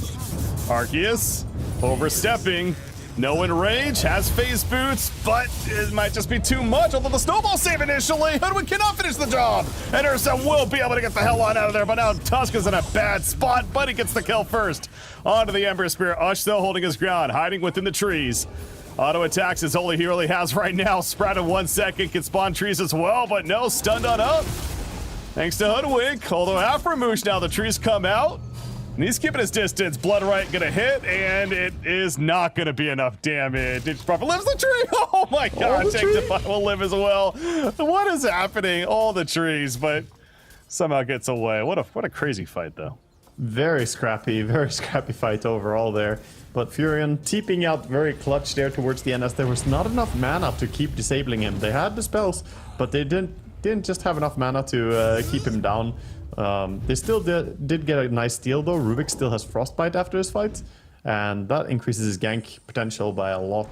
Arceus overstepping. No enrage, has phase boots, but it might just be too much, although the snowball save initially. Hoodwink cannot finish the job, and Ursa will be able to get the hell on out of there, but now Tusk is in a bad spot, but he gets the kill first. Onto the Ember Spirit, Ush still holding his ground, hiding within the trees. Auto attacks is all he really has right now. Sprout in 1 second, can spawn trees as well, but no, stunned on up. Thanks to Hoodwink. Although after Moosh now the trees come out. And he's keeping his distance. Blood Right gonna hit, and it is not gonna be enough damage. It probably lives the tree. Oh my god, Sanctify will live as well. What is happening? All the trees, but somehow gets away. What a crazy fight though. Very scrappy fight overall there. But Furion TPing out very clutch there towards the end, as there was not enough mana to keep disabling him. They had the spells, but they didn't just have enough mana to keep him down. They still did get a nice steal though. Rubik still has Frostbite after this fight, and that increases his gank potential by a lot.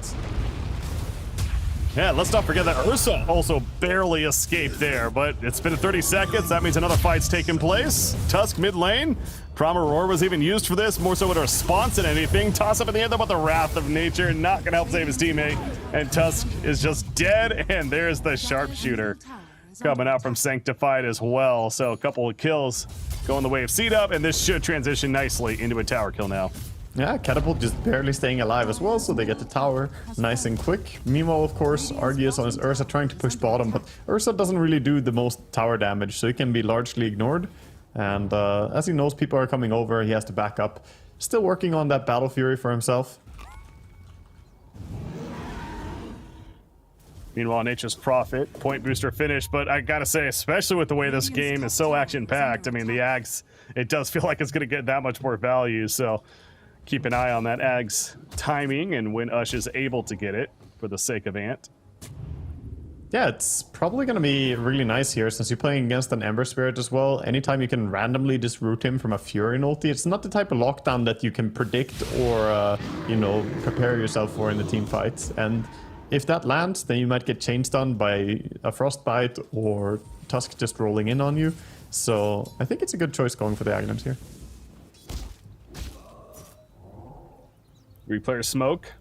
Yeah, let's not forget that Ursa also barely escaped there, but it's been 30 seconds. That means another fight's taken place. Tusk mid lane. Promer Roar was even used for this, more so with a response than anything. Toss up in the end, though, but the Wrath of Nature not gonna help save his teammate. And Tusk is just dead, and there's the Sharpshooter coming out from Sanctified as well. So a couple of kills going the way of C-Dub, and this should transition nicely into a tower kill now. Yeah, Catapult just barely staying alive as well, so they get the tower nice and quick. Meanwhile, of course, Argius on his Ursa trying to push bottom, but Ursa doesn't really do the most tower damage, so he can be largely ignored. And as he knows people are coming over, he has to back up. Still working on that Battle Fury for himself. Meanwhile, Nature's Prophet, point booster finish, but I gotta say, especially with the way this game is so action-packed, I mean, the Ags, it does feel like it's gonna get that much more value, so keep an eye on that Ag's timing and when Ush is able to get it for the sake of Ant. Yeah, it's probably going to be really nice here since you're playing against an Ember Spirit as well. Anytime you can randomly disroot him from a Fury ulti, it's not the type of lockdown that you can predict or, you know, prepare yourself for in the team fights. And if that lands, then you might get chain stunned by a Frostbite or Tusk just rolling in on you. So I think it's a good choice going for the Aghanims here. Replayer Smoke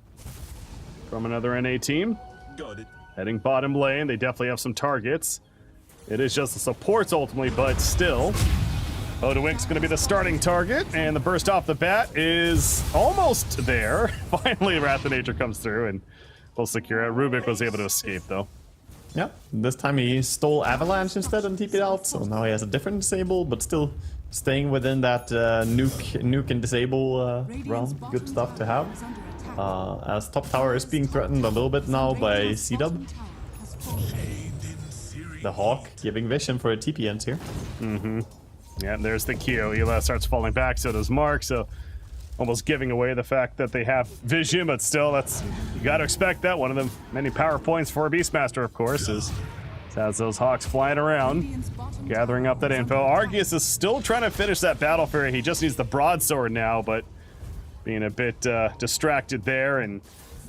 from another NA team. Got it. Heading bottom lane, they definitely have some targets. It is just the supports ultimately, but still. Odowink's going to be the starting target, and the burst off the bat is almost there. Finally, Wrath of Nature comes through, and we'll secure it. Rubik was able to escape, though. Yeah, this time he stole Avalanche instead and TP'd out, so now he has a different disable, but still staying within that nuke and disable realm. Good stuff to have. As top tower is being threatened a little bit now by C-Dub. The Hawk giving vision for a TP ends here. Yeah, and there's the Q. Ela starts falling back, so does Mark, so almost giving away the fact that they have vision, but still, that's, you got to expect that. One of the many power points for a Beastmaster, of course, is has those Hawks flying around, gathering up that info. Argius is still trying to finish that Battle Fury. He just needs the broadsword now, but being a bit distracted there, and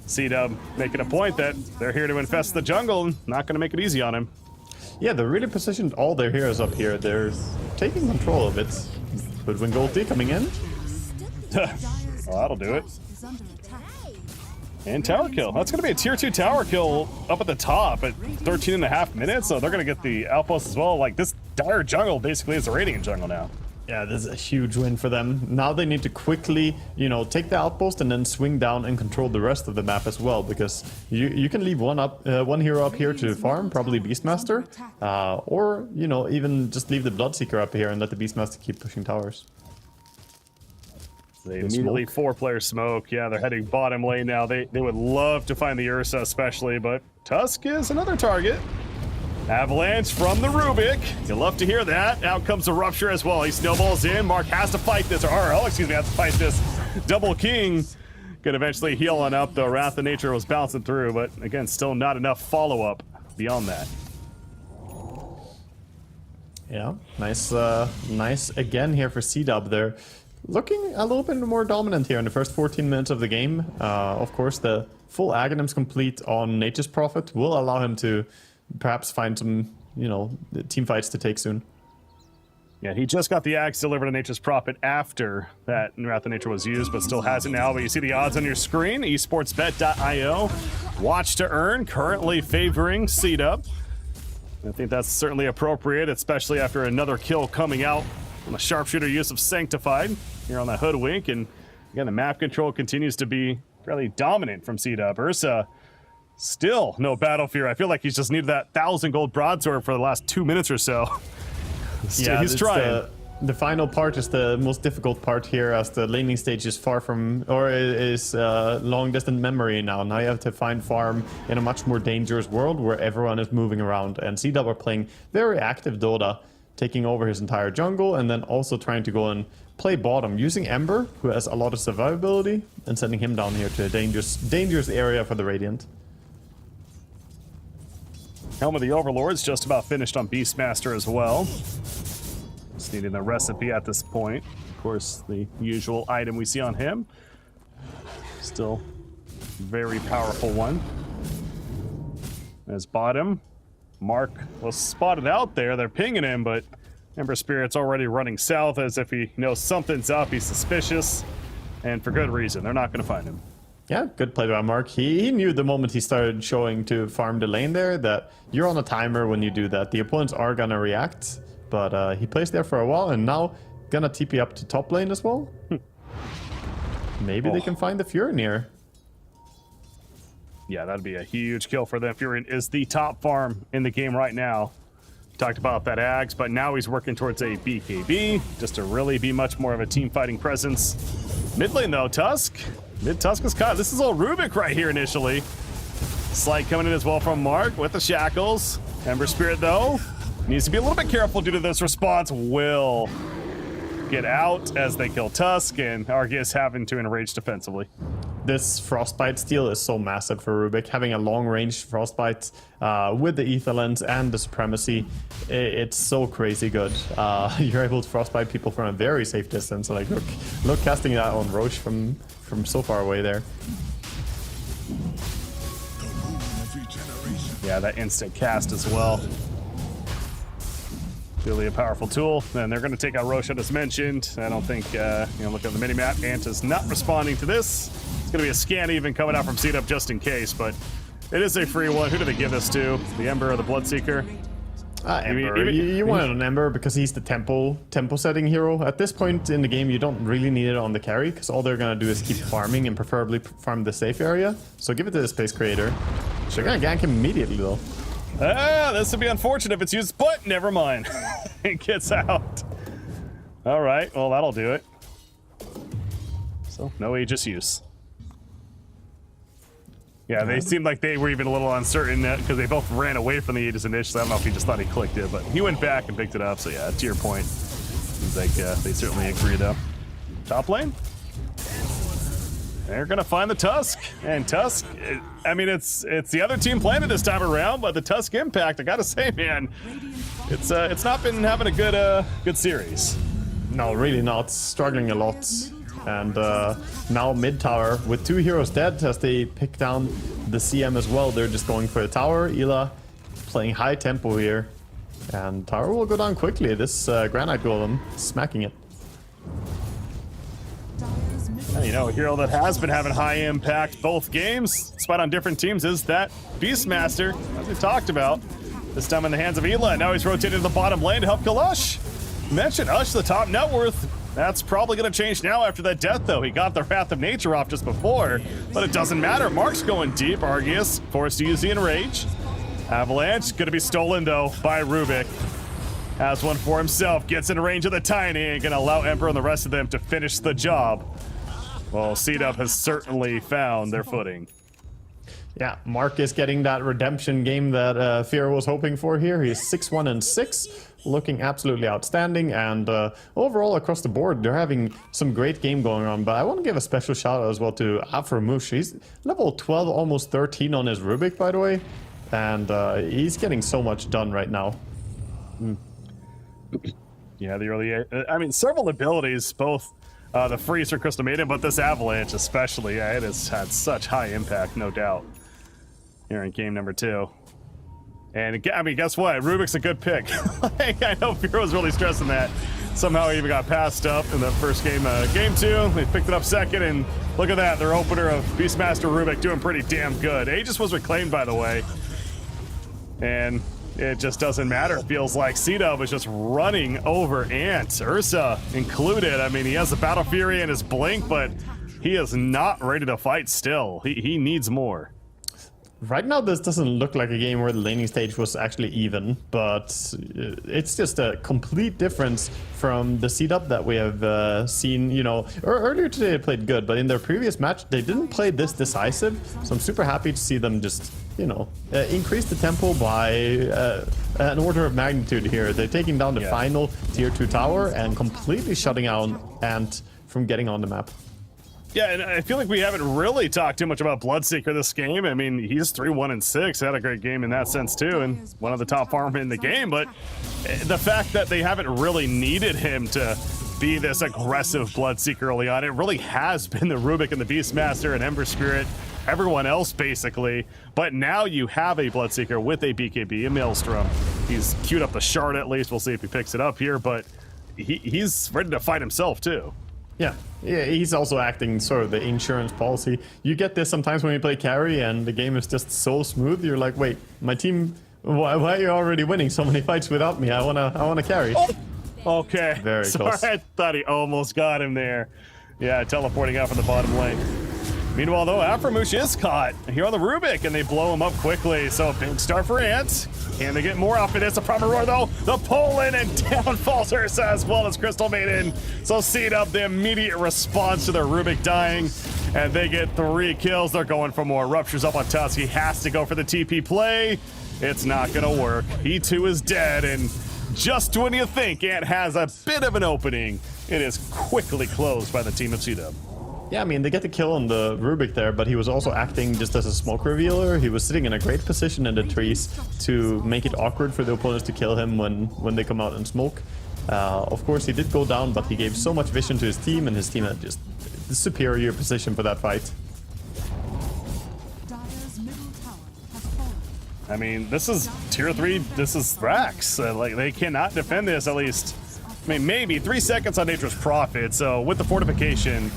C-Dub making a point that they're here to infest the jungle and not going to make it easy on him. Yeah, they're really positioned all their heroes up here. They're taking control of it. Hoodwink ulti coming in. Well, that'll do it. And tower kill. That's going to be a tier 2 tower kill up at the top at 13.5 minutes, so they're going to get the outpost as well. Like, this dire jungle basically is a Radiant jungle now. Yeah, this is a huge win for them. Now they need to quickly, you know, take the outpost and then swing down and control the rest of the map as well, because you can leave one hero up here to farm, probably Beastmaster, or, you know, even just leave the Bloodseeker up here and let the Beastmaster keep pushing towers. They immediately 4-player smoke. Yeah, they're heading bottom lane now. They would love to find the Ursa especially, but Tusk is another target. Avalanche from the Rubik. You'll love to hear that. Out comes the Rupture as well. He snowballs in. Mark has to fight this, or RL, excuse me, has to fight this. Double King. Could eventually heal on up, though. Wrath of Nature was bouncing through, but again, still not enough follow-up beyond that. Yeah, nice again here for C-Dub there. Looking a little bit more dominant here in the first 14 minutes of the game. Of course, the full Aghanims complete on Nature's Prophet will allow him to perhaps find some, you know, team fights to take soon. Yeah, he just got the axe delivered to Nature's Prophet after that Wrath of Nature was used, but still has it now. But you see the odds on your screen, esportsbet.io. Watch to earn, currently favoring C-Dub. I think that's certainly appropriate, especially after another kill coming out on the Sharpshooter use of Sanctified here on that Hoodwink. And again, the map control continues to be fairly dominant from C-Dub. Ursa, still no Battle Fear. I feel like he's just needed that 1,000 gold broadsword for the last 2 minutes or so. He's trying. The final part is the most difficult part here, as the laning stage is far from, or is long distant memory now. Now you have to find farm in a much more dangerous world where everyone is moving around. And C-Dub are playing very active Dota, taking over his entire jungle, and then also trying to go and play bottom, using Ember, who has a lot of survivability, and sending him down here to a dangerous area for the Radiant. Helm of the Overlord's just about finished on Beastmaster as well. Just needing the recipe at this point. Of course, the usual item we see on him. Still very powerful one. As bottom, Mark was spotted out there. They're pinging him, but Ember Spirit's already running south as if he knows something's up. He's suspicious, and for good reason. They're not going to find him. Yeah, good play by Mark. He knew the moment he started showing to farm the lane there that you're on a timer when you do that. The opponents are going to react. But he plays there for a while, and now gonna TP up to top lane as well. Maybe they can find the Furinir. Yeah, that'd be a huge kill for them. Furin is the top farm in the game right now. Talked about that Ags, but now he's working towards a BKB, just to really be much more of a team fighting presence. Mid lane though, Tusk. Mid Tusk is caught. This is all Rubik right here initially. Slight coming in as well from Mark with the shackles. Ember Spirit though needs to be a little bit careful due to this response. Will get out as they kill Tusk, and Argus having to enrage defensively. This Frostbite steal is so massive for Rubik. Having a long-range Frostbite with the Ether Lens and the Supremacy, it's so crazy good. You're able to Frostbite people from a very safe distance. Like, look casting that on Roche from so far away there. Yeah, that instant cast as well. Really a powerful tool. And they're going to take out Roshan as mentioned. I don't think, look at the minimap. Ant is not responding to this. It's going to be a scan even coming out from C-Dub just in case, but it is a free one. Who do they give this to? The Ember or the Bloodseeker? Ember. You wanted an Ember because he's the tempo setting hero. At this point in the game, you don't really need it on the carry because all they're going to do is keep farming and preferably farm the safe area. So give it to the Space Creator. They're going to gank him immediately though. This would be unfortunate if it's used, but never mind. It gets out. All right, well, that'll do it. So, no Aegis use. Yeah, they seemed like they were even a little uncertain because they both ran away from the Aegis initially. I don't know if he just thought he clicked it, but he went back and picked it up. So, yeah, to your point, seems like they certainly agree, though. Top lane? They're gonna find the Tusk, and Tusk, I mean, it's the other team playing it this time around, but the Tusk impact, I gotta say, man, it's not been having a good series. No, really not. Struggling a lot. And now mid tower with 2 heroes dead as they pick down the CM as well. They're just going for the tower. Ela playing high tempo here, and tower will go down quickly. This Granite Golem smacking it. You know, a hero that has been having high impact both games, despite on different teams, is that Beastmaster, as we talked about. This time in the hands of Ela. Now he's rotated to the bottom lane to help kill Ush. Mentioned Ush, the top net worth. That's probably going to change now after that death, though. He got the Wrath of Nature off just before, but it doesn't matter. Mark's going deep. Argus forced to use the Enrage. Avalanche going to be stolen, though, by Rubik. Has one for himself, gets in range of the Tiny, and going to allow Emperor and the rest of them to finish the job. Well, C-Dub has certainly found their footing. Yeah, Mark is getting that redemption game that Fear was hoping for here. He's 6-1-6, looking absolutely outstanding, and overall across the board, they're having some great game going on. But I want to give a special shout out as well to Aframush. He's level 12, almost 13 on his Rubik, by the way, and he's getting so much done right now. Yeah, the early, I mean, several abilities, both the Freeze or Crystal Maiden, but this Avalanche especially, yeah, it has had such high impact, no doubt, here in game number 2. And I mean, guess what? Rubik's a good pick. Like, I know Fear was really stressing that. Somehow he even got passed up in the first game. Game 2, they picked it up second, and look at that, their opener of Beastmaster Rubik doing pretty damn good. Aegis was reclaimed, by the way. And it just doesn't matter. It feels like C-Dub is just running over Ant. Ursa included. I mean, he has the Battle Fury and his Blink, but he is not ready to fight still. He needs more. Right now, this doesn't look like a game where the laning stage was actually even, but it's just a complete difference from the setup that we have seen. You know, earlier today they played good, but in their previous match they didn't play this decisive. So I'm super happy to see them just, you know, increase the tempo by an order of magnitude here. They're taking down the final tier 2 tower and completely shutting out Ant from getting on the map. Yeah, and I feel like we haven't really talked too much about Bloodseeker this game. I mean, he's 3-1-6, had a great game in that sense too, and one of the top farmers in the game, but the fact that they haven't really needed him to be this aggressive Bloodseeker early on, it really has been the Rubik and the Beastmaster and Ember Spirit, everyone else basically, but now you have a Bloodseeker with a BKB, a Maelstrom. He's queued up the shard at least, we'll see if he picks it up here, but he's ready to fight himself too. Yeah, he's also acting sort of the insurance policy. You get this sometimes when you play carry and the game is just so smooth. You're like, wait, my team, why are you already winning so many fights without me? I wanna carry. Oh, okay. Very close. Sorry, I thought he almost got him there. Yeah, teleporting out from the bottom lane. Meanwhile, though, Aframush is caught here on the Rubik, and they blow him up quickly. So a big start for Ant. Can they get more off it? It's a proper roar, though. The pull in and down falls Ursa as well as Crystal Maiden. So Seedup, the immediate response to their Rubik dying, and they get 3 kills. They're going for more. Ruptures up on Tusk. He has to go for the TP play. It's not going to work. He too is dead, and just when you think Ant has a bit of an opening, it is quickly closed by the team of Seedup. Yeah, I mean, they get the kill on the Rubik there, but he was also acting just as a smoke revealer. He was sitting in a great position in the trees to make it awkward for the opponents to kill him when they come out and smoke. Of course, he did go down, but he gave so much vision to his team, and his team had just the superior position for that fight. Dire's middle tower has fallen. I mean, this is tier 3, this is Thrax. Like, they cannot defend this, at least. I mean, maybe 3 seconds on Nature's Prophet, so with the fortification,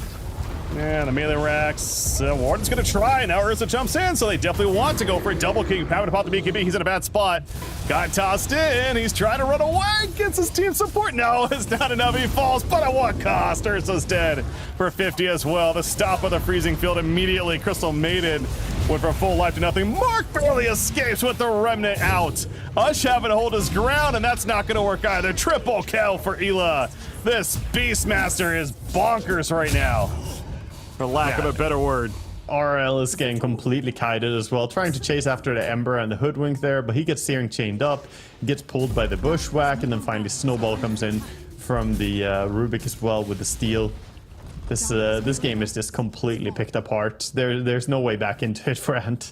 yeah, the melee racks. Warden's gonna try. Now Ursa jumps in, so they definitely want to go for a double king. Having to pop the BKB. He's in a bad spot. Got tossed in. He's trying to run away. Gets his team support. No, it's not enough. He falls, but at what cost? Ursa's dead for 50 as well. The stop of the freezing field immediately. Crystal Maiden went from full life to nothing. Mark barely escapes with the remnant out. Ush having to hold his ground, and that's not gonna work either. Triple kill for Ela. This Beastmaster is bonkers right now, for lack of a better word. RL is getting completely kited as well, trying to chase after the Ember and the Hoodwink there, but he gets steering chained up, gets pulled by the Bushwhack, and then finally Snowball comes in from the Rubik as well with the Steel. This game is just completely picked apart. There's no way back into it for Ant.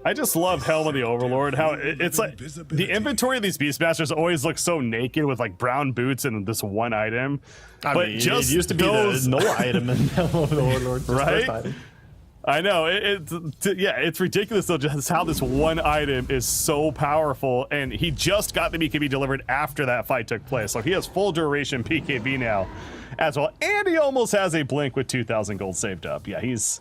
I just love Helm of the Overlord, how it's like the inventory of these Beastmasters always looks so naked with like brown boots and this one item. But just it used to be the no item in Helm of the Overlord, right? I know, it's ridiculous though, just how this one item is so powerful, and he just got the BKB delivered after that fight took place, so he has full duration BKB now as well, and he almost has a blink with 2,000 gold saved up. Yeah, he's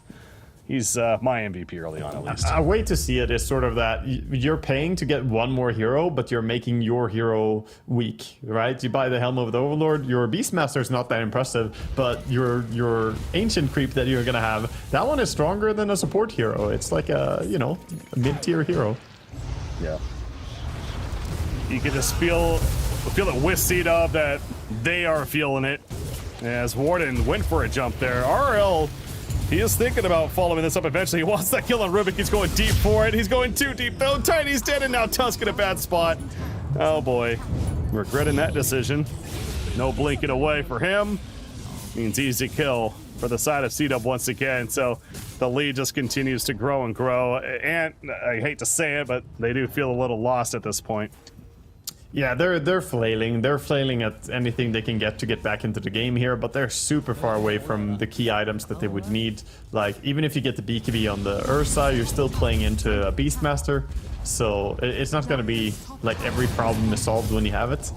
my MVP early on, at least. A way to see it is sort of that you're paying to get one more hero, but you're making your hero weak, right? You buy the Helm of the Overlord, your Beastmaster is not that impressive, but your Ancient Creep that you're gonna have, that one is stronger than a support hero. It's like a, you know, a mid-tier hero. Yeah. You can just feel it with Seedup that they are feeling it. As Warden went for a jump there. RL, he is thinking about following this up eventually. He wants that kill on Rubik. He's going deep for it. He's going too deep though. Tiny's dead, and now Tusk in a bad spot. Oh boy. Regretting that decision. No blinking away for him. Means easy kill for the side of Seedup once again. So the lead just continues to grow and grow. And I hate to say it, but they do feel a little lost at this point. Yeah, they're flailing. They're flailing at anything they can get to get back into the game here, but they're super far away from the key items that they would need. Like, even if you get the BKB on the Ursa, you're still playing into a Beastmaster, so it's not going to be like every problem is solved when you have it.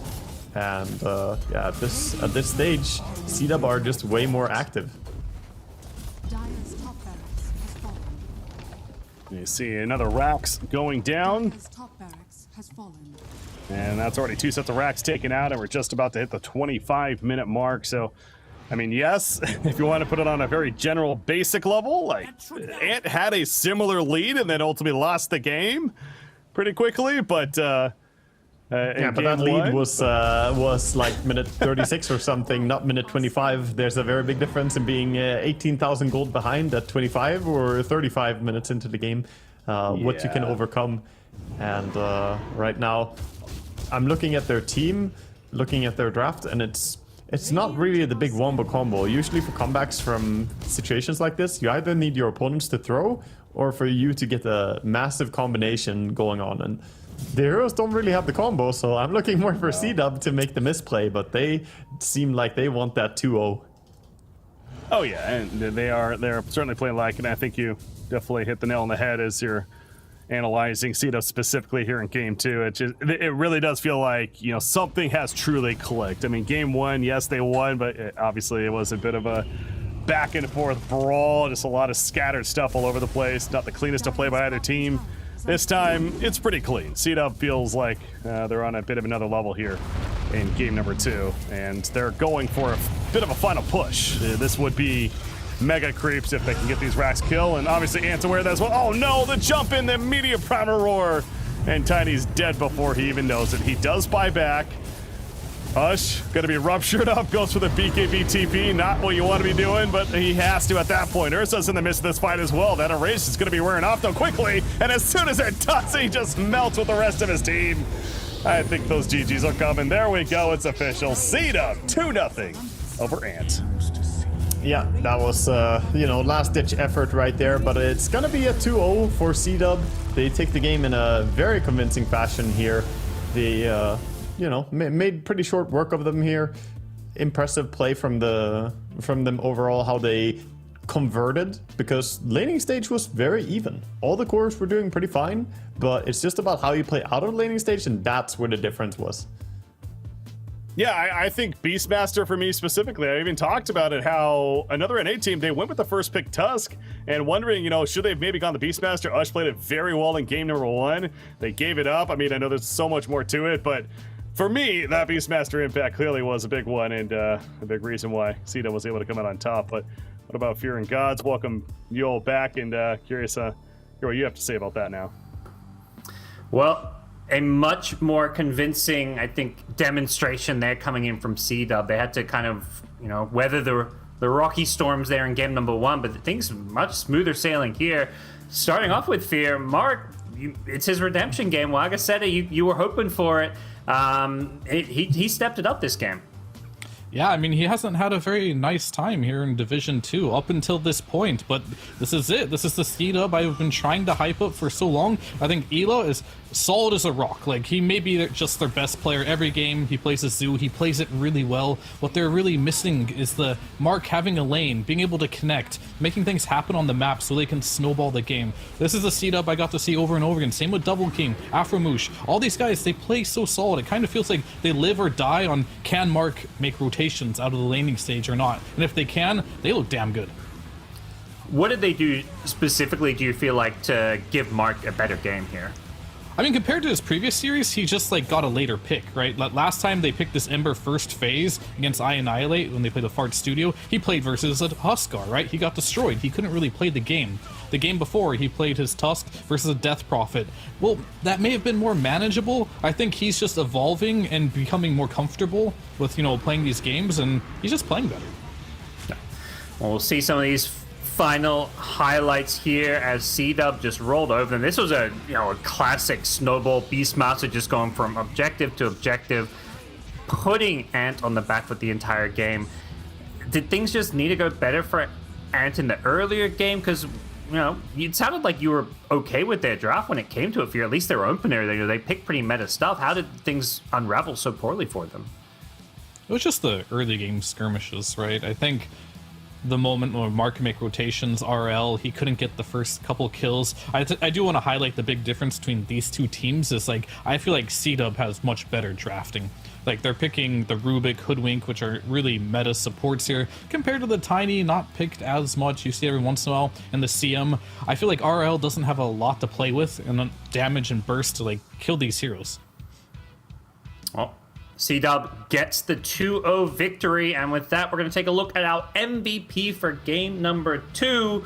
And yeah, at this stage, Seedup are just way more active. Dire's top barracks has fallen. You see another Rax going down. Dire's top barracks has fallen. And that's already 2 sets of racks taken out, and we're just about to hit the 25-minute mark. So I mean, yes, if you want to put it on a very general basic level, like Ant had a similar lead and then ultimately lost the game pretty quickly, but Yeah, but that lead was like minute 36 or something, not minute 25. There's a very big difference in being 18,000 gold behind at 25 or 35 minutes into the game. What you can overcome. And right now, I'm looking at their team, looking at their draft, and it's not really the big wombo combo. Usually for comebacks from situations like this, you either need your opponents to throw or for you to get a massive combination going on. And the heroes don't really have the combo, so I'm looking more for C-Dub to make the misplay, but they seem like they want that 2-0. Oh yeah, and they're certainly playing like, and I think you definitely hit the nail on the head as you're analyzing C-Dub specifically here in game 2. It really does feel like, you know, something has truly clicked. I mean, game 1, yes, they won, but obviously it was a bit of a back and forth brawl, just a lot of scattered stuff all over the place. Not the cleanest of play by either team. This time, it's pretty clean. C-Dub feels like they're on a bit of another level here in game number 2, and they're going for a bit of a final push. This would be mega creeps if they can get these racks kill, and obviously Ant's aware of that as well. Oh no, the jump in, the immediate primer roar, and Tiny's dead before he even knows it. He does buy back. Ush, gonna be ruptured up, goes for the BKB TP, not what you want to be doing, but he has to at that point. Ursa's in the midst of this fight as well. That erase is gonna be wearing off though quickly, and as soon as it does, he just melts with the rest of his team. I think those GGs are coming. There we go, it's official. C-Dub 2-0 over Ant. Yeah, that was, you know, last-ditch effort right there, but it's gonna be a 2-0 for C-Dub. They take the game in a very convincing fashion here. They, you know, made pretty short work of them here. Impressive play from them overall, how they converted, because laning stage was very even. All the cores were doing pretty fine, but it's just about how you play out of laning stage, and that's where the difference was. Yeah, I think Beastmaster for me specifically, I even talked about it, how another NA team, they went with the first pick Tusk, and wondering, you know, should they have maybe gone the Beastmaster? Ush played it very well in game number 1. They gave it up. I mean, I know there's so much more to it, but for me, that Beastmaster impact clearly was a big one, and a big reason why C-Dub was able to come out on top. But what about Fear and Gods? Welcome you all back, and curious hear what you have to say about that now. Well, a much more convincing, I think, demonstration there coming in from C-Dub. They had to kind of, you know, weather the rocky storms there in game number 1, but things much smoother sailing here. Starting off with Fear, Mark, it's his redemption game. Waga said it, you were hoping for it. He stepped it up this game. Yeah, I mean, he hasn't had a very nice time here in Division 2 up until this point, but this is it. This is the C-Dub I've been trying to hype up for so long. I think Ela is solid as a rock. Like, he may be just their best player every game. He plays a Zoo. He plays it really well. What they're really missing is the Mark having a lane, being able to connect, making things happen on the map so they can snowball the game. This is a C-Dub I got to see over and over again. Same with Double King, Afromoosh. All these guys, they play so solid. It kind of feels like they live or die on can Mark make rotations out of the laning stage or not. And if they can, they look damn good. What did they do specifically, do you feel like, to give Mark a better game here? I mean, compared to his previous series, he just, like, got a later pick, right? Last time they picked this Ember first phase against I Annihilate when they played the Fart Studio, he played versus a Huskar, right? He got destroyed. He couldn't really play the game. The game before, he played his Tusk versus a Death Prophet. Well, that may have been more manageable. I think he's just evolving and becoming more comfortable with, you know, playing these games, and he's just playing better. Well, we'll see some of these final highlights here as C-Dub just rolled over them. This was a classic snowball. Beastmaster just going from objective to objective, putting Ant on the back foot the entire game. Did things just need to go better for Ant in the earlier game? Because, you know, it sounded like you were okay with their draft when it came to it. For at least their opener, they picked pretty meta stuff. How did things unravel so poorly for them? It was just the early game skirmishes, right? I think the moment when Mark can make rotations, RL, he couldn't get the first couple kills. I do want to highlight the big difference between these two teams is, like, I feel like C-Dub has much better drafting. Like, they're picking the Rubik, Hoodwink, which are really meta supports here, compared to the Tiny, not picked as much. You see every once in a while. And the CM, I feel like RL doesn't have a lot to play with and damage and burst to, like, kill these heroes. Well, C-Dub gets the 2-0 victory, and with that, we're going to take a look at our MVP for game number 2.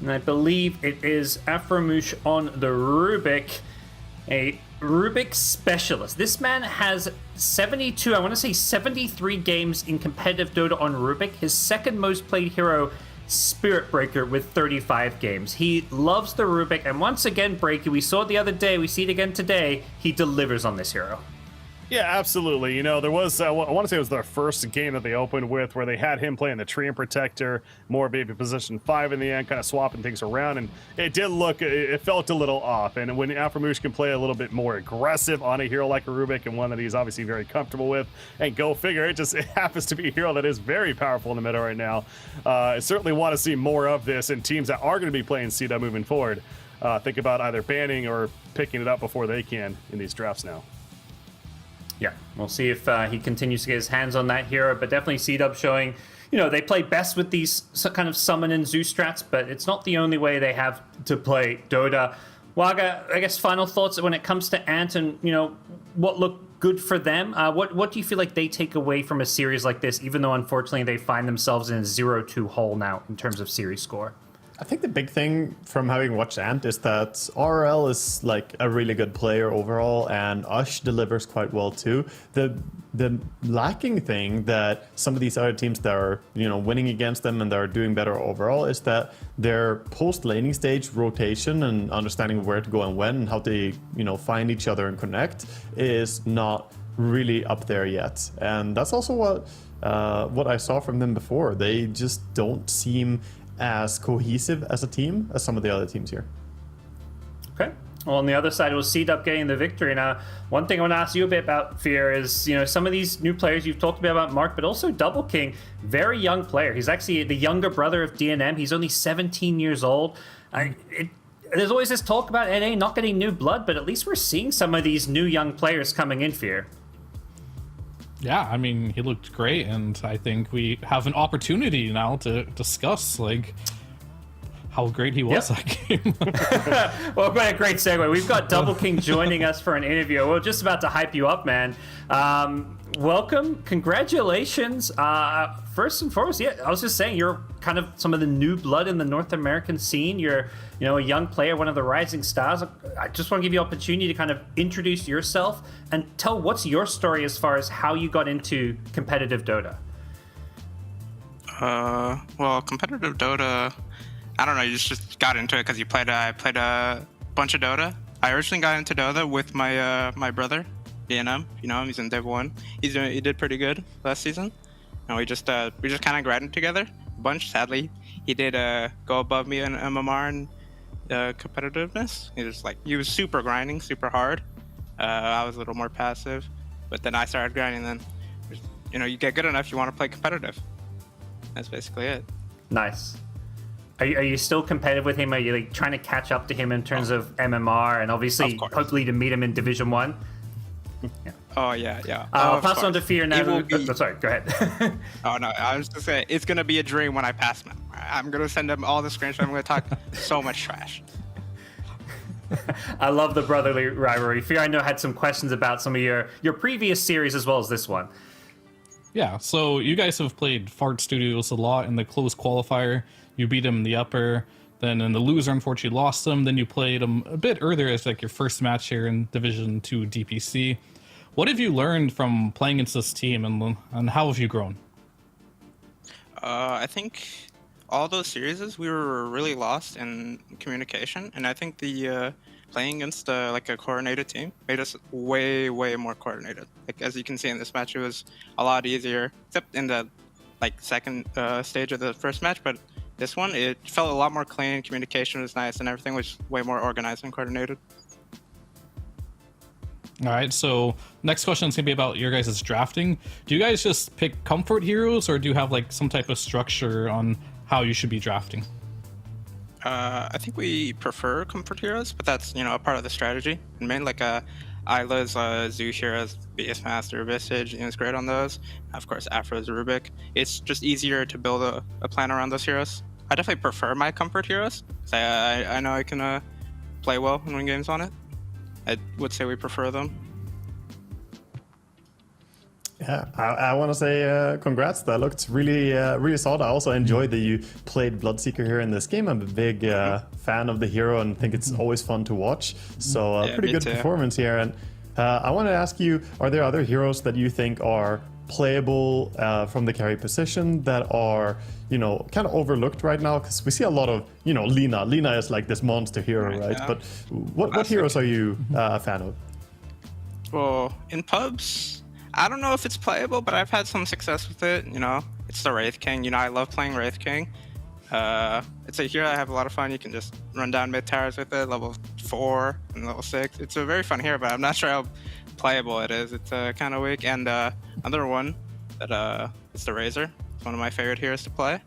And I believe it is Aframush on the Rubik, a Rubik specialist. This man has 72, I want to say 73 games in competitive Dota on Rubik. His second most played hero, Spirit Breaker, with 35 games. He loves the Rubik, and once again, Breaky, we saw it the other day, we see it again today, he delivers on this hero. Yeah, absolutely. You know, there was, I want to say it was their first game that they opened with where they had him playing the Tree and Protector, more maybe position 5 in the end, kind of swapping things around. And it did look, it felt a little off. And when Aframush can play a little bit more aggressive on a hero like a Rubik, and one that he's obviously very comfortable with, and go figure, it happens to be a hero that is very powerful in the meta right now. I certainly want to see more of this in teams that are going to be playing CW moving forward. Think about either banning or picking it up before they can in these drafts now. Yeah, we'll see if he continues to get his hands on that hero, but definitely C-Dub showing, you know, they play best with these kind of summon and Zeus strats, but it's not the only way they have to play Dota. Waga, I guess final thoughts when it comes to Ant and, you know, what looked good for them. What do you feel like they take away from a series like this, even though unfortunately they find themselves in a 0-2 hole now in terms of series score? I think the big thing from having watched Ant is that RL is like a really good player overall, and Ush delivers quite well too. The lacking thing that some of these other teams that are, you know, winning against them and that are doing better overall is that their post laning stage rotation and understanding where to go and when and how they, you know, find each other and connect is not really up there yet. And that's also what I saw from them before. They just don't seem as cohesive as a team as some of the other teams here. Okay. Well, on the other side, it was C-Dub getting the victory. Now, one thing I want to ask you a bit about, Fear, is, you know, some of these new players you've talked about Mark, but also Double King, very young player. He's actually the younger brother of DNM. He's only 17 years old. There's always this talk about NA not getting new blood, but at least we're seeing some of these new young players coming in, Fear. Yeah, I mean, he looked great, and I think we have an opportunity now to discuss, like, how great he was that game. Well, what a great segue. We've got Double King joining us for an interview. We're just about to hype you up, man. Welcome. Congratulations. First and foremost, yeah, I was just saying, you're kind of some of the new blood in the North American scene. You're, you know, a young player, one of the rising stars. I just want to give you an opportunity to kind of introduce yourself and tell what's your story as far as how you got into competitive Dota. Well, competitive Dota, I don't know, you just got into it because I played a bunch of Dota. I originally got into Dota with my my brother, DNM. You know him, he's in Div 1. He did pretty good last season. And we just kind of grinded together a bunch. Sadly, he did go above me in MMR and competitiveness. He was super grinding, super hard. I was a little more passive, but then I started grinding. Then, you know, you get good enough, you want to play competitive. That's basically it. Nice. Are you still competitive with him? Are you like trying to catch up to him in terms of MMR and obviously hopefully to meet him in Division 1? Yeah. Oh yeah. I'll pass on to Fear now. Sorry, go ahead. Oh no, I was just saying it's gonna be a dream when I pass him. I'm gonna send him all the screenshots. I'm gonna talk so much trash. I love the brotherly rivalry. Fear, I know, had some questions about some of your previous series as well as this one. Yeah, so you guys have played Fart Studios a lot in the closed qualifier. You beat them in the upper, then in the loser, unfortunately, lost them. Then you played them a bit earlier as like your first match here in Division 2 DPC. What have you learned from playing against this team, and how have you grown? I think all those series we were really lost in communication, and I think the playing against like a coordinated team made us way more coordinated. Like as you can see in this match, it was a lot easier, except in the like second stage of the first match. But this one, it felt a lot more clean. Communication was nice, and everything was way more organized and coordinated. All right, so next question is going to be about your guys' drafting. Do you guys just pick comfort heroes, or do you have like some type of structure on how you should be drafting? I think we prefer comfort heroes, but that's, you know, a part of the strategy. And mainly like Isla's Zeus heroes, Beastmaster, Visage, you know, it's great on those. Of course, Afro's Rubik. It's just easier to build a plan around those heroes. I definitely prefer my comfort heroes. I know I can play well and win games on it. I would say we prefer them. Yeah, I want to say congrats. That looked really solid. I also enjoyed that you played Bloodseeker here in this game. I'm a big fan of the hero and think it's always fun to watch. So pretty me good too. performance here. And I want to ask you, are there other heroes that you think are playable from the carry position that are, kind of overlooked right now? Because we see a lot of, Lina. Lina is like this monster hero, right? Yeah. But what heroes are you a fan of? Well, in pubs, I don't know if it's playable, but I've had some success with it. It's the Wraith King. I love playing Wraith King. It's a hero I have a lot of fun. You can just run down mid towers with it, level 4 and level 6. It's a very fun hero, but I'm not sure how playable it is. It's kind of weak. And another one that it's the Razor. It's one of my favorite heroes to play.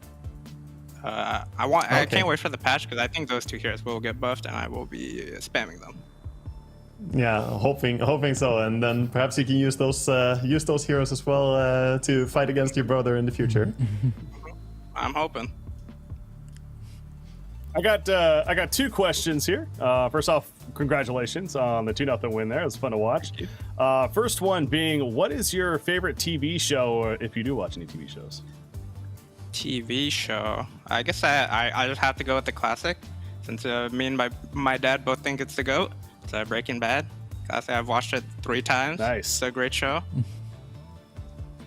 I can't wait for the patch because I think those two heroes will get buffed and I will be spamming them. Yeah, hoping so, and then perhaps you can use those heroes as well to fight against your brother in the future. I'm hoping. I got 2 questions here. First off, congratulations on the 2-0 win there. It was fun to watch. First one being, what is your favorite TV show, or if you do watch any TV shows? TV show. I guess I just have to go with the classic, since me and my dad both think it's the GOAT. It's Breaking Bad. Classic. I've watched it 3 times. Nice. It's a great show.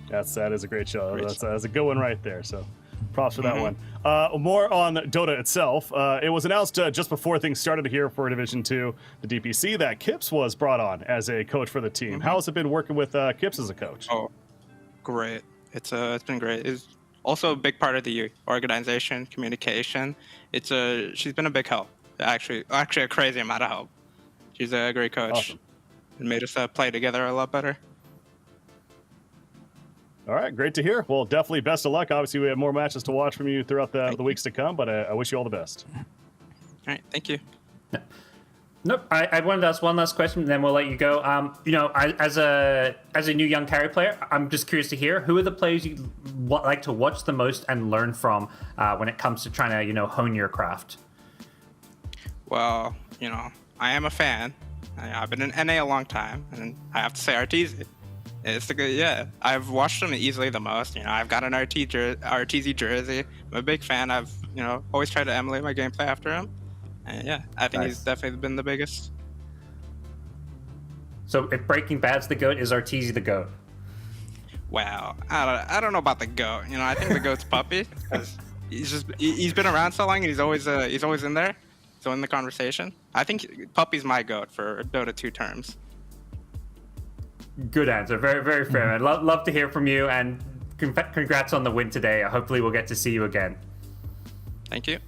That is a great show. Great That's a good one right there. So props for that one. More on Dota itself. It was announced just before things started here for Division 2, the DPC, that Kips was brought on as a coach for the team. How has it been working with Kips as a coach? Oh, great. It's been great. It's also a big part of the organization, communication. She's been a big help. Actually a crazy amount of help. She's a great coach. Awesome. It made us play together a lot better. All right, great to hear. Well, definitely best of luck. Obviously, we have more matches to watch from you throughout the weeks to come, but I wish you all the best. All right, thank you. Nope. I wanted to ask one last question, and then we'll let you go. As a new young carry player, I'm just curious to hear who are the players you like to watch the most and learn from when it comes to trying to hone your craft. Well, I am a fan. I've been in NA a long time, and I have to say RTZ. It's a good, yeah. I've watched him easily the most. I've got an RTZ jersey. I'm a big fan. I've always tried to emulate my gameplay after him. And yeah, I think he's definitely been the biggest. So if Breaking Bad's the GOAT, is Arteezy the GOAT? Wow, I don't know about the GOAT. I think the GOAT's Puppy, because he's been around so long and he's always in there, so in the conversation. I think Puppy's my GOAT for Dota 2 terms. Good answer, very very fair. I'd love to hear from you, and congrats on the win today. Hopefully we'll get to see you again. Thank you.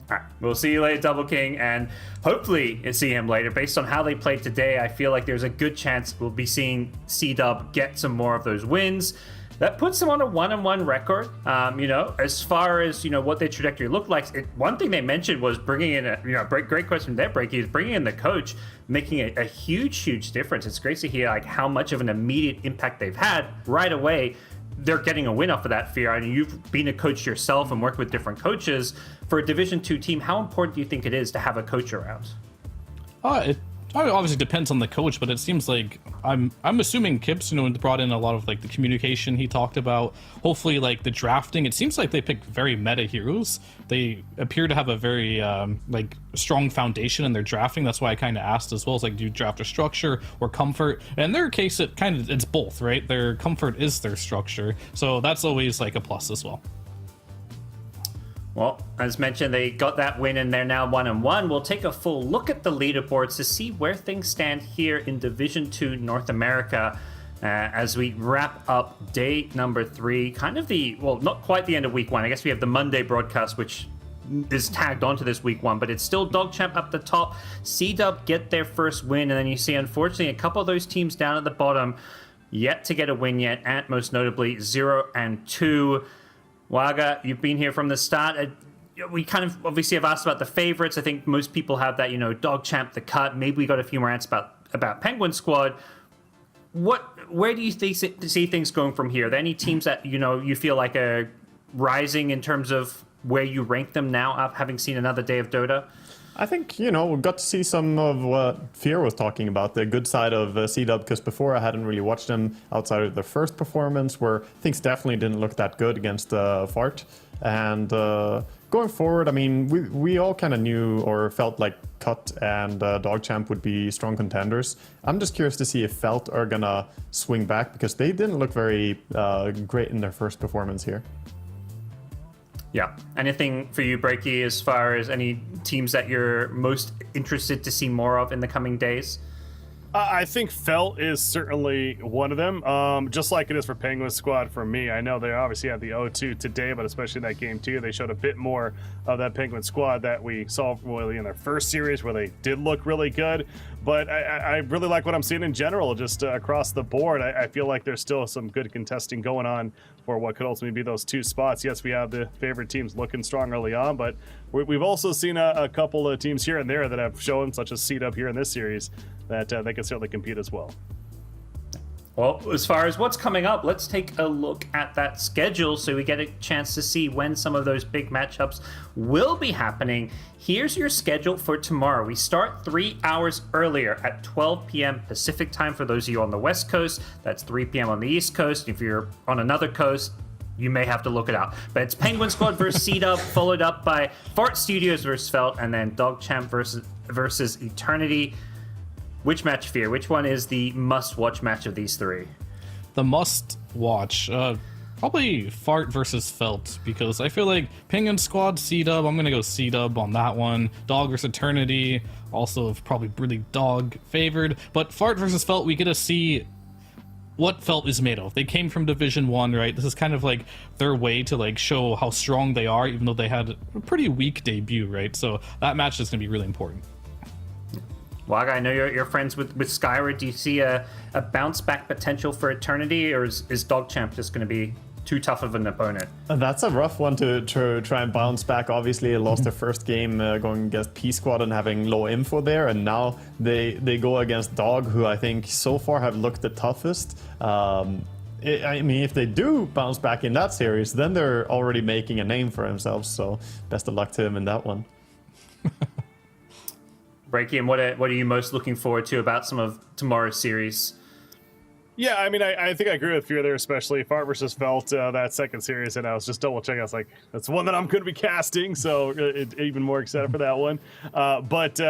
All right, we'll see you later, Double King, and hopefully see him later. Based on how they played today, I feel like there's a good chance we'll be seeing C-Dub get some more of those wins. That puts them on a 1-1 record. As far as what their trajectory looked like, one thing they mentioned was bringing in great question there, Breaky, is bringing in the coach, making a huge difference. It's great to hear how much of an immediate impact they've had right away. They're getting a win off of that fear. You've been a coach yourself and worked with different coaches. For a Division 2 team, how important do you think it is to have a coach around? It obviously depends on the coach, but it seems like I'm assuming Kips, brought in a lot of the communication he talked about. Hopefully, the drafting. It seems like they picked very meta heroes. They appear to have a very strong foundation in their drafting. That's why I kind of asked as well. Do you draft a structure or comfort? And in their case, it's both, right? Their comfort is their structure, so that's always a plus as well. Well, as mentioned, they got that win and they're now 1-1. We'll take a full look at the leaderboards to see where things stand here in Division 2 North America as we wrap up day number 3. Not quite the end of week 1. I guess we have the Monday broadcast, which is tagged onto this week 1, but it's still Dogchamp up the top. C-Dub get their first win, and then you see, unfortunately, a couple of those teams down at the bottom yet to get a win yet, and most notably 0 and 2. Waga, you've been here from the start. We kind of obviously have asked about the favorites. I think most people have that, Dogchamp, the cut. Maybe we got a few more answers about Penguin Squad. Where do you see things going from here? Are there any teams that, you feel like are rising in terms of where you rank them now, having seen another day of Dota? I think, we got to see some of what Fear was talking about, the good side of C-Dub, because before I hadn't really watched them outside of their first performance, where things definitely didn't look that good against Fart. And going forward, I mean, we all kind of knew or felt like Cut and Dogchamp would be strong contenders. I'm just curious to see if Felt are gonna swing back, because they didn't look very great in their first performance here. Yeah. Anything for you, Breaky, as far as any teams that you're most interested to see more of in the coming days? I think Felt is certainly one of them, just like it is for Penguin Squad for me. I know they obviously had the 0-2 today, but especially that game 2, they showed a bit more of that Penguin Squad that we saw really in their first series, where they did look really good. But I really like what I'm seeing in general, just across the board. I feel like there's still some good contesting going on for what could ultimately be those 2 spots. Yes, we have the favorite teams looking strong early on, but we've also seen a couple of teams here and there that have shown, such as C-Dub here in this series, that they can certainly compete as well. Well, as far as what's coming up, let's take a look at that schedule so we get a chance to see when some of those big matchups will be happening. Here's your schedule for tomorrow. We start 3 hours earlier at 12 p.m. Pacific time for those of you on the West Coast. That's 3 p.m. on the East Coast. If you're on another coast, you may have to look it out. But it's Penguin Squad versus C-Dub, followed up by Fart Studios versus Felt, and then Dogchamp versus Eternity. Which match, Fear? Which one is the must-watch match of these 3? The must-watch, probably Fart versus Felt, because I feel like Penguin Squad, C-Dub, I'm gonna go C-Dub on that one. Dog versus Eternity, also probably really Dog favored. But Fart versus Felt, we get to see what Felt is made of. They came from Division 1, right? This is kind of like their way to like show how strong they are, even though they had a pretty weak debut, right? So that match is gonna be really important. Waga, I know you're friends with Skyra. Do you see a bounce back potential for Eternity, or is Dogchamp just going to be too tough of an opponent? That's a rough one to try and bounce back. Obviously, they lost their first game going against P Squad and having low info there, and now they go against Dog, who I think so far have looked the toughest. I mean, if they do bounce back in that series, then they're already making a name for themselves. So best of luck to him in that one. Breaky, and what are you most looking forward to about some of tomorrow's series? Yeah, I mean, I think I agree with Fear there, especially Fart versus Felt, that second series, and I was just double checking. I was like, that's one that I'm going to be casting, so even more excited for that one. But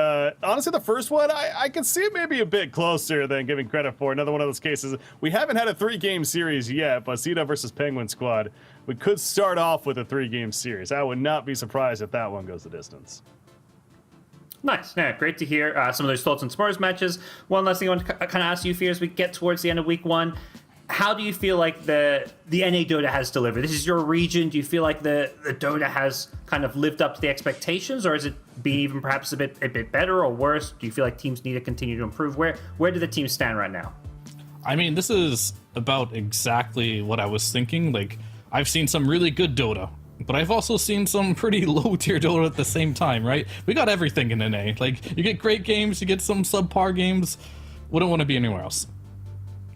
honestly, the first one, I can see it maybe a bit closer than giving credit for. Another one of those cases. We haven't had a 3-game series yet, but C-Dub versus Penguin Squad, we could start off with a 3-game series. I would not be surprised if that one goes the distance. Nice. Yeah, great to hear some of those thoughts on tomorrow's matches. One last thing I want to kind of ask you, Fear, as we get towards the end of week 1. How do you feel like the NA Dota has delivered? This is your region. Do you feel like the Dota has kind of lived up to the expectations, or is it been even perhaps a bit better or worse? Do you feel like teams need to continue to improve? Where do the teams stand right now? I mean, this is about exactly what I was thinking. Like, I've seen some really good Dota, but I've also seen some pretty low-tier Dota at the same time, right? We got everything in NA. Like, you get great games, you get some subpar games. Wouldn't want to be anywhere else.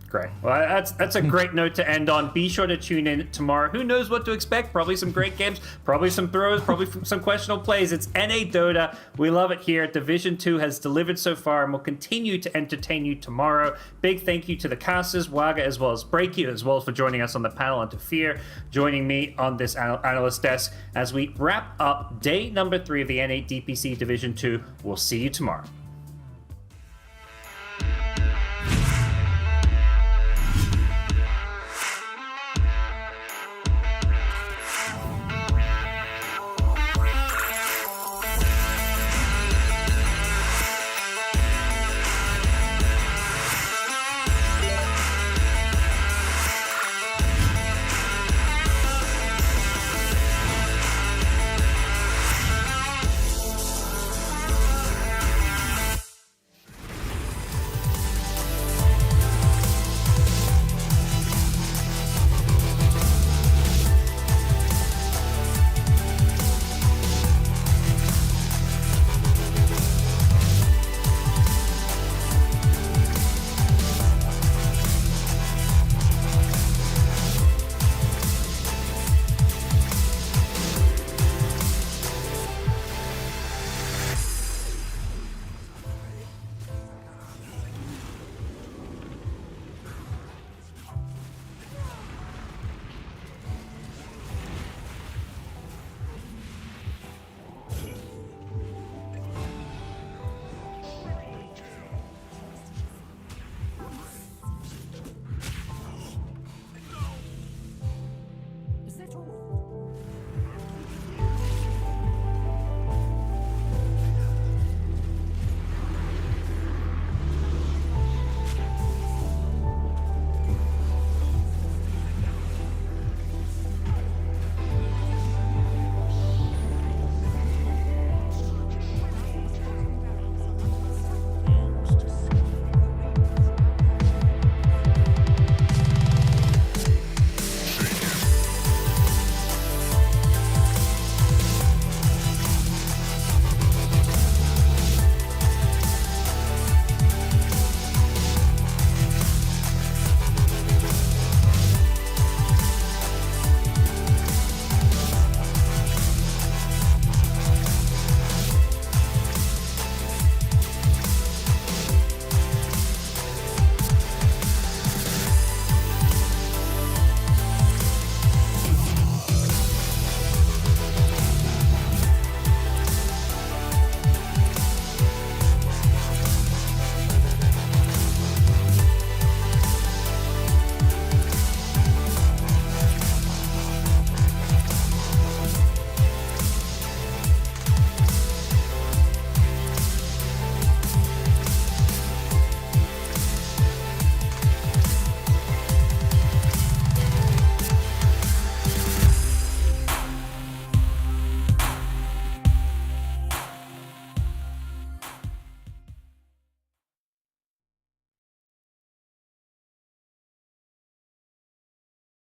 Great. Well, that's a great note to end on. Be sure to tune in tomorrow. Who knows what to expect? Probably some great games, probably some throws, probably some questionable plays. It's NA Dota. We love it here. Division 2 has delivered so far and will continue to entertain you tomorrow. Big thank you to the casters, Waga, as well as Breaky, as well as for joining us on the panel, and to Fear joining me on this analyst desk as we wrap up day number 3 of the NA DPC Division 2. We'll see you tomorrow.